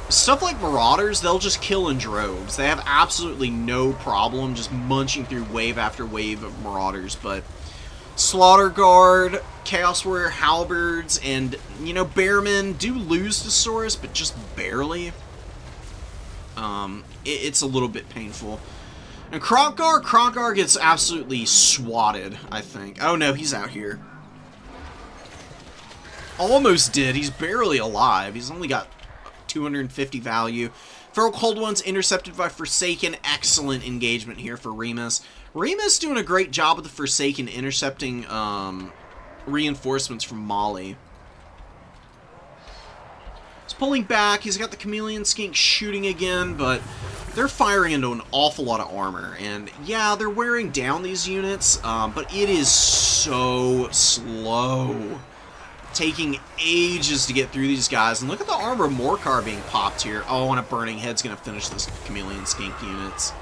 Stuff like Marauders, they'll just kill in droves. They have absolutely no problem just munching through wave after wave of Marauders, but Slaughter Guard, Chaos Warrior Halberds, and, you know, Bearmen do lose to Saurus, but just barely. It's a little bit painful. And Krokar gets absolutely swatted, I think. Oh no, he's out here. Almost did. He's barely alive. He's only got 250 value. Feral Coldwind's intercepted by Forsaken. Excellent engagement here for Remus. Remus doing a great job with the Forsaken intercepting reinforcements from Mali. He's pulling back. He's got the Chameleon Skink shooting again, but they're firing into an awful lot of armor. And yeah, they're wearing down these units, but it is so slow. taking ages to get through these guys. And look at the armor Morcar being popped here. Oh, and a Burning Head's going to finish this Chameleon Skink units.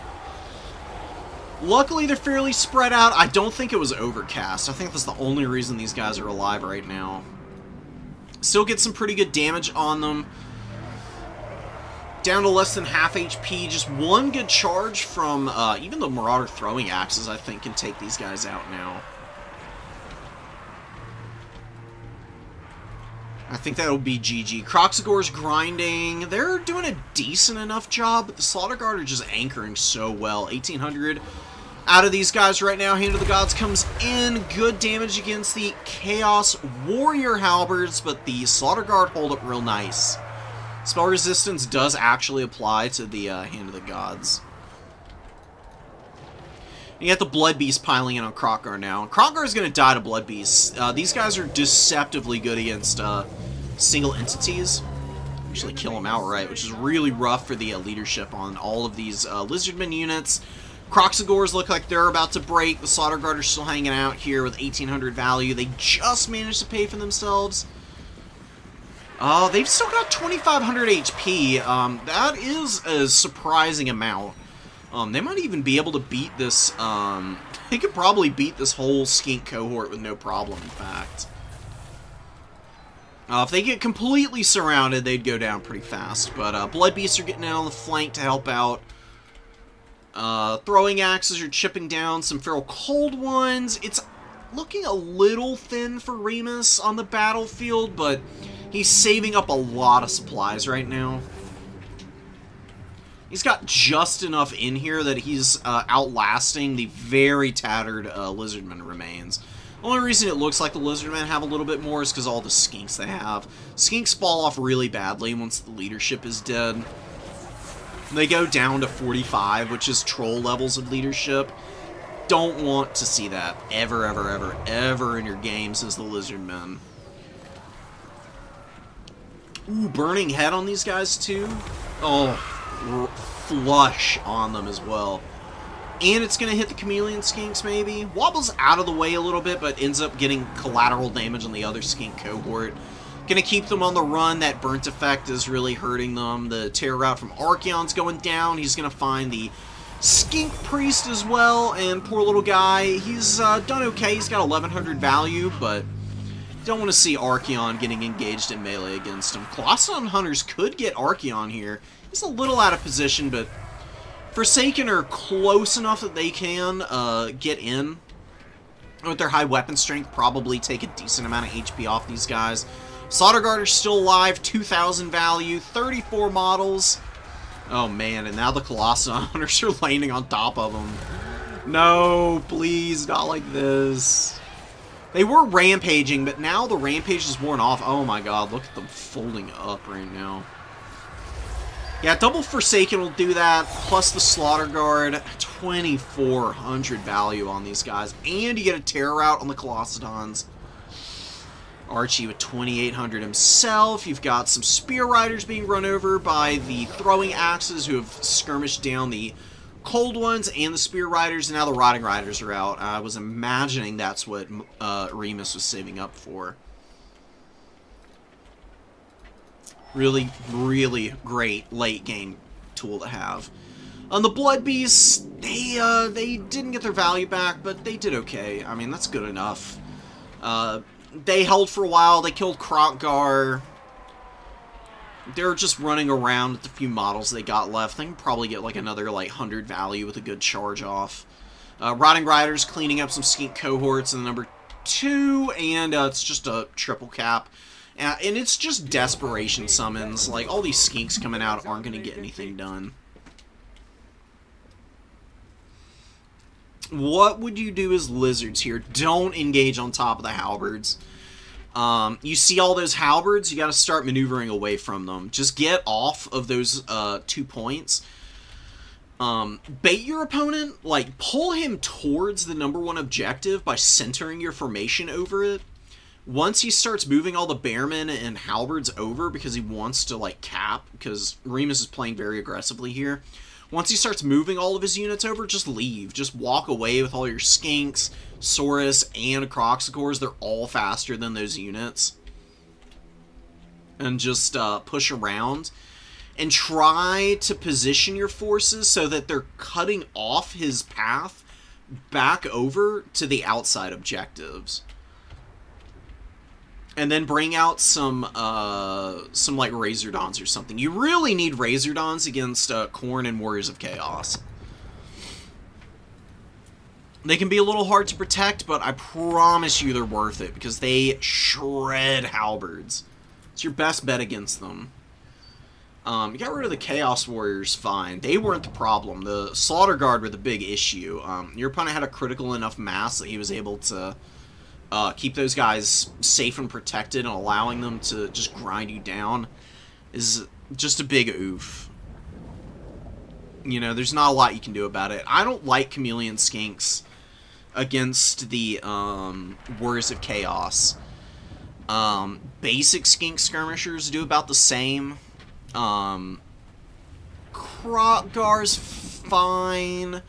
Luckily, they're fairly spread out. I don't think it was overcast. I think that's the only reason these guys are alive right now. Still get some pretty good damage on them. Down to less than half HP. Just one good charge from even the Marauder throwing axes, I think, can take these guys out now. I think that'll be GG. Croxagor's grinding. They're doing a decent enough job, but the Slaughter Guard are just anchoring so well. 1,800 out of these guys right now. Hand of the Gods comes in. Good damage against the Chaos Warrior Halberds, but the Slaughter Guard hold up real nice. Spell resistance does actually apply to the Hand of the Gods. You got the Blood Beast piling in on Crockguard now. Crockguard is going to die to Blood Beasts. These guys are deceptively good against single entities. Usually kill them outright, which is really rough for the leadership on all of these Lizardmen units. Croxagors look like they're about to break. The Slaughter Guard are still hanging out here with 1,800 value. They just managed to pay for themselves. They've still got 2,500 HP. That is a surprising amount. They might even be able to beat this, they could probably beat this whole Skink cohort with no problem, in fact. If they get completely surrounded, they'd go down pretty fast. But, Blood Beasts are getting in on the flank to help out. Throwing axes are chipping down some Feral Cold Ones. It's looking a little thin for Remus on the battlefield, but he's saving up a lot of supplies right now. He's got just enough in here that he's outlasting the very tattered Lizardmen remains. The only reason it looks like the Lizardmen have a little bit more is because all the Skinks they have. Skinks fall off really badly once the leadership is dead. They go down to 45, which is troll levels of leadership. Don't want to see that ever, ever, ever, ever in your games as the Lizardmen. Ooh, Burning Head on these guys too. Oh, flush on them as well. And it's going to hit the Chameleon Skinks, maybe. Wobbles out of the way a little bit, but ends up getting collateral damage on the other Skink cohort. Going to keep them on the run. That burnt effect is really hurting them. The Terror Route from Archaon's going down. He's going to find the Skink Priest as well. And poor little guy, he's done okay. He's got 1,100 value, but don't want to see Archaon getting engaged in melee against him. Colossodon Hunters could get Archaon here. He's a little out of position, but Forsaken are close enough that they can get in. With their high weapon strength, probably take a decent amount of HP off these guys. Slaughter Guard are still alive, 2,000 value, 34 models. Oh man, and now the Colossodon Hunters are landing on top of them. No, please, not like this. They were rampaging, but now the rampage is worn off. Oh my god, look at them folding up right now. Yeah, double Forsaken will do that, plus the Slaughter Guard. 2,400 value on these guys. And you get a Terror Route on the Colossodons. Archie with 2,800 himself. You've got some Spear Riders being run over by the Throwing Axes who have skirmished down the Cold Ones and the Spear Riders, and now the Rotting Riders are out. I was imagining that's what Remus was saving up for. Really, really great late game tool to have. On the Blood Beasts, they didn't get their value back, but they did okay. I mean, that's good enough. They held for a while. They killed Crockgar. They're just running around with the few models they got left. They can probably get like another like 100 value with a good charge off. Rotting Riders cleaning up some Skink cohorts in the number 2, and it's just a triple cap. And it's just desperation summons. Like, all these Skinks coming out aren't going to get anything done. What would you do as Lizards here? Don't engage on top of the Halberds. You see all those Halberds, you got to start maneuvering away from them. Just get off of those 2 points. Bait your opponent, like, pull him towards the number 1 objective by centering your formation over it. Once he starts moving all the Bearmen and Halberds over because he wants to, like, cap, because Remus is playing very aggressively here. Once he starts moving all of his units over, just leave. Just walk away with all your Skinks, Saurus, and Croxagors. They're all faster than those units. and just push around and try to position your forces so that they're cutting off his path back over to the outside objectives. And then bring out some like Razordons or something. You really need Razordons against Khorne and Warriors of Chaos. They can be a little hard to protect, but I promise you they're worth it, because they shred halberds. It's your best bet against them. You got rid of the Chaos Warriors, fine. They weren't the problem. The Slaughter Guard were the big issue. Your opponent had a critical enough mass that he was able to keep those guys safe and protected, and allowing them to just grind you down is just a big oof. You know, there's not a lot you can do about it. I don't like Chameleon Skinks against the Warriors of Chaos. Basic Skink Skirmishers do about the same. Krotgar's fine.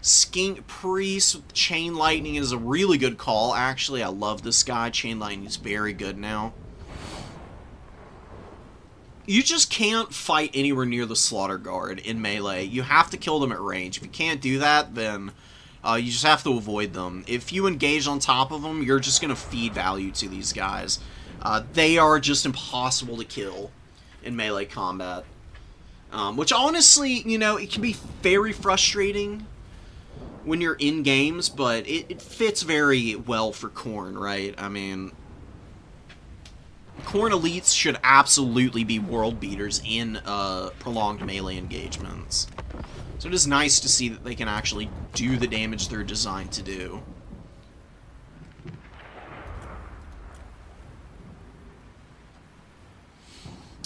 Skink Priest with Chain Lightning is a really good call, actually. I love this guy. Chain Lightning is very good now. You just can't fight anywhere near the Slaughter Guard in melee. You have to kill them at range. If you can't do that, then you just have to avoid them. If you engage on top of them, you're just going to feed value to these guys. They are just impossible to kill in melee combat. Which honestly, you know, it can be very frustrating when you're in games, but it fits very well for Khorne, right? I mean, Khorne elites should absolutely be world beaters in prolonged melee engagements. So it is nice to see that they can actually do the damage they're designed to do.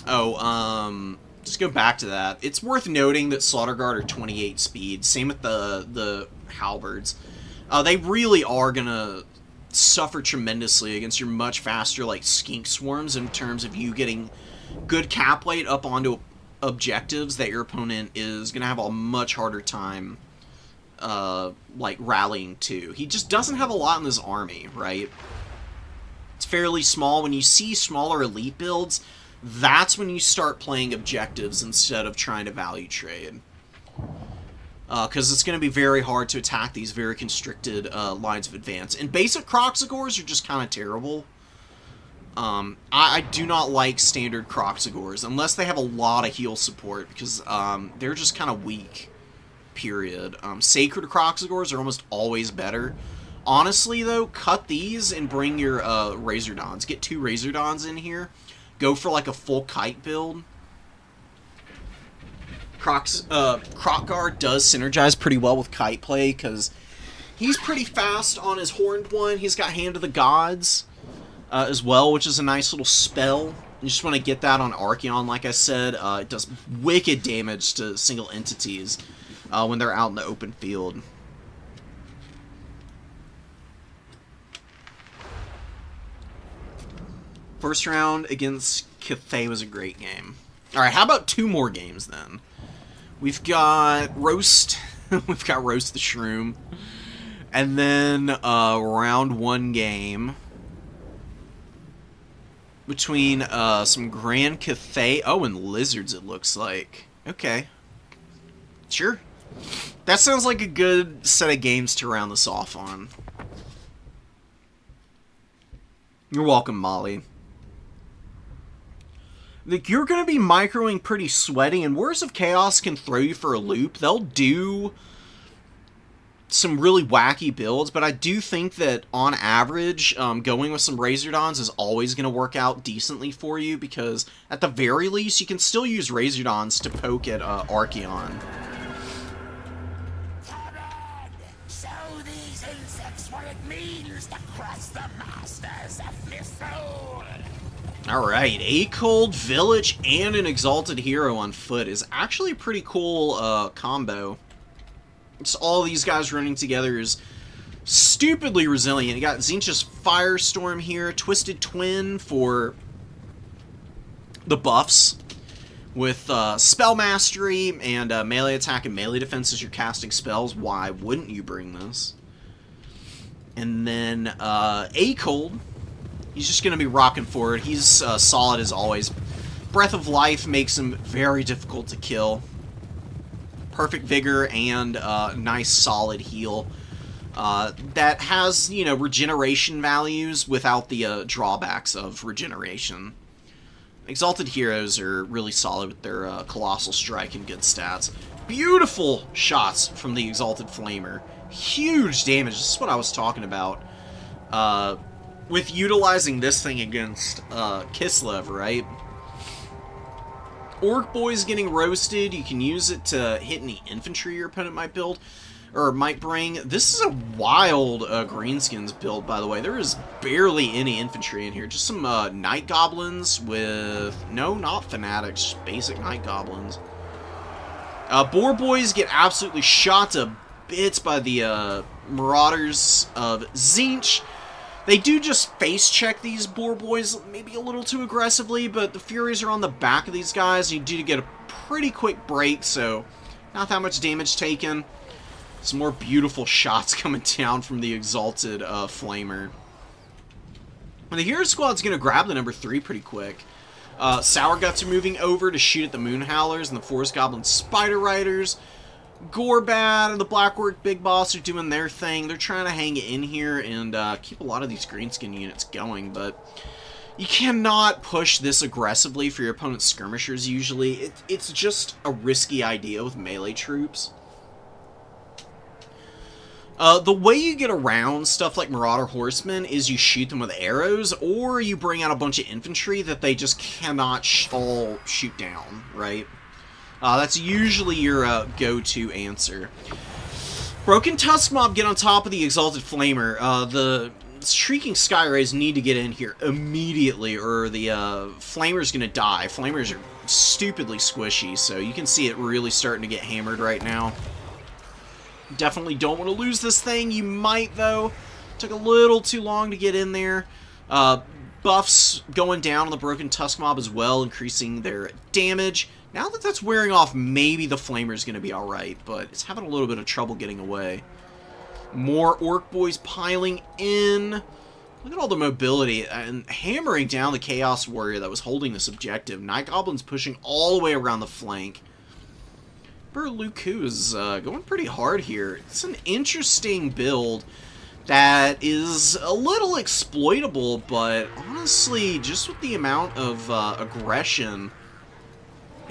Oh, just go back to that. It's worth noting that Slaughter Guard are 28 speed. Same with the halberds. They really are gonna suffer tremendously against your much faster, like, skink swarms in terms of you getting good cap weight up onto objectives that your opponent is gonna have a much harder time, like, rallying to. He just doesn't have a lot in his army, right? It's fairly small. When you see smaller elite builds, that's when you start playing objectives instead of trying to value trade. Because it's going to be very hard to attack these very constricted lines of advance. And basic Kroxigors are just kind of terrible. I do not like standard Kroxigors, unless they have a lot of heal support, because they're just kind of weak, period. Sacred Kroxigors are almost always better. Honestly, though, cut these and bring your Razordons. Get 2 Razordons in here. Go for, like, a full kite build. Krotgar does synergize pretty well with kite play, because he's pretty fast on his horned one. He's got Hand of the Gods as well, which is a nice little spell. You just want to get that on Archaon, like I said. It does wicked damage to single entities when they're out in the open field. First round against Cathay was a great game. Alright, how about 2 more games then? We've got Roast. We've got Roast the Shroom. And then round 1 game between some Grand Cathay. Oh, and Lizards, it looks like. Okay. Sure. That sounds like a good set of games to round this off on. You're welcome, Molly. Like, you're going to be microing pretty sweaty, and Warriors of Chaos can throw you for a loop. They'll do some really wacky builds, but I do think that, on average, going with some Razordons is always going to work out decently for you, because, at the very least, you can still use Razordons to poke at Archaon.
So these insects what it means to crush the masters of Missoul.
Alright, a Cold Village and an Exalted Hero on foot is actually a pretty cool combo. Just all these guys running together is stupidly resilient. You got Tzeentch's Firestorm here, Twisted Twin for the buffs, with Spell Mastery and melee attack and melee defense as you're casting spells. Why wouldn't you bring this? And then a Cold. He's just going to be rocking forward. He's solid as always. Breath of Life makes him very difficult to kill. Perfect Vigor and nice solid heal. That has, you know, regeneration values without the drawbacks of regeneration. Exalted Heroes are really solid with their Colossal Strike and good stats. Beautiful shots from the Exalted Flamer. Huge damage. This is what I was talking about. With utilizing this thing against Kislev, right? Orc Boy's getting roasted. You can use it to hit any infantry your opponent might build. Or might bring. This is a wild Greenskins build, by the way. There is barely any infantry in here. Just some Night Goblins with... No, not Fanatics. Just basic Night Goblins. Boar Boys get absolutely shot to bits by the Marauders of Tzeentch. They do just face check these Boar Boys maybe a little too aggressively, but the Furies are on the back of these guys. You do get a pretty quick break, so not that much damage taken. Some more beautiful shots coming down from the Exalted Flamer. And the Hero Squad's going to grab the number 3 pretty quick. Sour Guts are moving over to shoot at the Moon Howlers and the Forest Goblin Spider Riders. Gorbad and the Black Orc Big Boss are doing their thing. They're trying to hang in here and keep a lot of these Greenskin units going, but you cannot push this aggressively for your opponent's skirmishers usually. It's just a risky idea with melee troops. The way you get around stuff like Marauder Horsemen is you shoot them with arrows, or you bring out a bunch of infantry that they just cannot all shoot down, right? That's usually your go-to answer. Broken Tusk Mob get on top of the Exalted Flamer. The Shrieking Skyrays need to get in here immediately, or the Flamer's gonna die. Flamers are stupidly squishy, so you can see it really starting to get hammered right now. Definitely don't want to lose this thing. You might, though. Took a little too long to get in there. Buffs going down on the Broken Tusk Mob as well, increasing their damage. Now that that's wearing off, maybe the Flamer's going to be alright, but it's having a little bit of trouble getting away. More Orc Boys piling in. Look at all the mobility and hammering down the Chaos Warrior that was holding this objective. Night Goblin's pushing all the way around the flank. Luku is going pretty hard here. It's an interesting build that is a little exploitable, but honestly, just with the amount of aggression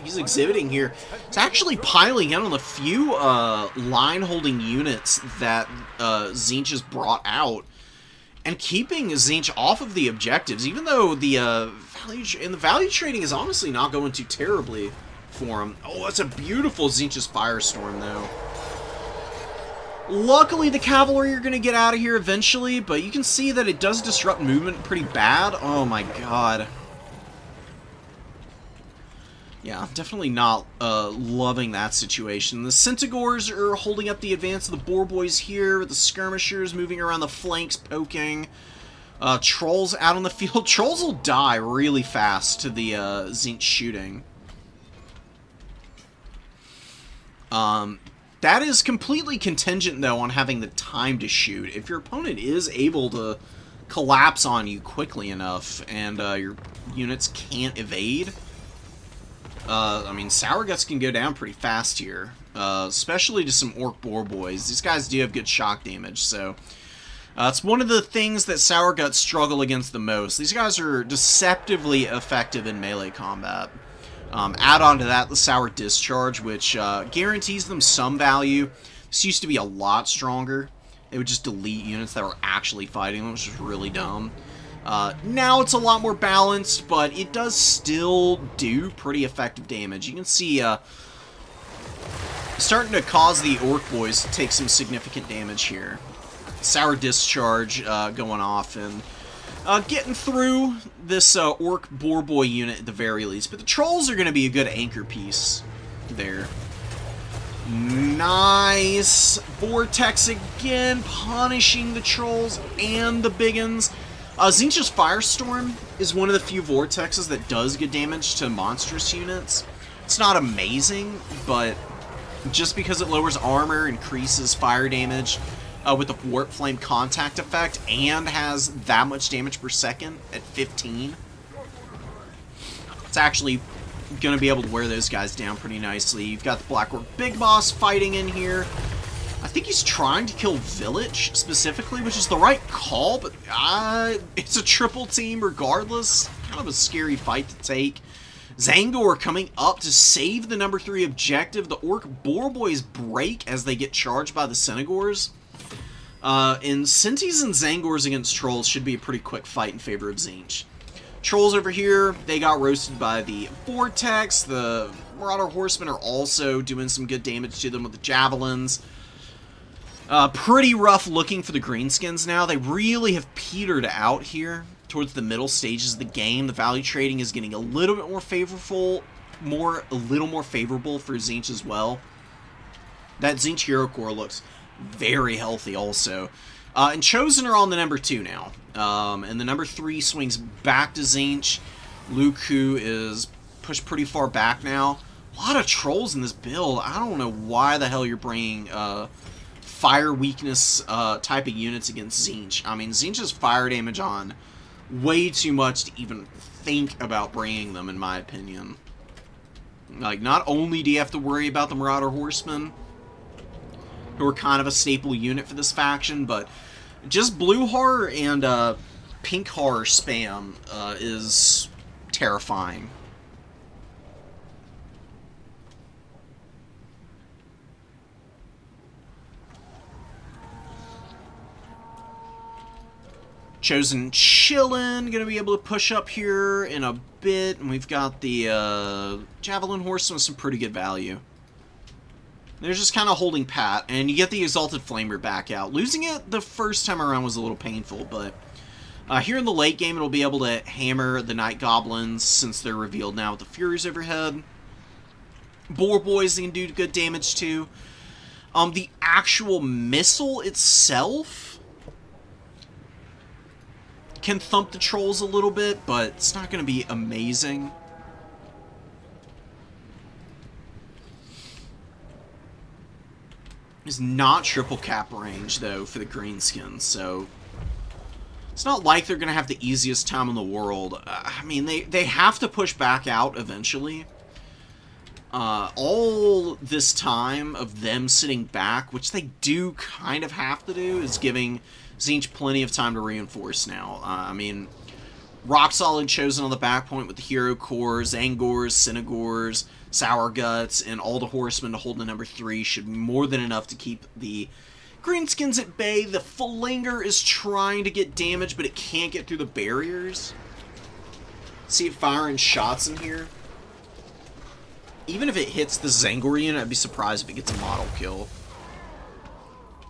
he's exhibiting here, it's actually piling in on the few line-holding units that Tzeentch has brought out, and keeping Tzeentch off of the objectives, even though the value trading is honestly not going too terribly for him. Oh, that's a beautiful Tzeentch's Firestorm, though. Luckily, the cavalry are going to get out of here eventually, but you can see that it does disrupt movement pretty bad. Oh my god. Yeah, definitely not loving that situation. The Centaurs are holding up the advance of the Boar Boys here, with the Skirmishers moving around the flanks, poking. Trolls out on the field. Trolls will die really fast to the Tzeentch shooting. That is completely contingent, though, on having the time to shoot. If your opponent is able to collapse on you quickly enough, and your units can't evade, I mean, Sour Guts can go down pretty fast here, especially to some Orc Boar Boys. These guys do have good shock damage, so it's one of the things that Sour Guts struggle against the most. These guys are deceptively effective in melee combat. Add on to that the Sour Discharge, which guarantees them some value. This used to be a lot stronger. It would just delete units that were actually fighting them, which is really dumb. Now it's a lot more balanced, but it does still do pretty effective damage. You can see starting to cause the Orc Boys to take some significant damage here. Sour Discharge going off and getting through this Orc Boar Boy unit at the very least. But the Trolls are going to be a good anchor piece there. Nice! Vortex again, punishing the Trolls and the Biggins. Tzeentch's Firestorm is one of the few Vortexes that does good damage to monstrous units. It's not amazing, but just because it lowers armor, increases fire damage, with the Warp Flame contact effect, and has that much damage per second at 15. It's actually going to be able to wear those guys down pretty nicely. You've got the Black Orc Big Boss fighting in here. I think he's trying to kill Village, specifically, which is the right call, but it's a triple team regardless. Kind of a scary fight to take. Zangor coming up to save the number 3 objective. The Orc Boar Boys break as they get charged by the Senegors. And Sintis and Zangors against Trolls should be a pretty quick fight in favor of Tzeentch. Trolls over here, they got roasted by the Vortex. The Marauder Horsemen are also doing some good damage to them with the Javelins. Pretty rough looking for the Greenskins now. They really have petered out here towards the middle stages of the game. The value trading is getting a little bit more favorable, a little more favorable for Tzeentch as well. That Tzeentch Hero Core looks very healthy also. And Chosen are on the number 2 now. And the number 3 swings back to Tzeentch. Luku is pushed pretty far back now. A lot of Trolls in this build. I don't know why the hell you're bringing fire weakness type of units against Tzeentch. I mean, Tzeentch has fire damage on way too much to even think about bringing them, in my opinion. Like, not only do you have to worry about the Marauder Horsemen, who are kind of a staple unit for this faction, but just blue horror and pink horror spam is terrifying. Chosen chillin', gonna be able to push up here in a bit, and we've got the Javelin Horseman with some pretty good value. They're just kind of holding pat, and you get the Exalted Flamer back out. Losing it the first time around was a little painful, but here in the late game, it'll be able to hammer the Night Goblins, since they're revealed now with the Furies overhead. Boar Boys they can do good damage to. The actual missile itself can thump the Trolls a little bit, but it's not going to be amazing. It's not triple cap range, though, for the Greenskins, so it's not like they're going to have the easiest time in the world. I mean, they have to push back out eventually. All this time of them sitting back, which they do kind of have to do, is giving Tzeentch plenty of time to reinforce now. I mean, rock solid Chosen on the back point with the Hero Core, Zangors, Senegors, Sour Guts, and all the Horsemen to hold the number 3 should be more than enough to keep the Greenskins at bay. The Flanger is trying to get damage, but it can't get through the barriers. See it firing shots in here. Even if it hits the Zangor unit, I'd be surprised if it gets a model kill.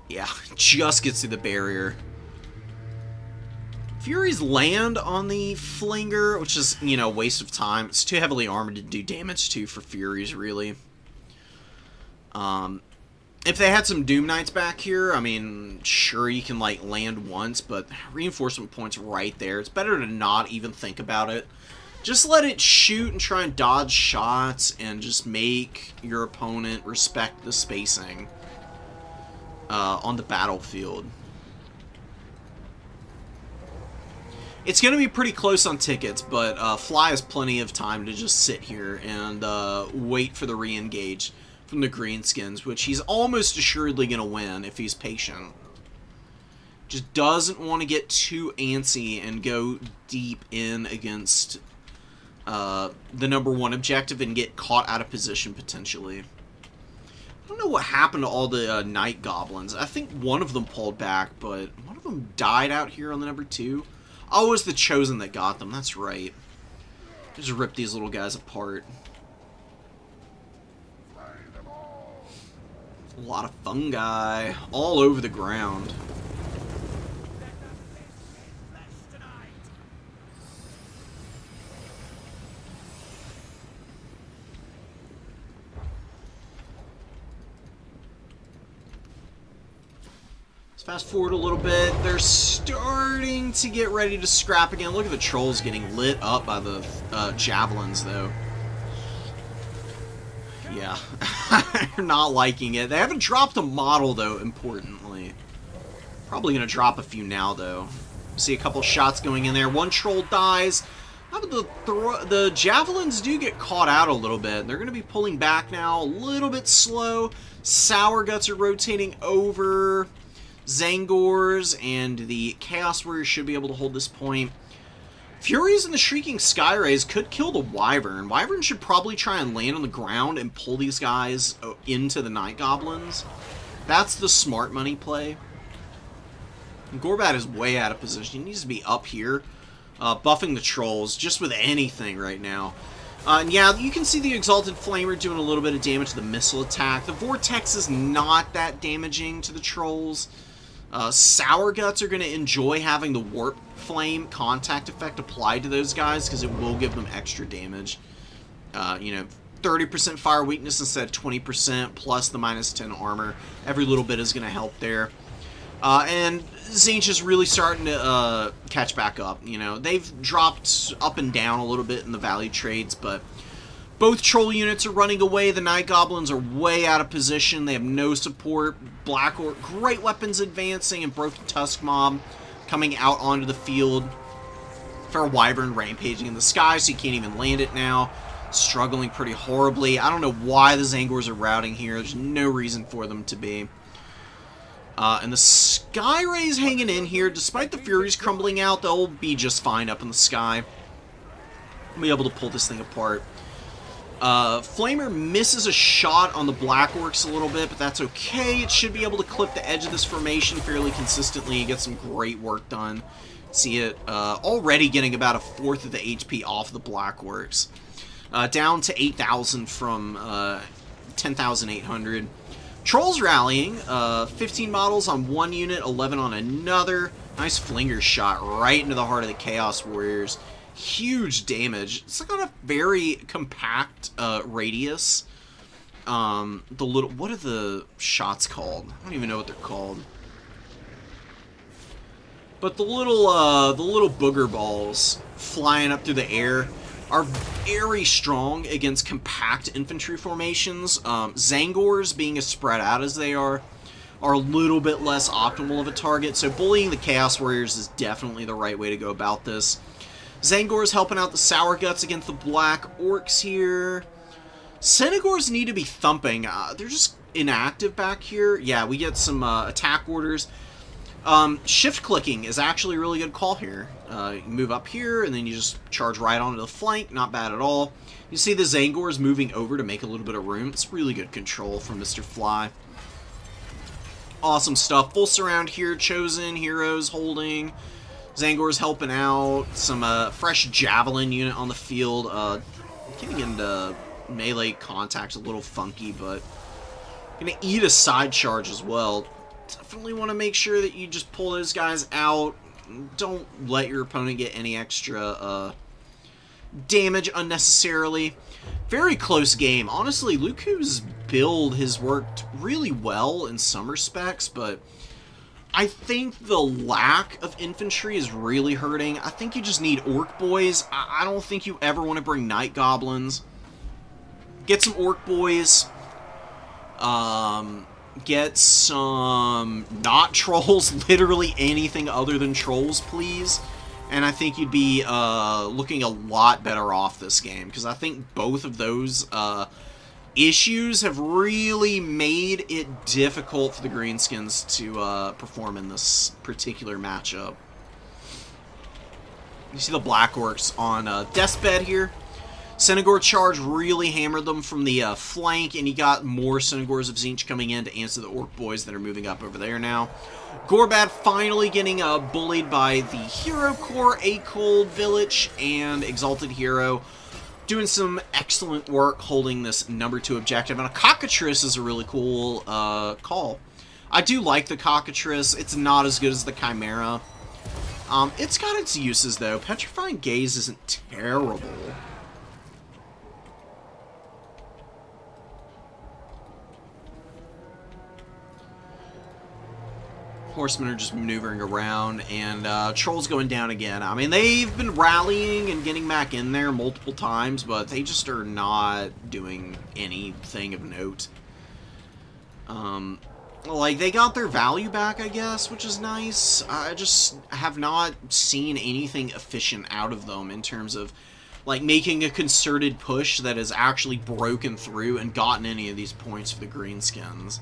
Yeah, just gets through the barrier. Furies land on the Flanger, which is, you know, a waste of time. It's too heavily armored to do damage to for Furies, really. If they had some Doom Knights back here, I mean, sure, you can, like, land once, but reinforcement point's right there. It's better to not even think about it. Just let it shoot and try and dodge shots and just make your opponent respect the spacing on the battlefield. It's going to be pretty close on tickets, but Fly has plenty of time to just sit here and wait for the re-engage from the Greenskins, which he's almost assuredly going to win if he's patient. Just doesn't want to get too antsy and go deep in against the number 1 objective and get caught out of position, potentially. I don't know what happened to all the Night Goblins. I think one of them pulled back, but one of them died out here on the number 2. Oh, it was the Chosen that got them. That's right. Just rip these little guys apart. A lot of fungi all over the ground. Fast forward a little bit. They're starting to get ready to scrap again. Look at the Trolls getting lit up by the Javelins, though. Yeah. They're not liking it. They haven't dropped a model, though, importantly. Probably going to drop a few now, though. See a couple shots going in there. One Troll dies. But the javelins do get caught out a little bit. They're going to be pulling back now, a little bit slow. Sour Guts are rotating over. Zangors and the Chaos Warriors should be able to hold this point. Furies and the Shrieking Skyrays could kill the Wyvern. Wyvern should probably try and land on the ground and pull these guys into the Night Goblins. That's the smart money play. Gorbat is way out of position. He needs to be up here, buffing the Trolls, just with anything right now. And yeah, you can see the Exalted Flamer doing a little bit of damage to the missile attack. The Vortex is not that damaging to the Trolls. Sour Guts are going to enjoy having the Warp Flame contact effect applied to those guys because it will give them extra damage. 30% fire weakness instead of 20%, plus the -10 armor. Every little bit is going to help there. And Tzeentch is really starting to catch back up. They've dropped up and down a little bit in the value trades, but both troll units are running away. The Night Goblins are way out of position. They have no support. Black Orc, great weapons advancing, and Broken Tusk Mob coming out onto the field. Fair Wyvern rampaging in the sky, so you can't even land it now. Struggling pretty horribly. I don't know why the Zangors are routing here. There's no reason for them to be. And the Skyrays hanging in here. Despite the Furies crumbling out, they'll be just fine up in the sky. We'll be able to pull this thing apart. Flamer misses a shot on the Black Orcs a little bit, but that's okay. It should be able to clip the edge of this formation fairly consistently and get some great work done. See it already getting about a fourth of the HP off the Black Orcs. Down to 8,000 from 10,800. Trolls rallying. 15 models on one unit, 11 on another. Nice flinger shot right into the heart of the Chaos Warriors. Huge damage. It's like on a very compact radius. What are the shots called? I don't even know what they're called. But the little booger balls flying up through the air are very strong against compact infantry formations. Zangors, being as spread out as they are a little bit less optimal of a target. So bullying the Chaos Warriors is definitely the right way to go about this. Zangors helping out the Sour Guts against the Black Orcs here. Senegors need to be thumping. They're just inactive back here. Yeah, we get some attack orders. Shift clicking is actually a really good call here. You move up here, and then you just charge right onto the flank. Not bad at all. You see the Zangors moving over to make a little bit of room. It's really good control from Mr. Fly. Awesome stuff. Full surround here. Chosen heroes holding. Zangors helping out. Some fresh Javelin unit on the field. Getting into melee contact a little funky, but gonna eat a side charge as well. Definitely want to make sure that you just pull those guys out. Don't let your opponent get any extra damage unnecessarily. Very close game. Honestly, Luku's build has worked really well in some respects, but I think the lack of infantry is really hurting. I think you just need Orc Boys. I don't think you ever want to bring Night Goblins. Get some Orc Boys. Get some not Trolls. Literally anything other than Trolls, please. And I think you'd be looking a lot better off this game. Because I think both of those issues have really made it difficult for the Greenskins to perform in this particular matchup. You see the Black Orcs on Deathbed here. Senegor charge really hammered them from the flank, and you got more Senegors of Tzeentch coming in to answer the Orc Boys that are moving up over there now. Gorbad finally getting bullied by the Hero Corps, A Cold Village, and Exalted Hero. Doing some excellent work holding this number 2 objective. And a Cockatrice is a really cool call. I do like the Cockatrice. It's not as good as the Chimera. It's got its uses, though. Petrifying Gaze isn't terrible. Horsemen are just maneuvering around, and Trolls going down again. I mean, they've been rallying and getting back in there multiple times, but they just are not doing anything of note. Like, they got their value back, I guess, which is nice. I just have not seen anything efficient out of them in terms of, like, making a concerted push that has actually broken through and gotten any of these points for the greenskins.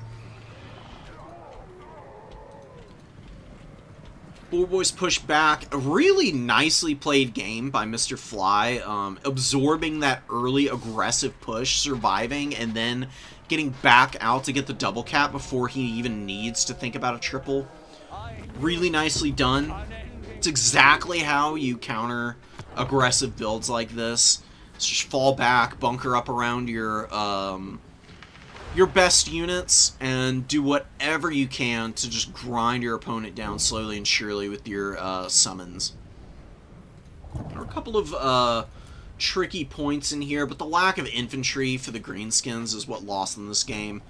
Bull Boys push back. A really nicely played game by Mr. Fly, absorbing that early aggressive push, surviving, and then getting back out to get the double cap before he even needs to think about a triple. Really nicely done. It's exactly how you counter aggressive builds like this. Just fall back, bunker up around your best units, and do whatever you can to just grind your opponent down slowly and surely with your summons. There are a couple of tricky points in here, but the lack of infantry for the greenskins is what lost in this game.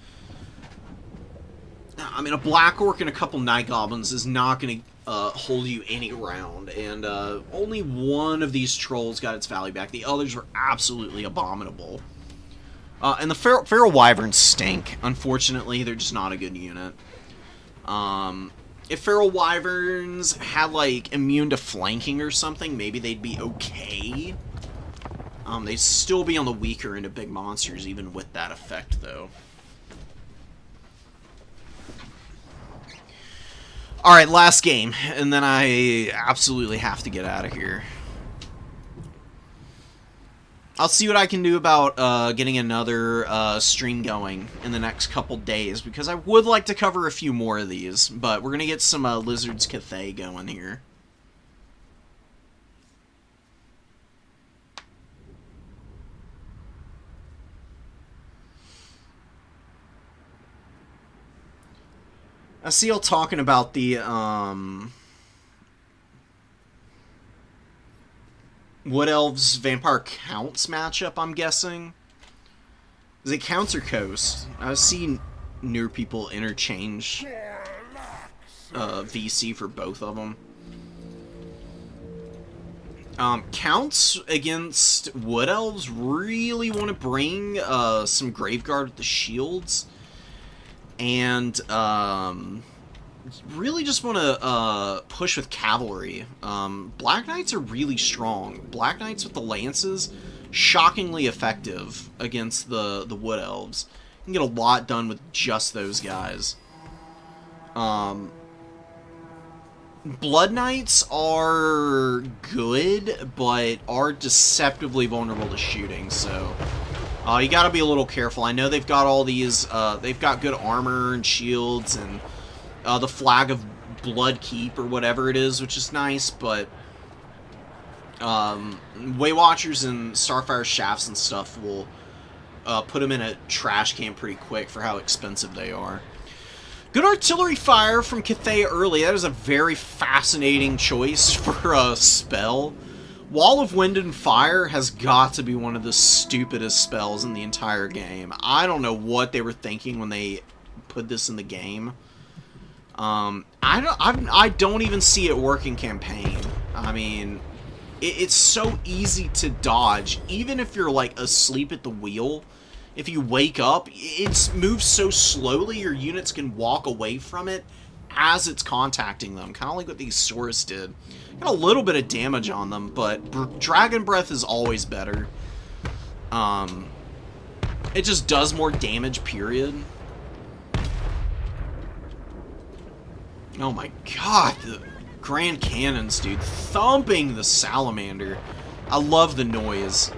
I mean, a Black Orc and a couple Night Goblins is not going to hold you any round, and only one of these trolls got its value back. The others were absolutely abominable. And the Feral Wyverns stink. Unfortunately, they're just not a good unit. If Feral Wyverns had, like, immune to flanking or something, maybe they'd be okay. They'd still be on the weaker end of big monsters, even with that effect, though. Alright, last game, and then I absolutely have to get out of here. I'll see what I can do about getting another stream going in the next couple days, because I would like to cover a few more of these, but we're going to get some Lizard's Cathay going here. I see y'all talking about the, Wood Elves Vampire Counts matchup, I'm guessing. Is it Counts or Coast? I've seen newer people interchange VC for both of them. Counts against Wood Elves really want to bring some Graveguard with the shields. And really just want to push with cavalry. Black Knights are really strong. Black Knights with the lances, shockingly effective against the Wood Elves. You can get a lot done with just those guys. Blood Knights are good, but are deceptively vulnerable to shooting, so you gotta be a little careful. I know they've got all these, they've got good armor and shields and the Flag of Blood Keep or whatever it is, which is nice, but Waywatchers and Starfire Shafts and stuff will put them in a trash can pretty quick for how expensive they are. Good artillery fire from Cathay early. That is a very fascinating choice for a spell. Wall of Wind and Fire has got to be one of the stupidest spells in the entire game. I don't know what they were thinking when they put this in the game. I don't even see it work in campaign. I mean, it's so easy to dodge. Even if you're, like, asleep at the wheel, if you wake up, it moves so slowly your units can walk away from it as it's contacting them. Kind of like what these Saurus did. Got a little bit of damage on them, but Dragon Breath is always better. It just does more damage, period. Oh my god, the Grand Cannons, dude. Thumping the Salamander. I love the noise.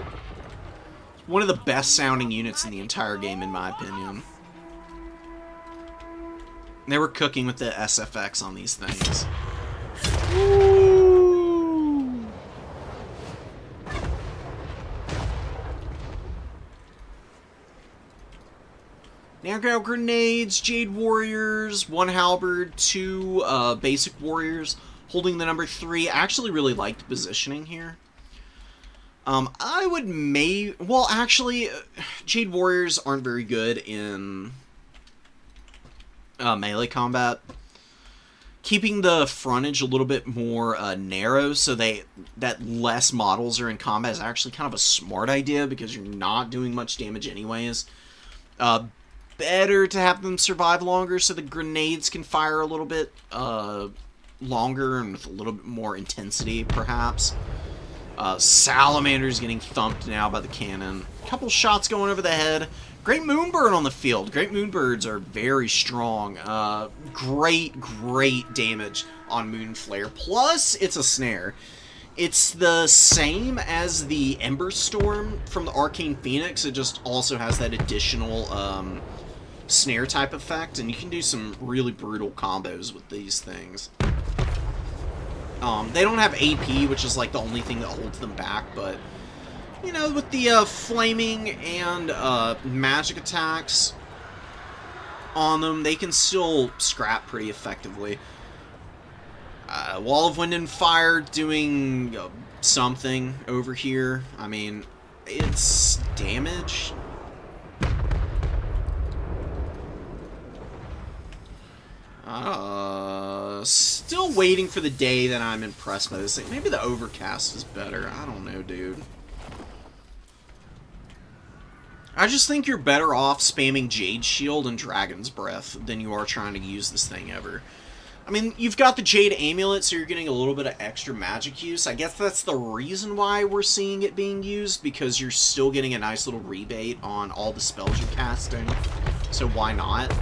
One of the best sounding units in the entire game, in my opinion. They were cooking with the SFX on these things. Woo! Knockout Grenades, Jade Warriors, 1 Halberd, 2 Basic Warriors, holding the number 3. I actually really like the positioning here. I would well, actually, Jade Warriors aren't very good in melee combat. Keeping the frontage a little bit more narrow so that less models are in combat is actually kind of a smart idea because you're not doing much damage anyways. better to have them survive longer so the grenades can fire a little bit longer and with a little bit more intensity, perhaps. Salamander's getting thumped now by the cannon. Couple shots going over the head. Great Moonbird on the field. Great Moonbirds are very strong. Great damage on Moonflare. Plus, it's a snare. It's the same as the Ember Storm from the Arcane Phoenix. It just also has that additional snare type effect, and you can do some really brutal combos with these things. They don't have AP, which is like the only thing that holds them back, but you know, with the flaming and magic attacks on them, they can still scrap pretty effectively. Wall of Wind and Fire doing something over here. I mean, it's damage. Still waiting for the day that I'm impressed by this thing. Maybe the Overcast is better. I don't know, dude. I just think you're better off spamming Jade Shield and Dragon's Breath than you are trying to use this thing ever. I mean, you've got the Jade Amulet, so you're getting a little bit of extra magic use. I guess that's the reason why we're seeing it being used, because you're still getting a nice little rebate on all the spells you're casting. So why not?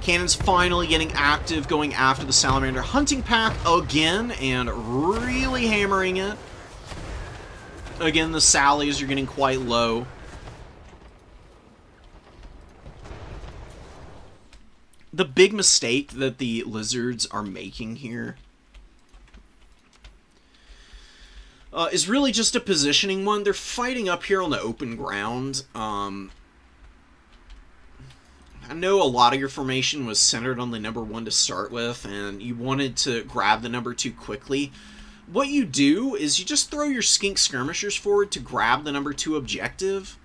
Cannon's finally getting active, going after the Salamander Hunting Pack again, and really hammering it. Again, the Sallies are getting quite low. The big mistake that the Lizards are making here is really just a positioning one. They're fighting up here on the open ground. I know a lot of your formation was centered on the number 1 to start with, and you wanted to grab the number 2 quickly. What you do is you just throw your Skink Skirmishers forward to grab the number 2 objective.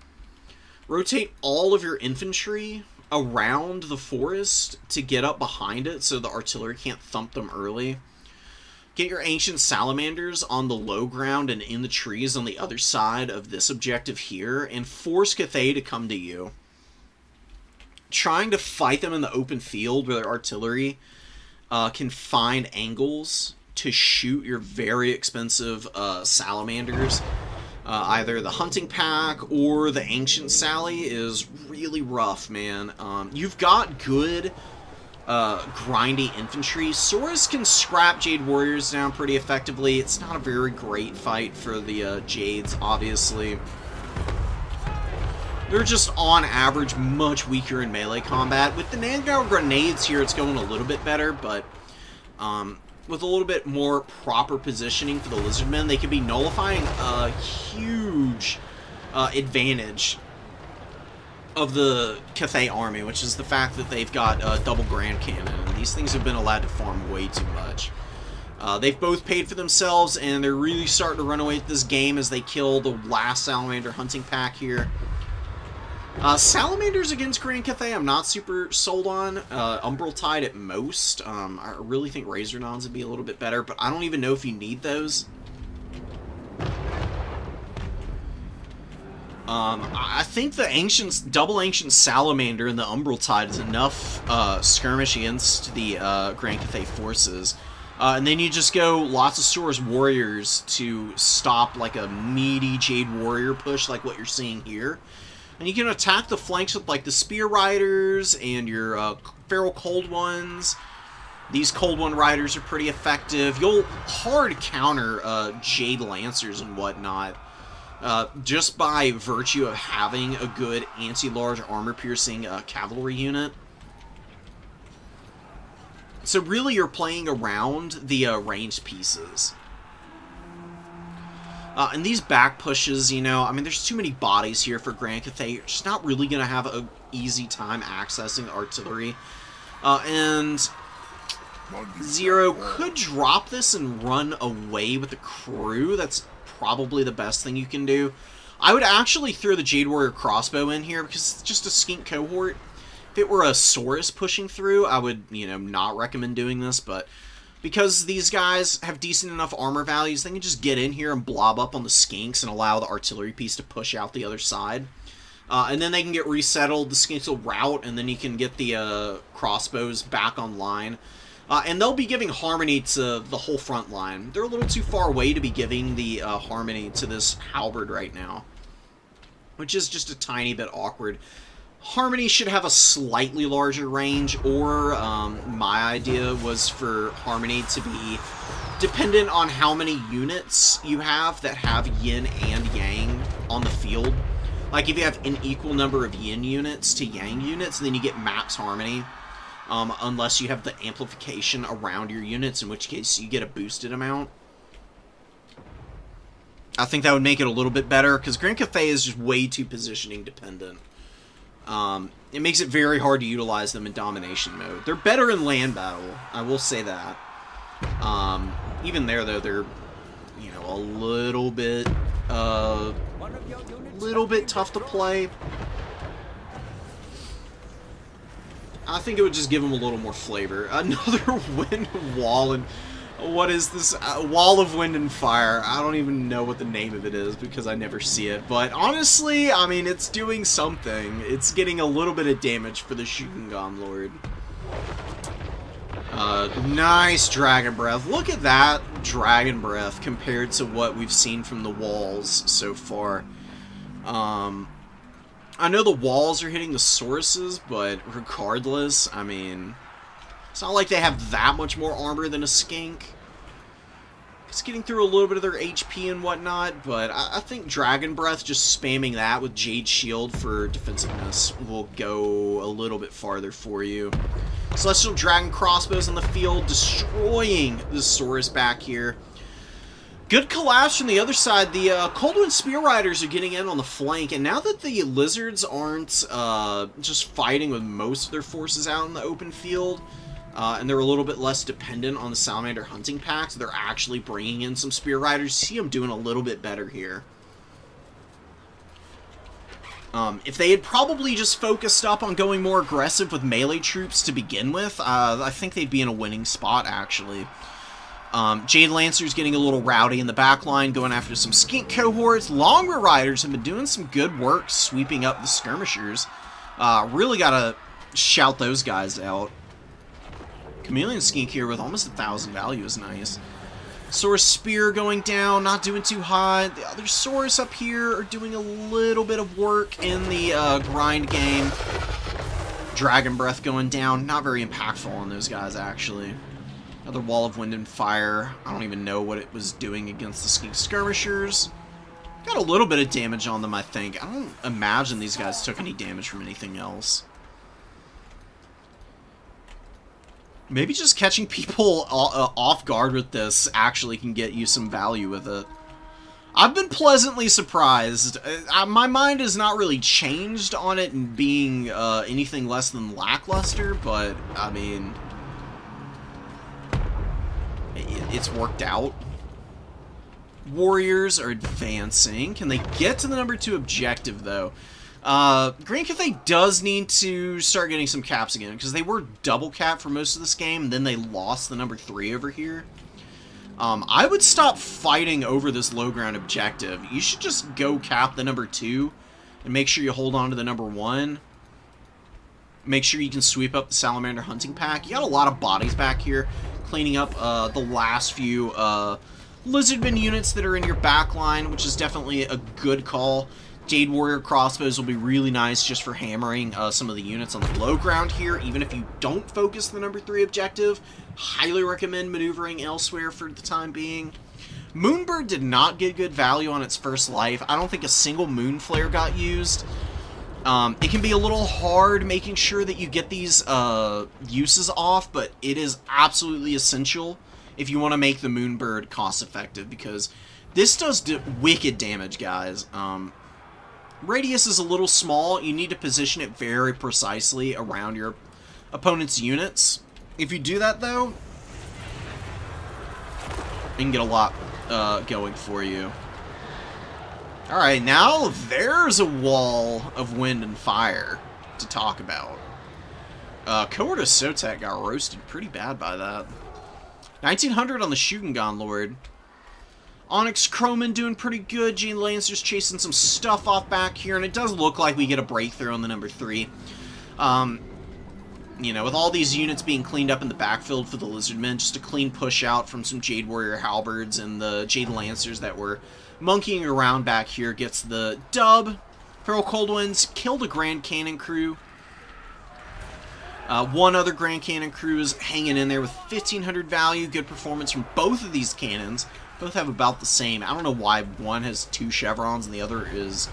Rotate all of your infantry around the forest to get up behind it so the artillery can't thump them early. Get your Ancient Salamanders on the low ground and in the trees on the other side of this objective here, and force Cathay to come to you. Trying to fight them in the open field where their artillery can find angles to shoot your very expensive Salamanders. Either the Hunting Pack or the Ancient Sally is really rough, man. You've got good grindy infantry. Saurus can scrap Jade Warriors down pretty effectively. It's not a very great fight for the Jades, obviously. They're just, on average, much weaker in melee combat. With the Nangao Grenades here, it's going a little bit better, but with a little bit more proper positioning for the Lizardmen, they could be nullifying a huge advantage of the Cathay army, which is the fact that they've got a double Grand Cannon. And these things have been allowed to farm way too much. They've both paid for themselves, and they're really starting to run away with this game as they kill the last Salamander Hunting Pack here. Salamanders against Grand Cathay, I'm not super sold on. Umbral Tide at most. I really think Razordons would be a little bit better, but I don't even know if you need those. I think the double Ancient Salamander and the Umbral Tide is enough skirmish against the Grand Cathay forces. And then you just go lots of Saurus Warriors to stop like a meaty Jade Warrior push like what you're seeing here. And you can attack the flanks with, like, the Spear Riders and your Feral Cold Ones. These Cold One Riders are pretty effective. You'll hard counter Jade Lancers and whatnot just by virtue of having a good anti-large armor-piercing cavalry unit. So really you're playing around the ranged pieces. And these back pushes, you know, I mean, there's too many bodies here for Grand Cathay. You're just not really going to have an easy time accessing the artillery. And Zero could drop this and run away with the crew. That's probably the best thing you can do. I would actually throw the Jade Warrior crossbow in here because it's just a skink cohort. If it were a Saurus pushing through, I would, you know, not recommend doing this, but because these guys have decent enough armor values, they can just get in here and blob up on the skinks and allow the artillery piece to push out the other side. And then they can get resettled, the skinks will rout, and then you can get the crossbows back online. And they'll be giving Harmony to the whole front line. They're a little too far away to be giving the Harmony to this Halberd right now, which is just a tiny bit awkward. Harmony should have a slightly larger range, or my idea was for Harmony to be dependent on how many units you have that have yin and yang on the field. Like, if you have an equal number of yin units to yang units, then you get max Harmony. Unless you have the amplification around your units, in which case you get a boosted amount. I think that would make it a little bit better, because Grand Cathay is just way too positioning dependent. It makes it very hard to utilize them in domination mode. They're better in land battle, I will say that. Even there, though, they're, you know, a little bit tough to play. I think it would just give them a little more flavor. Another wind wall, and what is this? Wall of wind and fire. I don't even know what the name of it is because I never see it. But honestly, I mean, it's doing something. It's getting a little bit of damage for the Shooting Lord. Nice Dragon Breath. Look at that Dragon Breath compared to what we've seen from the walls so far. I know the walls are hitting the sources, but regardless, I mean, it's not like they have that much more armor than a skink. It's getting through a little bit of their HP and whatnot, but I think Dragon Breath, just spamming that with Jade Shield for defensiveness, will go a little bit farther for you. Celestial Dragon Crossbows on the field, destroying the Saurus back here. Good collapse from the other side. The Coldwind Spear Riders are getting in on the flank, and now that the Lizards aren't just fighting with most of their forces out in the open field, and they're a little bit less dependent on the Salamander hunting packs, they're actually bringing in some Spear Riders. See them doing a little bit better here. If they had probably just focused up on going more aggressive with melee troops to begin with, I think they'd be in a winning spot, actually. Jade Lancer's getting a little rowdy in the backline, going after some skink cohorts. Longer Riders have been doing some good work sweeping up the skirmishers. Really gotta shout those guys out. Chameleon Skink here with almost 1,000 value is nice. Saurus Spear going down, not doing too hot. The other Saurus up here are doing a little bit of work in the grind game. Dragon Breath going down, not very impactful on those guys, actually. Another Wall of Wind and Fire. I don't even know what it was doing against the Skink Skirmishers. Got a little bit of damage on them, I think. I don't imagine these guys took any damage from anything else. Maybe just catching people off guard with this actually can get you some value with it. I've been pleasantly surprised. My mind has not really changed on it being anything less than lackluster, but, I mean, it's worked out. Warriors are advancing. Can they get to the number 2 objective, though? Grand Cathay does need to start getting some caps again, because they were double capped for most of this game, and then they lost the number 3 over here. I would stop fighting over this low ground objective. You should just go cap the number 2, and make sure you hold on to the number 1. Make sure you can sweep up the Salamander hunting pack. You got a lot of bodies back here, cleaning up the last few Lizardman units that are in your back line, which is definitely a good call. Jade Warrior crossbows will be really nice just for hammering some of the units on the low ground here, even if you don't focus the number 3 objective. Highly recommend maneuvering elsewhere for the time being. Moonbird did not get good value on its first life. I don't think a single Moon Flare got used. It can be a little hard making sure that you get these uses off, but it is absolutely essential if you want to make the Moonbird cost effective, because this does wicked damage, guys. Radius is a little small. You need to position it very precisely around your opponent's units. If you do that, though, you can get a lot going for you. Alright, now there's a wall of wind and fire to talk about. Cohort of Sotek got roasted pretty bad by that. 1900 on the Shooting Lord. Onyx Crowman doing pretty good. Jade Lancer's chasing some stuff off back here, and it does look like we get a breakthrough on the number 3. You know, with all these units being cleaned up in the backfield for the Lizardmen, just a clean push out from some Jade Warrior Halberds and the Jade Lancers that were monkeying around back here gets the dub. Feral Coldwinds killed a Grand Cannon crew. One other Grand Cannon crew is hanging in there with 1,500 value. Good performance from both of these cannons. Both have about the same. I don't know why one has 2 chevrons and the other is...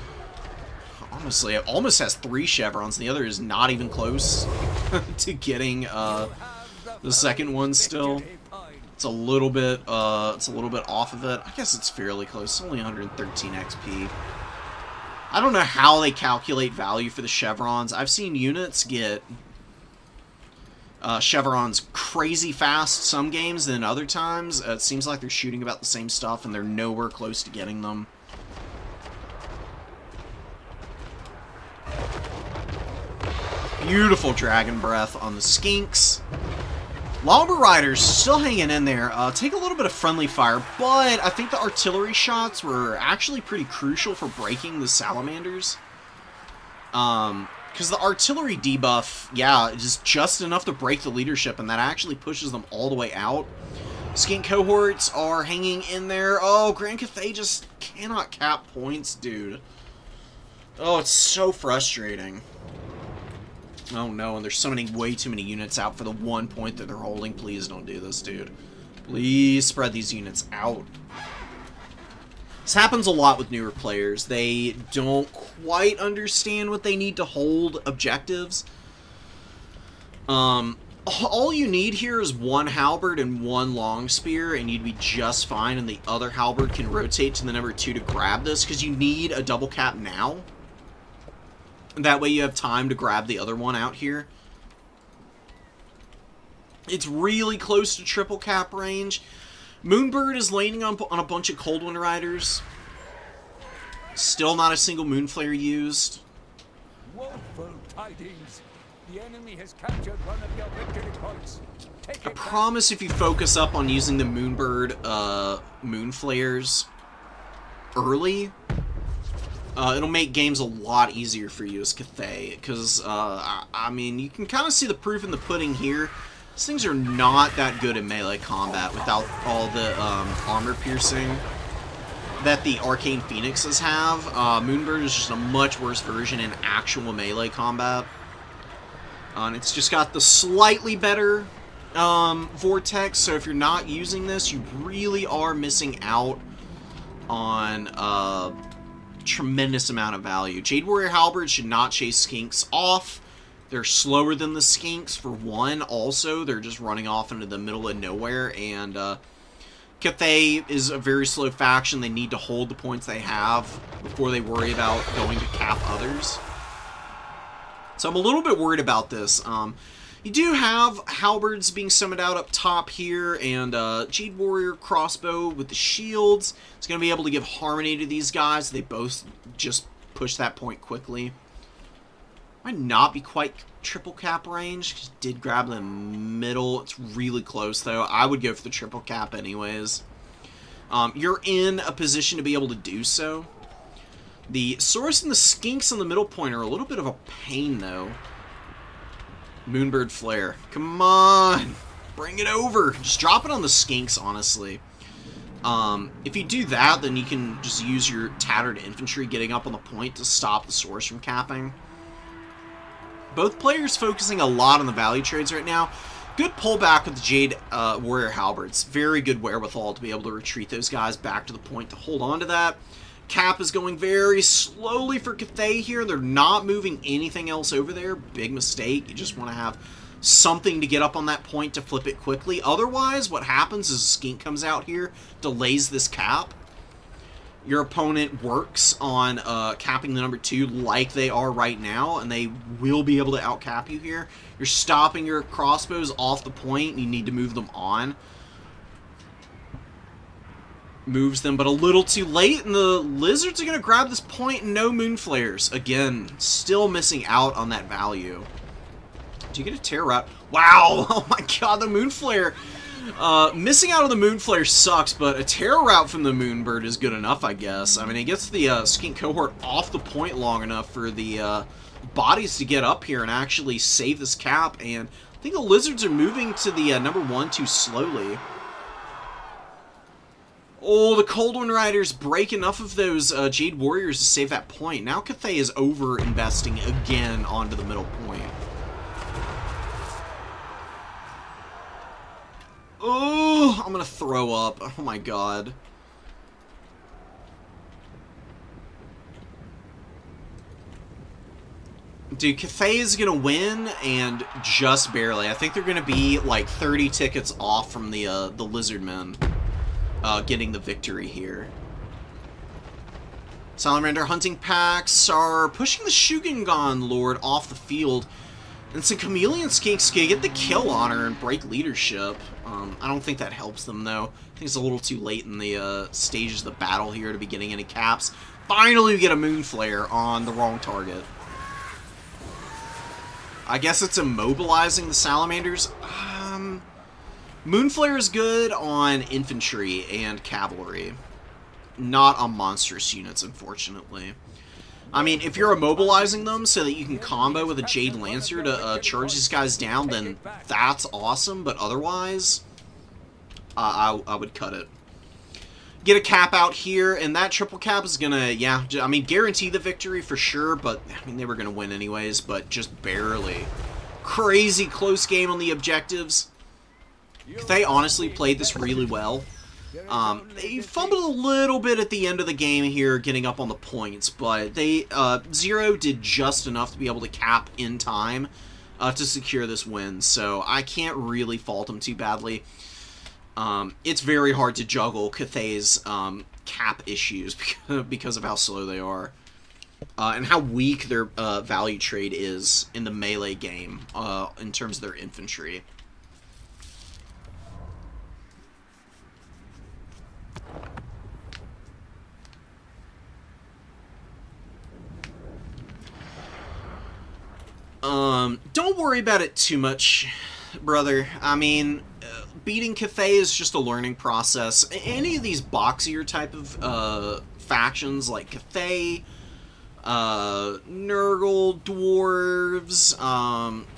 Honestly, it almost has 3 chevrons. The other is not even close to getting the second one still. It's a little bit off of it. I guess it's fairly close. It's only 113 XP. I don't know how they calculate value for the chevrons. I've seen units get chevrons crazy fast some games, then other times it seems like they're shooting about the same stuff and they're nowhere close to getting them. Beautiful Dragon Breath on the Skinks. Longbow Riders still hanging in there. Take a little bit of friendly fire, but I think the artillery shots were actually pretty crucial for breaking the Salamanders. Because the artillery debuff, yeah, is just enough to break the leadership, and that actually pushes them all the way out. Skink cohorts are hanging in there. Oh, Grand Cathay just cannot cap points, dude. Oh, it's so frustrating. Oh no, and there's way too many units out for the 1 point that they're holding. Please don't do this, dude. Please spread these units out. This happens a lot with newer players. They don't quite understand what they need to hold objectives. All you need here is 1 halberd and 1 long spear, and you'd be just fine, and the other halberd can rotate to the number 2 to grab this, because you need a double cap now. That way you have time to grab the other one out here. It's really close to triple cap range. Moonbird is landing on a bunch of Coldwind Riders. Still not a single Moonflare used.
Woeful tidings. The enemy has captured one of your victory points.
I promise if you focus up on using the Moonbird Moonflares early, it'll make games a lot easier for you as Cathay, because, I mean, you can kind of see the proof in the pudding here. These things are not that good in melee combat without all the armor piercing that the Arcane Phoenixes have. Moonbird is just a much worse version in actual melee combat. And it's just got the slightly better vortex, so if you're not using this, you really are missing out on tremendous amount of value. Jade Warrior Halberd should not chase Skinks off. They're slower than the Skinks, for one. Also, they're just running off into the middle of nowhere, and Cathay is a very slow faction. They need to hold the points they have before they worry about going to cap others. So I'm a little bit worried about this. You do have halberds being summoned out up top here, and Jade Warrior crossbow with the shields. It's going to be able to give harmony to these guys. They both just push that point quickly. Might not be quite triple cap range. Just did grab the middle. It's really close, though. I would go for the triple cap anyways. You're in a position to be able to do so. The Saurus and the Skinks on the middle point are a little bit of a pain, though. Moonbird Flare. Come on! Bring it over! Just drop it on the Skinks, honestly. If you do that, then you can just use your Tattered Infantry getting up on the point to stop the Saurus from capping. Both players focusing a lot on the value trades right now. Good pullback with the Jade Warrior Halberds. Very good wherewithal to be able to retreat those guys back to the point to hold on to that. Cap is going very slowly for Cathay here. They're not moving anything else over there. Big mistake. You just want to have something to get up on that point to flip it quickly. Otherwise, what happens is a Skink comes out here, delays this cap. Your opponent works on capping the number 2 like they are right now, and they will be able to outcap you here. You're stopping your crossbows off the point, and you need to move them on. Moves them, but a little too late, and the Lizards are going to grab this point, and no Moonflares. Again, still missing out on that value. Do you get a Terror Route? Wow! Oh my god, the Moonflare Missing out on the Moonflare sucks, but a terror route from the Moonbird is good enough, I guess. I mean, it gets the Skink Cohort off the point long enough for the bodies to get up here and actually save this cap, and I think the Lizards are moving to the number 1 too slowly. Oh, the Cold Wind Riders break enough of those Jade Warriors to save that point. Now Cathay is over-investing again onto the middle point. Oh, I'm gonna throw up. Oh my god. Dude, Cathay is gonna win, and just barely. I think they're gonna be like 30 tickets off from the Lizardmen getting the victory here. Salamander hunting packs are pushing the Shugengon Lord off the field. And some Chameleon Skinks can get the kill on her and break leadership. I don't think that helps them, though. I think it's a little too late in the stages of the battle here to be getting any caps. Finally, we get a Moonflare on the wrong target. I guess it's immobilizing the Salamanders. Moonflare is good on infantry and cavalry. Not on monstrous units, unfortunately. I mean, if you're immobilizing them so that you can combo with a Jade Lancer to charge these guys down, then that's awesome, but otherwise, I would cut it. Get a cap out here, and that triple cap is gonna, yeah, I mean, guarantee the victory for sure, but, I mean, they were gonna win anyways, but just barely. Crazy close game on the objectives. They honestly played this really well. They fumbled a little bit at the end of the game here, getting up on the points, but they Zero did just enough to be able to cap in time to secure this win, so I can't really fault them too badly. It's very hard to juggle Cathay's cap issues because of how slow they are, and how weak their value trade is in the melee game in terms of their infantry. Don't worry about it too much, brother. I mean, beating Cathay is just a learning process. Any of these boxier type of factions, like Cathay, Nurgle, Dwarves,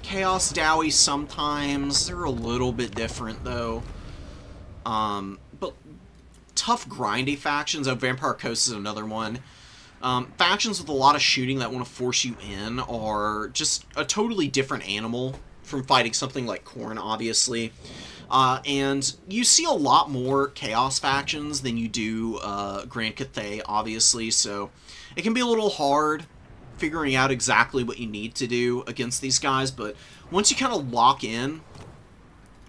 Chaos Dowie sometimes, they're a little bit different, though. But tough, grindy factions, Vampire Coast is another one. Factions with a lot of shooting that want to force you in are just a totally different animal from fighting something like Khorne, obviously. And you see a lot more Chaos factions than you do Grand Cathay, obviously, so it can be a little hard figuring out exactly what you need to do against these guys, but once you kind of lock in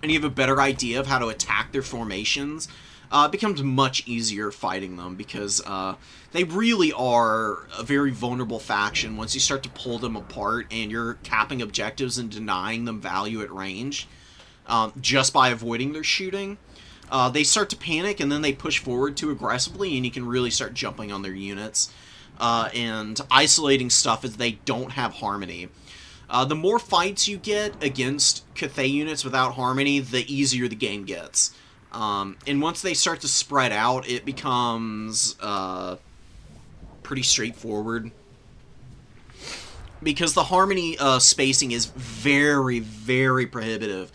and you have a better idea of how to attack their formations, it becomes much easier fighting them, because they really are a very vulnerable faction once you start to pull them apart and you're capping objectives and denying them value at range just by avoiding their shooting. They start to panic, and then they push forward too aggressively, and you can really start jumping on their units and isolating stuff as they don't have harmony. The more fights you get against Cathay units without harmony, the easier the game gets. And once they start to spread out, it becomes pretty straightforward, because the harmony spacing is very, very prohibitive.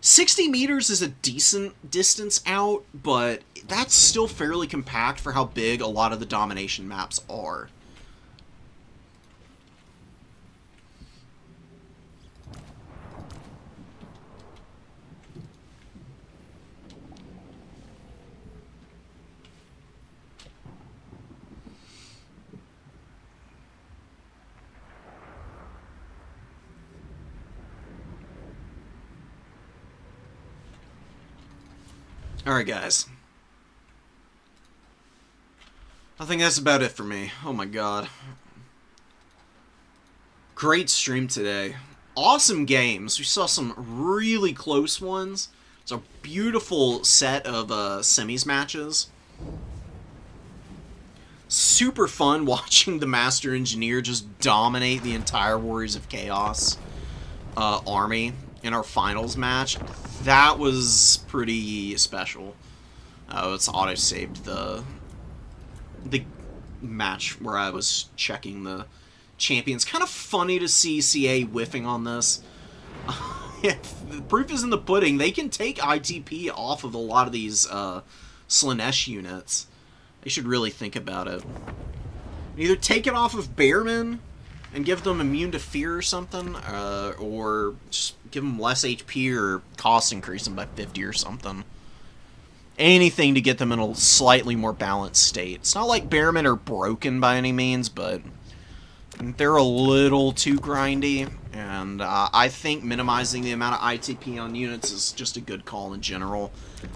60 meters is a decent distance out, but that's still fairly compact for how big a lot of the domination maps are. Alright, guys. I think that's about it for me. Oh my god. Great stream today. Awesome games. We saw some really close ones. It's a beautiful set of semis matches. Super fun watching the Master Engineer just dominate the entire Warriors of Chaos army. in our finals match, that was pretty special. It's auto-saved the match where I was checking the champions. Kind of funny to see CA whiffing on this. The proof is in the pudding. They can take ITP off of a lot of these Slaanesh units. They should really think about it. Either take it off of Bearmen and give them immune to fear or something, or just give them less HP or cost increase them by 50 or something. Anything to get them in a slightly more balanced state. It's not like Bearmen are broken by any means, but they're a little too grindy, and I think minimizing the amount of ITP on units is just a good call in general.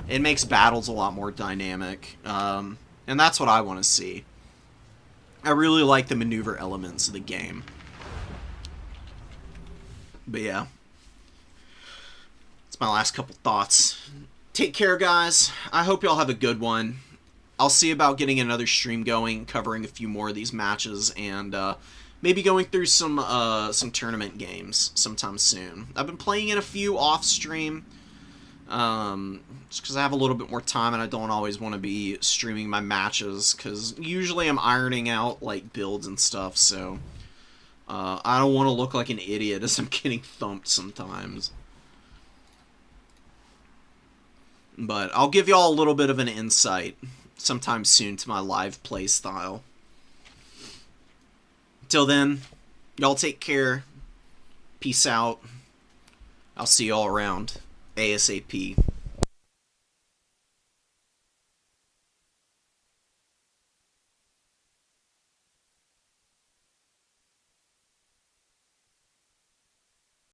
It makes battles a lot more dynamic, and that's what I want to see. I really like the maneuver elements of the game. But yeah. That's my last couple thoughts. Take care, guys. I hope y'all have a good one. I'll see about getting another stream going, covering a few more of these matches, and maybe going through some tournament games sometime soon. I've been playing in a few off-stream, just because I have a little bit more time and I don't always want to be streaming my matches, because usually I'm ironing out like builds and stuff, so I don't want to look like an idiot as I'm getting thumped sometimes. But I'll give y'all a little bit of an insight sometime soon to my live play style. Till then, y'all take care. Peace out. I'll see y'all around. ASAP.